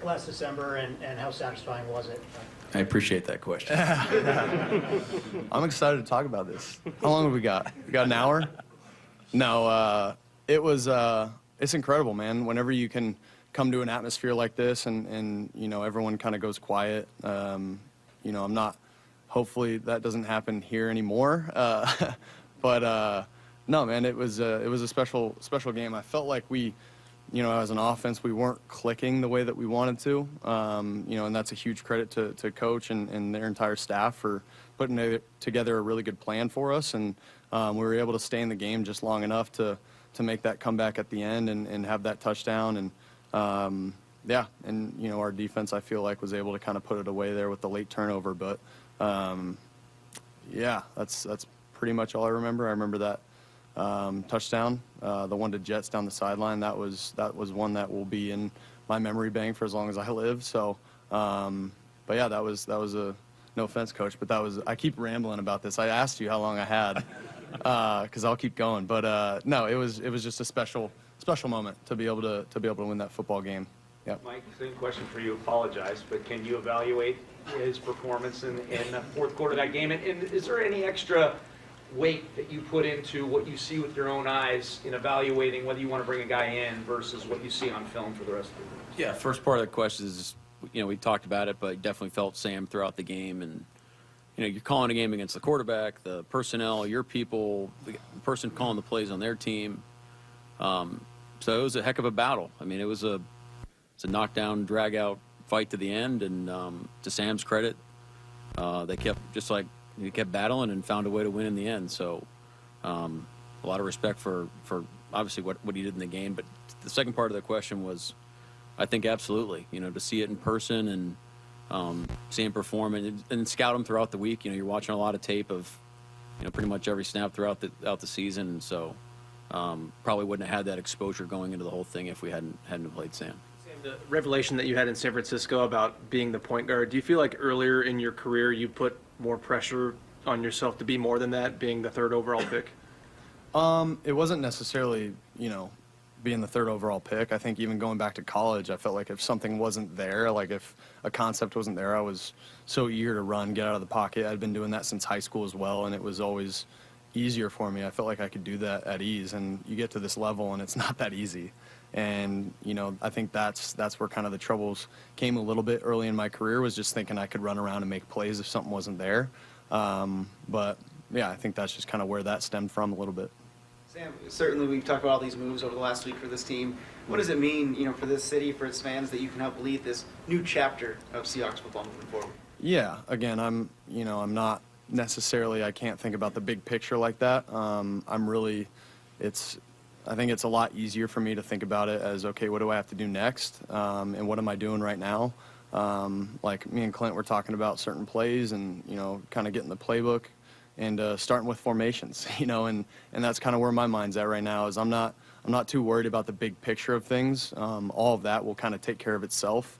last December, and how satisfying was it? I appreciate that question. I'm excited to talk about this. How long have we got? We got an hour? No, it's incredible, man. Whenever you can come to an atmosphere like this and you know, everyone kind of goes quiet. You know, I'm not, hopefully that doesn't happen here anymore. But no, man, it was a special game. I felt like we, you know, as an offense, we weren't clicking the way that we wanted to, you know, and that's a huge credit to Coach and their entire staff for putting together a really good plan for us. And we were able to stay in the game just long enough to make that comeback at the end and have that touchdown. And, yeah, and, you know, our defense, I feel like, was able to kind of put it away there with the late turnover. But, yeah, that's pretty much all I remember. I remember that touchdown, the one to Jets down the sideline. That was one that will be in my memory bank for as long as I live. So, but yeah, that was a, no offense, Coach, but I keep rambling about this. I asked you how long I had, because I'll keep going. But no, it was just a special moment to be able to win that football game. Yeah. Mike, same question for you. Apologize, but can you evaluate his performance in the fourth quarter of that game? And is there any extra weight that you put into what you see with your own eyes in evaluating whether you want to bring a guy in versus what you see on film for the rest of the game? Yeah, first part of the question is, we talked about it, but definitely felt Sam throughout the game. And, you're calling a game against the quarterback, the personnel, your people, the person calling the plays on their team. So it was a heck of a battle. I mean, it's a knockdown, drag-out fight to the end. And to Sam's credit, they kept battling and found a way to win in the end. So a lot of respect for obviously what he did in the game. But the second part of the question was, I think absolutely, to see it in person and see him perform and scout him throughout the week. You're watching a lot of tape of, pretty much every snap throughout the season. And so probably wouldn't have had that exposure going into the whole thing if we hadn't played Sam. The revelation that you had in San Francisco about being the point guard, do you feel like earlier in your career you put more pressure on yourself to be more than that, being the 3rd overall pick? It wasn't necessarily, being the 3rd overall pick. I think even going back to college, I felt like if something wasn't there, like if a concept wasn't there, I was so eager to run, get out of the pocket. I'd been doing that since high school as well, and it was always easier for me. I felt like I could do that at ease, and you get to this level and it's not that easy. And, I think that's where kind of the troubles came a little bit early in my career, was just thinking I could run around and make plays if something wasn't there. But, yeah, I think that's just kind of where that stemmed from a little bit. Sam, certainly we've talked about all these moves over the last week for this team. What does it mean, for this city, for its fans, that you can help lead this new chapter of Seahawks football moving forward? Yeah, again, I'm not necessarily, I can't think about the big picture like that. I think it's a lot easier for me to think about it as, okay, what do I have to do next? And what am I doing right now? Like me and Clint were talking about certain plays and, kind of getting the playbook and starting with formations, and that's kind of where my mind's at right now. Is I'm not too worried about the big picture of things. All of that will kind of take care of itself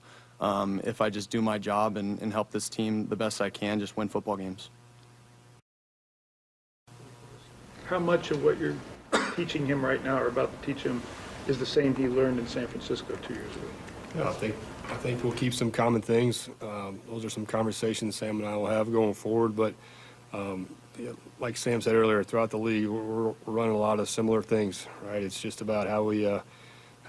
if I just do my job and help this team the best I can, just win football games. How much of what you're teaching him right now, or about to teach him, is the same he learned in San Francisco 2 years ago? Yeah, I think we'll keep some common things. Those are some conversations Sam and I will have going forward. But like Sam said earlier, throughout the league, we're running a lot of similar things, right? It's just about how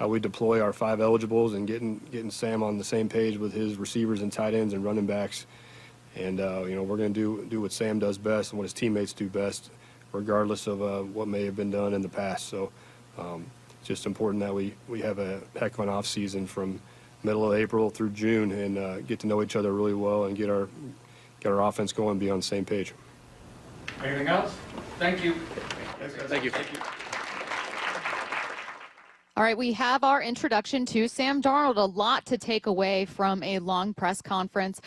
we deploy our 5 eligibles and getting Sam on the same page with his receivers and tight ends and running backs. And we're going to do what Sam does best and what his teammates do best, regardless of what may have been done in the past. So it's just important that we have a heck of an off season from middle of April through June and get to know each other really well and get our offense going and be on the same page. Anything else? Thank you. Thank you. All right, we have our introduction to Sam Darnold. A lot to take away from a long press conference.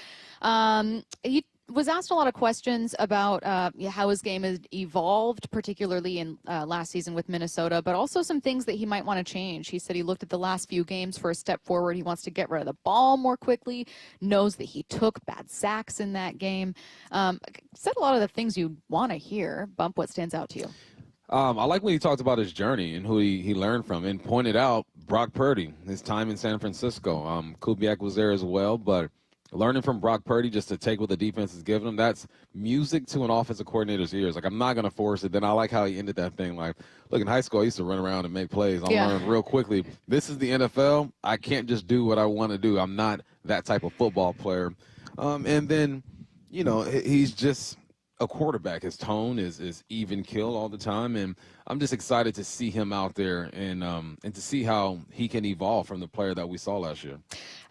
He was asked a lot of questions about how his game has evolved, particularly in last season with Minnesota, but also some things that he might want to change. He said he looked at the last few games for a step forward. He wants to get rid of the ball more quickly, knows that he took bad sacks in that game. Said a lot of the things you want to hear. Bump, what stands out to you? I like when he talked about his journey and who he learned from, and pointed out Brock Purdy, his time in San Francisco. Kubiak was there as well, but learning from Brock Purdy just to take what the defense is giving him, that's music to an offensive coordinator's ears. Like, I'm not going to force it. Then I like how he ended that thing. Like, look, in high school, I used to run around and make plays. I learned real quickly. This is the NFL. I can't just do what I want to do. I'm not that type of football player. And then, he's just a quarterback. His tone is even kill all the time, and I'm just excited to see him out there and to see how he can evolve from the player that we saw last year.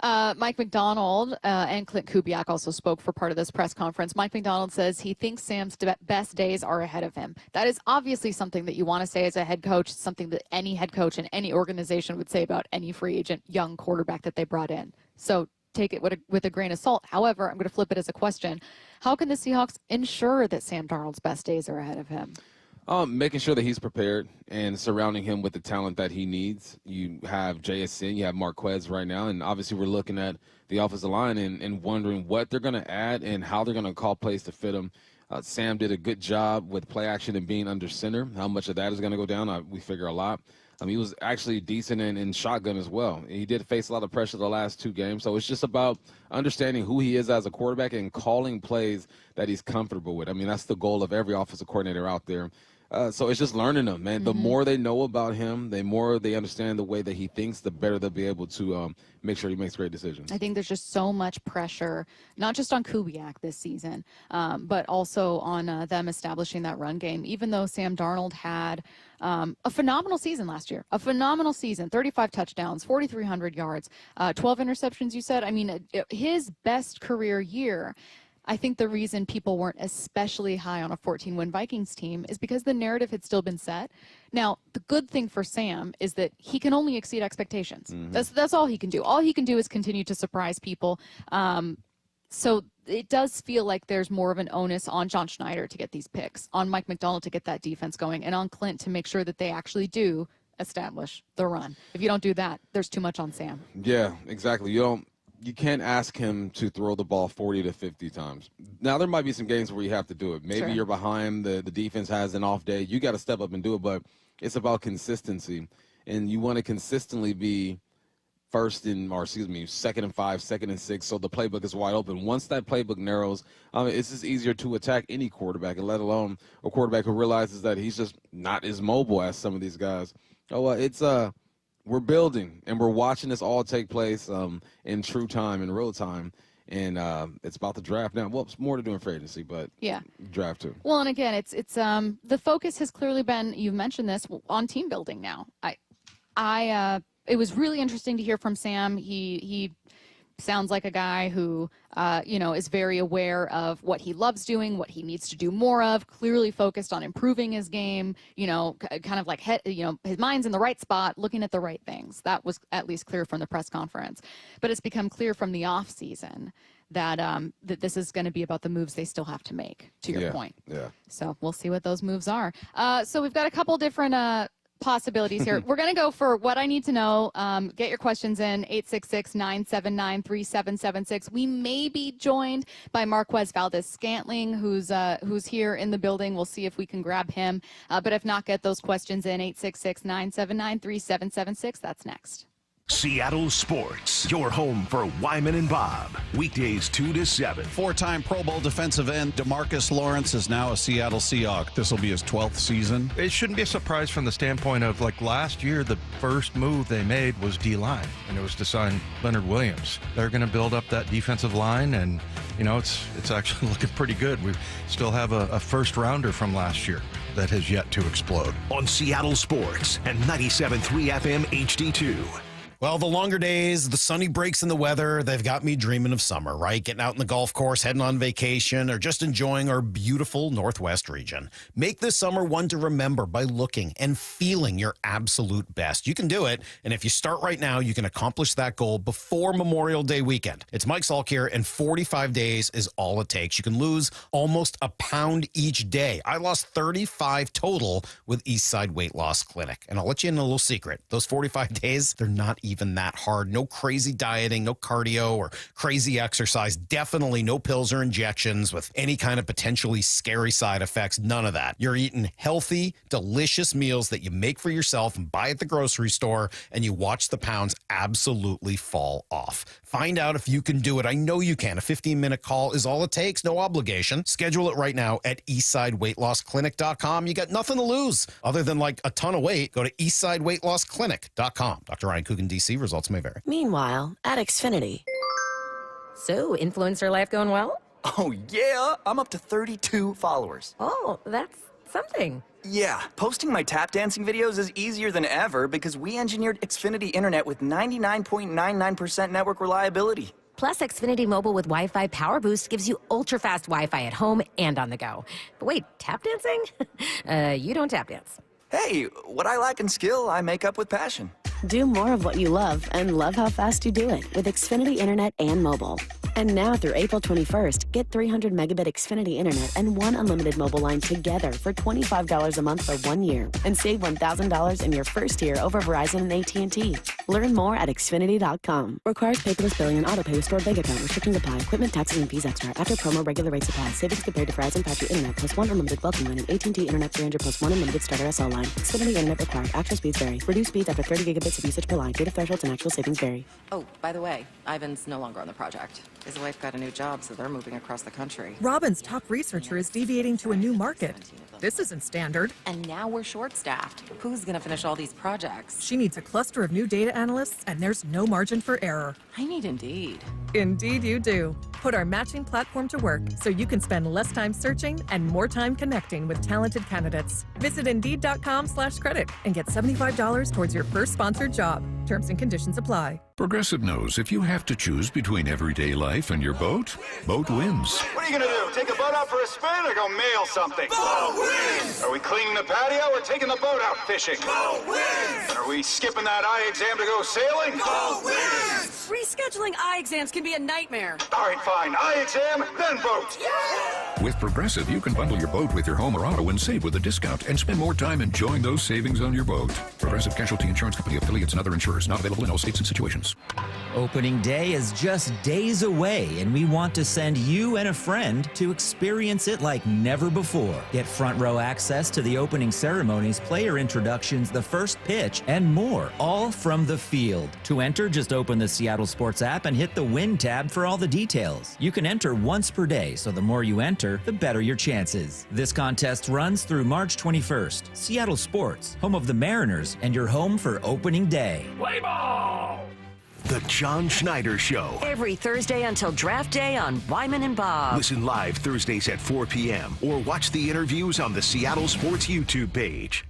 Mike Macdonald and Clint Kubiak also spoke for part of this press conference. Mike Macdonald says he thinks Sam's best days are ahead of him. That is obviously something that you want to say as a head coach, something that any head coach in any organization would say about any free agent young quarterback that they brought in. So take it with a grain of salt. However, I'm going to flip it as a question. How can the Seahawks ensure that Sam Darnold's best days are ahead of him? Making sure that he's prepared and surrounding him with the talent that he needs. You have JSN, you have Marquez right now, and obviously we're looking at the offensive line and wondering what they're going to add and how they're going to call plays to fit him. Sam did a good job with play action and being under center. How much of that is going to go down, we figure a lot. He was actually decent in shotgun as well. He did face a lot of pressure the last 2 games. So it's just about understanding who he is as a quarterback and calling plays that he's comfortable with. I mean, that's the goal of every offensive coordinator out there. So it's just learning them, man. The more they know about him, the more they understand the way that he thinks, the better they'll be able to make sure he makes great decisions. I think there's just so much pressure, not just on Kubiak this season, but also on them establishing that run game. Even though Sam Darnold had a phenomenal season last year, 35 touchdowns, 4,300 yards, 12 interceptions, you said. I mean, his best career year. I think the reason people weren't especially high on a 14-win Vikings team is because the narrative had still been set. Now, the good thing for Sam is that he can only exceed expectations. That's all he can do. All he can do is continue to surprise people. So it does feel like there's more of an onus on John Schneider to get these picks, on Mike McDonald to get that defense going, and on Clint to make sure that they actually do establish the run. If you don't do that, there's too much on Sam. Yeah, exactly. You can't ask him to throw the ball 40 to 50 times. Now, there might be some games where you have to do it. Maybe you're behind, the defense has an off day. You got to step up and do it, but it's about consistency. And you want to consistently be second and 5, second and 6, so the playbook is wide open. Once that playbook narrows, it's just easier to attack any quarterback, and let alone a quarterback who realizes that he's just not as mobile as some of these guys. We're building, and we're watching this all take place in true time, in real time, and it's about the draft now. Well, it's more to do in free agency, but draft too. Well, and again, it's the focus has clearly been, you've mentioned this, on team building now. It was really interesting to hear from Sam. He sounds like a guy who, is very aware of what he loves doing, what he needs to do more of, clearly focused on improving his game, kind of like, his mind's in the right spot, looking at the right things. That was at least clear from the press conference. But it's become clear from the offseason that that this is going to be about the moves they still have to make, to your point. Yeah. So we'll see what those moves are. So we've got a couple different possibilities here. We're going to go for what I need to know. Get your questions in, 866-979-3776. We may be joined by Marquez Valdez-Scantling, who's here in the building. We'll see if we can grab him. But if not, get those questions in, 866-979-3776. That's next. Seattle Sports, your home for Wyman and Bob. Weekdays 2 to 7. Four-time Pro Bowl defensive end DeMarcus Lawrence is now a Seattle Seahawk. This will be his 12th season. It shouldn't be a surprise from the standpoint of, like, last year, the first move they made was D-line, and it was to sign Leonard Williams. They're going to build up that defensive line, and, it's actually looking pretty good. We still have a first-rounder from last year that has yet to explode. On Seattle Sports and 97.3 FM HD2. Well, the longer days, the sunny breaks in the weather, they've got me dreaming of summer, right? Getting out in the golf course, heading on vacation, or just enjoying our beautiful Northwest region. Make this summer one to remember by looking and feeling your absolute best. You can do it, and if you start right now, you can accomplish that goal before Memorial Day weekend. It's Mike Salk here, and 45 days is all it takes. You can lose almost a pound each day. I lost 35 total with Eastside Weight Loss Clinic, and I'll let you in a little secret. Those 45 days, they're not even that hard. No crazy dieting, no cardio or crazy exercise. Definitely no pills or injections with any kind of potentially scary side effects. None of that. You're eating healthy, delicious meals that you make for yourself and buy at the grocery store, and you watch the pounds absolutely fall off. Find out if you can do it. I know you can. A 15-minute call is all it takes. No obligation. Schedule it right now at eastsideweightlossklinik.com. You got nothing to lose other than like a ton of weight. Go to eastsideweightlossklinik.com. Dr. Ryan Coogan, DC. Results may vary. Meanwhile, at Xfinity. So, influencer life going well? Oh, yeah. I'm up to 32 followers. Oh, that's something. Yeah, posting my tap dancing videos is easier than ever because we engineered Xfinity Internet with 99.99% network reliability. Plus, Xfinity Mobile with Wi-Fi Power Boost gives you ultra-fast Wi-Fi at home and on the go. But wait, tap dancing? You don't tap dance. Hey, what I lack in skill, I make up with passion. Do more of what you love and love how fast you do it with Xfinity Internet and mobile. And now through April 21st, get 300 megabit Xfinity internet and one unlimited mobile line together for $25 a month for 1 year. And save $1,000 in your first year over Verizon and AT&T. Learn more at Xfinity.com. Requires paperless billing and auto pay with stored bank account. Restrictions apply. Equipment, taxes, and fees extra. After promo, regular rate supply. Savings compared to Verizon 5G internet plus one unlimited welcome line and AT&T internet 300 plus one unlimited starter SL line. Xfinity internet required. Actual speeds vary. Reduced speeds after 30 gigabits of usage per line. Data thresholds and actual savings vary. Oh, by the way, Ivan's no longer on the project. His wife got a new job, so they're moving across the country. Robin's top researcher is deviating to a new market. This isn't standard. And now we're short-staffed. Who's going to finish all these projects? She needs a cluster of new data analysts, and there's no margin for error. I need Indeed. Indeed you do. Put our matching platform to work so you can spend less time searching and more time connecting with talented candidates. Visit Indeed.com/credit and get $75 towards your first sponsored job. Terms and conditions apply. Progressive knows if you have to choose between everyday life and your boat, boat wins. What are you going to do? Take the boat out for a spin or go mail something? Boat wins! Are we cleaning the patio or taking the boat out fishing? Boat wins! And are we skipping that eye exam to go sailing? Boat wins! Rescheduling eye exams can be a nightmare. All right, fine. Eye exam, then boat. Yeah! With Progressive, you can bundle your boat with your home or auto and save with a discount and spend more time enjoying those savings on your boat. Progressive Casualty Insurance Company, affiliates, and other insurers. Not available in all states and situations. Opening day is just days away, and we want to send you and a friend to experience it like never before. Get front row access to the opening ceremonies, player introductions, the first pitch, and more, all from the field. To enter, just open the Seattle Sports app and hit the Win tab for all the details. You can enter once per day, so the more you enter, the better your chances. This contest runs through March 21st. Seattle Sports, home of the Mariners, and your home for opening day. Play ball! The John Schneider Show. Every Thursday until draft day on Wyman and Bob. Listen live Thursdays at 4 p.m. or watch the interviews on the Seattle Sports YouTube page.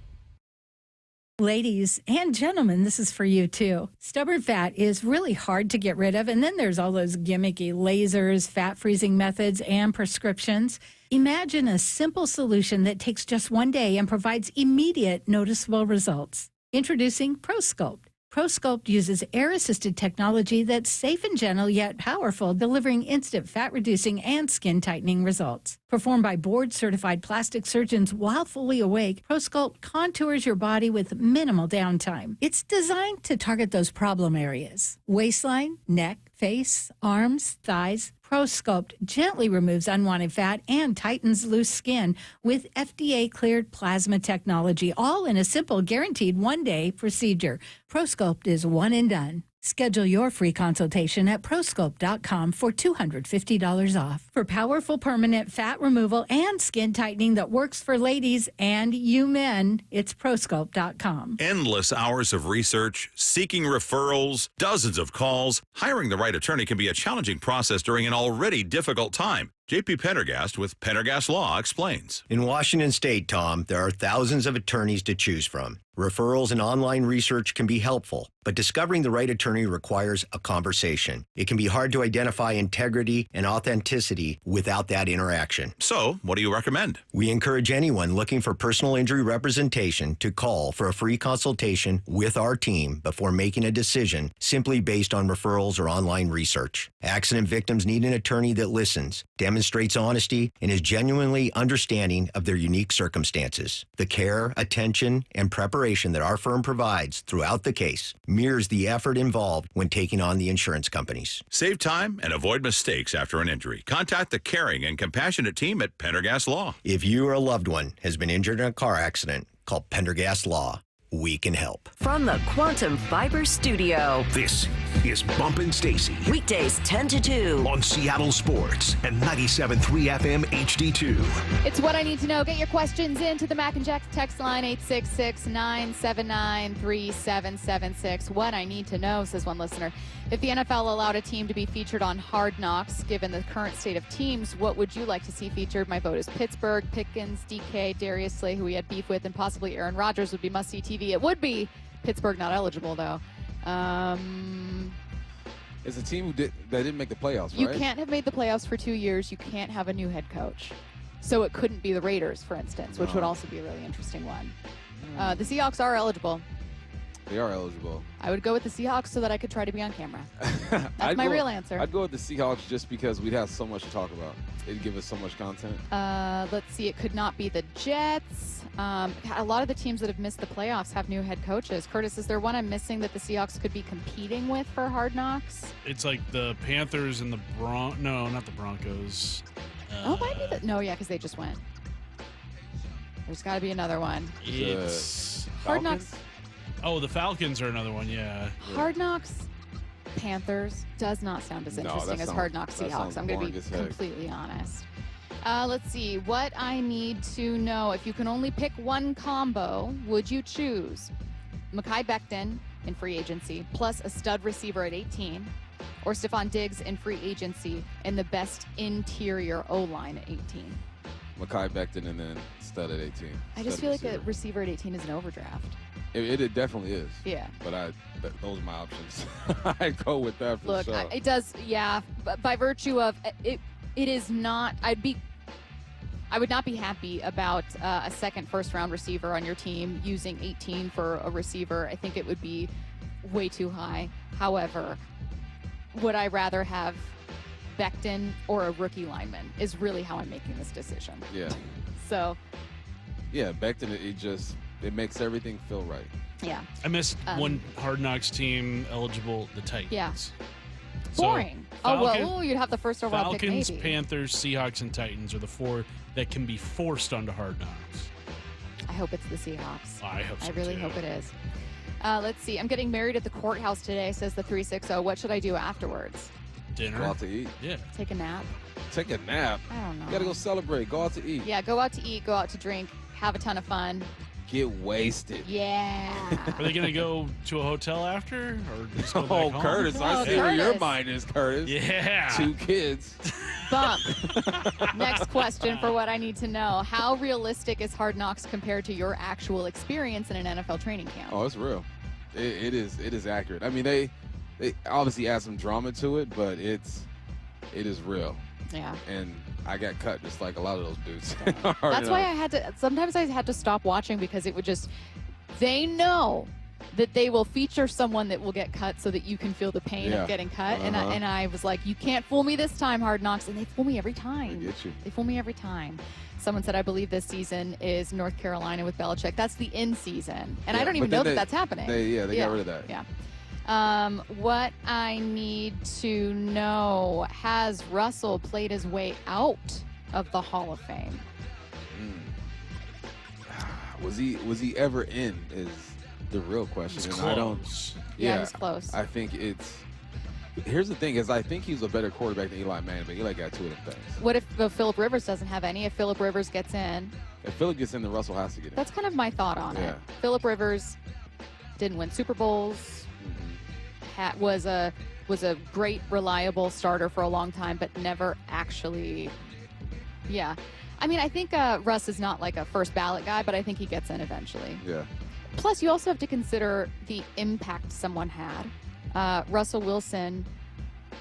Ladies and gentlemen, this is for you too. Stubborn fat is really hard to get rid of, and then there's all those gimmicky lasers, fat freezing methods, and prescriptions. Imagine a simple solution that takes just 1 day and provides immediate noticeable results. Introducing ProSculpt. ProSculpt uses air-assisted technology that's safe and gentle yet powerful, delivering instant fat-reducing and skin-tightening results. Performed by board-certified plastic surgeons while fully awake, ProSculpt contours your body with minimal downtime. It's designed to target those problem areas: waistline, neck, face, arms, thighs. ProSculpt gently removes unwanted fat and tightens loose skin with FDA-cleared plasma technology, all in a simple, guaranteed 1-day procedure. ProSculpt is one and done. Schedule your free consultation at prosculpt.com for $250 off. For powerful permanent fat removal and skin tightening that works for ladies and you men, it's prosculpt.com. Endless hours of research, seeking referrals, dozens of calls. Hiring the right attorney can be a challenging process during an already difficult time. J.P. Pendergast with Pendergast Law explains. In Washington State, Tom, there are thousands of attorneys to choose from. Referrals and online research can be helpful, but discovering the right attorney requires a conversation. It can be hard to identify integrity and authenticity without that interaction. So, what do you recommend? We encourage anyone looking for personal injury representation to call for a free consultation with our team before making a decision simply based on referrals or online research. Accident victims need an attorney that listens, demonstrates honesty, and is genuinely understanding of their unique circumstances. The care, attention, and preparation that our firm provides throughout the case mirrors the effort involved when taking on the insurance companies. Save time and avoid mistakes after an injury. Contact the caring and compassionate team at Pendergast Law. If you or a loved one has been injured in a car accident, call Pendergast Law. We can help. From the Quantum Fiber Studio. This is Bumpin' Stacy. Weekdays 10 to 2. On Seattle Sports and 97.3 FM HD2. It's What I Need to Know. Get your questions into the Mac and Jack text line 866-979-3776. What I need to know, says one listener. If the NFL allowed a team to be featured on Hard Knocks, given the current state of teams, what would you like to see featured? My vote is Pittsburgh, Pickens, DK, Darius Slay, who we had beef with, and possibly Aaron Rodgers would be must-see TV. It would be Pittsburgh, not eligible, though. It's a team that didn't make the playoffs, right? You can't have made the playoffs for 2 years. You can't have a new head coach. So it couldn't be the Raiders, for instance, which would also be a really interesting one. The Seahawks are eligible. They are eligible. I would go with the Seahawks so that I could try to be on camera. That's my real answer. I'd go with the Seahawks just because we'd have so much to talk about. It'd give us so much content. Let's see. It could not be the Jets. A lot of the teams that have missed the playoffs have new head coaches. Curtis, is there one I'm missing that the Seahawks could be competing with for Hard Knocks? It's like the Panthers and the No, not the Broncos. Might be the... No, yeah, because they just went. There's got to be another one. It's Hard Knocks. Oh, the Falcons are another one, yeah. Hard Knocks Panthers does not sound as interesting as Hard Knocks Seahawks. I'm going to be completely honest. Let's see. What I need to know. If you can only pick one combo, would you choose Mekhi Becton in free agency plus a stud receiver at 18 or Stephon Diggs in free agency and the best interior O-line at 18? Mekhi Becton and then stud at 18. I just feel like a receiver at 18 is an overdraft. It definitely is. Yeah. But those are my options. I'd go with that for Look, sure. it does, yeah. But by virtue of it is not. I would not be happy about a second first-round receiver on your team using 18 for a receiver. I think it would be way too high. However, would I rather have Becton or a rookie lineman is really how I'm making this decision. Yeah. So. Yeah, Becton, it makes everything feel right. Yeah. I missed one Hard Knocks team eligible, the Titans. Yeah. So, Boring. You'd have the first overall pick maybe. Falcons, Panthers, Seahawks, and Titans are the four that can be forced onto Hard Knocks. I hope it's the Seahawks. I hope so, I really too. hope it is. Let's see. I'm getting married at the courthouse today, says the 360. What should I do afterwards? Dinner. Go out to eat. Yeah. Take a nap? Take a nap. I don't know. You gotta go celebrate. Go out to eat. Yeah, go out to eat, go out to drink, have a ton of fun. Get wasted. Yeah. Are they going to go to a hotel after? Or just go back home? Curtis. I see where your mind is, Curtis. Yeah. 2 kids. Bump. Next question for what I need to know. How realistic is Hard Knocks compared to your actual experience in an NFL training camp? Oh, it's real. It is accurate. I mean, they obviously add some drama to it, but it is real. Yeah. And I got cut just like a lot of those dudes. That's why sometimes I had to stop watching because it would they know that they will feature someone that will get cut so that you can feel the pain of getting cut. And I was like, you can't fool me this time, Hard Knocks. And they fool me every time. They get you. They fool me every time. Someone said, I believe this season is North Carolina with Belichick. That's the in season. And I don't even know that that's happening. They got rid of that. Yeah. What I need to know, has Russell played his way out of the Hall of Fame? Was he ever in is the real question. He's and close. I don't. Yeah, he's close. I think here's the thing is I think he's a better quarterback than Eli Manning, but Eli got 2 of them things. What if Phillip Rivers doesn't have any? If Phillip Rivers gets in? If Phillip gets in, then Russell has to get in. That's kind of my thought on it. Phillip Rivers didn't win Super Bowls. Was a great, reliable starter for a long time, but never actually. Yeah. I mean, I think Russ is not like a first ballot guy, but I think he gets in eventually. Yeah. Plus, you also have to consider the impact someone had. Russell Wilson,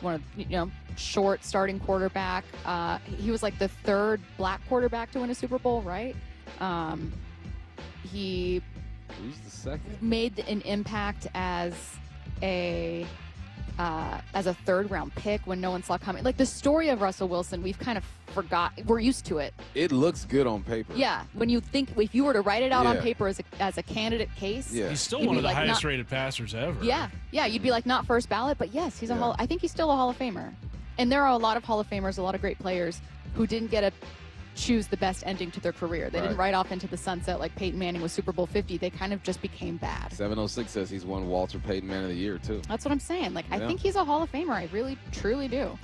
one of short starting quarterback. He was like the 3rd black quarterback to win a Super Bowl, right? He Who's the second? Made an impact as a 3rd round pick when no one saw coming. Like the story of Russell Wilson, we've kind of forgot. We're used to it. It looks good on paper. Yeah, when you think if you were to write it out on paper as a candidate case, He's still one of the highest rated passers ever. Yeah, you'd be like not first ballot, but yes, he's I think he's still a Hall of Famer. And there are a lot of Hall of Famers, a lot of great players who didn't get to choose the best ending to their career. They didn't ride off into the sunset like Peyton Manning with Super Bowl 50. They kind of just became bad. 706 says he's won Walter Payton Man of the Year too. That's what I'm saying. Like I think he's a Hall of Famer. I really, truly do.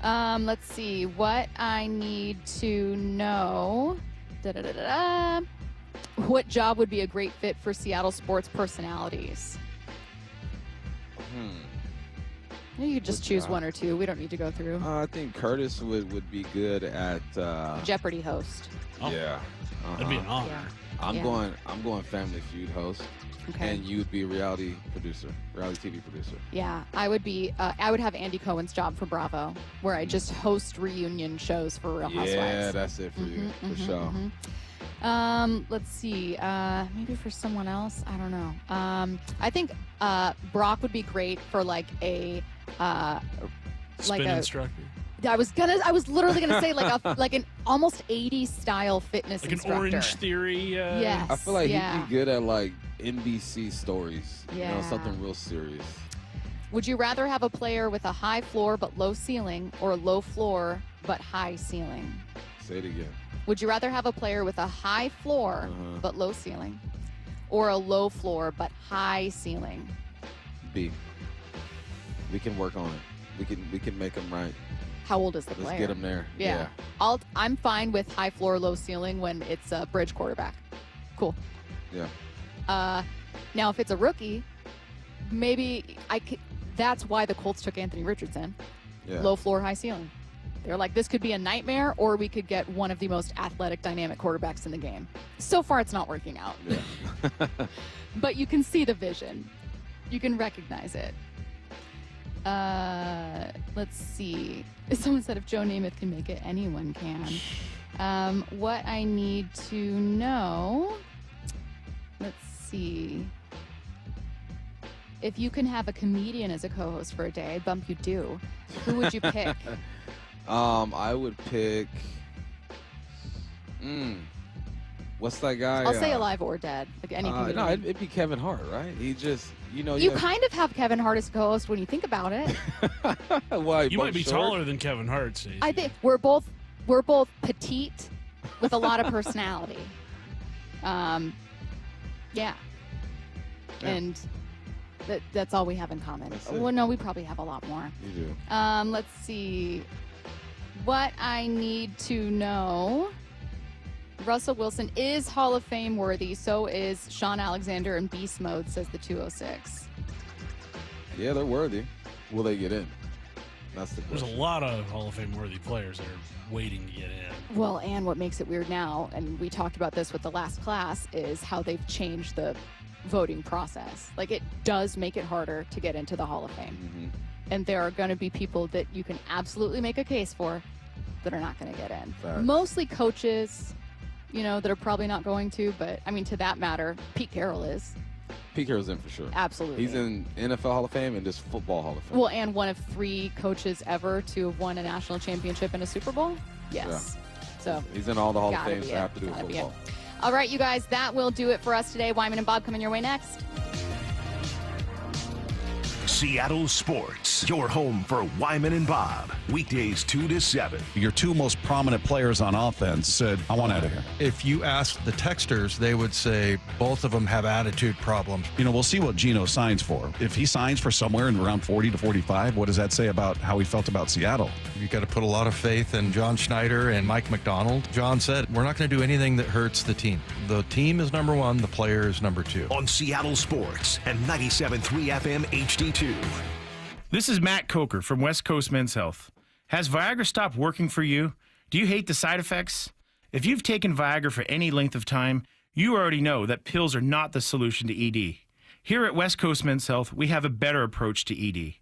Let's see what I need to know. What job would be a great fit for Seattle sports personalities? You could just choose one or two. We don't need to go through. I think Curtis would be good at Jeopardy host. Yeah. That'd be an honor. Yeah. I'm going Family Feud host. Okay. And you'd be reality TV producer. Yeah, I would be. I would have Andy Cohen's job for Bravo, where I just host reunion shows for Real Housewives. Yeah, that's it for you, for sure. Let's see. Maybe for someone else. I don't know. I think Brock would be great for like a Spin instructor. I was literally gonna say like an almost 80s style fitness Like instructor. an Orange Theory. Yes. I feel like yeah. he'd be good at like NBC stories. Yeah. You know, something real serious. Would you rather have a player with a high floor but low ceiling, or a low floor but high ceiling? Say it again. Would you rather have a player with a high floor but low ceiling, or a low floor but high ceiling? B. We can work on it. We can make them right. How old is the Let's player? get them there. Yeah. I'm fine with high floor, low ceiling when it's a bridge quarterback. Cool. Yeah. Now, if it's a rookie, maybe that's why the Colts took Anthony Richardson. Yeah. Low floor, high ceiling. They're like, this could be a nightmare, or we could get one of the most athletic, dynamic quarterbacks in the game. So far, it's not working out. Yeah. But you can see the vision. You can recognize it. Let's see. Someone said if Joe Namath can make it, anyone can. What I need to know. Let's see. If you can have a comedian as a co-host for a day, I'd bump you do. Who would you pick? I would pick. What's that guy? I'll say alive or dead. Like any comedian. No, it'd be Kevin Hart, right? He just, you know. You kind of have Kevin Hart as co-host when you think about it. Why? You might be taller than Kevin Hart, Stacey. I think we're both petite with a lot of personality. Yeah. And that's all we have in common. Well, no, we probably have a lot more. You do. Let's see. What I need to know. Russell Wilson is Hall of Fame worthy. So is Sean Alexander in beast mode, says the 206. Yeah, they're worthy. Will they get in? That's the question. There's a lot of Hall of Fame worthy players that are waiting to get in. Well, and what makes it weird now, and we talked about this with the last class, is how they've changed the voting process. Like, it does make it harder to get into the Hall of Fame. Mm-hmm. And there are going to be people that you can absolutely make a case for that are not going to get in. Facts. Mostly coaches, you know, that are probably not going to, but I mean, to that matter, Pete Carroll is. Pete Carroll's in for sure. Absolutely. He's in NFL Hall of Fame and just Football Hall of Fame. Well, and one of 3 coaches ever to have won a national championship and a Super Bowl. Yes. Yeah. So he's in all the Hall of gotta Fames be that have to do Gotta with be football. All right, you guys, that will do it for us today. Wyman and Bob coming your way next. Seattle Sports, your home for Wyman and Bob. Weekdays 2 to 7. Your 2 most prominent players on offense said, I want out of here. If you ask the texters, they would say both of them have attitude problems. You know, we'll see what Geno signs for. If he signs for somewhere in around 40 to 45, what does that say about how he felt about Seattle? You got to put a lot of faith in John Schneider and Mike McDonald. John said, we're not going to do anything that hurts the team. The team is number 1, the player is number 2. On Seattle Sports and 97.3 FM HD2. This is Matt Coker from West Coast Men's Health. Has Viagra stopped working for you? Do you hate the side effects? If you've taken Viagra for any length of time, you already know that pills are not the solution to ED. Here at West Coast Men's Health, we have a better approach to ED.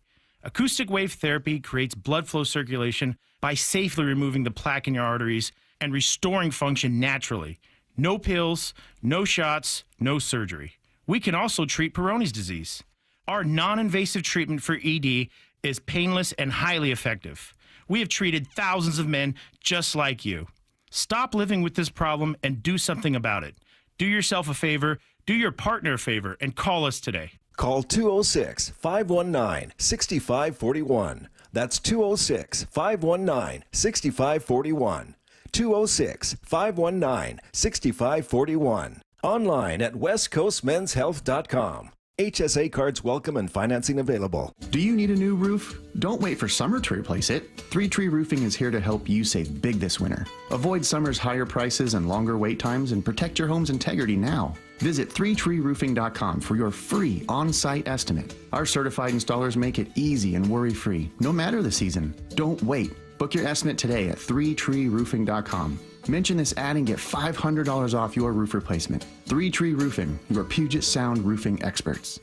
Acoustic wave therapy creates blood flow circulation by safely removing the plaque in your arteries and restoring function naturally. No pills, no shots, no surgery. We can also treat Peyronie's disease. Our non-invasive treatment for ED is painless and highly effective. We have treated thousands of men just like you. Stop living with this problem and do something about it. Do yourself a favor, do your partner a favor, and call us today. Call 206-519-6541. That's 206-519-6541. 206-519-6541. Online at westcoastmenshealth.com. HSA cards welcome and financing available. Do you need a new roof? Don't wait for summer to replace it. 3 Tree Roofing is here to help you save big this winter. Avoid summer's higher prices and longer wait times and protect your home's integrity now. Visit 3treeroofing.com for your free on-site estimate. Our certified installers make it easy and worry-free, no matter the season. Don't wait. Book your estimate today at 3treeroofing.com. Mention this ad and get $500 off your roof replacement. 3 Tree Roofing, your Puget Sound roofing experts.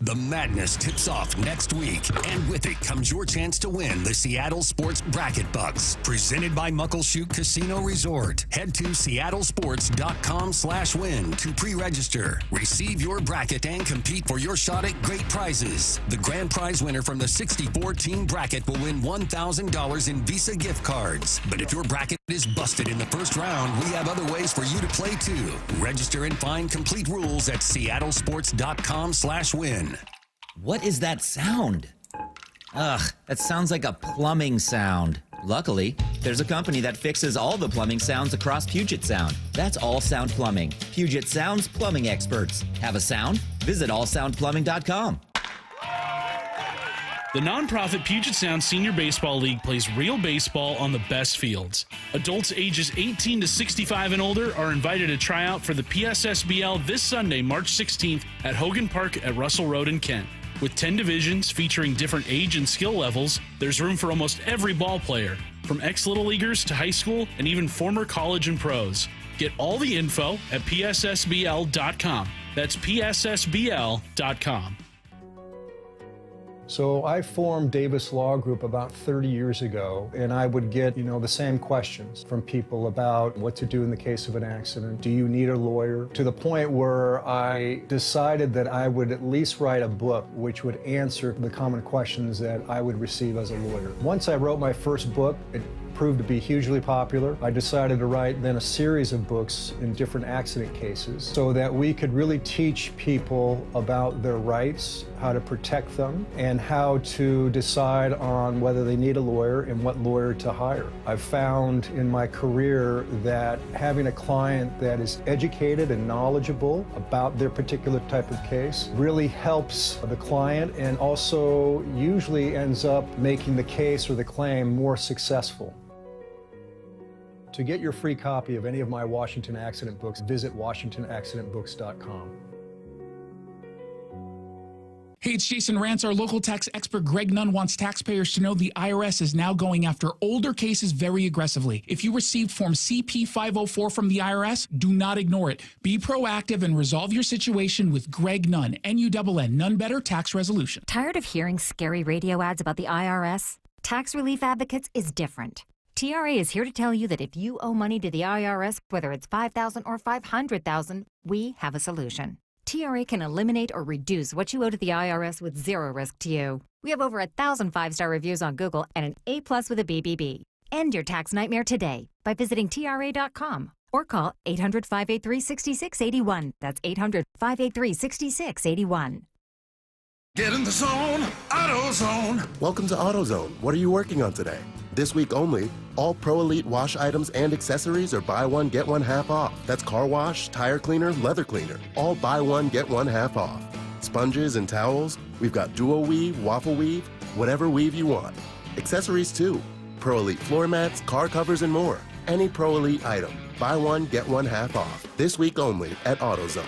The madness tips off next week, and with it comes your chance to win the Seattle Sports Bracket Bucks, presented by Muckleshoot Casino Resort. Head to seattlesports.com/win to pre-register. Receive your bracket and compete for your shot at great prizes. The grand prize winner from the 64-team bracket will win $1,000 in Visa gift cards. But if your bracket is busted in the first round, we have other ways for you to play too. Register and find complete rules at seattlesports.com/win. What is that sound? Ugh, that sounds like a plumbing sound. Luckily, there's a company that fixes all the plumbing sounds across Puget Sound. That's All Sound Plumbing. Puget Sound's plumbing experts. Have a sound? Visit allsoundplumbing.com. The nonprofit Puget Sound Senior Baseball League plays real baseball on the best fields. Adults ages 18 to 65 and older are invited to try out for the PSSBL this Sunday, March 16th at Hogan Park at Russell Road in Kent. With 10 divisions featuring different age and skill levels, there's room for almost every ball player, from ex-Little Leaguers to high school and even former college and pros. Get all the info at pssbl.com. That's pssbl.com. So I formed Davis Law Group about 30 years ago, and I would get, the same questions from people about what to do in the case of an accident. Do you need a lawyer? To the point where I decided that I would at least write a book which would answer the common questions that I would receive as a lawyer. Once I wrote my first book, it proved to be hugely popular. I decided to write then a series of books in different accident cases so that we could really teach people about their rights, how to protect them, and how to decide on whether they need a lawyer and what lawyer to hire. I've found in my career that having a client that is educated and knowledgeable about their particular type of case really helps the client and also usually ends up making the case or the claim more successful. To get your free copy of any of my Washington accident books, visit washingtonaccidentbooks.com. Hey, it's Jason Rance. Our local tax expert Greg Nunn wants taxpayers to know the IRS is now going after older cases very aggressively. If you received Form CP-504 from the IRS, do not ignore it. Be proactive and resolve your situation with Greg Nunn, N-U-N-N, None Better Tax Resolution. Tired of hearing scary radio ads about the IRS? Tax Relief Advocates is different. TRA is here to tell you that if you owe money to the IRS, whether it's $5,000 or $500,000, we have a solution. TRA can eliminate or reduce what you owe to the IRS with zero risk to you. We have over 1,000 5-star reviews on Google and an A+ with a BBB. End your tax nightmare today by visiting TRA.com or call 800-583-6681. That's 800-583-6681. Get in the zone, AutoZone. Welcome to AutoZone. What are you working on today? This week only, all Pro Elite wash items and accessories are buy one, get one half off. That's car wash, tire cleaner, leather cleaner. All buy one, get one half off. Sponges and towels, we've got dual weave, waffle weave, whatever weave you want. Accessories too. Pro Elite floor mats, car covers, and more. Any Pro Elite item, buy one, get one half off. This week only at AutoZone.